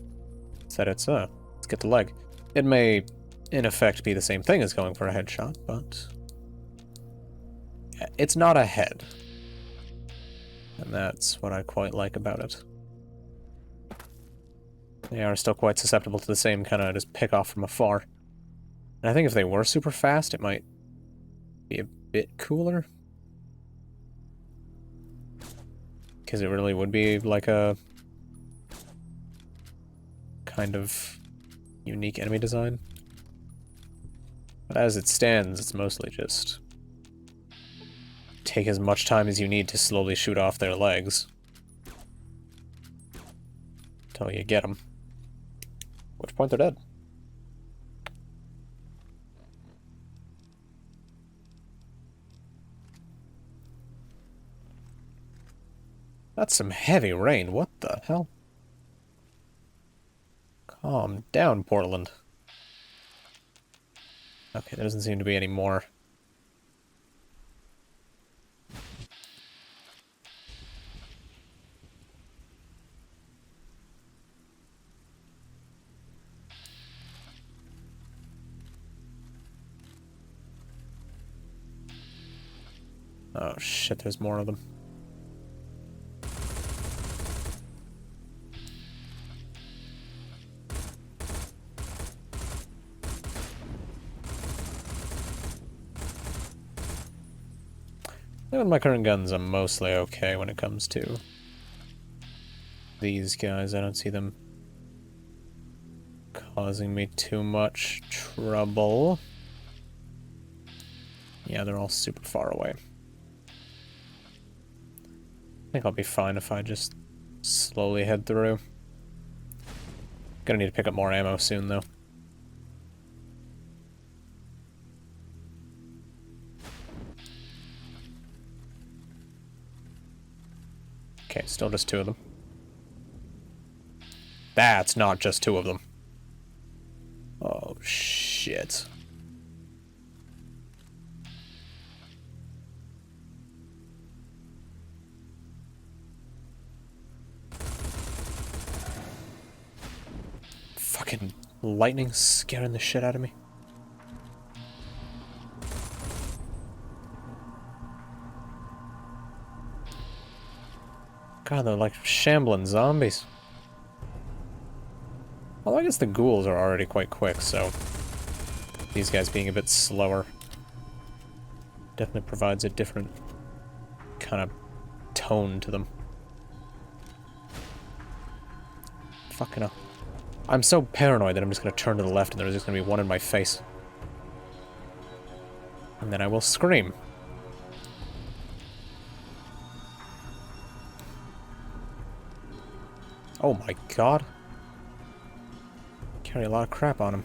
Said it's, let's get the leg. It may, in effect, be the same thing as going for a headshot, but... it's not a head. And that's what I quite like about it. They are still quite susceptible to the same kind of just pick off from afar. And I think if they were super fast, it might be a bit cooler. Because it really would be like a kind of unique enemy design. But as it stands, it's mostly just take as much time as you need to slowly shoot off their legs until you get them. At which point they're dead. That's some heavy rain. What the hell? Calm down, Portland. Okay, there doesn't seem to be any more. Oh shit, there's more of them. With my current guns, I'm mostly okay when it comes to these guys. I don't see them causing me too much trouble. Yeah, they're all super far away. I think I'll be fine if I just slowly head through. Gonna need to pick up more ammo soon, though. Okay, still just 2 of them. That's not just 2 of them. Oh, shit. Fucking lightning scaring the shit out of me. God, they're like shambling zombies. Although I guess the ghouls are already quite quick, so these guys being a bit slower definitely provides a different kind of tone to them. Fucking hell. I'm so paranoid that I'm just going to turn to the left and there's just going to be one in my face. And then I will scream. Oh my god. Carry a lot of crap on him.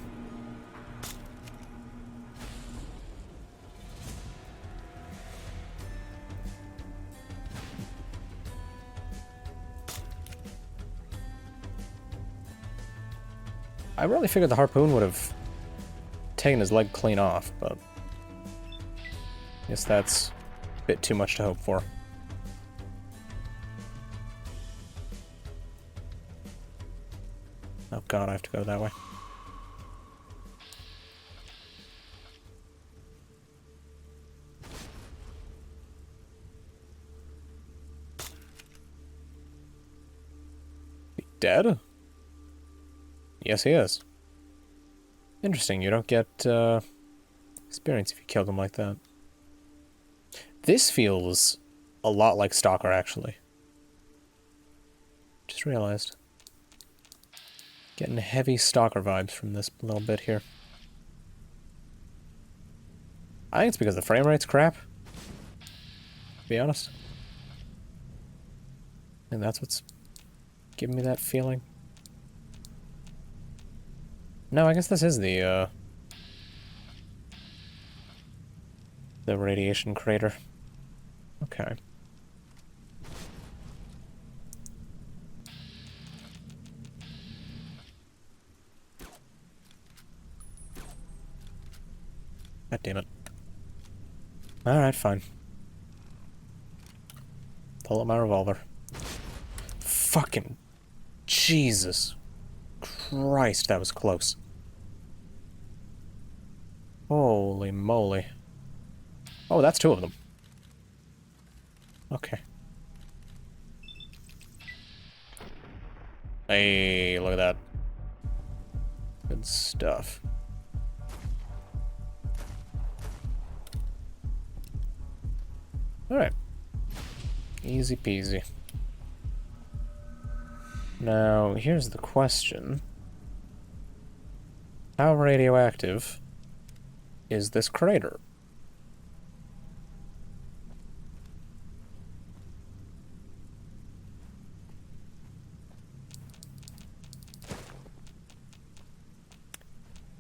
I really figured the harpoon would have taken his leg clean off, but I guess that's a bit too much to hope for. Oh god, I have to go that way. He dead? Yes, he is. Interesting, you don't get experience if you killed him like that. This feels a lot like Stalker, actually. Just realized. Getting heavy Stalker vibes from this little bit here. I think it's because the frame rate's crap, to be honest. And that's what's giving me that feeling. No, I guess this is the radiation crater. Okay. God damn it. Alright, fine. Pull up my revolver. Fucking Jesus Christ, that was close. Holy moly. Oh, that's 2 of them. Okay. Hey, look at that. Good stuff. Alright. Easy peasy. Now, here's the question. How radioactive is this crater?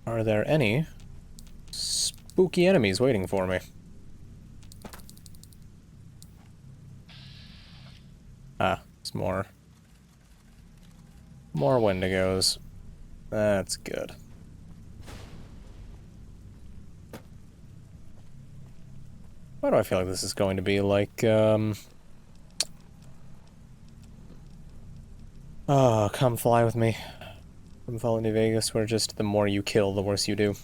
Are there any spooky enemies waiting for me? Ah, it's more Wendigos. That's good. Why do I feel like this is going to be like, oh, Come Fly With Me from Fallout New Vegas, where just the more you kill, the worse you do.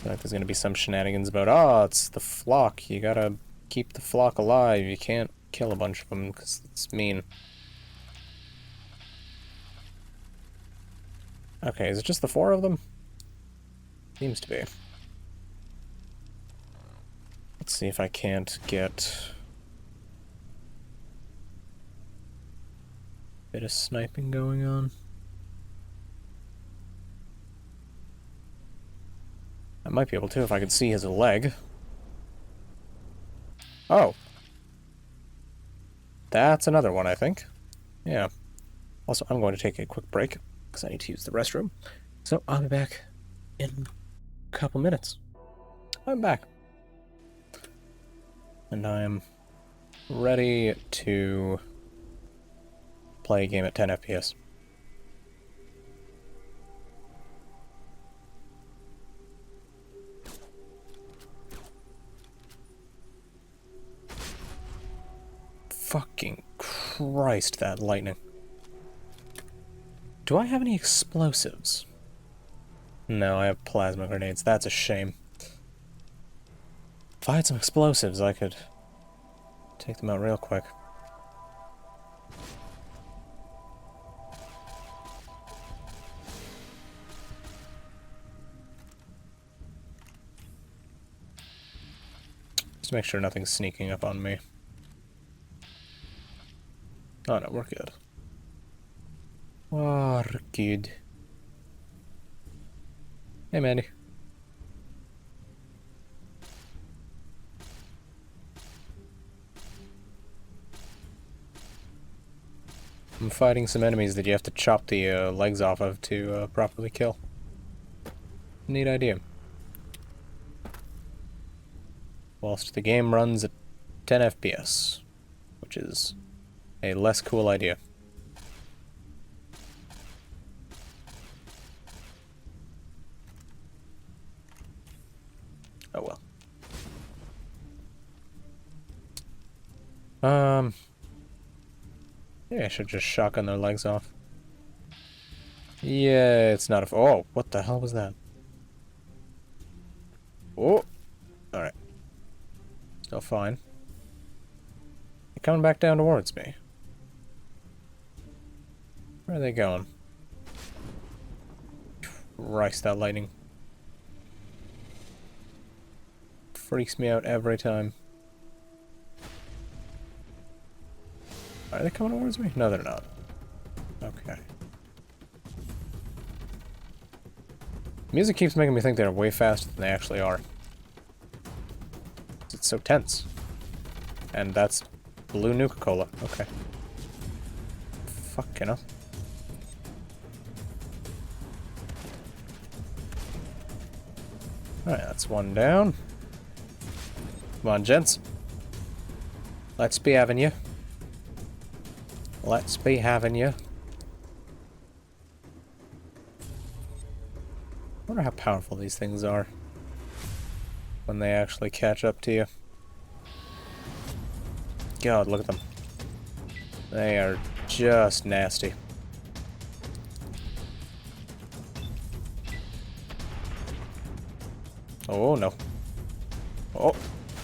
Like there's gonna be some shenanigans about, oh, it's the flock. You gotta keep the flock alive. You can't kill a bunch of them because it's mean. Okay, is it just the 4 of them? Seems to be. Let's see if I can't get a bit of sniping going on. I might be able to if I could see his leg. Oh. That's another one, I think. Yeah. Also, I'm going to take a quick break because I need to use the restroom. So I'll be back in a couple minutes. I'm back. And I'm ready to play a game at 10 FPS. Fucking Christ, that lightning. Do I have any explosives? No, I have plasma grenades. That's a shame. If I had some explosives, I could take them out real quick. Just make sure nothing's sneaking up on me. Oh no, we're good. We're good. Hey, Mandy. I'm fighting some enemies that you have to chop the legs off of to properly kill. Neat idea. Whilst the game runs at 10 FPS, which is a less cool idea. Oh well. Yeah, I should just shotgun their legs off. Yeah, it's not a... Oh, what the hell was that? Oh! Alright. Still fine. They're coming back down towards me. Where are they going? Christ, that lightning. Freaks me out every time. Are they coming towards me? No, they're not. Okay. Music keeps making me think they're way faster than they actually are. It's so tense. And that's blue Nuka-Cola. Okay. Fucking hell. Alright, that's one down. Come on, gents. Let's be having you. Let's be having you. I wonder how powerful these things are when they actually catch up to you. God, look at them. They are just nasty. Oh no. Oh.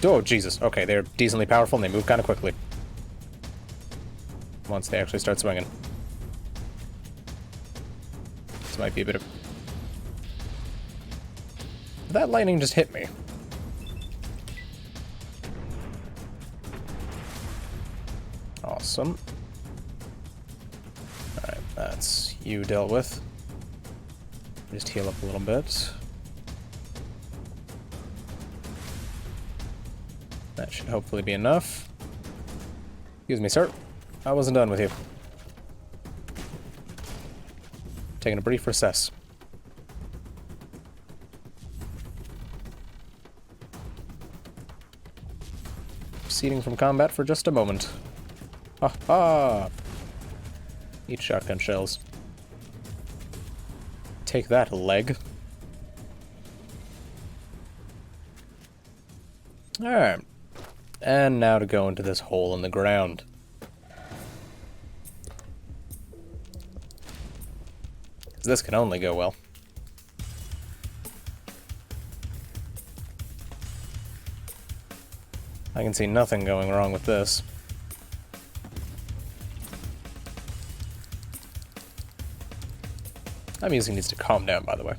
Oh, Jesus. Okay, they're decently powerful and they move kind of quickly. Once they actually start swinging. This might be a bit of... That lightning just hit me. Awesome. Alright, that's you dealt with. Just heal up a little bit. That should hopefully be enough. Excuse me, sir. I wasn't done with you. Taking a brief recess. Proceeding from combat for just a moment. Ha ha! Eat shotgun shells. Take that, leg. Alright. And now to go into this hole in the ground. This can only go well. I can see nothing going wrong with this. That music needs to calm down, by the way.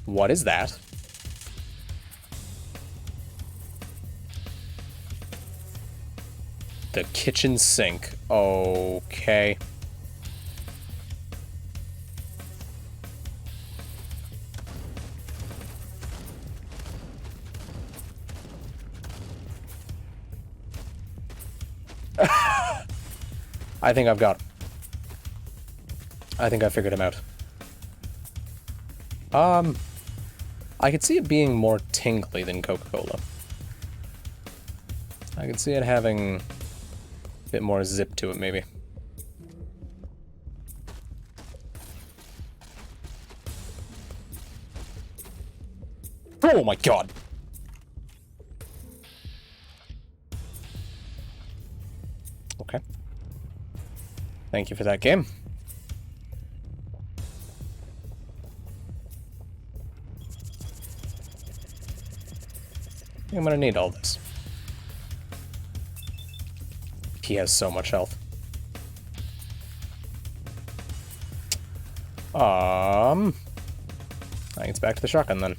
What is that? The kitchen sink. Okay. I think I've got him. I think I figured him out. I could see it being more tingly than Coca-Cola. I could see it having a bit more zip to it, maybe. Oh my god! Okay. Thank you for that game. I think I'm gonna need all this. He has so much health. I think it's back to the shotgun then.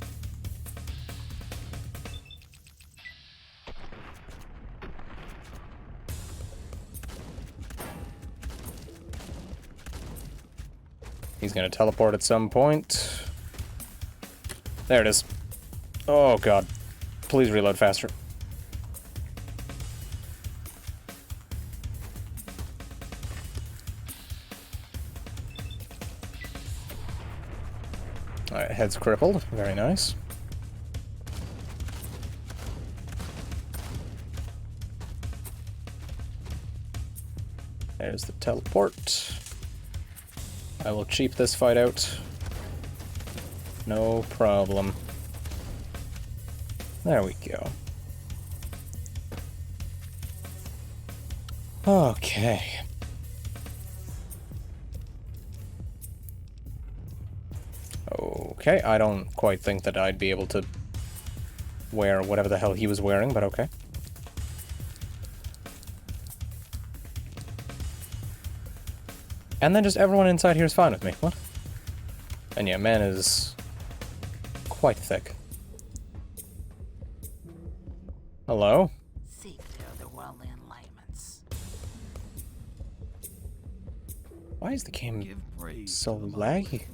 He's gonna teleport at some point. There it is. Oh god. Please reload faster. Alright, head's crippled. Very nice. There's the teleport. I will cheap this fight out. No problem. There we go. Okay. Okay, I don't quite think that I'd be able to wear whatever the hell he was wearing, but okay. And then just everyone inside here is fine with me. What? And yeah, man is quite thick. Hello? Seek the worldly enlightenments. Why is the game so laggy?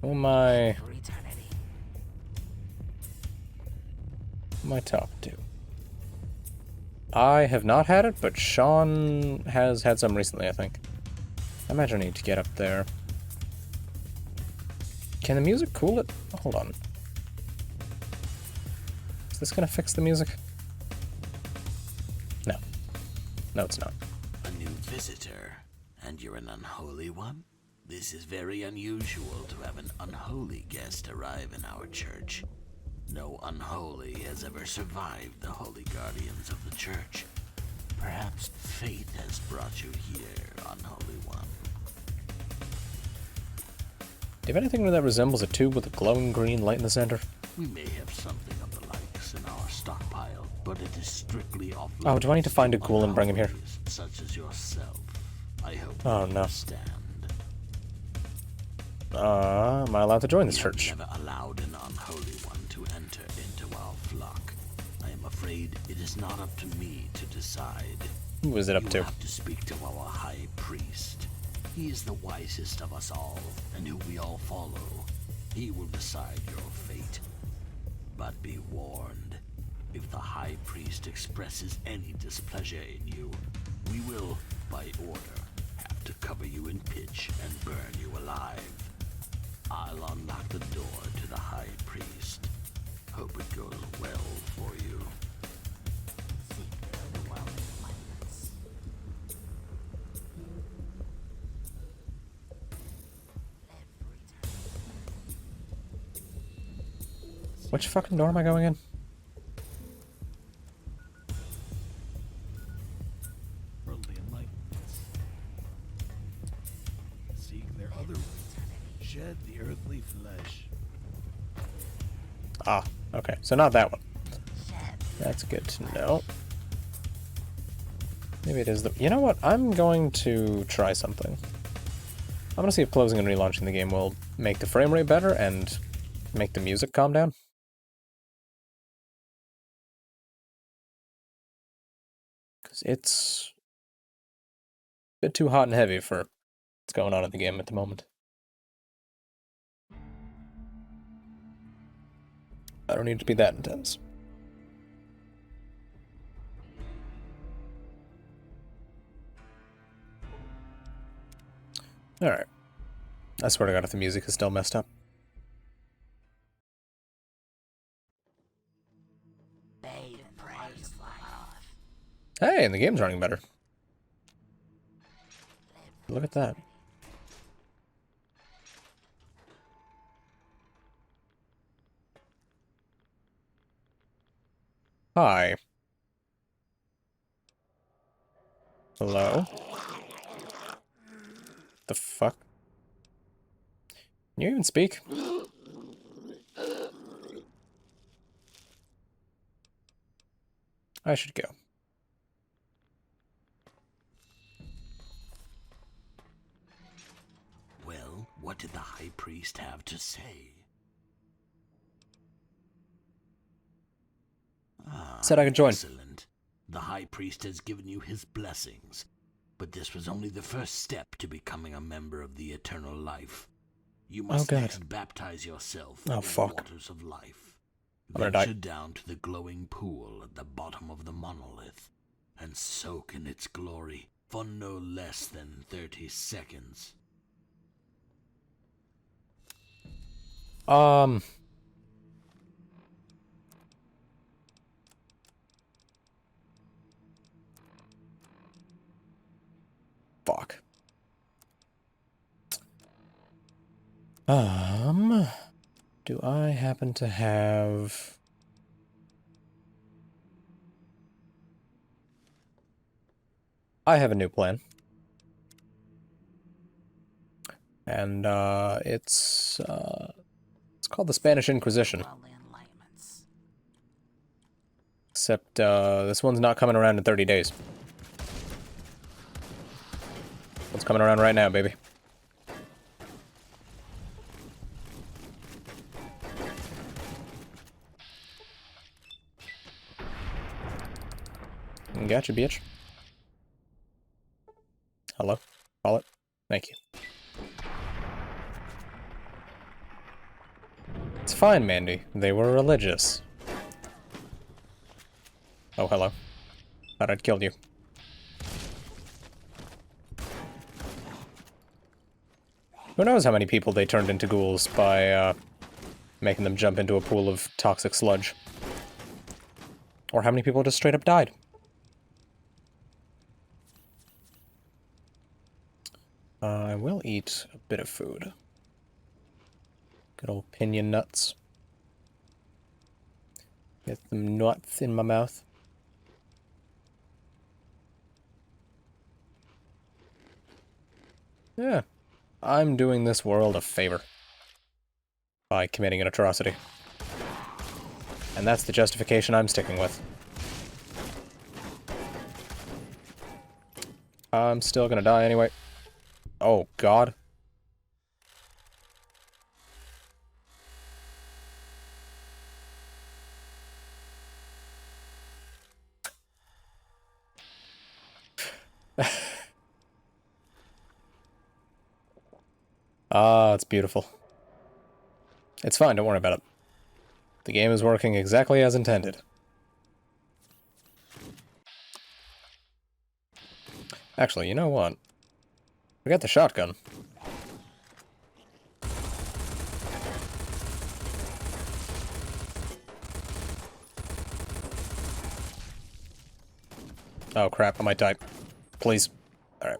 Who am I? Who am I talking to? I have not had it, but Sean has had some recently, I think. I imagine I need to get up there. Can the music cool it? Hold on. Is this gonna fix the music? No. No, it's not. A new visitor, and you're an unholy one? This is very unusual to have an unholy guest arrive in our church. No unholy has ever survived the holy guardians of the church. Perhaps fate has brought you here, unholy one. Do you have anything that resembles a tube with a glowing green light in the center? We may have something of the likes in our stockpile, but it is strictly off. Oh, do I need to find a ghoul and bring him here? Such as yourself. I hope oh, you no. understand. Am I allowed to join this church? Never allowed an unholy one to enter into our flock. I am afraid it is not up to me to decide. Who is it up to? You have to speak to our high priest. He is the wisest of us all, and who we all follow. He will decide your fate. But be warned, if the high priest expresses any displeasure in you, we will, by order, have to cover you in pitch and burn you alive. I'll unlock the door to the high priest. Hope it goes well for you. Seek the worldly enlightenments. Which fucking door am I going in? shed the earthly flesh. Ah, okay. So not that one. That's good to know. Maybe it is the... You know what? I'm going to try something. I'm going to see if closing and relaunching the game will make the frame rate better and make the music calm down. Because it's a bit too hot and heavy for what's going on in the game at the moment. I don't need it to be that intense. Alright. I swear to God if the music is still messed up. Hey, and the game's running better. Look at that. Hi. Hello? The fuck? Can you even speak? I should go. Well, what did the High Priest have to say? Said I could join. Excellent. The High Priest has given you his blessings, but this was only the first step to becoming a member of the Eternal Life. You must next baptize yourself in the waters of life. Venture down to the glowing pool at the bottom of the monolith and soak in its glory for no less than 30 seconds. Fuck. Do I happen to have... I have a new plan. And, it's called the Spanish Inquisition. Except, this one's not coming around in 30 days. What's coming around right now, baby? Gotcha, bitch. Hello? Call it. Thank you. It's fine, Mandy. They were religious. Oh, hello. Thought I'd killed you. Who knows how many people they turned into ghouls by, making them jump into a pool of toxic sludge. Or how many people just straight up died. I will eat a bit of food. Good old pinion nuts. Get some nuts in my mouth. Yeah. I'm doing this world a favor. By committing an atrocity. And that's the justification I'm sticking with. I'm still gonna die anyway. Oh, God. Ah, it's beautiful. It's fine, don't worry about it. The game is working exactly as intended. Actually, you know what? We got the shotgun. Oh crap, I might die. Please. Alright.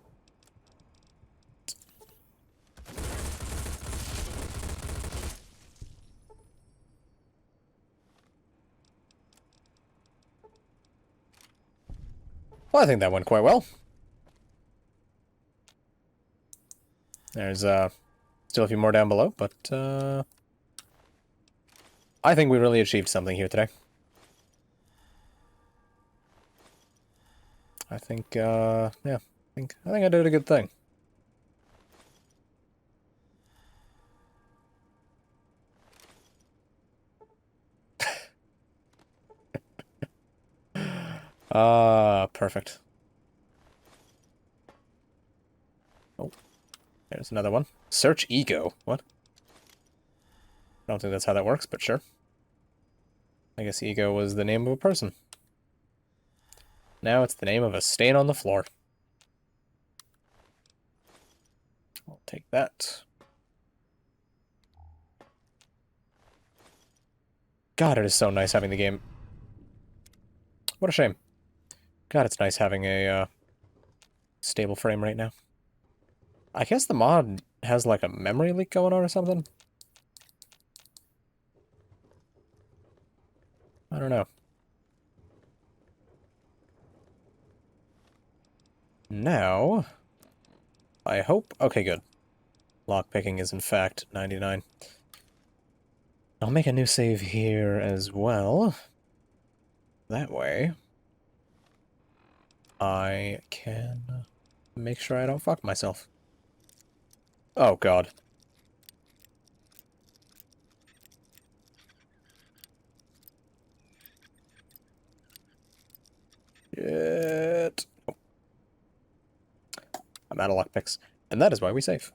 Well, I think that went quite well. There's, still Still a few more down below, but I think we really achieved something here today. I think, yeah, I think I did a good thing. Perfect. Oh, there's another one. Search ego. What? I don't think that's how that works, but sure. I guess ego was the name of a person. Now it's the name of a stain on the floor. I'll take that. God, it is so nice having the game. What a shame. God, it's nice having a stable frame right now. I guess the mod has like a memory leak going on or something. I don't know. Now, I hope... Okay, good. Lockpicking is in fact 99. I'll make a new save here as well. That way, I can make sure I don't fuck myself. Oh, God. Shit. Oh. I'm out of lockpicks. And that is why we save.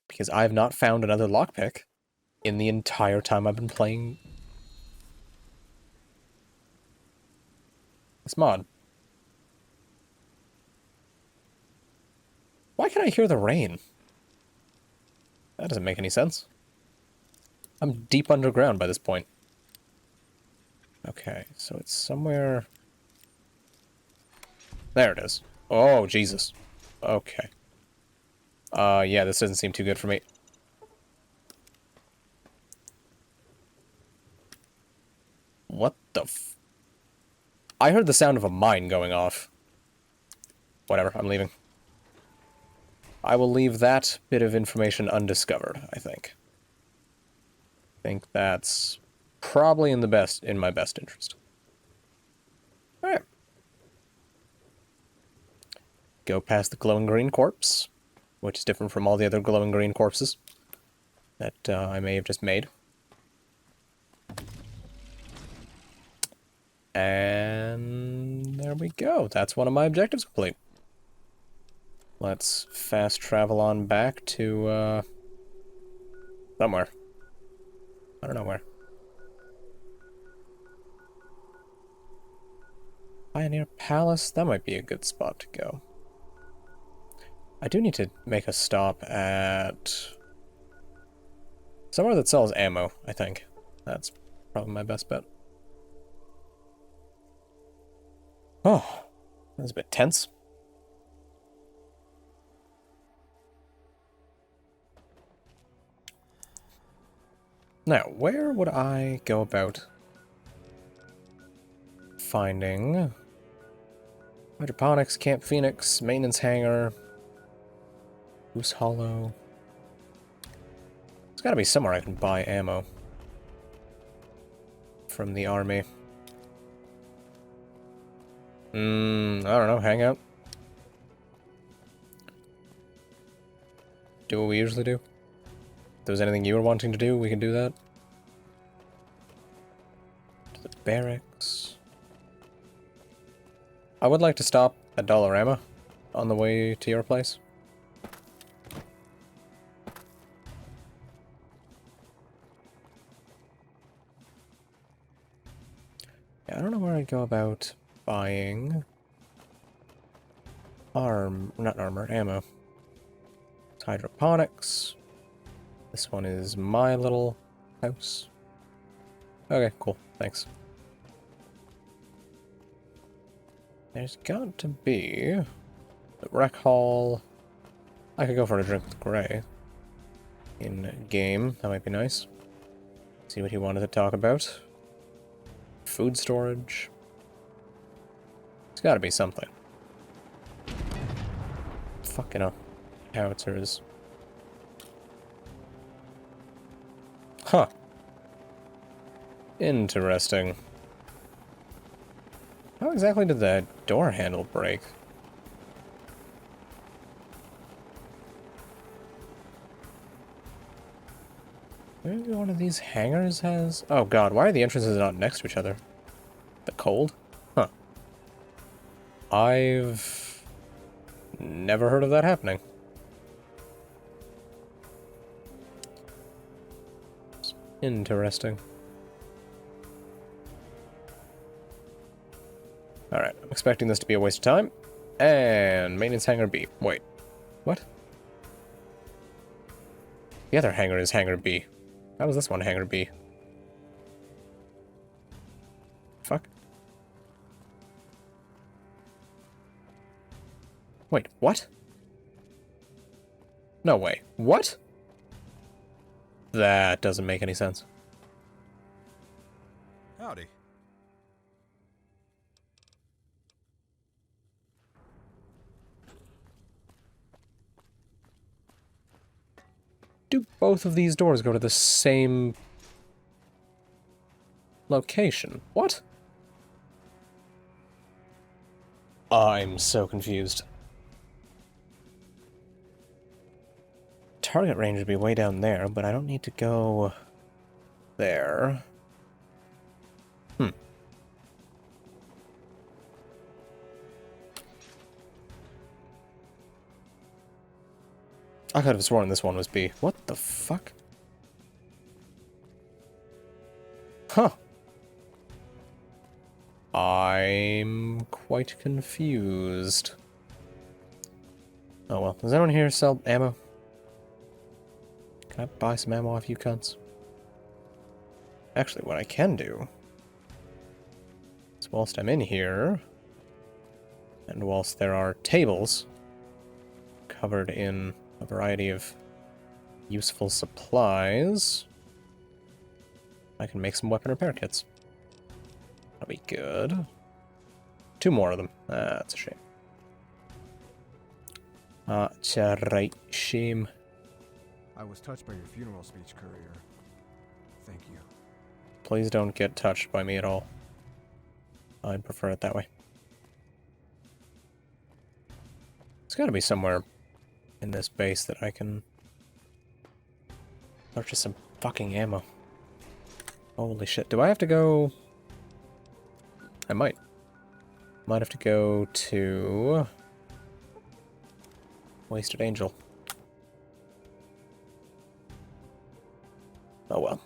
Because I have not found another lockpick in the entire time I've been playing this mod. Why can I hear the rain? That doesn't make any sense. I'm deep underground by this point. Okay, so it's somewhere... There it is. Oh, Jesus. Okay. Yeah, this doesn't seem too good for me. What the f... I heard the sound of a mine going off. Whatever, I'm leaving. I will leave that bit of information undiscovered, I think. I think that's probably in my best interest. Alright. Go past the glowing green corpse, which is different from all the other glowing green corpses that I may have just made. And there we go. That's one of my objectives complete. Let's fast travel on back to, somewhere. I don't know where. Pioneer Palace? That might be a good spot to go. I do need to make a stop at... somewhere that sells ammo, I think. That's probably my best bet. Oh, that's a bit tense. Now, where would I go about finding hydroponics, Camp Phoenix, maintenance hangar, Goose Hollow? There's gotta be somewhere I can buy ammo from the army. I don't know, hangout? Do what we usually do? If there was anything you were wanting to do, we can do that. To the barracks. I would like to stop at Dollarama on the way to your place. Yeah, I don't know where I'd go about buying ammo. It's hydroponics. This one is my little house. Okay, cool. Thanks. There's got to be the rec hall. I could go for a drink with Gray. In game, that might be nice. See what he wanted to talk about. Food storage. There's gotta be something. Fucking hell. Howitzers. Huh. Interesting. How exactly did that door handle break? Maybe one of these hangars has... Oh god, why are the entrances not next to each other? The cold? Huh. I've... never heard of that happening. Interesting. Alright, I'm expecting this to be a waste of time. And maintenance hangar B. Wait. What? The other hangar is hangar B. How is this one hangar B? Fuck. Wait, what? No way. What? That doesn't make any sense. Howdy. Do both of these doors go to the same location? What? I'm so confused. Target range would be way down there, but I don't need to go there. I could have sworn this one was B. What the fuck? Huh. I'm quite confused. Oh well. Does anyone here sell ammo? Can I buy some ammo off you cunts? Actually, what I can do is whilst I'm in here, and whilst there are tables covered in a variety of useful supplies, I can make some weapon repair kits. That'll be good. 2 more of them. That's a shame. That's a right shame. I was touched by your funeral speech, Courier. Thank you. Please don't get touched by me at all. I'd prefer it that way. It's gotta be somewhere in this base that I can purchase some fucking ammo. Holy shit. Do I have to go... I might. Might have to go to... Wasted Angel. Oh well.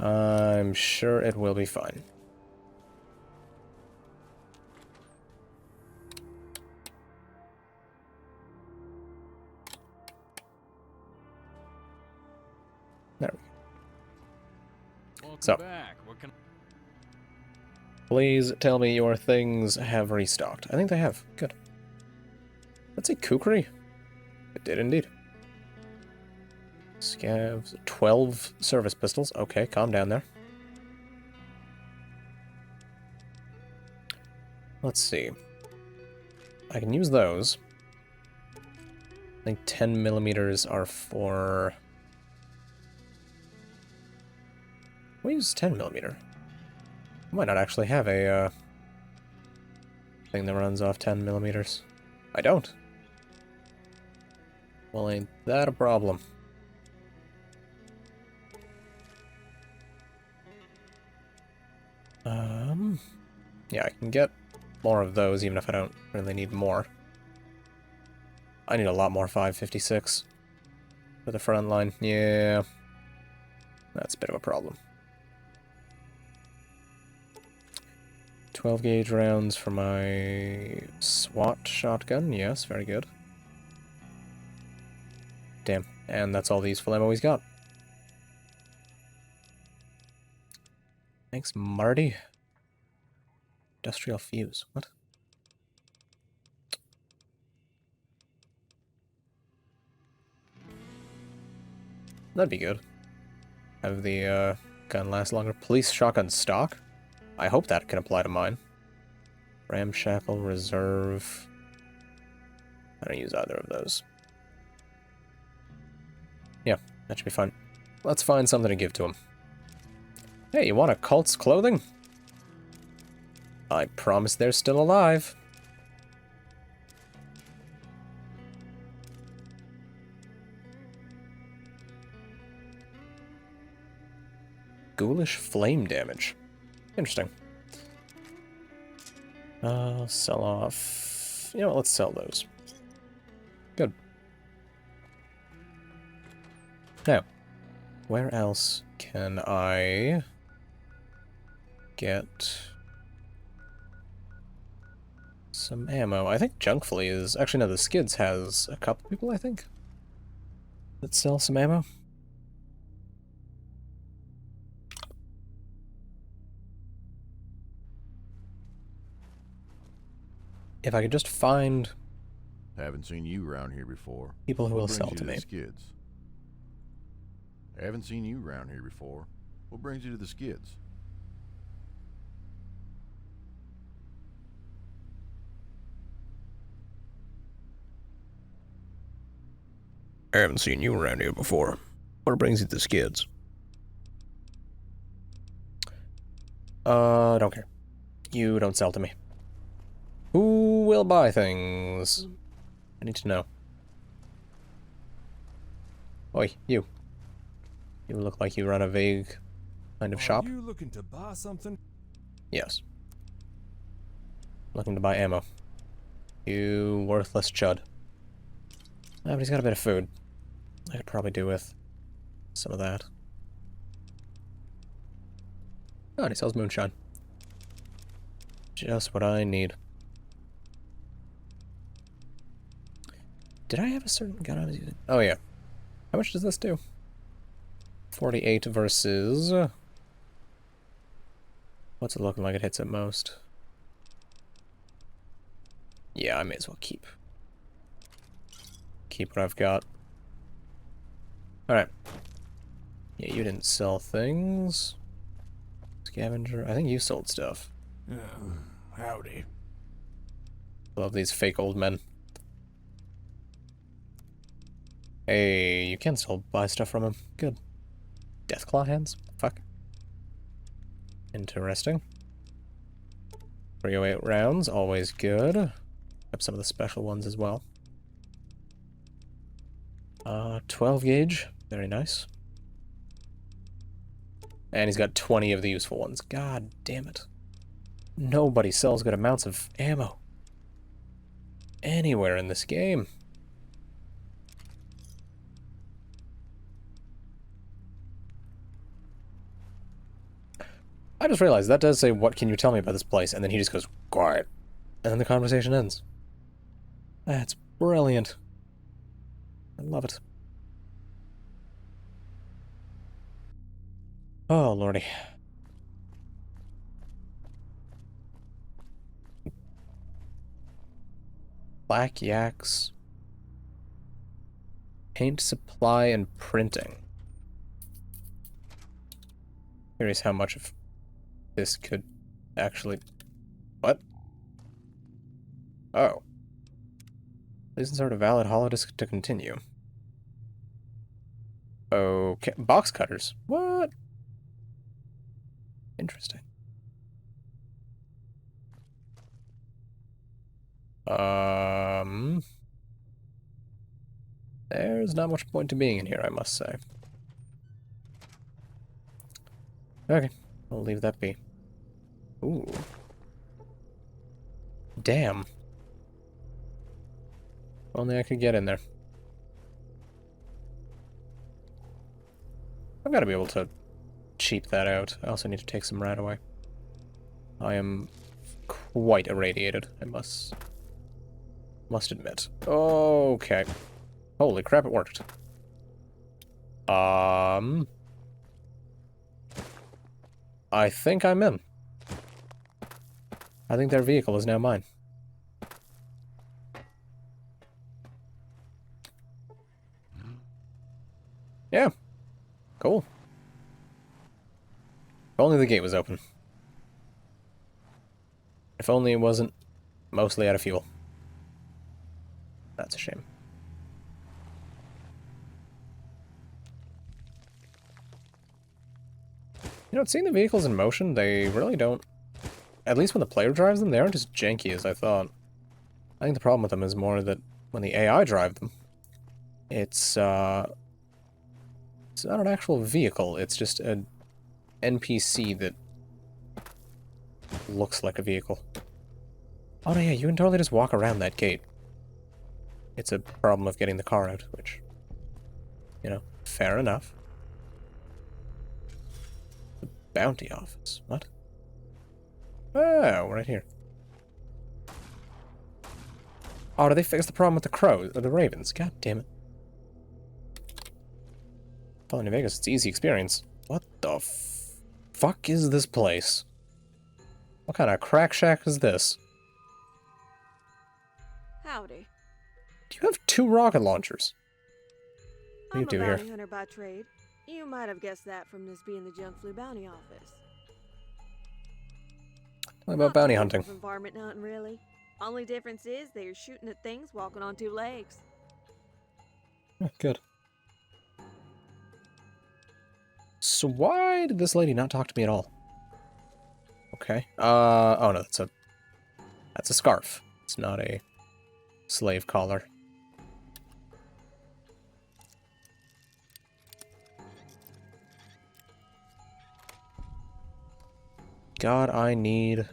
I'm sure it will be fine. There we go. So, please tell me your things have restocked. I think they have. Good. That's a kukri. It did indeed. Scavs, 12 service pistols. Okay, calm down there. Let's see. I can use those. I think 10 millimeters are for... We use 10 millimeter. I might not actually have a thing that runs off 10 millimeters. I don't. Well, ain't that a problem? Yeah, I can get more of those, even if I don't really need more. I need a lot more 5.56 for the front line. Yeah, that's a bit of a problem. 12 gauge rounds for my Swat shotgun. Yes, very good. Damn, and that's all the useful ammo he's got. Thanks, Marty. Industrial fuse. What? That'd be good. Have the gun last longer. Police shotgun stock? I hope that can apply to mine. Ramshackle, reserve. I don't use either of those. Yeah, That should be fun. Let's find something to give to him. Hey, you want a cult's clothing? I promise they're still alive. Ghoulish flame damage. Interesting. Sell off... You know what, let's sell those. Good. Now, where else can I get some ammo? I think Junkfully is... Actually, no, the Skids has a couple people, I think, that sell some ammo. If I could just find... Haven't seen you around here before. People who What will brings sell you to me. the Skids? Haven't seen you around here before. What brings you to the Skids? I haven't seen you around here before. What brings you to the Skids? Don't care. You don't sell to me. Who will buy things? I need to know. Oi, you. You look like you run a vague kind of shop. Are you looking to buy something? Yes. Looking to buy ammo. You worthless chud. Ah, but he's got a bit of food. I could probably do with some of that. Oh, and he sells moonshine. Just what I need. Did I have a certain gun I was using? Oh, yeah. How much does this do? 48 versus... What's it looking like it hits at most? Yeah, I may as well keep what I've got. Alright. Yeah, you didn't sell things. Scavenger. I think you sold stuff. Howdy. Love these fake old men. Hey, you can still buy stuff from him. Good. Deathclaw hands? Fuck. Interesting. 308 rounds, always good. Got some of the special ones as well. 12 gauge, very nice. And he's got 20 of the useful ones. God damn it. Nobody sells good amounts of ammo anywhere in this game. I just realized that does say, what can you tell me about this place? And then he just goes, quiet. And then the conversation ends. That's brilliant. I love it. Oh, lordy. Black yaks. Paint supply and printing. Curious how much of this could actually... What? Oh. Please insert a valid holodisk to continue. Okay. Box cutters. What? Interesting. There's not much point to being in here, I must say. Okay. I'll leave that be. Ooh. Damn. If only I could get in there. I've got to be able to cheap that out. I also need to take some rat away. I am quite irradiated, I must admit. Okay. Holy crap, it worked. I think I'm in. I think their vehicle is now mine. Yeah. Cool. If only the gate was open. If only it wasn't mostly out of fuel. That's a shame. You know, seeing the vehicles in motion, they really don't... At least when the player drives them, they aren't as janky as I thought. I think the problem with them is more that when the AI drive them, it's not an actual vehicle, it's just an NPC that looks like a vehicle. Oh no, yeah, you can totally just walk around that gate. It's a problem of getting the car out, which, you know, fair enough. The bounty office. What? Oh, right here. Oh, did they fix the problem with the crows, or the ravens? God damn it. Falling New Vegas, it's an easy experience. What the fuck is this place? What kind of crack shack is this? Howdy. Do you have 2 rocket launchers? What do you do I'm a here? bounty hunter by trade. You might have guessed that from this being the Junk Flu Bounty Office. What about bounty hunting? Varmint hunting, really. Only difference is that you're shooting at things walking on 2 legs. Oh, good. So why did this lady not talk to me at all? Okay. Oh no, that's a scarf. It's not a slave collar. God, I need...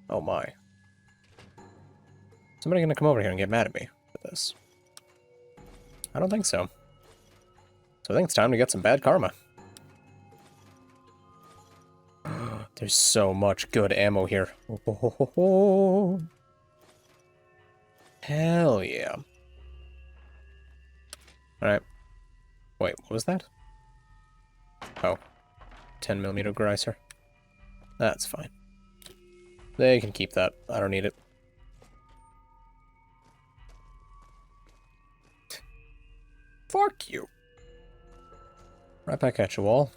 Oh my. Somebody gonna come over here and get mad at me for this? I don't think so. So I think it's time to get some bad karma. There's so much good ammo here. Oh, hell yeah. Alright. Wait, what was that? Oh. 10mm Greiser. That's fine. They can keep that. I don't need it. Fuck you. Right back at you, Wall.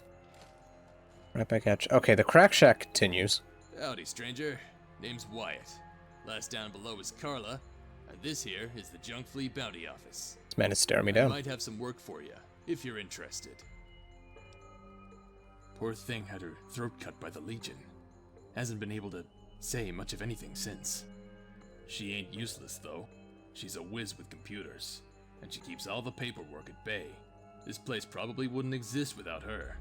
Right back at you. Okay, the crack shack continues. Howdy, stranger. Name's Wyatt. Last down below is Carla, and this here is the Junk Flea Bounty Office. This man is staring me I down. might have some work for you, if you're interested. Poor thing had her throat cut by the Legion. Hasn't been able to say much of anything since. She ain't useless, though. She's a whiz with computers, and she keeps all the paperwork at bay. This place probably wouldn't exist without her.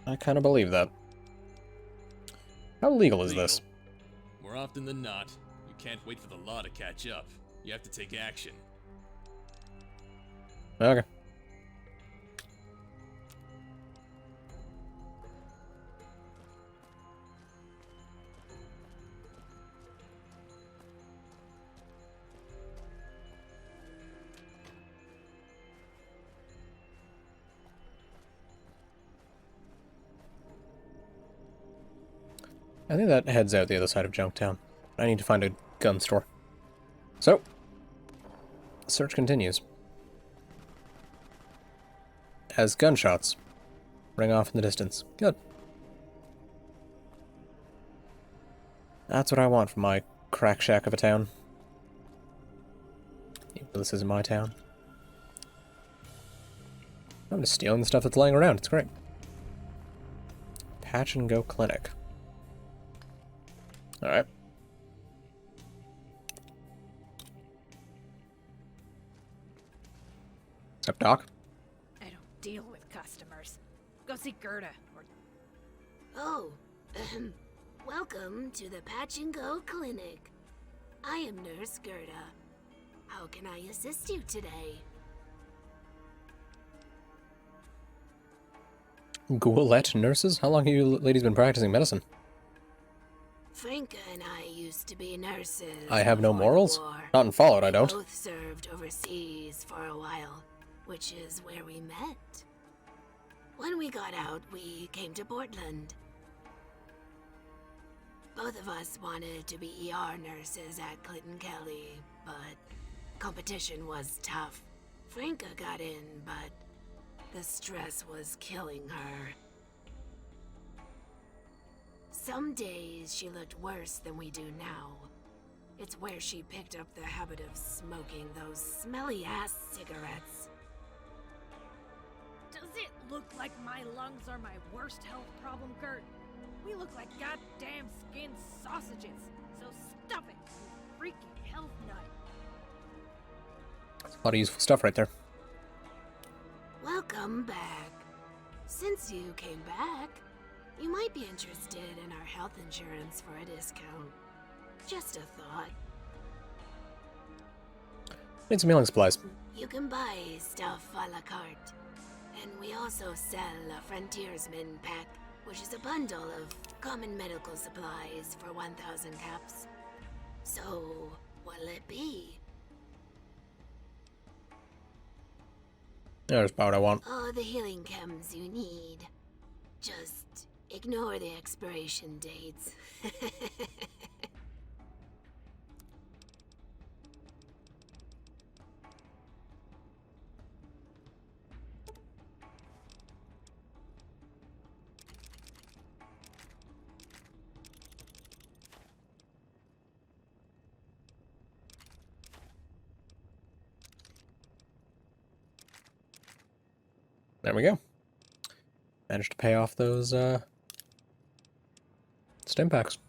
I kind of believe that. How legal is this? More often than not, you can't wait for the law to catch up. You have to take action. Okay. I think that heads out the other side of Junktown. I need to find a gun store. So, the search continues. As gunshots ring off in the distance. Good. That's what I want from my crack shack of a town. Even though this isn't my town. I'm just stealing the stuff that's laying around. It's great. Patch and Go Clinic. Alright. What's up, Doc? I don't deal with customers. Go see Gerda. Or... Oh, welcome to the Patch and Go Clinic. I am Nurse Gerda. How can I assist you today? Ghoulette nurses? How long have you ladies been practicing medicine? Franca and I used to be nurses. I have no before the morals? war. Not in Fallout, I We don't. both served overseas for a while, which is where we met. When we got out, we came to Portland. Both of us wanted to be ER nurses at Clinton Kelly, but competition was tough. Franca got in, but the stress was killing her. Some days she looked worse than we do now. It's where she picked up the habit of smoking those smelly-ass cigarettes. Does it look like my lungs are my worst health problem, Kurt? We look like goddamn skinned sausages. So stuff it, you freaking health nut. That's a lot of useful stuff right there. Welcome back. Since you came back, you might be interested in our health insurance for a discount. Just a thought. Need some healing supplies. You can buy stuff a la carte. And we also sell a Frontiersman pack, which is a bundle of common medical supplies for 1,000 caps. So, what'll it be? There's about what I want. All the healing chems you need. Just ignore the expiration dates. There we go. Managed to pay off those stim packs.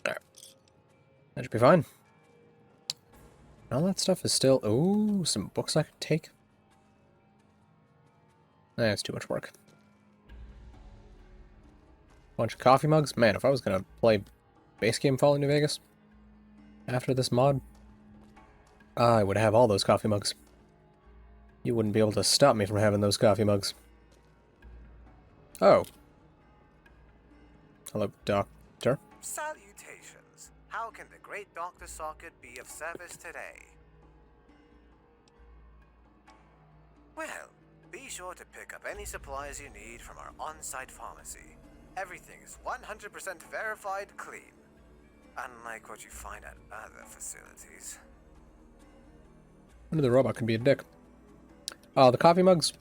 Alright. That should be fine. All that stuff is still... Ooh, some books I could take. That's too much work. Bunch of coffee mugs? Man, if I was gonna play base game Fallout New Vegas after this mod, I would have all those coffee mugs. You wouldn't be able to stop me from having those coffee mugs. Oh. Hello, Doctor. Salutations. How can the great Dr. Socket be of service today? Well, be sure to pick up any supplies you need from our on-site pharmacy. Everything is 100% verified clean, unlike what you find at other facilities. Wonder the robot can be a dick. The coffee mugs,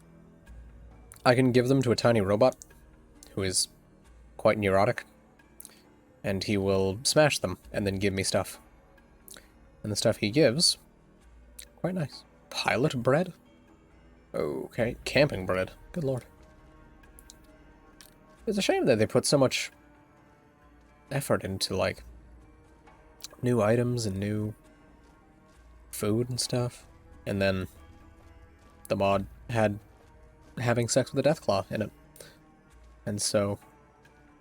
I can give them to a tiny robot who is quite neurotic, and he will smash them and then give me stuff. And the stuff he gives, quite nice. Pilot bread? Okay, camping bread. Good lord. It's a shame that they put so much effort into, like, new items and new food and stuff. And then the mod had having sex with a Deathclaw in it. And so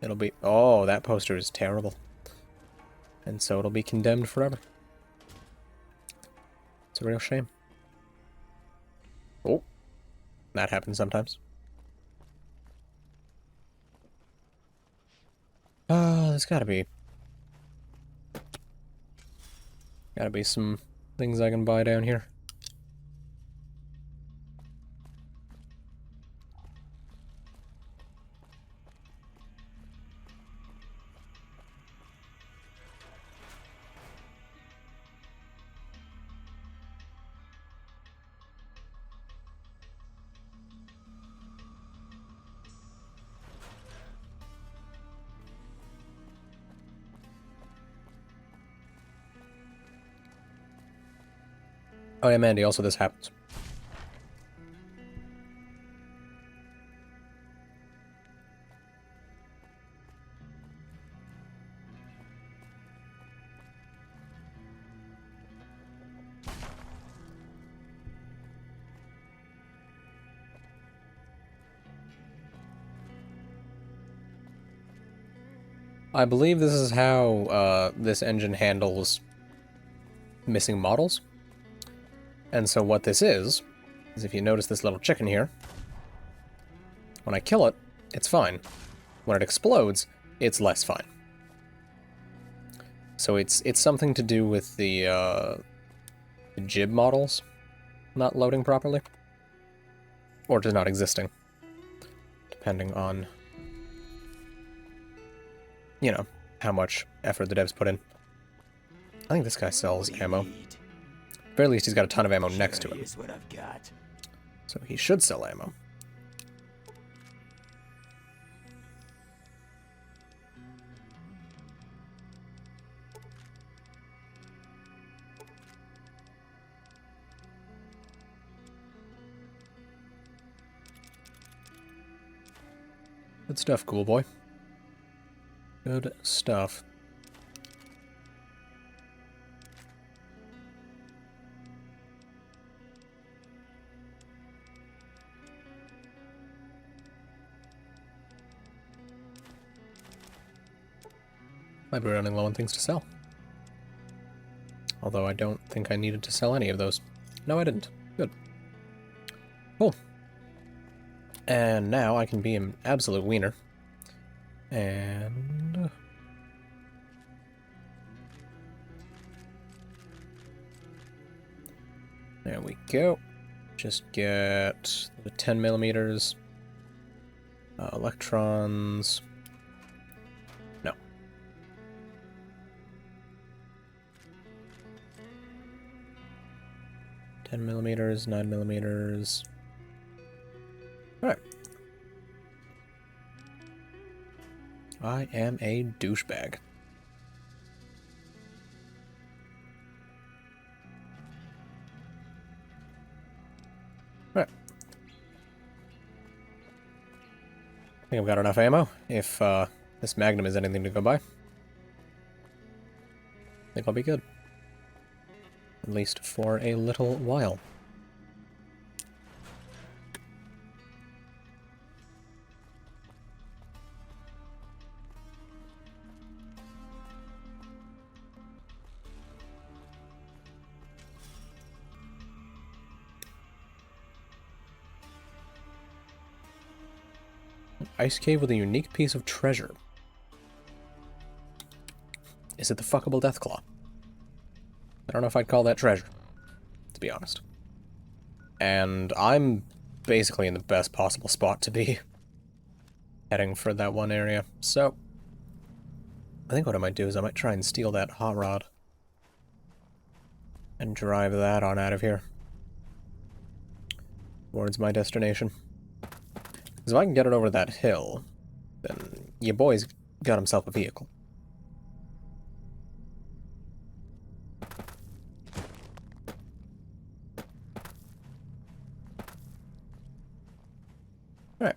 it'll be... Oh, that poster is terrible. And so it'll be condemned forever. It's a real shame. Oh. That happens sometimes. There's gotta be some things I can buy down here. Oh yeah, Mandy, also this happens. I believe this is how this engine handles missing models. And so what this is if you notice this little chicken here, when I kill it, it's fine. When it explodes, it's less fine. So it's something to do with the jib models not loading properly. Or just not existing. Depending on, you know, how much effort the devs put in. I think this guy sells ammo. At the very least, he's got a ton of ammo next to him. So he should sell ammo. Good stuff, cool boy. Good stuff. Might be running low on things to sell. Although I don't think I needed to sell any of those. No, I didn't. Good. Cool. And now I can be an absolute wiener. And... there we go. Just get the 10 millimeters. Electrons. No. $10mm, 9mm. Alright. I am a douchebag. Alright. I think I've got enough ammo, if this Magnum is anything to go by. I think I'll be good. At least for a little while. Ice cave with a unique piece of treasure. Is it the fuckable Deathclaw? I don't know if I'd call that treasure, to be honest. And I'm basically in the best possible spot to be heading for that one area. So, I think what I might do is I might try and steal that hot rod and drive that on out of here towards my destination. Because if I can get it over that hill, then your boy's got himself a vehicle. Alright.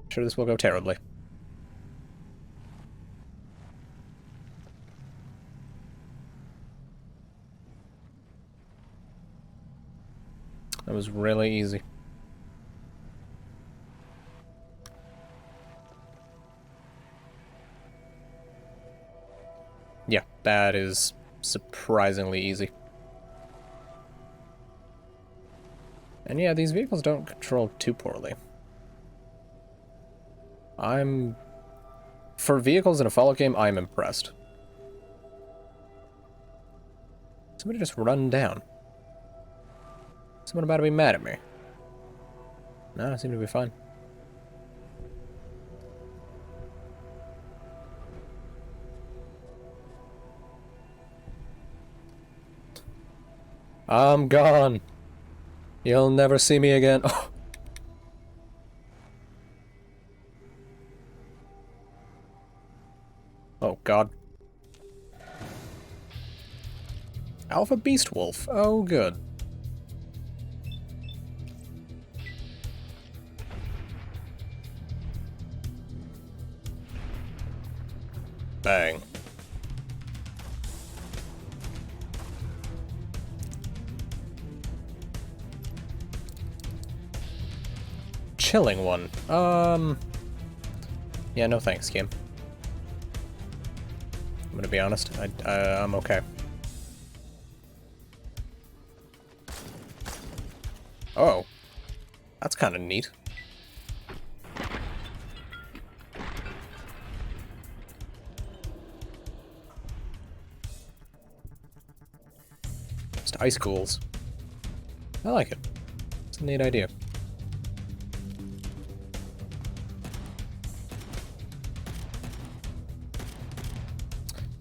Sure this will go terribly. That was really easy. Yeah, that is surprisingly easy. And yeah, these vehicles don't control too poorly. For vehicles in a Fallout game, I'm impressed. Somebody just run down. Someone about to be mad at me. No, I seem to be fine. I'm gone. You'll never see me again. Oh. Oh, God. Alpha Beast Wolf. Oh, good. Bang. Chilling one. Yeah, no thanks, game. I'm gonna be honest. I'm okay. Oh. That's kind of neat. Just ice cools. I like it. It's a neat idea.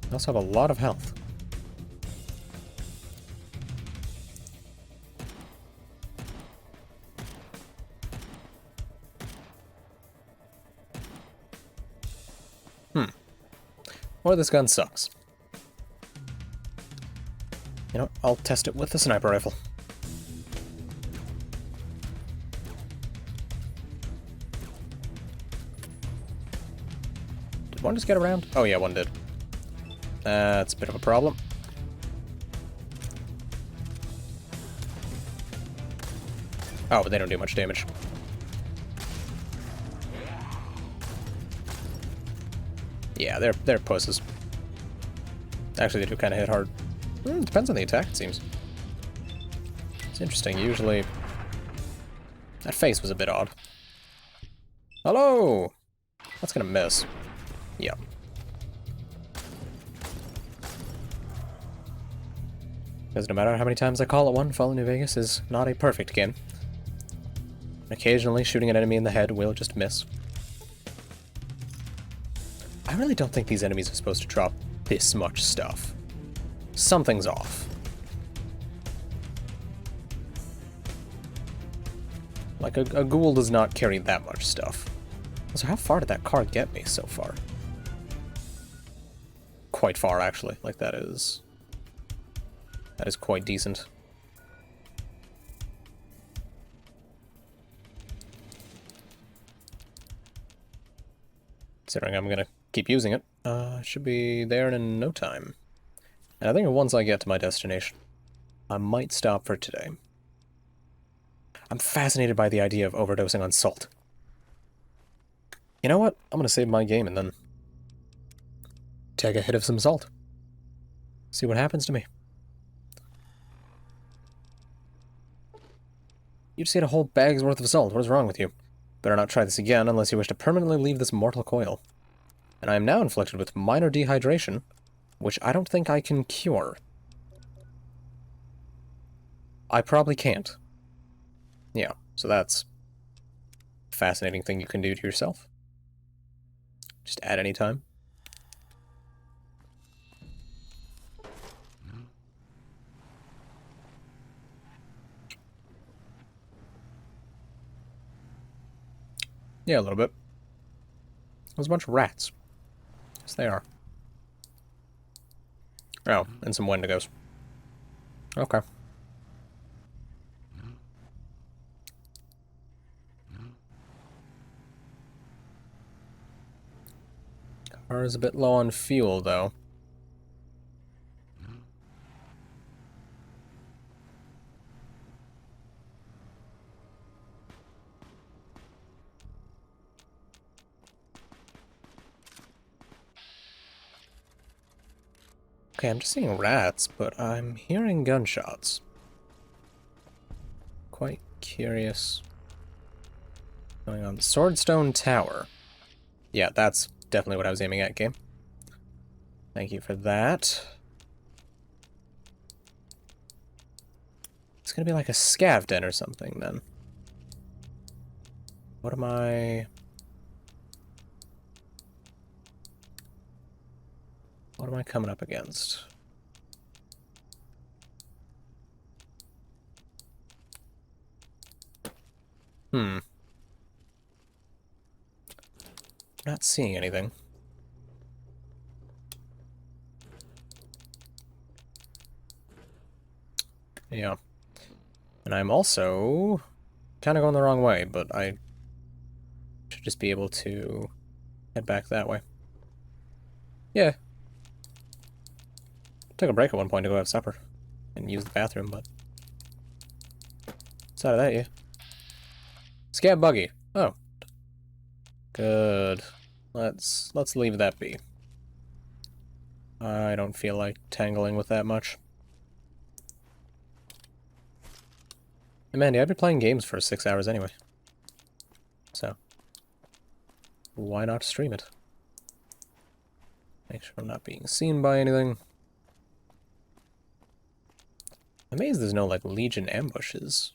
I also have a lot of health. or this gun sucks. You know, I'll test it with the sniper rifle. Did one just get around? Oh yeah, one did. That's a bit of a problem. Oh, but they don't do much damage. Yeah, they're pussies. Actually, they do kind of hit hard. Depends on the attack, it seems. It's interesting. Usually, that face was a bit odd. Hello! That's gonna miss. Yep. Because no matter how many times I call it one, Fallout New Vegas is not a perfect game. Occasionally, shooting an enemy in the head will just miss. I really don't think these enemies are supposed to drop this much stuff. Something's off. Like, a ghoul does not carry that much stuff. So how far did that car get me so far? Quite far, actually. Like, that is quite decent. Considering I'm gonna keep using it, should be there in no time. And I think once I get to my destination, I might stop for today. I'm fascinated by the idea of overdosing on salt. You know what? I'm gonna save my game and then take a hit of some salt. See what happens to me. You just ate a whole bag's worth of salt. What is wrong with you? Better not try this again unless you wish to permanently leave this mortal coil. And I am now inflicted with minor dehydration, which I don't think I can cure. I probably can't. Yeah, so that's a fascinating thing you can do to yourself. Just at any time. Yeah, a little bit. There's a bunch of rats. Yes, they are. Oh, and some wendigos. Okay. Car is a bit low on fuel, though. Okay, I'm just seeing rats, but I'm hearing gunshots. Quite curious. Going on. Swordstone Tower. Yeah, that's definitely what I was aiming at, game. Thank you for that. It's gonna be like a scav den or something, then. What am I... What am I coming up against? Not seeing anything. Yeah. And I'm also kind of going the wrong way, but I should just be able to head back that way. Yeah. Took a break at one point to go have supper and use the bathroom, but outside of that, yeah. Scab buggy. Oh. Good. Let's leave that be. I don't feel like tangling with that much. And Mandy, I've been playing games for 6 hours anyway. So, why not stream it? Make sure I'm not being seen by anything. I'm amazed there's no, like, Legion ambushes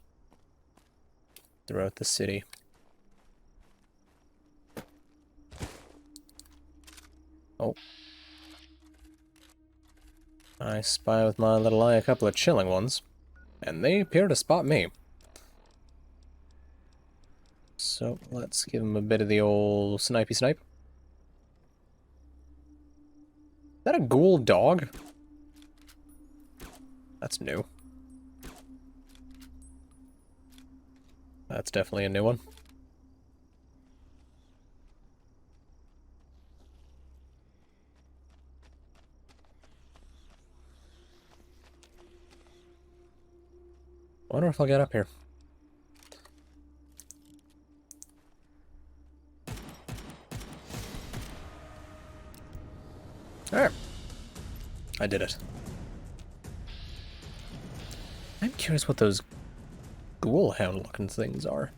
throughout the city. Oh. I spy with my little eye a couple of chilling ones, and they appear to spot me. So, let's give them a bit of the old snipey snipe. that a ghoul dog? That's new. That's definitely a new one. Wonder if I'll get up here. Alright. I did it. I'm curious what those ghoul hound looking things are.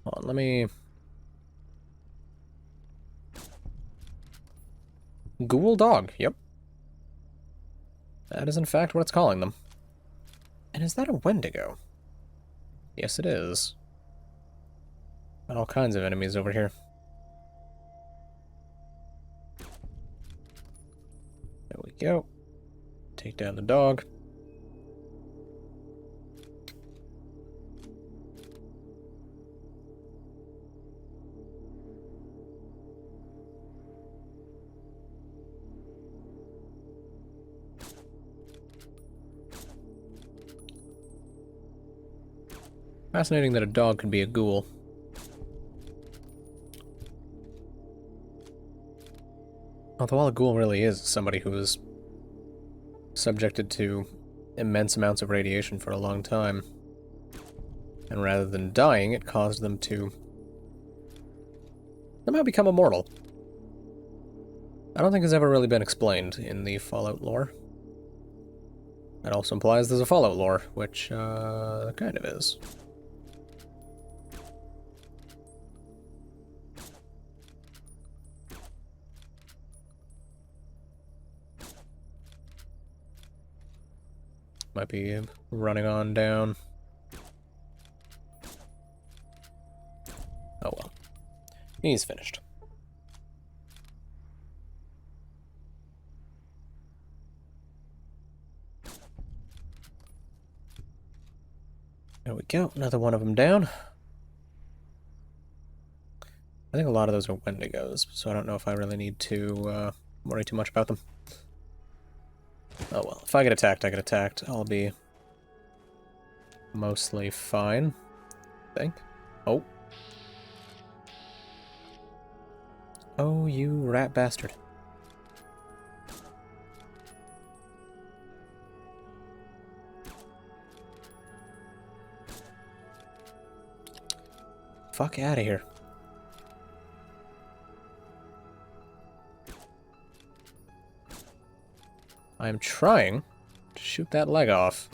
Hold on, let me... Ghoul dog, yep. That is in fact what it's calling them. And is that a Wendigo? Yes, it is. Got all kinds of enemies over here. There we go. Take down the dog. Fascinating that a dog could be a ghoul. Although all a ghoul really is somebody who is subjected to immense amounts of radiation for a long time. And rather than dying, it caused them to somehow become immortal. I don't think it's ever really been explained in the Fallout lore. That also implies there's a Fallout lore, which kind of is. Might be running on down. Oh well. He's finished. There we go. Another one of them down. I think a lot of those are Wendigos, so I don't know if I really need to worry too much about them. Oh well, if I get attacked, I get attacked. I'll be mostly fine, I think. Oh. Oh, you rat bastard. Fuck out of here. I'm trying to shoot that leg off.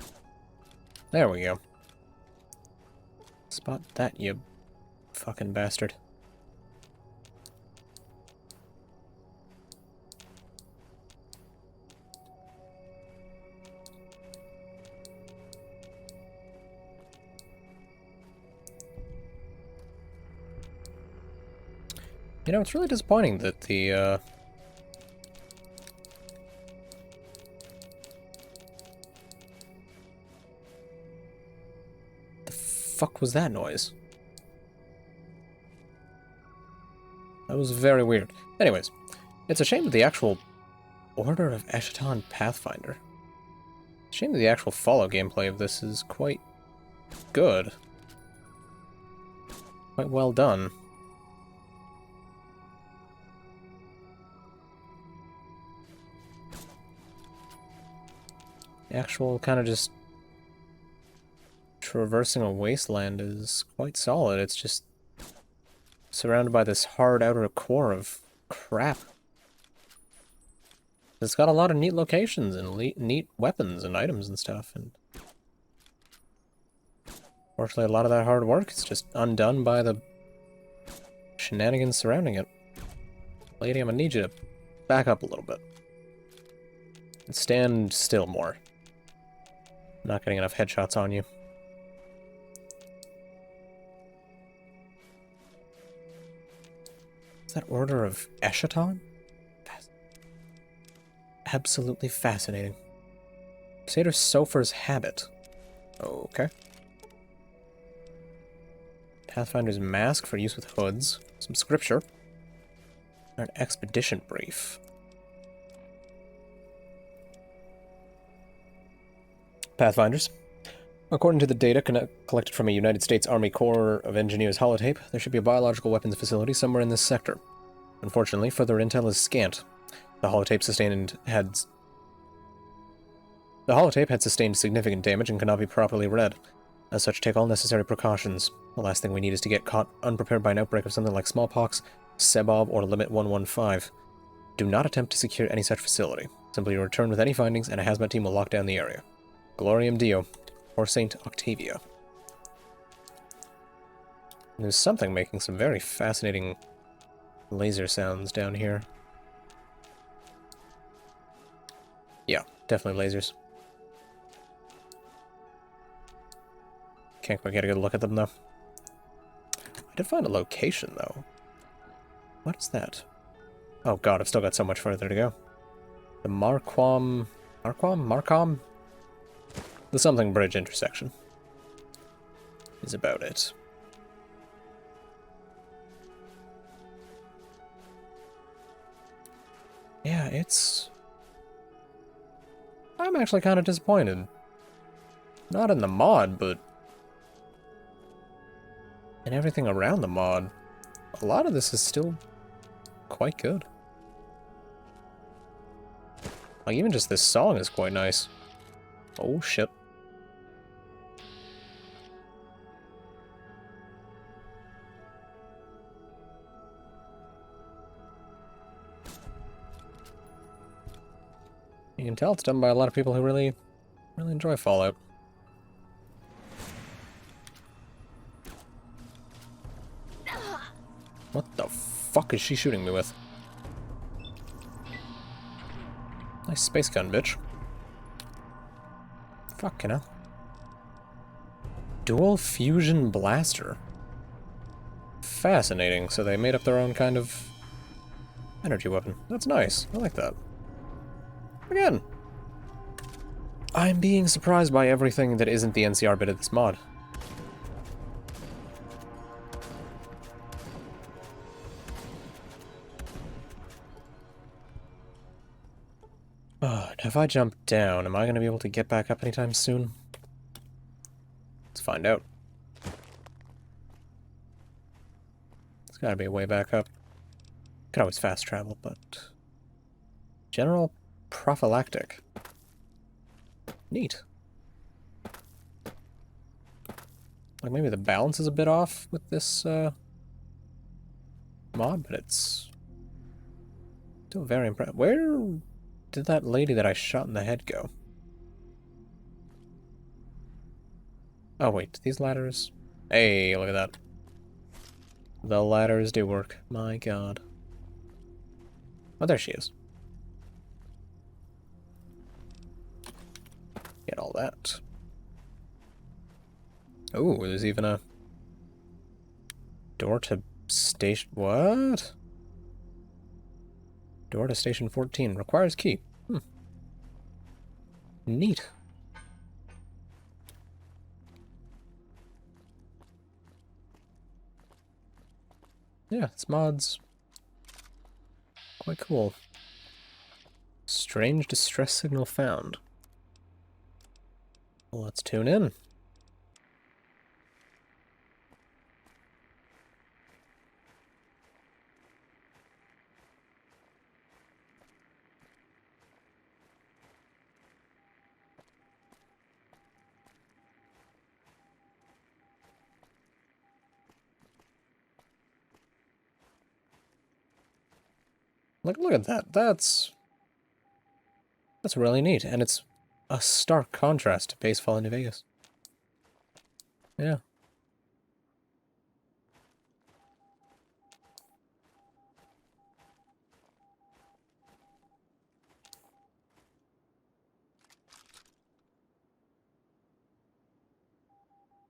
There we go. Spot that, you fucking bastard. You know, it's really disappointing that the fuck was that noise? That was very weird. Anyways, it's a shame that the actual Order of Eschaton Pathfinder. Shame that the actual Fallout gameplay of this is quite good. Quite well done. The actual kind of just traversing a wasteland is quite solid. It's just surrounded by this hard outer core of crap. It's got a lot of neat locations and neat weapons and items and stuff, and fortunately a lot of that hard work is just undone by the shenanigans surrounding it. Lady, I'm gonna need you to back up a little bit. And stand still more. I'm not getting enough headshots on you. That Order of Eschaton? Absolutely fascinating. Crusader Sofer's Habit. Okay. Pathfinder's Mask for use with hoods. Some scripture. An expedition brief. Pathfinders. According to the data collected from a United States Army Corps of Engineers holotape, there should be a biological weapons facility somewhere in this sector. Unfortunately, further intel is scant. The holotape had sustained significant damage and cannot be properly read. As such, take all necessary precautions. The last thing we need is to get caught unprepared by an outbreak of something like smallpox, Sebob, or Limit 115. Do not attempt to secure any such facility. Simply return with any findings, and a hazmat team will lock down the area. Gloriam Dio, or Saint Octavia. There's something making some very fascinating laser sounds down here. Yeah, definitely lasers. Can't quite get a good look at them, though. I did find a location, though. What is that? Oh god, I've still got so much further to go. The Marcom? The Something Bridge intersection is about it. Yeah, it's... I'm actually kind of disappointed. Not in the mod, but in everything around the mod. A lot of this is still quite good. Like, even just this song is quite nice. Oh, shit. You can tell it's done by a lot of people who really enjoy Fallout. What the fuck is she shooting me with? Nice space gun, bitch. Fucking hell. Dual fusion blaster. Fascinating. So they made up their own kind of energy weapon. That's nice. I like that. Again, I'm being surprised by everything that isn't the NCR bit of this mod. Oh, if I jump down, am I going to be able to get back up anytime soon? Let's find out. There's got to be a way back up. Could always fast travel, but... General prophylactic. Neat. Like, maybe the balance is a bit off with this, mod, but it's... still very impressive. Where did that lady that I shot in the head go? Oh, wait, these ladders... Hey, look at that. The ladders do work. My god. Oh, there she is. Get all that. Oh, there's even a door to station... What? Door to station 14. Requires key. Neat. Yeah, this mod's quite cool. Strange distress signal found. Well, let's tune in. Look at that. That's really neat, and it's a stark contrast to Baseball in New Vegas. Yeah.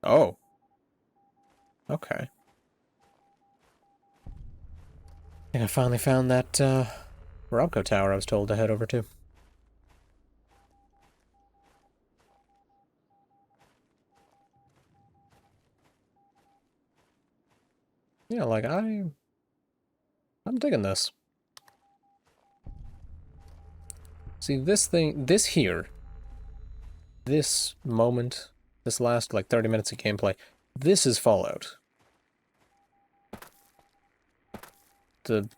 Oh. Okay. I think I finally found that, Robco Tower I was told to head over to. Yeah, like, I'm digging this. See, this here this moment, this last, like, 30 minutes of gameplay, this is Fallout. The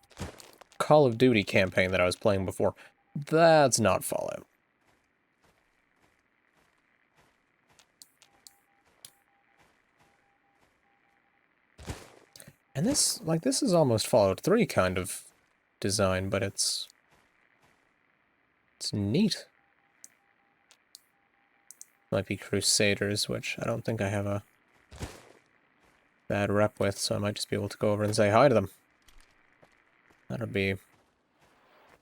Call of Duty campaign that I was playing before, that's not Fallout. And this, like, this is almost Fallout 3 kind of design, but it's neat. Might be Crusaders, which I don't think I have a bad rep with, so I might just be able to go over and say hi to them. That'll be a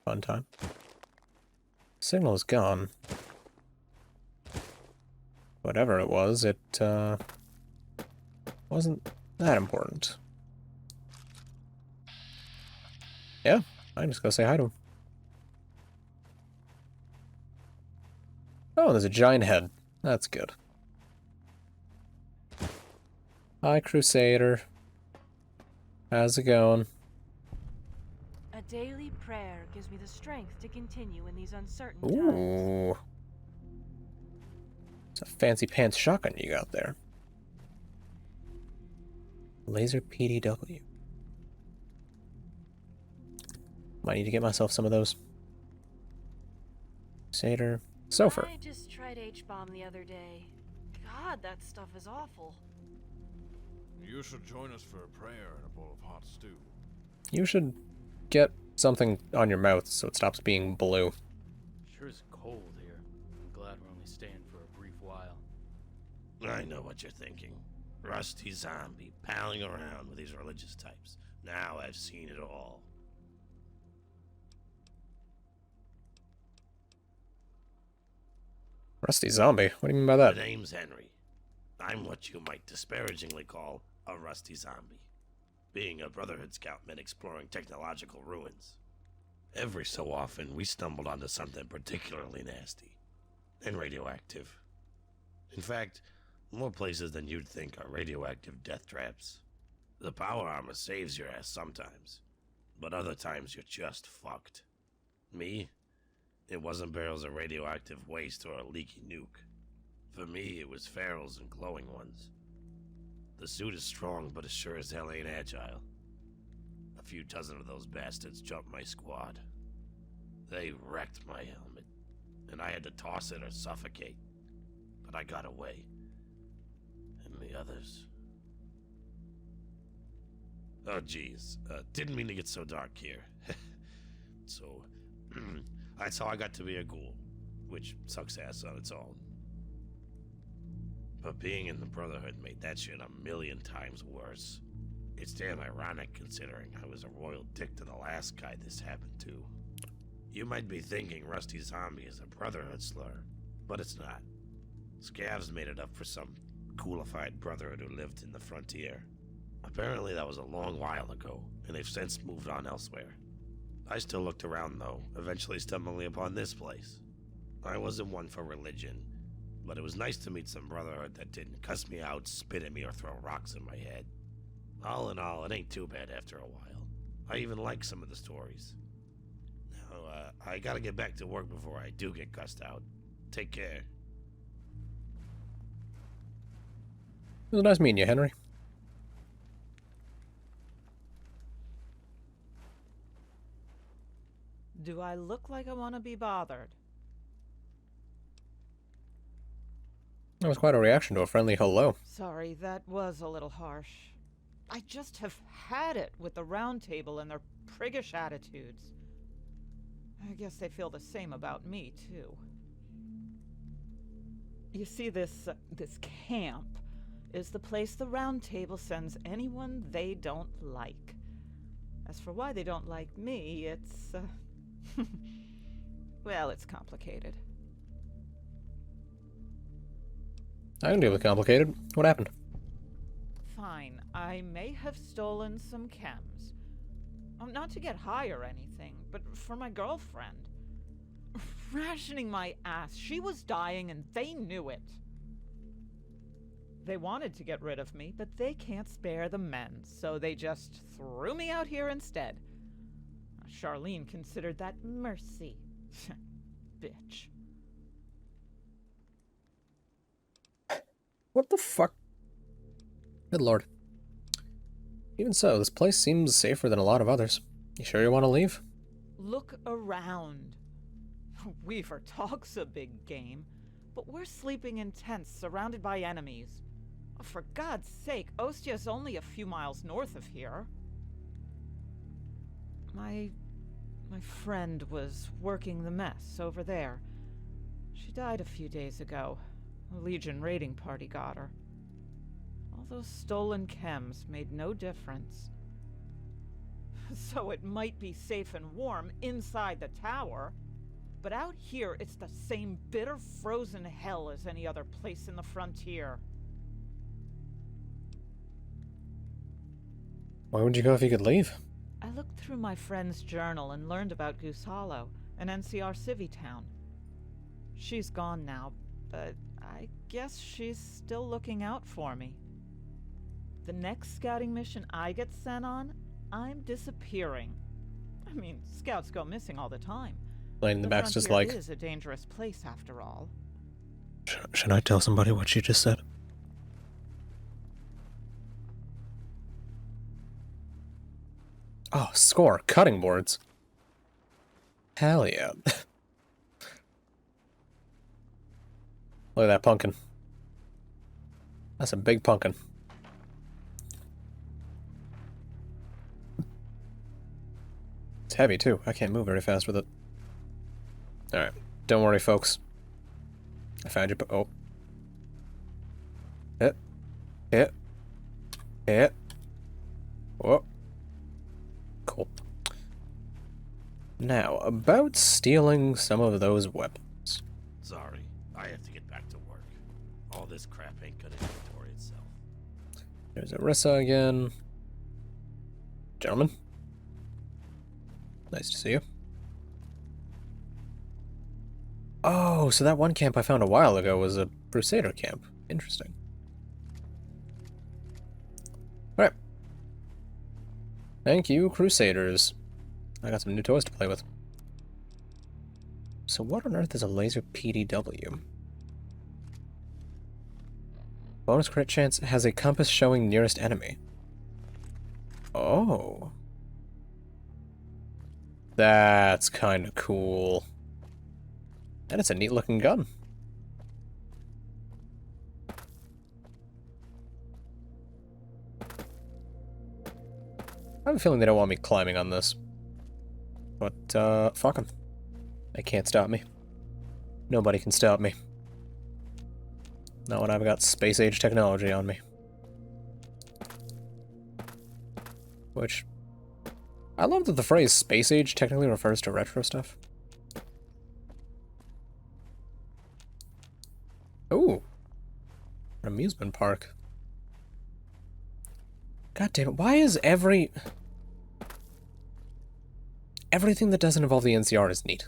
fun time. Signal is gone. Whatever it was, it wasn't that important. Yeah, I'm just gonna say hi to him. Oh, there's a giant head. That's good. Hi, Crusader. How's it going? A daily prayer gives me the strength to continue in these uncertain times. Ooh. It's a fancy pants shotgun you got there. Laser PDW. Might need to get myself some of those. Crusader. Sofer. I just tried H-bomb the other day. God, that stuff is awful. You should join us for a prayer and a bowl of hot stew. You should get something on your mouth so it stops being blue. Sure is cold here. I'm glad we're only staying for a brief while. I know what you're thinking. Rusty zombie, palling around with these religious types. Now I've seen it all. Rusty zombie? What do you mean by that? My name's Henry. I'm what you might disparagingly call a rusty zombie. Being a Brotherhood scout meant exploring technological ruins. Every so often, we stumbled onto something particularly nasty and radioactive. In fact, more places than you'd think are radioactive death traps. The power armor saves your ass sometimes, but other times you're just fucked. Me? It wasn't barrels of radioactive waste or a leaky nuke. For me, it was ferals and glowing ones. The suit is strong, but it sure as hell ain't agile. A few dozen of those bastards jumped my squad. They wrecked my helmet, and I had to toss it or suffocate. But I got away. And the others... Oh, geez. Didn't mean to get so dark here. So, that's how I got to be a ghoul, which sucks ass on its own. But being in the Brotherhood made that shit a million times worse. It's damn ironic considering I was a royal dick to the last guy this happened to. You might be thinking Rusty Zombie is a Brotherhood slur, but it's not. Scavs made it up for some coolified Brotherhood who lived in the frontier. Apparently that was a long while ago, and they've since moved on elsewhere. I still looked around though, eventually stumbling upon this place. I wasn't one for religion, but it was nice to meet some Brotherhood that didn't cuss me out, spit at me, or throw rocks in my head. All in all, it ain't too bad after a while. I even like some of the stories. Now, I gotta get back to work before I do get cussed out. Take care. It was nice meeting you, Henry. Do I look like I want to be bothered? That was quite a reaction to a friendly hello. Sorry, that was a little harsh. I just have had it with the Round Table and their priggish attitudes. I guess they feel the same about me, too. You see, this camp is the place the Round Table sends anyone they don't like. As for why they don't like me, it's, well, it's complicated. I can deal with complicated. What happened? Fine, I may have stolen some chems. Not to get high or anything, but for my girlfriend. Rationing my ass. She was dying and they knew it. They wanted to get rid of me, but they can't spare the men, so they just threw me out here instead. Charlene considered that mercy. Bitch. What the fuck? Good lord. Even so, this place seems safer than a lot of others. You sure you want to leave? Look around. Weaver talks a big game, but we're sleeping in tents surrounded by enemies. Oh, for God's sake, Ostia's only a few miles north of here. My friend was working the mess over there. She died a few days ago. A Legion raiding party got her. All those stolen chems made no difference. So it might be safe and warm inside the tower, but out here it's the same bitter frozen hell as any other place in the frontier. Why would you go if you could leave? I looked through my friend's journal and learned about Goose Hollow, an NCR civvy town. She's gone now, but I guess she's still looking out for me. The next scouting mission I get sent on, I'm disappearing. I mean, scouts go missing all the time. Lane in the back's just frontier like... is a dangerous place after all. Should I tell somebody what she just said? Oh, score. Cutting boards. Hell yeah. Look at that pumpkin. That's a big pumpkin. It's heavy, too. I can't move very fast with it. Alright. Don't worry, folks. I found you. Oh. Hit. Hit. Hit. Whoa. Cool. Now, about stealing some of those weapons. Sorry, I have to get back to work. All this crap ain't gonna inventory itself. There's Arissa again. Gentlemen. Nice to see you. Oh, so that one camp I found a while ago was a Crusader camp. Interesting. Alright. Thank you, Crusaders. I got some new toys to play with. So what on earth is a laser PDW? Bonus crit chance has a compass showing nearest enemy. Oh. That's kind of cool. And it's a neat looking gun. I have a feeling they don't want me climbing on this. But, fuck them. They can't stop me. Nobody can stop me. Not when I've got space-age technology on me. Which... I love that the phrase space-age technically refers to retro stuff. Ooh. An amusement park. God damn it, why is everything that doesn't involve the NCR is neat?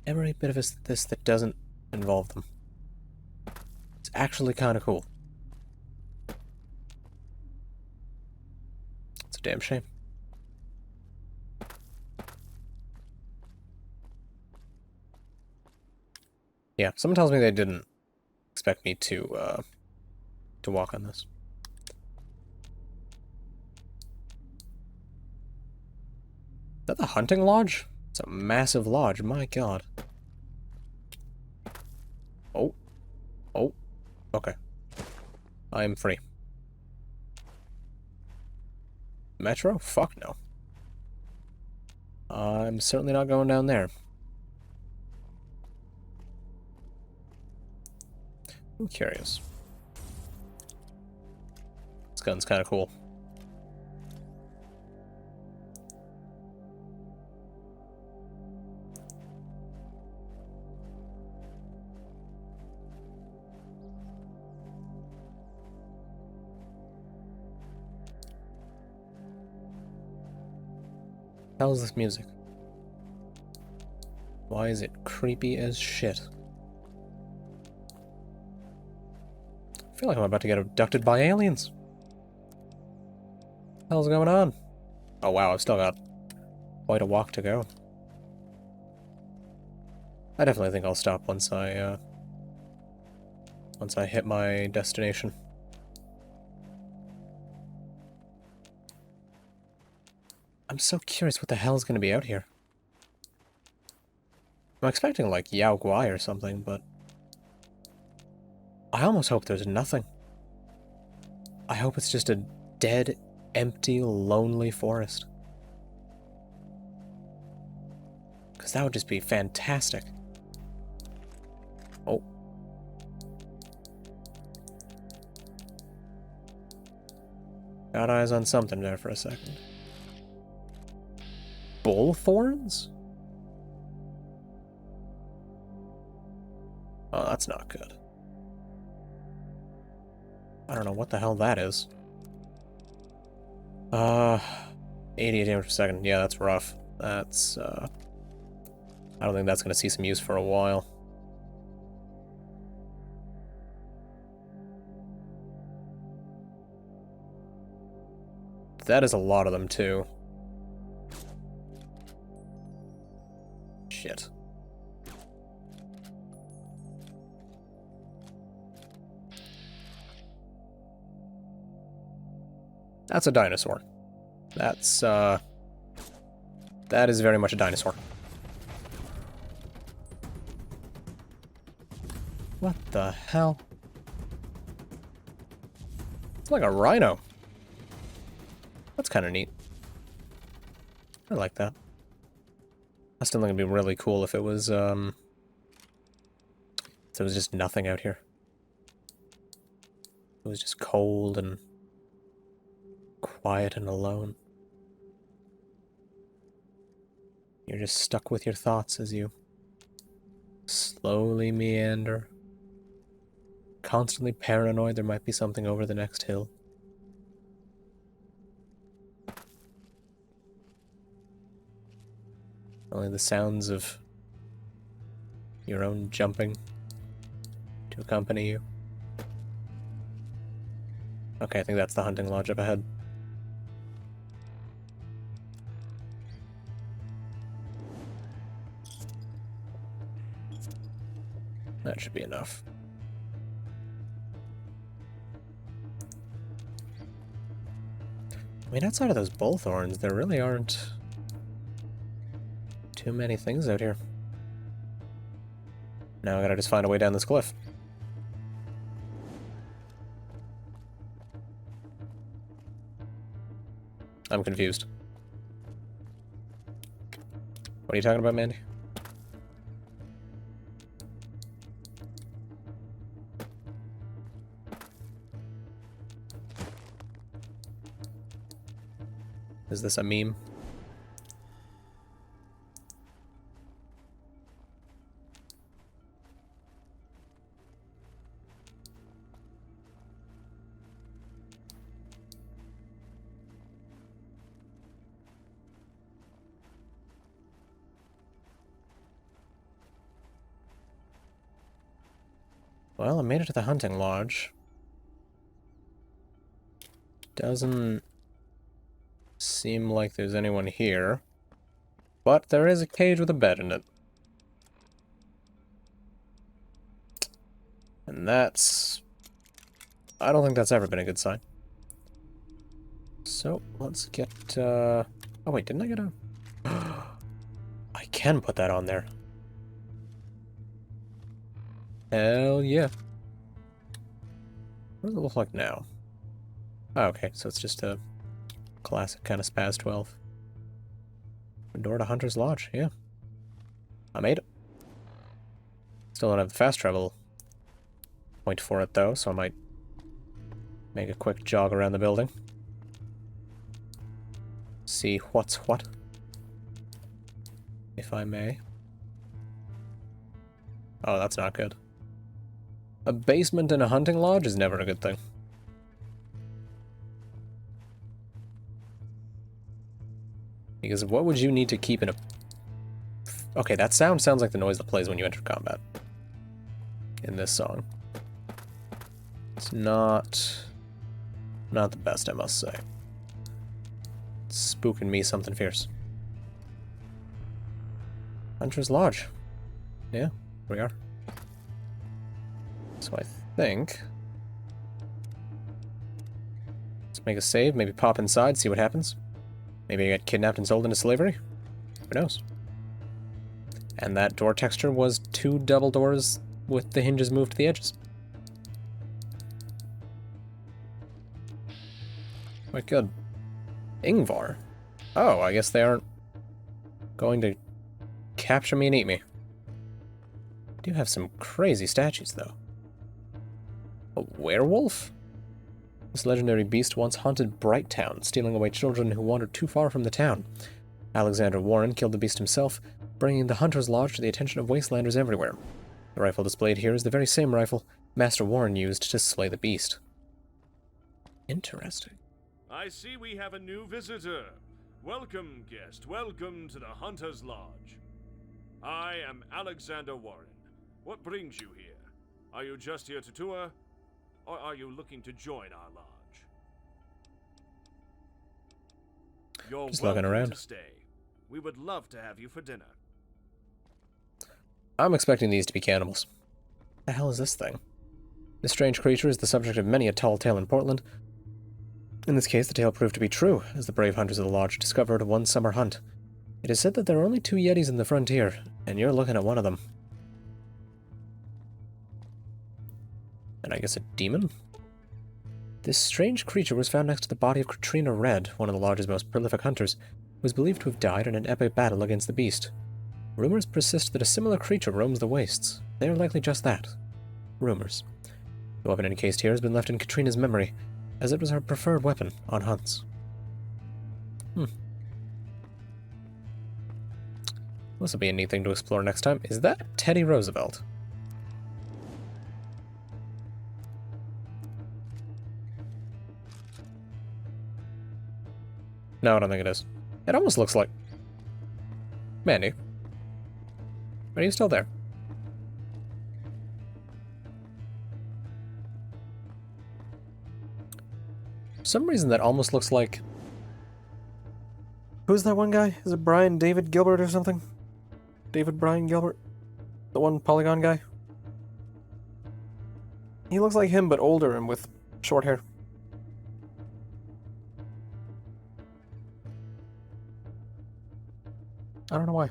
Every bit of this that doesn't involve them. It's actually kind of cool. It's a damn shame. Yeah, someone tells me they didn't expect me to walk on this. Is that the hunting lodge? It's a massive lodge, my god. Oh. Oh. Okay. I am free. Metro? Fuck no. I'm certainly not going down there. I'm curious. This gun's kind of cool. How's this music? Why is it creepy as shit? I feel like I'm about to get abducted by aliens. What the hell's going on? Oh wow, I've still got quite a walk to go. I definitely think I'll stop once I once I hit my destination. I'm so curious what the hell is going to be out here. I'm expecting, like, Yao Guai or something, but... I almost hope there's nothing. I hope it's just a dead, empty, lonely forest. Because that would just be fantastic. Oh. Got eyes on something there for a second. Bullthorns? Oh, that's not good. I don't know what the hell that is. 88 damage per second. Yeah, that's rough. That's, I don't think that's gonna see some use for a while. That is a lot of them, too. Shit. That's a dinosaur. That's, that is very much a dinosaur. What the hell? It's like a rhino. That's kind of neat. I like that. I still think it'd be really cool if it was, there was just nothing out here. It was just cold and quiet and alone. You're just stuck with your thoughts as you slowly meander. Constantly paranoid there might be something over the next hill. Only the sounds of your own jumping to accompany you. Okay, I think that's the hunting lodge up ahead. That should be enough. I mean, outside of those bullthorns, there really aren't too many things out here. Now I gotta just find a way down this cliff. I'm confused. What are you talking about, Mandy? Is this a meme? Well, I made it to the hunting lodge. Doesn't seem like there's anyone here. But there is a cage with a bed in it. And that's... I don't think that's ever been a good sign. So, let's get, Oh wait, didn't I get a... I can put that on there. Hell yeah. What does it look like now? Oh, okay, so it's just a classic kind of Spaz 12. Door to Hunter's Lodge, yeah. I made it. Still don't have the fast travel point for it, though, so I might make a quick jog around the building. See what's what. If I may. Oh, that's not good. A basement in a hunting lodge is never a good thing. Because what would you need to keep in a... Okay, that sounds like the noise that plays when you enter combat. In this song. It's not the best, I must say. It's spooking me something fierce. Hunter's Lodge. Yeah, we are. So I think... Let's make a save, maybe pop inside, see what happens. Maybe I get kidnapped and sold into slavery? Who knows? And that door texture was 2 double doors with the hinges moved to the edges. Quite good. Ingvar. Oh, I guess they aren't going to capture me and eat me. I do have some crazy statues, though. A werewolf? This legendary beast once haunted Brighttown, stealing away children who wandered too far from the town. Alexander Warren killed the beast himself, bringing the Hunter's Lodge to the attention of wastelanders everywhere. The rifle displayed here is the very same rifle Master Warren used to slay the beast. Interesting. I see we have a new visitor. Welcome, guest. Welcome to the Hunter's Lodge. I am Alexander Warren. What brings you here? Are you just here to tour, or are you looking to join our lodge? You're just looking welcome around. to stay. We would love to have you for dinner. I'm expecting these to be cannibals. The hell is this thing? This strange creature is the subject of many a tall tale in Portland. In this case, the tale proved to be true, as the brave hunters of the lodge discovered one summer hunt. It is said that there are only 2 yetis in the frontier, and you're looking at one of them. And I guess a demon? This strange creature was found next to the body of Katrina Red, one of the lodge's most prolific hunters, who was believed to have died in an epic battle against the beast. Rumors persist that a similar creature roams the wastes. They are likely just that. Rumors. The weapon encased here has been left in Katrina's memory, as it was her preferred weapon on hunts. This will be a neat thing to explore next time. Is that Teddy Roosevelt? No, I don't think it is. It almost looks like... Mandy. Are you still there? For some reason that almost looks like... Who's that one guy? Is it Brian David Gilbert or something? David Brian Gilbert? The one Polygon guy? He looks like him, but older and with short hair. I don't know why.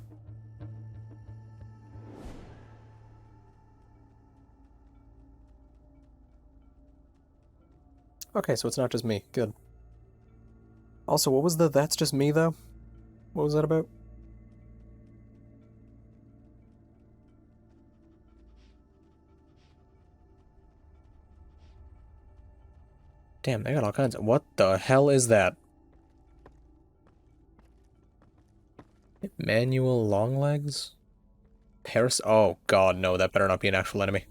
Okay, so it's not just me. Good. Also, what was the "that's just me" though? What was that about? Damn, they got all kinds of... What the hell is that? Emmanuel Longlegs? Paris? Oh god, no, that better not be an actual enemy.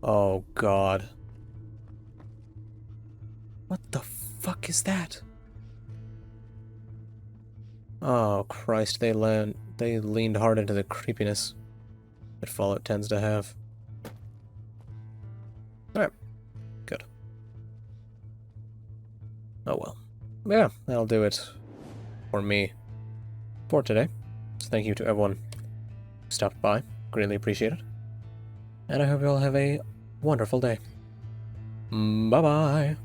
Oh god. What the fuck is that? Oh Christ, they leaned hard into the creepiness that Fallout tends to have. Alright. Good. Oh well. Yeah, that'll do it for me for today. So thank you to everyone who stopped by. Greatly appreciate it. And I hope you all have a wonderful day. Bye-bye.